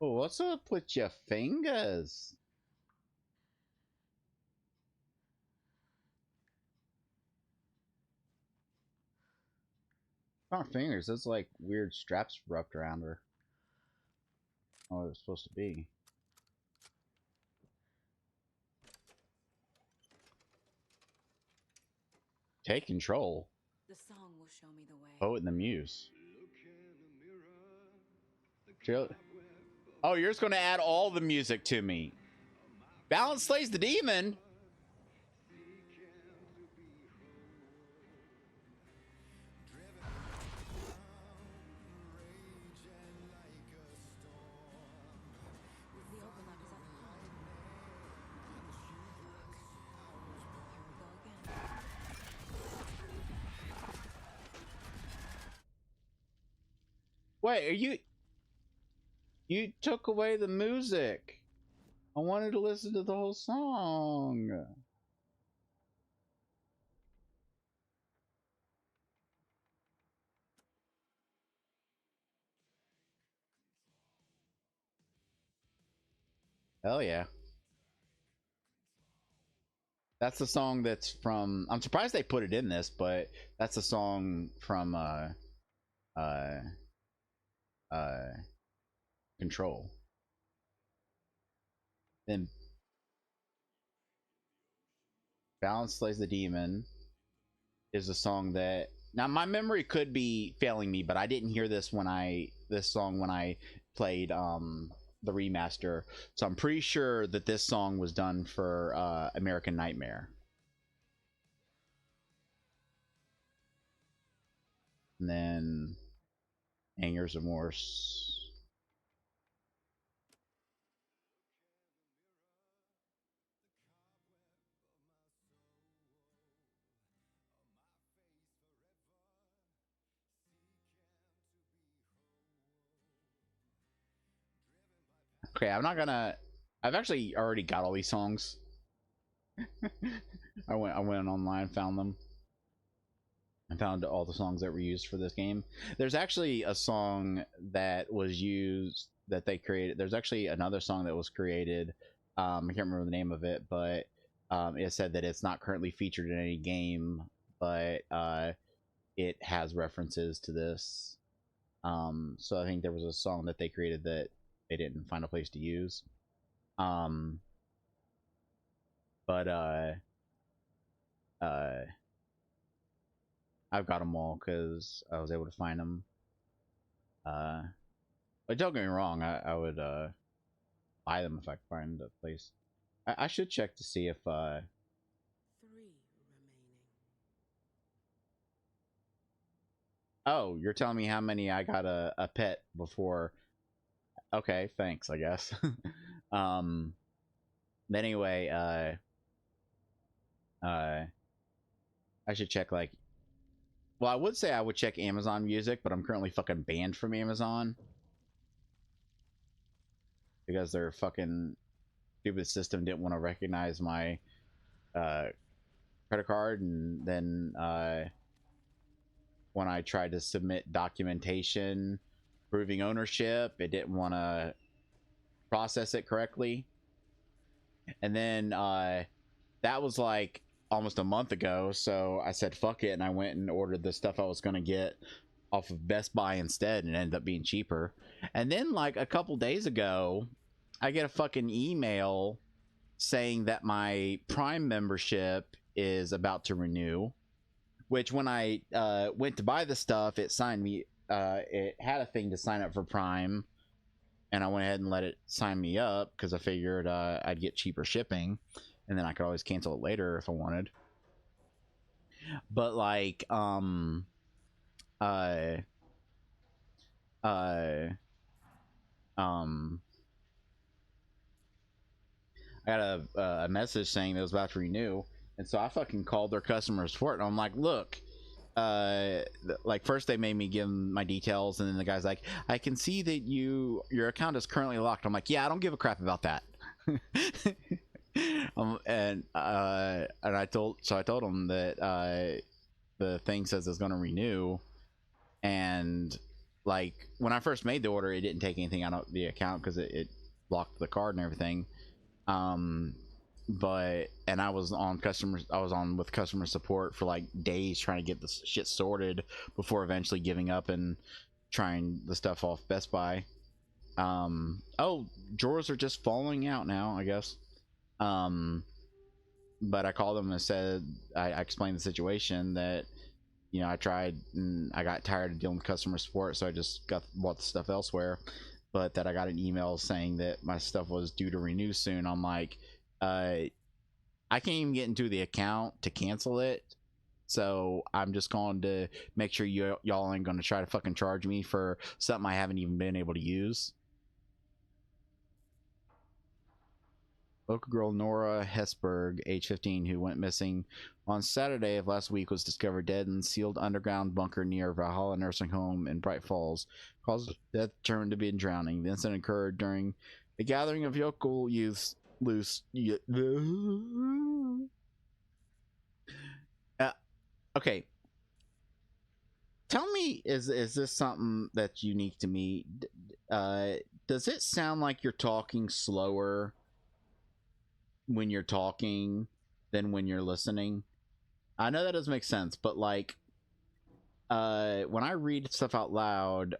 Oh, what's up with your fingers? Not fingers, that's like weird straps wrapped around her. Oh, it's supposed to be. Take control. The song will show me the way. Poet and the Muse. Oh, you're just going to add all the music to me. Balance slays the demon. The overlap is at the heart. Here we go again. Wait, are you took away the music. I wanted to listen to the whole song. Hell yeah. That's the song that's from, I'm surprised they put it in this, but that's a song from Control. Then Balance Slays the Demon is a song that, now my memory could be failing me, but I didn't hear this song when I played the remaster, so I'm pretty sure that this song was done for American Nightmare. And then Anger's Remorse. Okay, I've actually already got all these songs. I went online, found them. I found all the songs that were used for this game. There's actually a song that was used that they created. There's actually another song that was created. I can't remember the name of it, but it said that it's not currently featured in any game, but it has references to this. So I think there was a song that they created that they didn't find a place to use. I've got them all because I was able to find them. But don't get me wrong, I would buy them if I could find a place. I should check to see if 3 remaining. Oh, you're telling me how many I got a pet before. Okay, thanks, I guess. Anyway, I should check, like, well, I would say I would check Amazon Music, but I'm currently fucking banned from Amazon because their fucking stupid system didn't want to recognize my credit card, and then when I tried to submit documentation proving ownership, it didn't want to process it correctly. And then that was like almost a month ago, so I said fuck it, and I went and ordered the stuff I was going to get off of Best Buy instead, and it ended up being cheaper. And then like a couple days ago, I get a fucking email saying that my Prime membership is about to renew, which when I went to buy the stuff, it signed me, it had a thing to sign up for Prime, and I went ahead and let it sign me up because I figured I'd get cheaper shipping, and then I could always cancel it later if I wanted. But like I got a message saying it was about to renew, and so I fucking called their customer support, and I'm like, look, like first they made me give them my details, and then the guy's like, I can see that your account is currently locked. I'm like, yeah, I don't give a crap about that. And I told him that the thing says it's going to renew, and like when I first made the order, it didn't take anything out of the account because it blocked the card and everything. But and I was on with customer support for like days trying to get this shit sorted before eventually giving up and trying the stuff off Best Buy. Oh, drawers are just falling out now, I guess. But I called them and said, I explained the situation that, you know, I tried and I got tired of dealing with customer support, so I just bought the stuff elsewhere. But that I got an email saying that my stuff was due to renew soon. I'm like, I can't even get into the account to cancel it. So I'm just going to make sure y'all ain't going to try to fucking charge me for something I haven't even been able to use. Local girl Nora Hesberg, age 15, who went missing on Saturday of last week, was discovered dead in sealed underground bunker near Valhalla Nursing Home in Bright Falls. Cause of death determined to be drowning. The incident occurred during a gathering of local youths. Okay. Tell me, is this something that's unique to me? Does it sound like you're talking slower when you're talking than when you're listening? I know that doesn't make sense, but like when I read stuff out loud,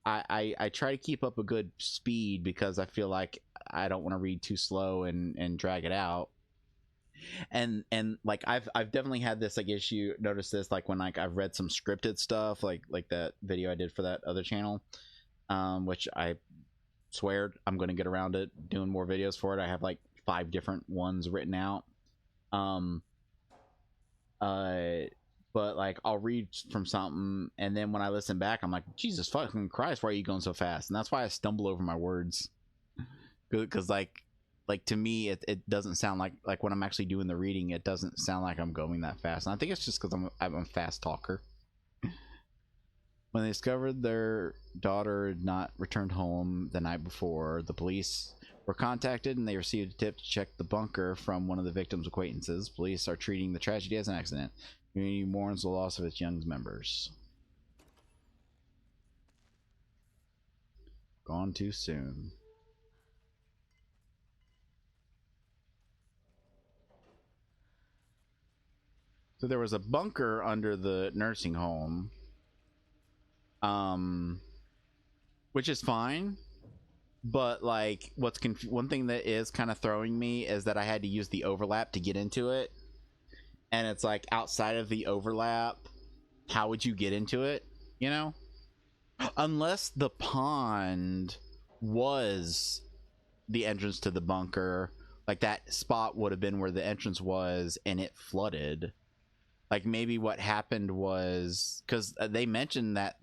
I try to keep up a good speed because I feel like I don't want to read too slow and drag it out. And like I've definitely had this like issue, notice this like when like I've read some scripted stuff like that video I did for that other channel, which I swear I'm going to get around to doing more videos for it. I have like 5 different ones written out. But like I'll read from something and then when I listen back I'm like, Jesus fucking Christ, why are you going so fast? And that's why I stumble over my words, because like to me it doesn't sound like when I'm actually doing the reading, it doesn't sound like I'm going that fast. And I think it's just because I'm a fast talker. When they discovered their daughter had not returned home the night before, the police were contacted and they received a tip to check the bunker from one of the victim's acquaintances. Police are treating the tragedy as an accident. The community mourns the loss of its young members. Gone too soon. So there was a bunker under the nursing home, which is fine. But like one thing that is kind of throwing me is that I had to use the overlap to get into it. And it's like outside of the overlap, how would you get into it? You know? Unless the pond was the entrance to the bunker, like that spot would have been where the entrance was and it flooded. Like maybe what happened was, because they mentioned that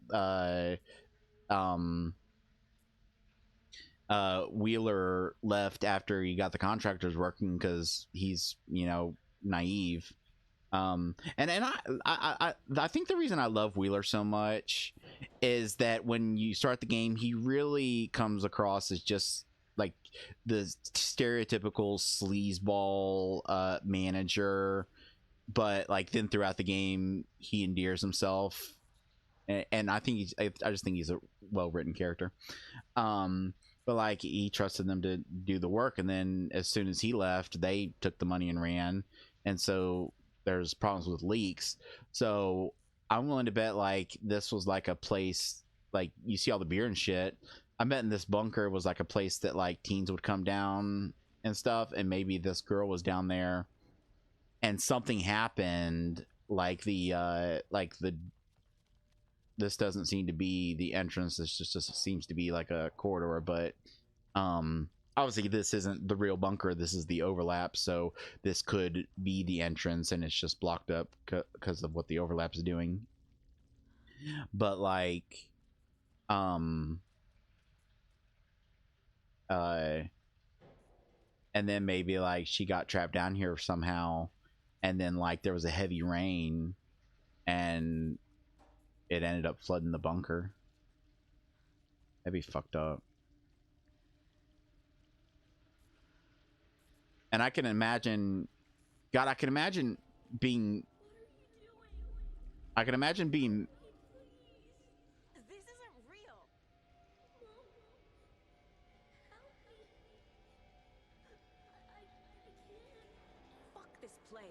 Wheeler left after he got the contractors working because he's, you know, naive. And I think the reason I love Wheeler so much is that when you start the game, he really comes across as just like the stereotypical sleazeball manager, but like then throughout the game he endears himself, and I think I just think he's a well-written character. But like he trusted them to do the work, and then as soon as he left, they took the money and ran, and so there's problems with leaks. So I'm willing to bet like this was like a place, like you see all the beer and shit, I'm betting this bunker was like a place that like teens would come down and stuff, and maybe this girl was down there and something happened, like this doesn't seem to be the entrance, this just seems to be like a corridor, but obviously this isn't the real bunker, this is the overlap, so this could be the entrance and it's just blocked up because of what the overlap is doing. But like and then maybe like she got trapped down here somehow, and then like there was a heavy rain and it ended up flooding the bunker. That'd be fucked up. And I can imagine, God, I can imagine being, This isn't this place.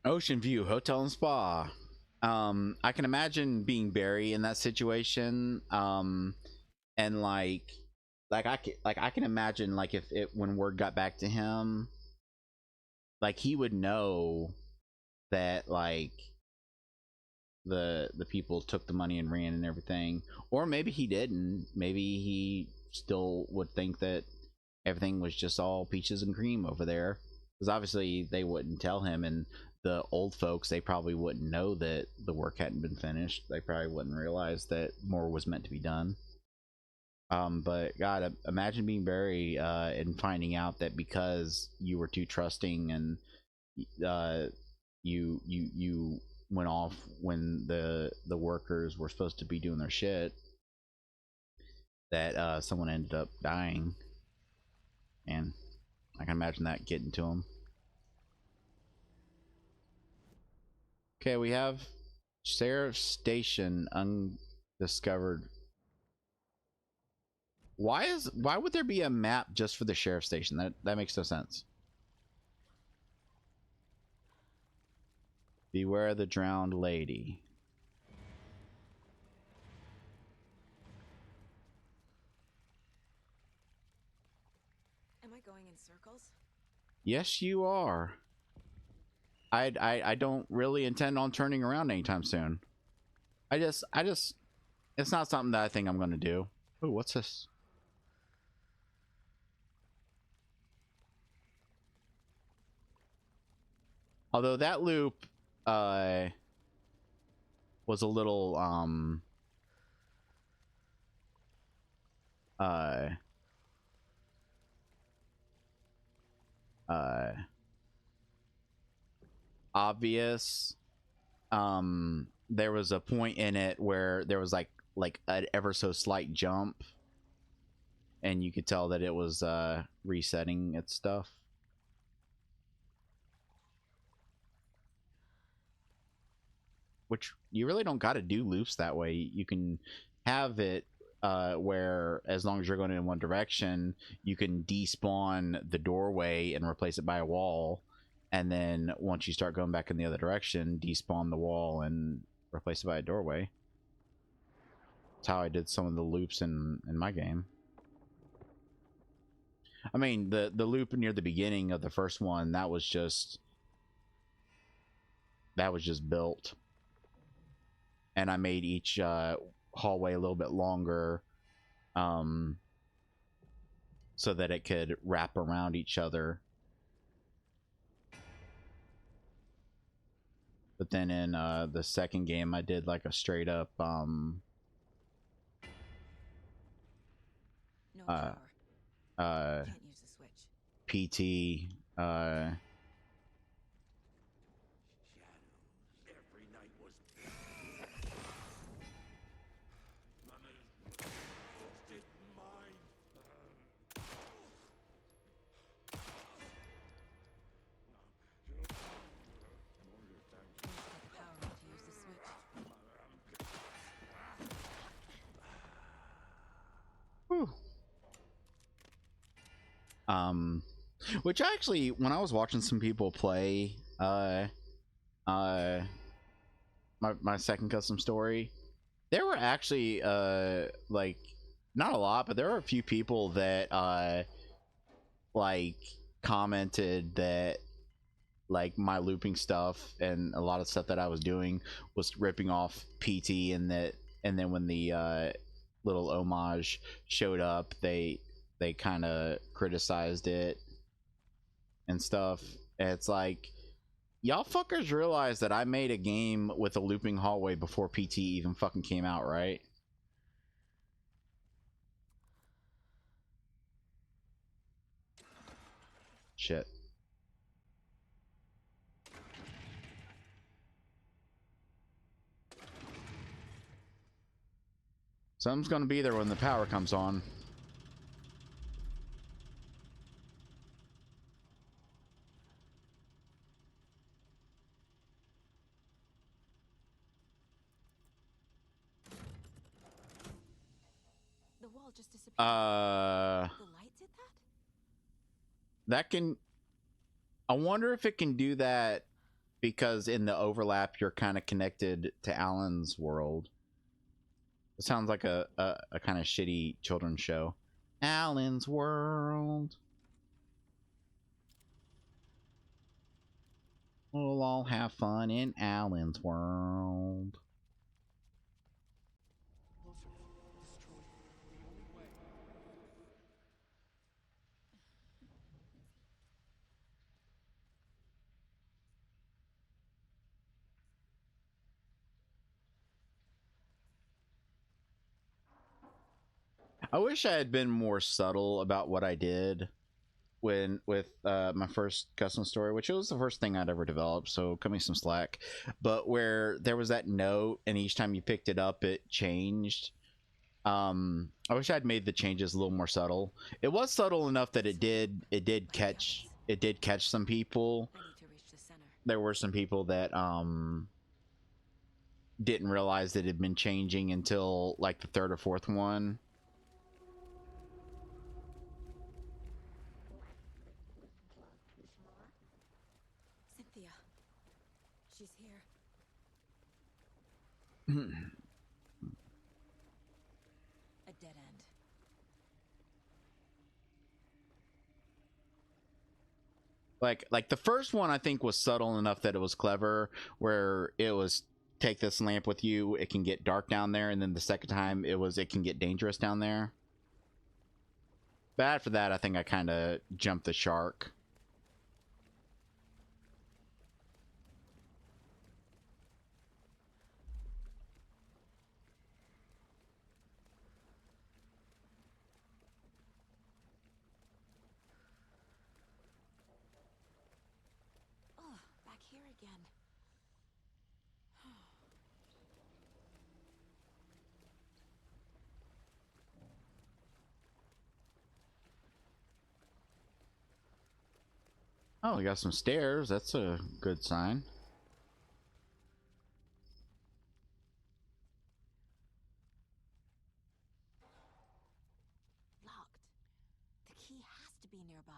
Ocean View Hotel and Spa. I can imagine being Barry in that situation. And like I can imagine like if it when word got back to him, like he would know that like the people took the money and ran and everything, or maybe he didn't. Maybe he still would think that everything was just all peaches and cream over there, because obviously they wouldn't tell him, and the old folks, they probably wouldn't know that the work hadn't been finished. They probably wouldn't realize that more was meant to be done. But God, imagine being Barry and finding out that because you were too trusting and you went off when the workers were supposed to be doing their shit, that someone ended up dying. And I can imagine that getting to him. Okay, we have Sheriff Station undiscovered. Why would there be a map just for the sheriff station? That makes no sense. Beware the drowned lady. Am I going in circles? Yes, you are. I don't really intend on turning around anytime soon. I just it's not something that I think I'm gonna do. Oh, what's this? Although that loop was a little obvious. There was a point in it where there was like an ever so slight jump, and you could tell that it was resetting its stuff. Which you really don't got to do loops that way. You can have it where as long as you're going in one direction, you can despawn the doorway and replace it by a wall, and then once you start going back in the other direction, despawn the wall and replace it by a doorway. That's how I did some of the loops in my game. I mean, the loop near the beginning of the first one, that was just built, and I made each hallway a little bit longer so that it could wrap around each other. But then in the second game, I did like a straight up No power. Can't use the switch. PT Every night was did mine. Whew. Which actually, when I was watching some people play my second custom story, there were actually like not a lot, but there were a few people that like commented that like my looping stuff and a lot of stuff that I was doing was ripping off PT, and then when the little homage showed up, they kind of criticized it and stuff. And it's like, y'all fuckers realize that I made a game with a looping hallway before PT even fucking came out, right? Shit. Something's gonna be there when the power comes on. The wall just disappeared. Uh. The light did that? that can... I wonder if it can do that because in the overlap you're kind of connected to Alan's world. It sounds like a kind of shitty children's show. Alan's World. We'll all have fun in Alan's World. I wish I had been more subtle about what I did with my first custom story, which was the first thing I'd ever developed, so cut me some slack. But where there was that note and each time you picked it up it changed. I wish I'd made the changes a little more subtle. It was subtle enough that it did catch some people. There were some people that didn't realize that it had been changing until like the third or fourth one. Cynthia. She's here. A dead end. Like the first one I think was subtle enough that it was clever, where it was take this lamp with you, it can get dark down there, and then the second time it can get dangerous down there. But after that I think I kind of jumped the shark. Back here again. Oh, we got some stairs. That's a good sign. Locked. The key has to be nearby.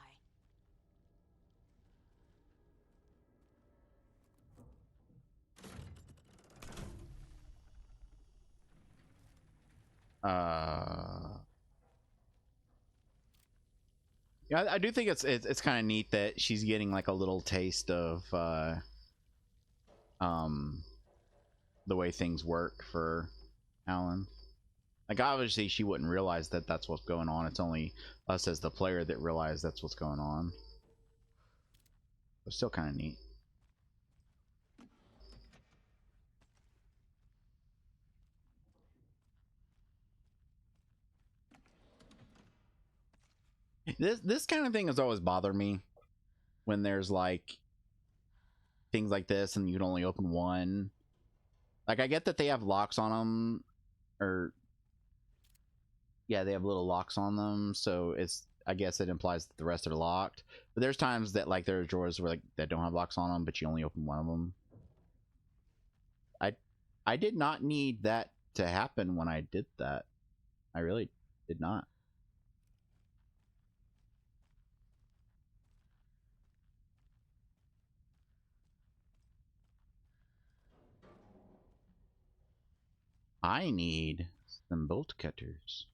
Yeah, I do think it's kind of neat that she's getting like a little taste of the way things work for Alan. Like obviously she wouldn't realize that that's what's going on. It's only us as the player that realize that's what's going on. But still kind of neat. This kind of thing has always bothered me when there's like things like this and you can only open one. Like I get that they have locks on them, or yeah, they have little locks on them, so it's, I guess it implies that the rest are locked. But there's times that like there are drawers where like that don't have locks on them, but you only open one of them. I did not need that to happen when I did that. I really did not. I need some bolt cutters.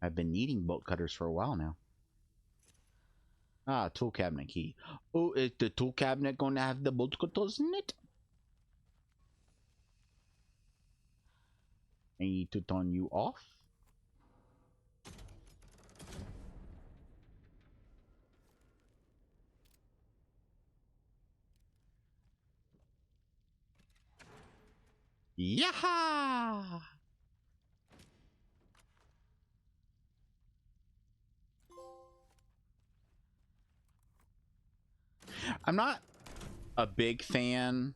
I've been needing bolt cutters for a while now. Ah, tool cabinet key. Oh, is the tool cabinet going to have the bolt cutters in it? I need to turn you off. Yaha! I'm not a big fan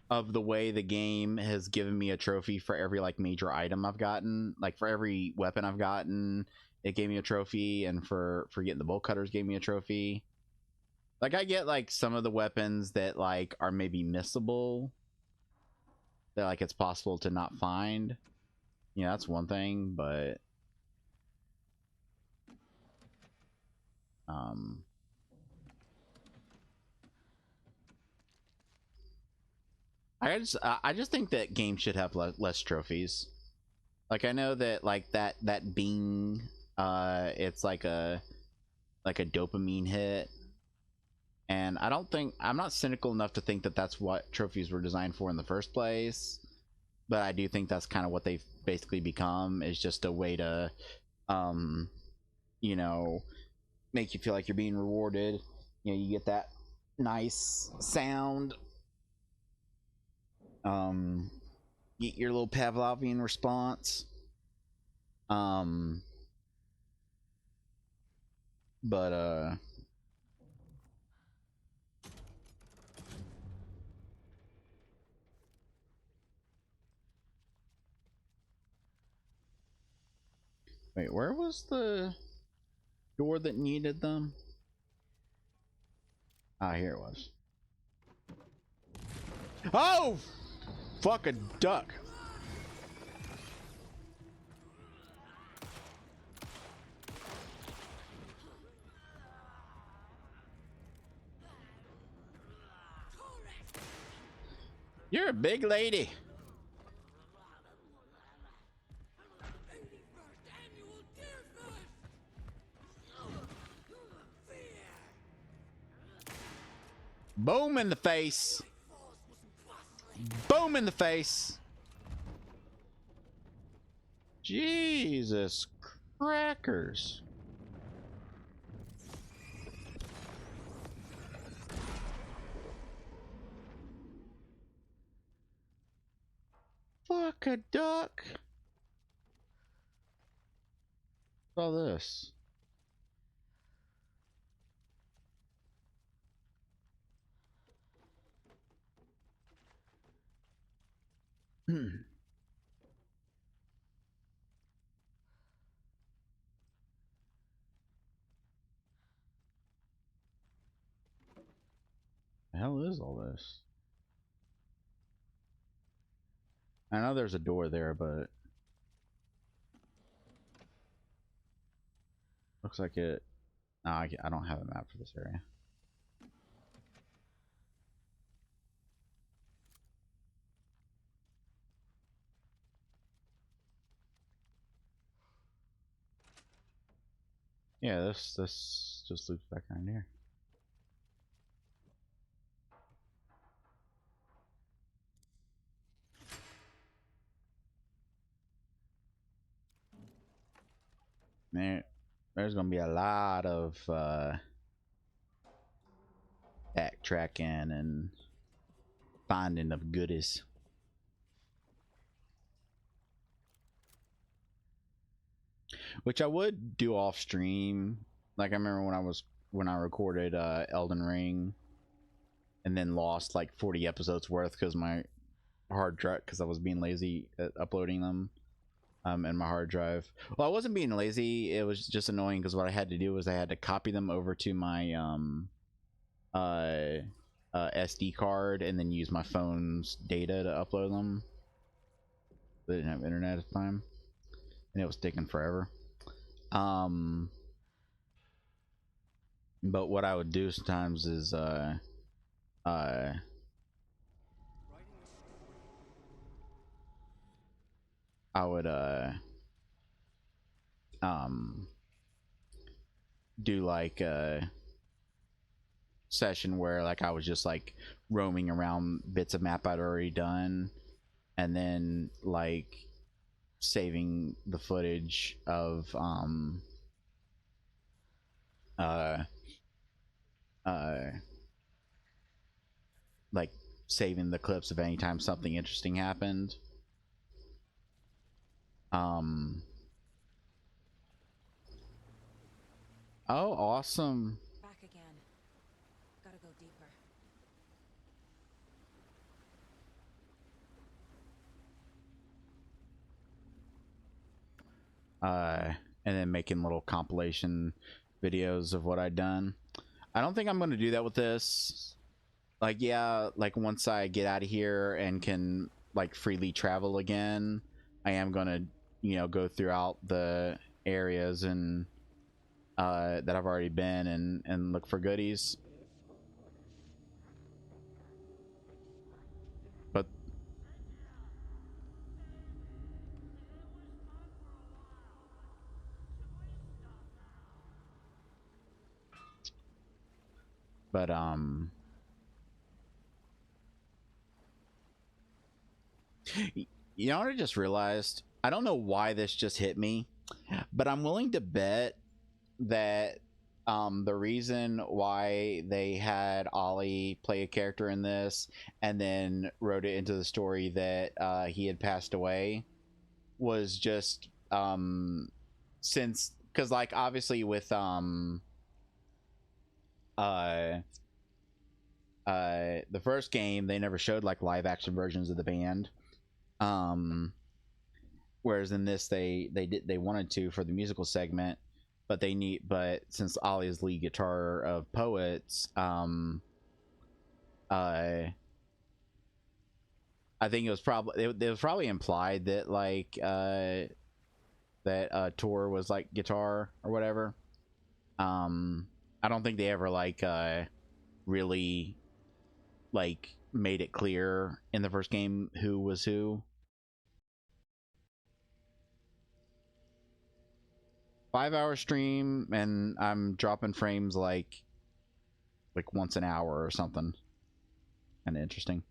of the way the game has given me a trophy for every like major item I've gotten. Like for every weapon I've gotten, it gave me a trophy, and for getting the bolt cutters gave me a trophy. Like, I get like some of the weapons that like are maybe missable, that like it's possible to not find. You know, that's one thing, but I just think that games should have less trophies. Like, I know that like that Bing, it's like a dopamine hit, and I'm not cynical enough to think that that's what trophies were designed for in the first place, but I do think that's kind of what they've basically become, is just a way to you know, make you feel like you're being rewarded. You know, you get that nice sound, get your little Pavlovian response. But wait, where was the door that needed them? Ah, here it was. Oh! Fuck a duck. You're a big lady. Boom in the face. Boom in the face. Jesus crackers. Fuck a duck. What's all this? The hell is all this? I know there's a door there, but looks like it. No, I don't have a map for this area. Yeah, this just loops back around here. There's gonna be a lot of backtracking and finding of goodies. Which I would do off stream. Like, I remember when I recorded Elden Ring and then lost like 40 episodes worth because my hard drive, because I was being lazy at uploading them in my hard drive. Well, I wasn't being lazy, it was just annoying because what I had to do was I had to copy them over to my SD card and then use my phone's data to upload them. They didn't have internet at the time and it was taking forever. But what I would do sometimes is I would do like a session where like I was just like roaming around bits of map I'd already done and then like saving the footage of like saving the clips of any time something interesting happened. Oh, awesome. Back again. Gotta go deeper. And then making little compilation videos of what I'd done. I don't think I'm gonna do that with this. Like, yeah, like once I get out of here and can like freely travel again, I am gonna, you know, go throughout the areas and that I've already been and look for goodies. But you know what I just realized? I don't know why this just hit me, but I'm willing to bet that the reason why they had Ollie play a character in this and then wrote it into the story that he had passed away was just since, because like obviously with the first game they never showed like live action versions of the band, whereas in this they wanted to for the musical segment, but since Ollie is lead guitar of Poets, I think it was probably implied that like that Tor was like guitar or whatever. I don't think they ever like really like made it clear in the first game who was who. 5-hour stream, and I'm dropping frames like once an hour or something. Kind of interesting.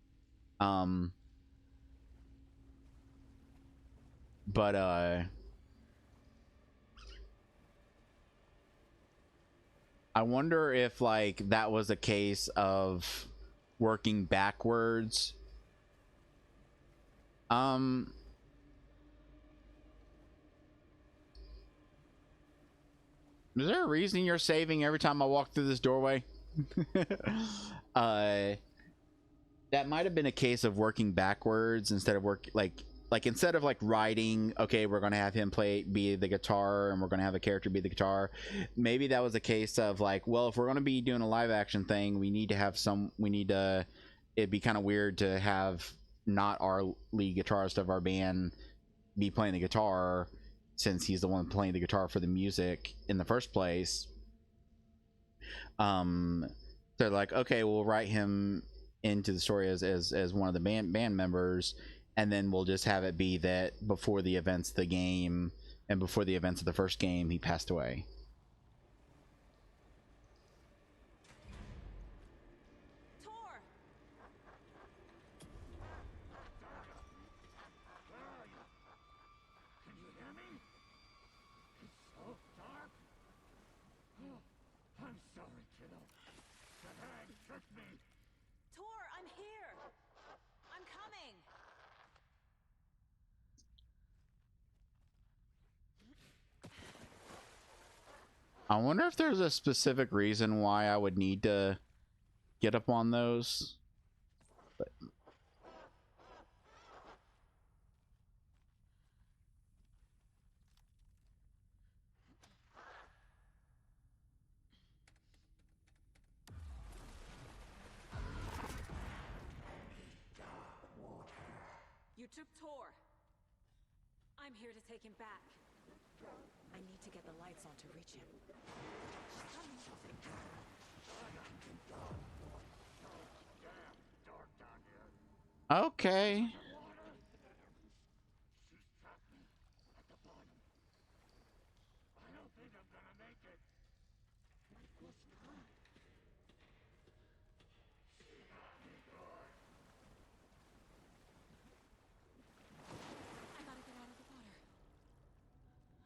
But I wonder if like that was a case of working backwards. Is there a reason you're saving every time I walk through this doorway? That might have been a case of working backwards instead of instead of like writing, okay, we're gonna have him be the guitar and we're gonna have a character be the guitar. Maybe that was a case of like, well, if we're gonna be doing a live action thing, it'd be kind of weird to have not our lead guitarist of our band be playing the guitar, since he's the one playing the guitar for the music in the first place. They're like, okay, we'll write him into the story as one of the band members, and then we'll just have it be that before the events of the game and before the events of the first game he passed away. I wonder if there's a specific reason why I would need to get up on those. But You took Tor. I'm here to take him back. I need to get the lights on to reach him. okay.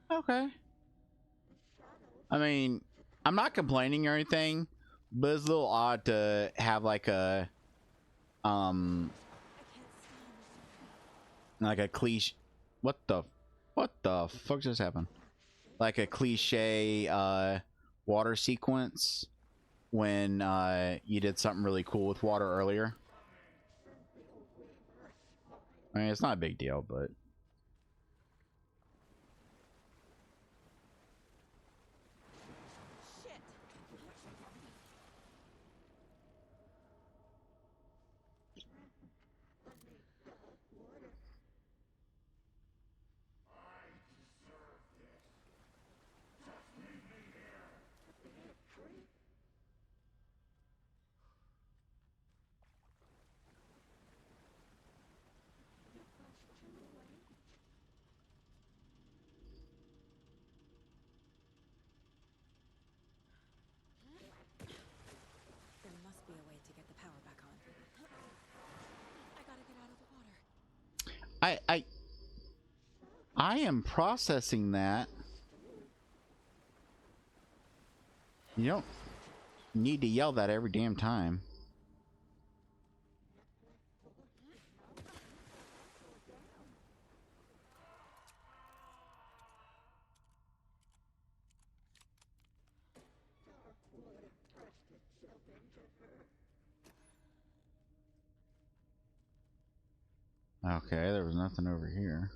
Okay. I mean, I'm not complaining or anything, but it's a little odd to have like a like a cliche. What the fuck just happened? Like a cliche water sequence when you did something really cool with water earlier. I mean, it's not a big deal, but must be a way to get the power back on. I gotta get out of the water. I am processing that. You don't need to yell that every damn time. Okay, there was nothing over here.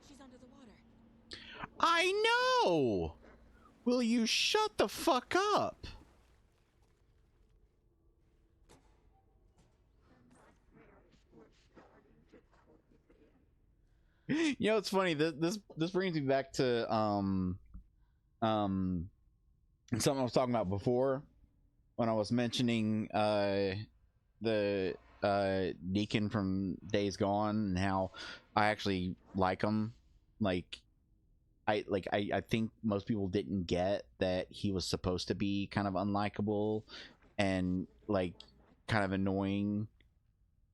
She's under the water. I know! Will you shut the fuck up? You know, it's funny. This brings me back to something I was talking about before when I was mentioning the Deacon from Days Gone and how I actually like him. I think most people didn't get that he was supposed to be kind of unlikable and like kind of annoying.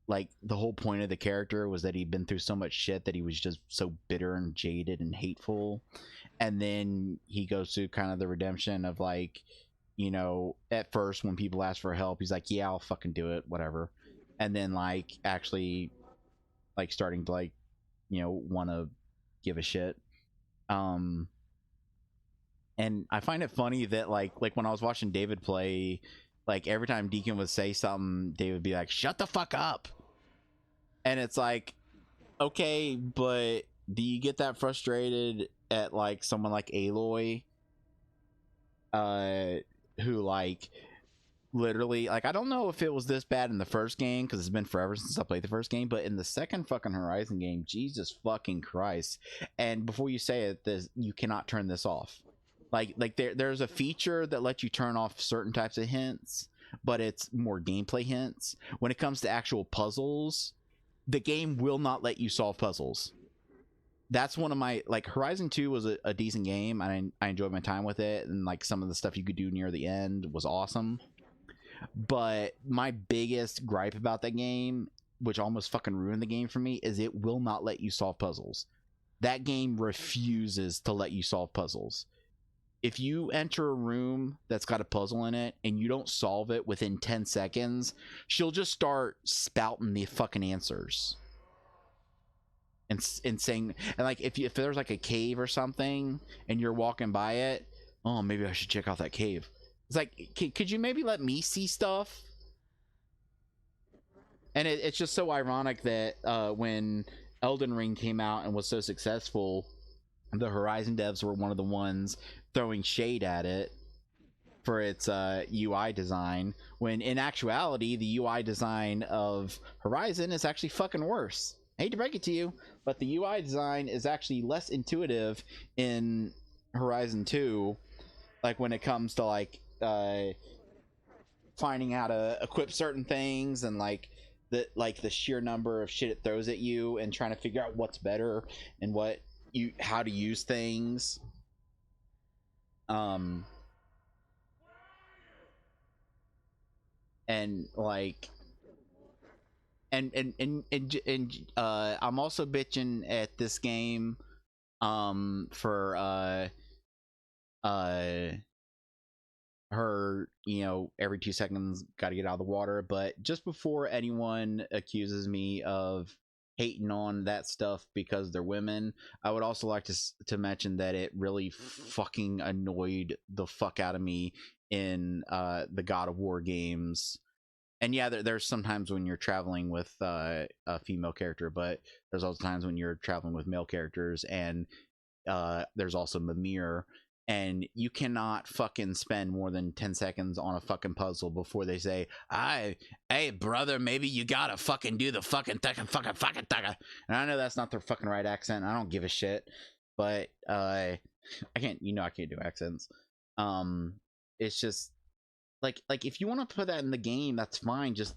Like, the whole point of the character was that he'd been through so much shit that he was just so bitter and jaded and hateful. And then he goes through kind of the redemption of, like, you know, at first when people ask for help, he's like, yeah, I'll fucking do it, whatever. And then, like, actually, like, starting to, like, you know, want to give a shit. And I find it funny that, like when I was watching David play, like, every time Deacon would say something, David would be like, shut the fuck up. And it's like, okay, but do you get that frustrated at, like, someone like Aloy? Who, like, literally, like, I don't know if it was this bad in the first game, because it's been forever since I played the first game, but in the second fucking Horizon game, Jesus fucking Christ. And before you say it, you cannot turn this off. Like there's a feature that lets you turn off certain types of hints, but it's more gameplay hints. When it comes to actual puzzles, the game will not let you solve puzzles. That's one of my, like, Horizon 2 was a decent game, and I enjoyed my time with it, and, like, some of the stuff you could do near the end was awesome. But my biggest gripe about that game, which almost fucking ruined the game for me, is it will not let you solve puzzles. That game refuses to let you solve puzzles. If you enter a room that's got a puzzle in it and you don't solve it within 10 seconds, she'll just start spouting the fucking answers. And saying, and like, if there's like a cave or something and you're walking by it, oh, maybe I should check out that cave. It's like, could you maybe let me see stuff? And it's just so ironic that when Elden Ring came out and was so successful, the Horizon devs were one of the ones throwing shade at it for its UI design, when in actuality the UI design of Horizon is actually fucking worse. I hate to break it to you, but the UI design is actually less intuitive in Horizon 2, like when it comes to like finding how to equip certain things, and like the sheer number of shit it throws at you, and trying to figure out what's better and how to use things. And like, and I'm also bitching at this game for her, you know, every 2 seconds got to get out of the water. But just before anyone accuses me of hating on that stuff because they're women, I would also like to mention that it really fucking annoyed the fuck out of me in the God of War games. And yeah, there's sometimes when you're traveling with a female character, but there's also times when you're traveling with male characters, and there's also Mimir, and you cannot fucking spend more than 10 seconds on a fucking puzzle before they say, hey brother, maybe you gotta fucking do the fucking fucking. And I know that's not their fucking right accent. I don't give a shit, but I can't do accents. It's just like if you want to put that in the game, that's fine. Just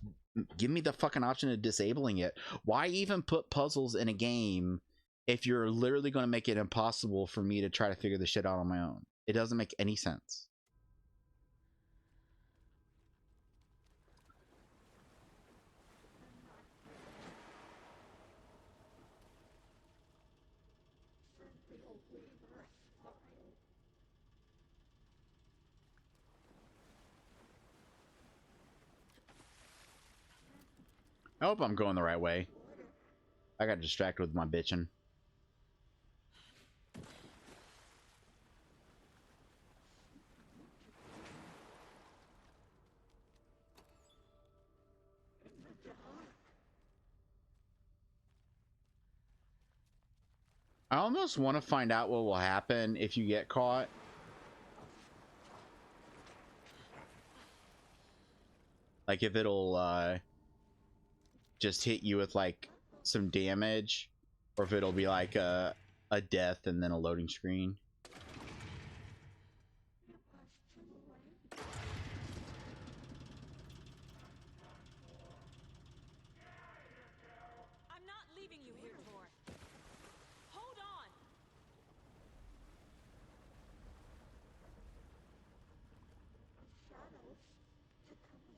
give me the fucking option of disabling it. Why even put puzzles in a game if you're literally going to make it impossible for me to try to figure this shit out on my own? It doesn't make any sense. I hope I'm going the right way. I got distracted with my bitching. I almost want to find out what will happen if you get caught. Like if it'll just hit you with like some damage, or if it'll be like a death and then a loading screen. I'm not leaving you here, Tor. Hold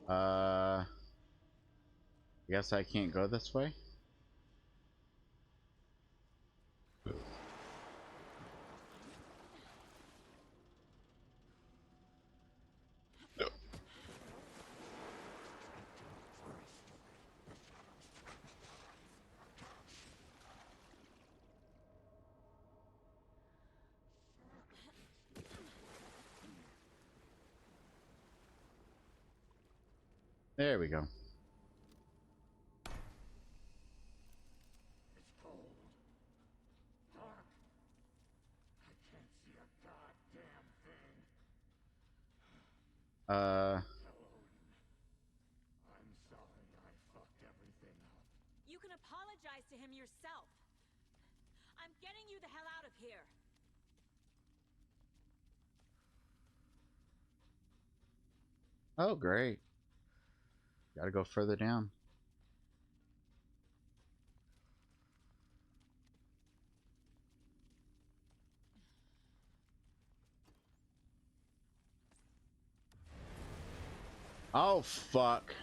on. I guess I can't go this way. There we go. It's cold. Dark. I can't see a goddamn thing. I'm sorry I fucked everything up. You can apologize to him yourself. I'm getting you the hell out of here. Oh, great. Gotta go further down. Oh, fuck.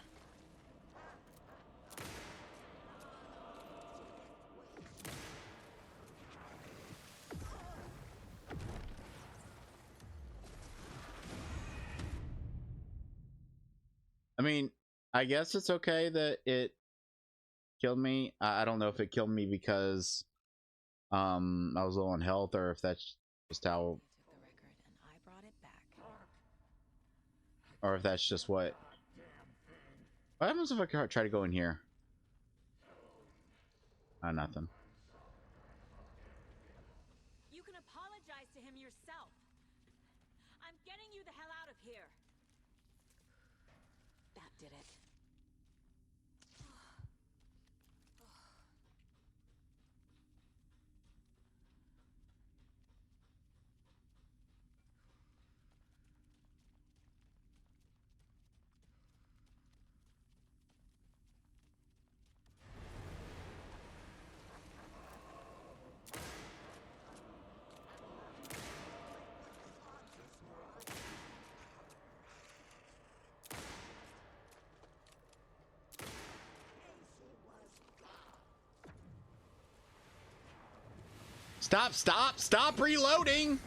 I mean, I guess it's okay that it killed me. I don't know if it killed me because I was low on health, or if that's just how, or if that's just what happens if I try to go in here. Oh, nothing. You can apologize to him yourself. I'm getting you the hell out of here. That did it. Stop reloading!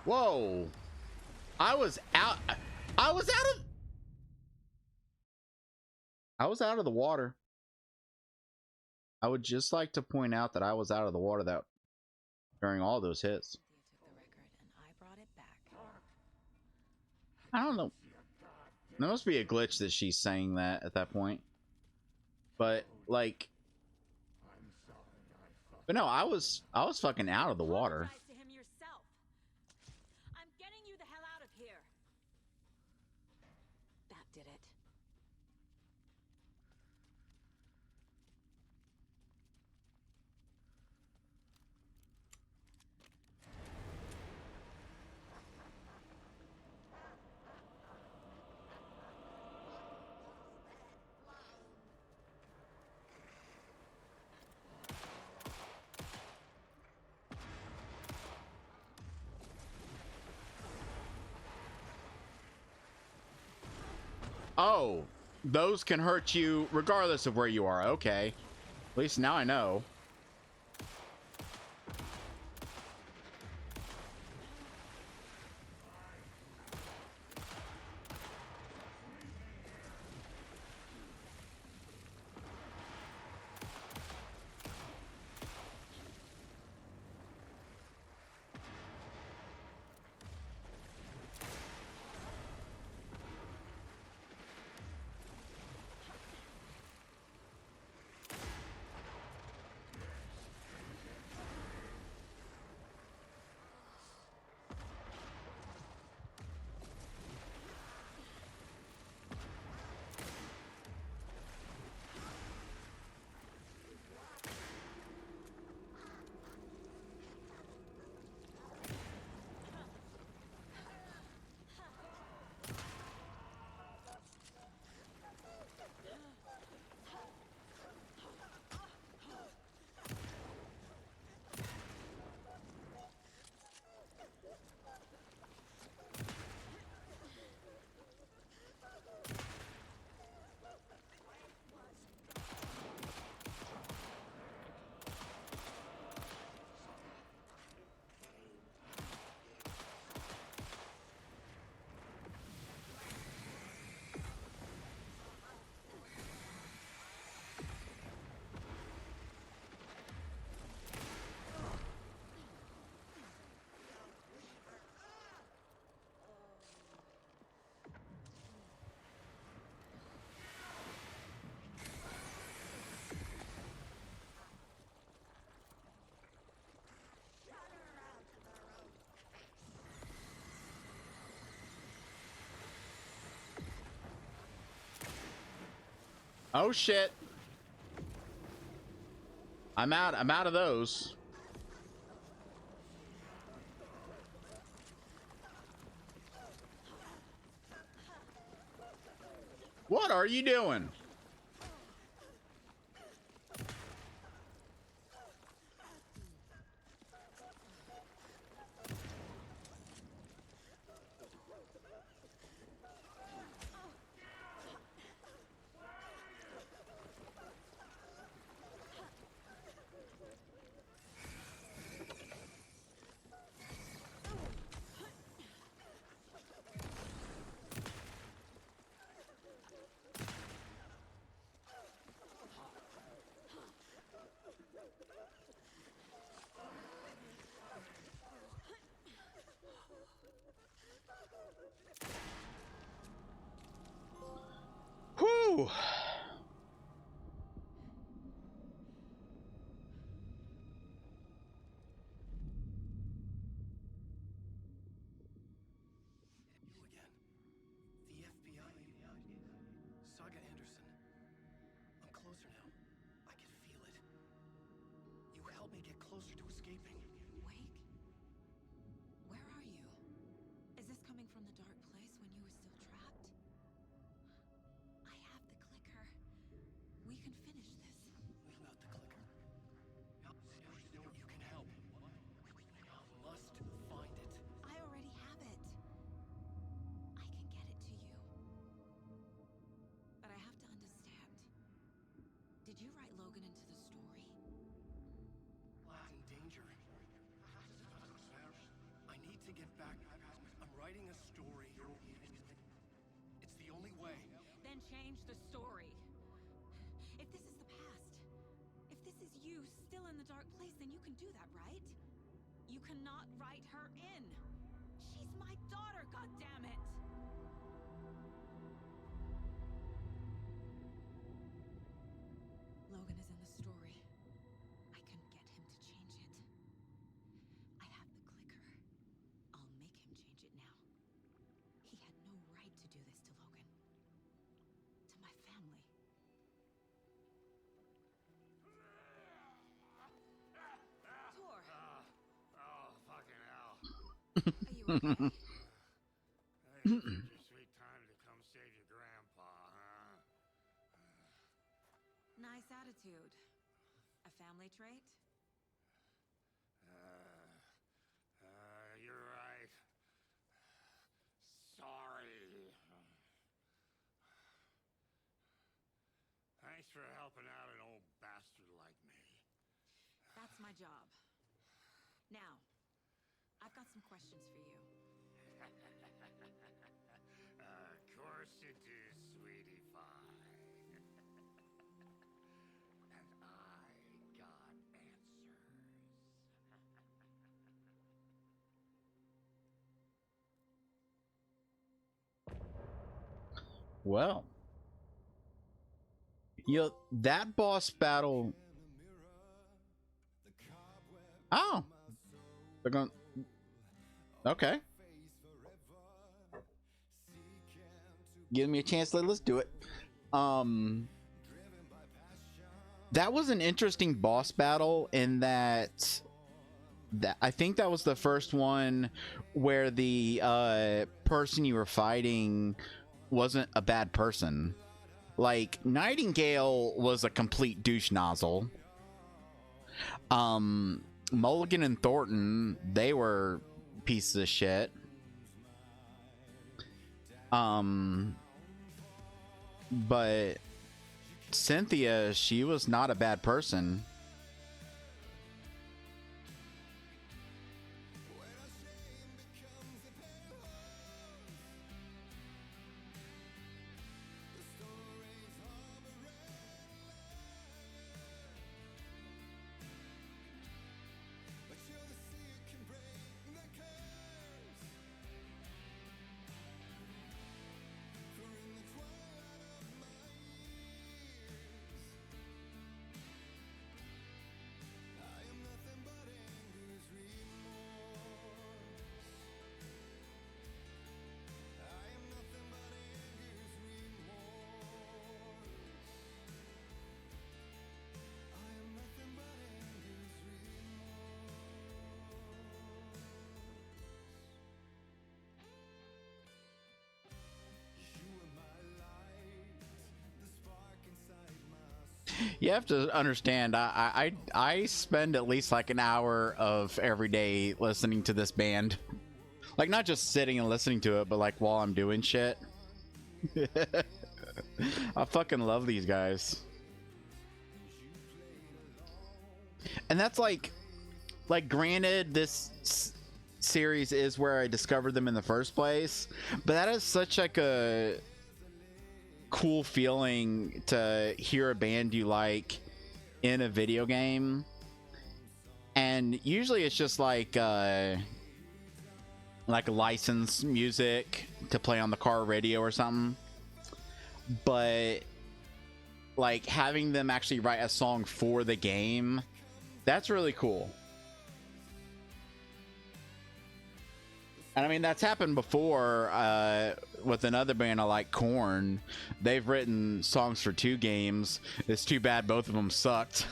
Whoa. I was out of the water. I would just like to point out that I was out of the water that during all those hits. I don't know. There must be a glitch that she's saying that at that point. But like, but no, I was fucking out of the water. To him yourself. I'm getting you the hell out of here. That did it. Oh, those can hurt you regardless of where you are. Okay. At least now I know. Oh shit. I'm out of those. What are you doing? Whew. You again. The FBI. Saga Anderson. I'm closer now. I can feel it. You helped me get closer to escaping. Wake? Where are you? Is this coming from the dark place when you were still trapped? I have the clicker. We can finish this. Without the clicker. You can help. Must find it. I already have it. I can get it to you. But I have to understand. Did you write Logan into the story? In danger. I need to to get back. I'm writing a story. It's the only way. Then change the story. If this is the past, if this is you still in the dark place, then you can do that, right? You cannot write her in. She's my daughter, goddammit! Logan is in the story. I can get him to change it. I have the clicker. I'll make him change it now. He had no right to do this to Logan. To my family. Tor! Oh, fucking hell. Are you okay? Hey, it's your sweet time to come save your grandpa, huh? Nice attitude. A family trait? You're right. Sorry. Thanks for helping out an old bastard like me. That's my job. Now, I've got some questions for you. Of course you do, sweetie pie. And I got answers. Well, that boss battle. Oh, they're going. Okay. Give me a chance. Let's do it. That was an interesting boss battle in that I think that was the first one where the person you were fighting wasn't a bad person. Like, Nightingale was a complete douche nozzle. Mulligan and Thornton, they were pieces of shit. But Cynthia, she was not a bad person. You have to understand, I spend at least like an hour of every day listening to this band. Like, not just sitting and listening to it, but like while I'm doing shit. I fucking love these guys. And that's like granted, this series is where I discovered them in the first place, but that is such like a cool feeling to hear a band you like in a video game. And usually it's just like licensed music to play on the car radio or something, but like having them actually write a song for the game, that's really cool. And I mean, that's happened before with another band I like, Korn. They've written songs for 2 games. It's too bad both of them sucked.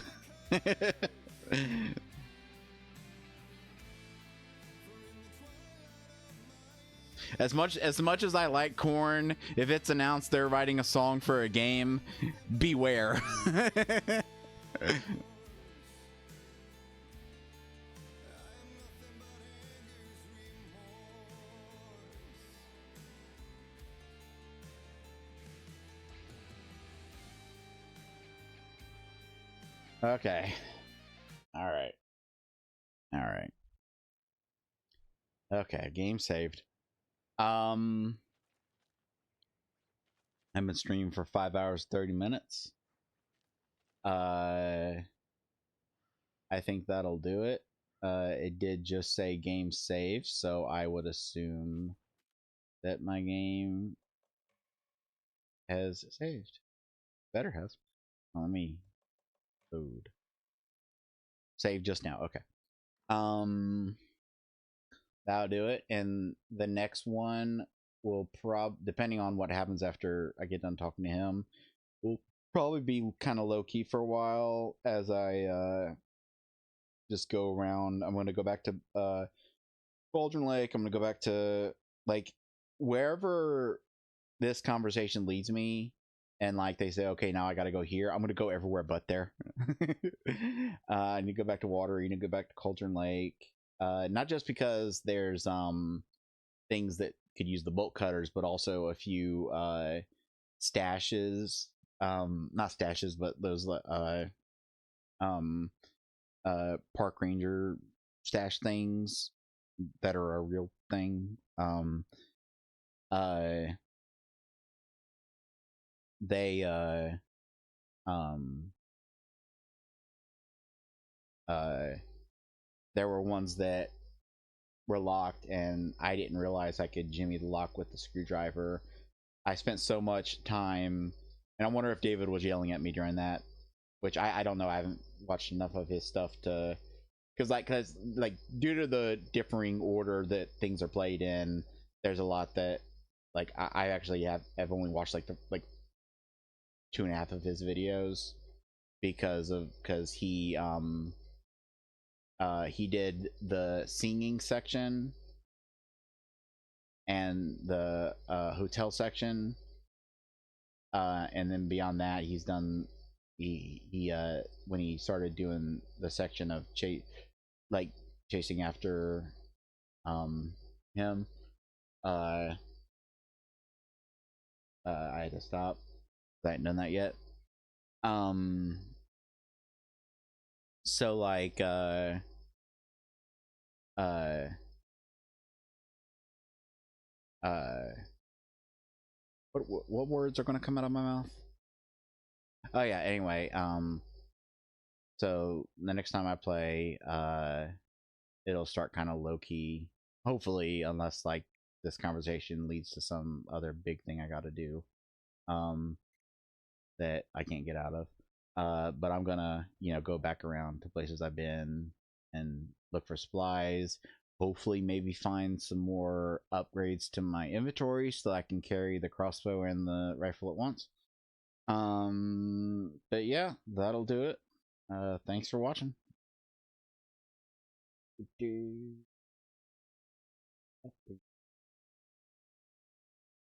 As much as I like Korn, if it's announced they're writing a song for a game, beware. Okay. All right. Okay, game saved. I've been streaming for 5 hours 30 minutes. I think that'll do it. It did just say game saved, so I would assume that my game has saved. Better has. Let me load. Save just now. Okay. That'll do it. And the next one will depending on what happens after I get done talking to him, will probably be kind of low key for a while as I just go around. I'm going to go back to Cauldron Lake. I'm going to go back to like wherever this conversation leads me. And like they say, okay, now I got to go here. I'm going to go everywhere but there. I need to go back to water. I need to go back to Cauldron Lake. Not just because there's things that could use the bolt cutters, but also a few stashes, not stashes, but those park ranger stash things that are a real thing. There were ones that were locked and I didn't realize I could jimmy the lock with the screwdriver. I spent so much time, and I wonder if David was yelling at me during that, which I don't know. I haven't watched enough of his stuff to, because due to the differing order that things are played in, there's a lot that like I actually have only watched like 2.5 of his videos because he did the singing section and the hotel section, and then beyond that he's done he when he started doing the section of chasing after him, I had to stop. I hadn't done that yet. So like what words are going to come out of my mouth? Oh yeah, anyway, so the next time I play, it'll start kind of low key, hopefully, unless like this conversation leads to some other big thing I got to do that I can't get out of. But I'm gonna, go back around to places I've been and look for supplies. Hopefully, maybe find some more upgrades to my inventory so that I can carry the crossbow and the rifle at once. But yeah, that'll do it. Thanks for watching.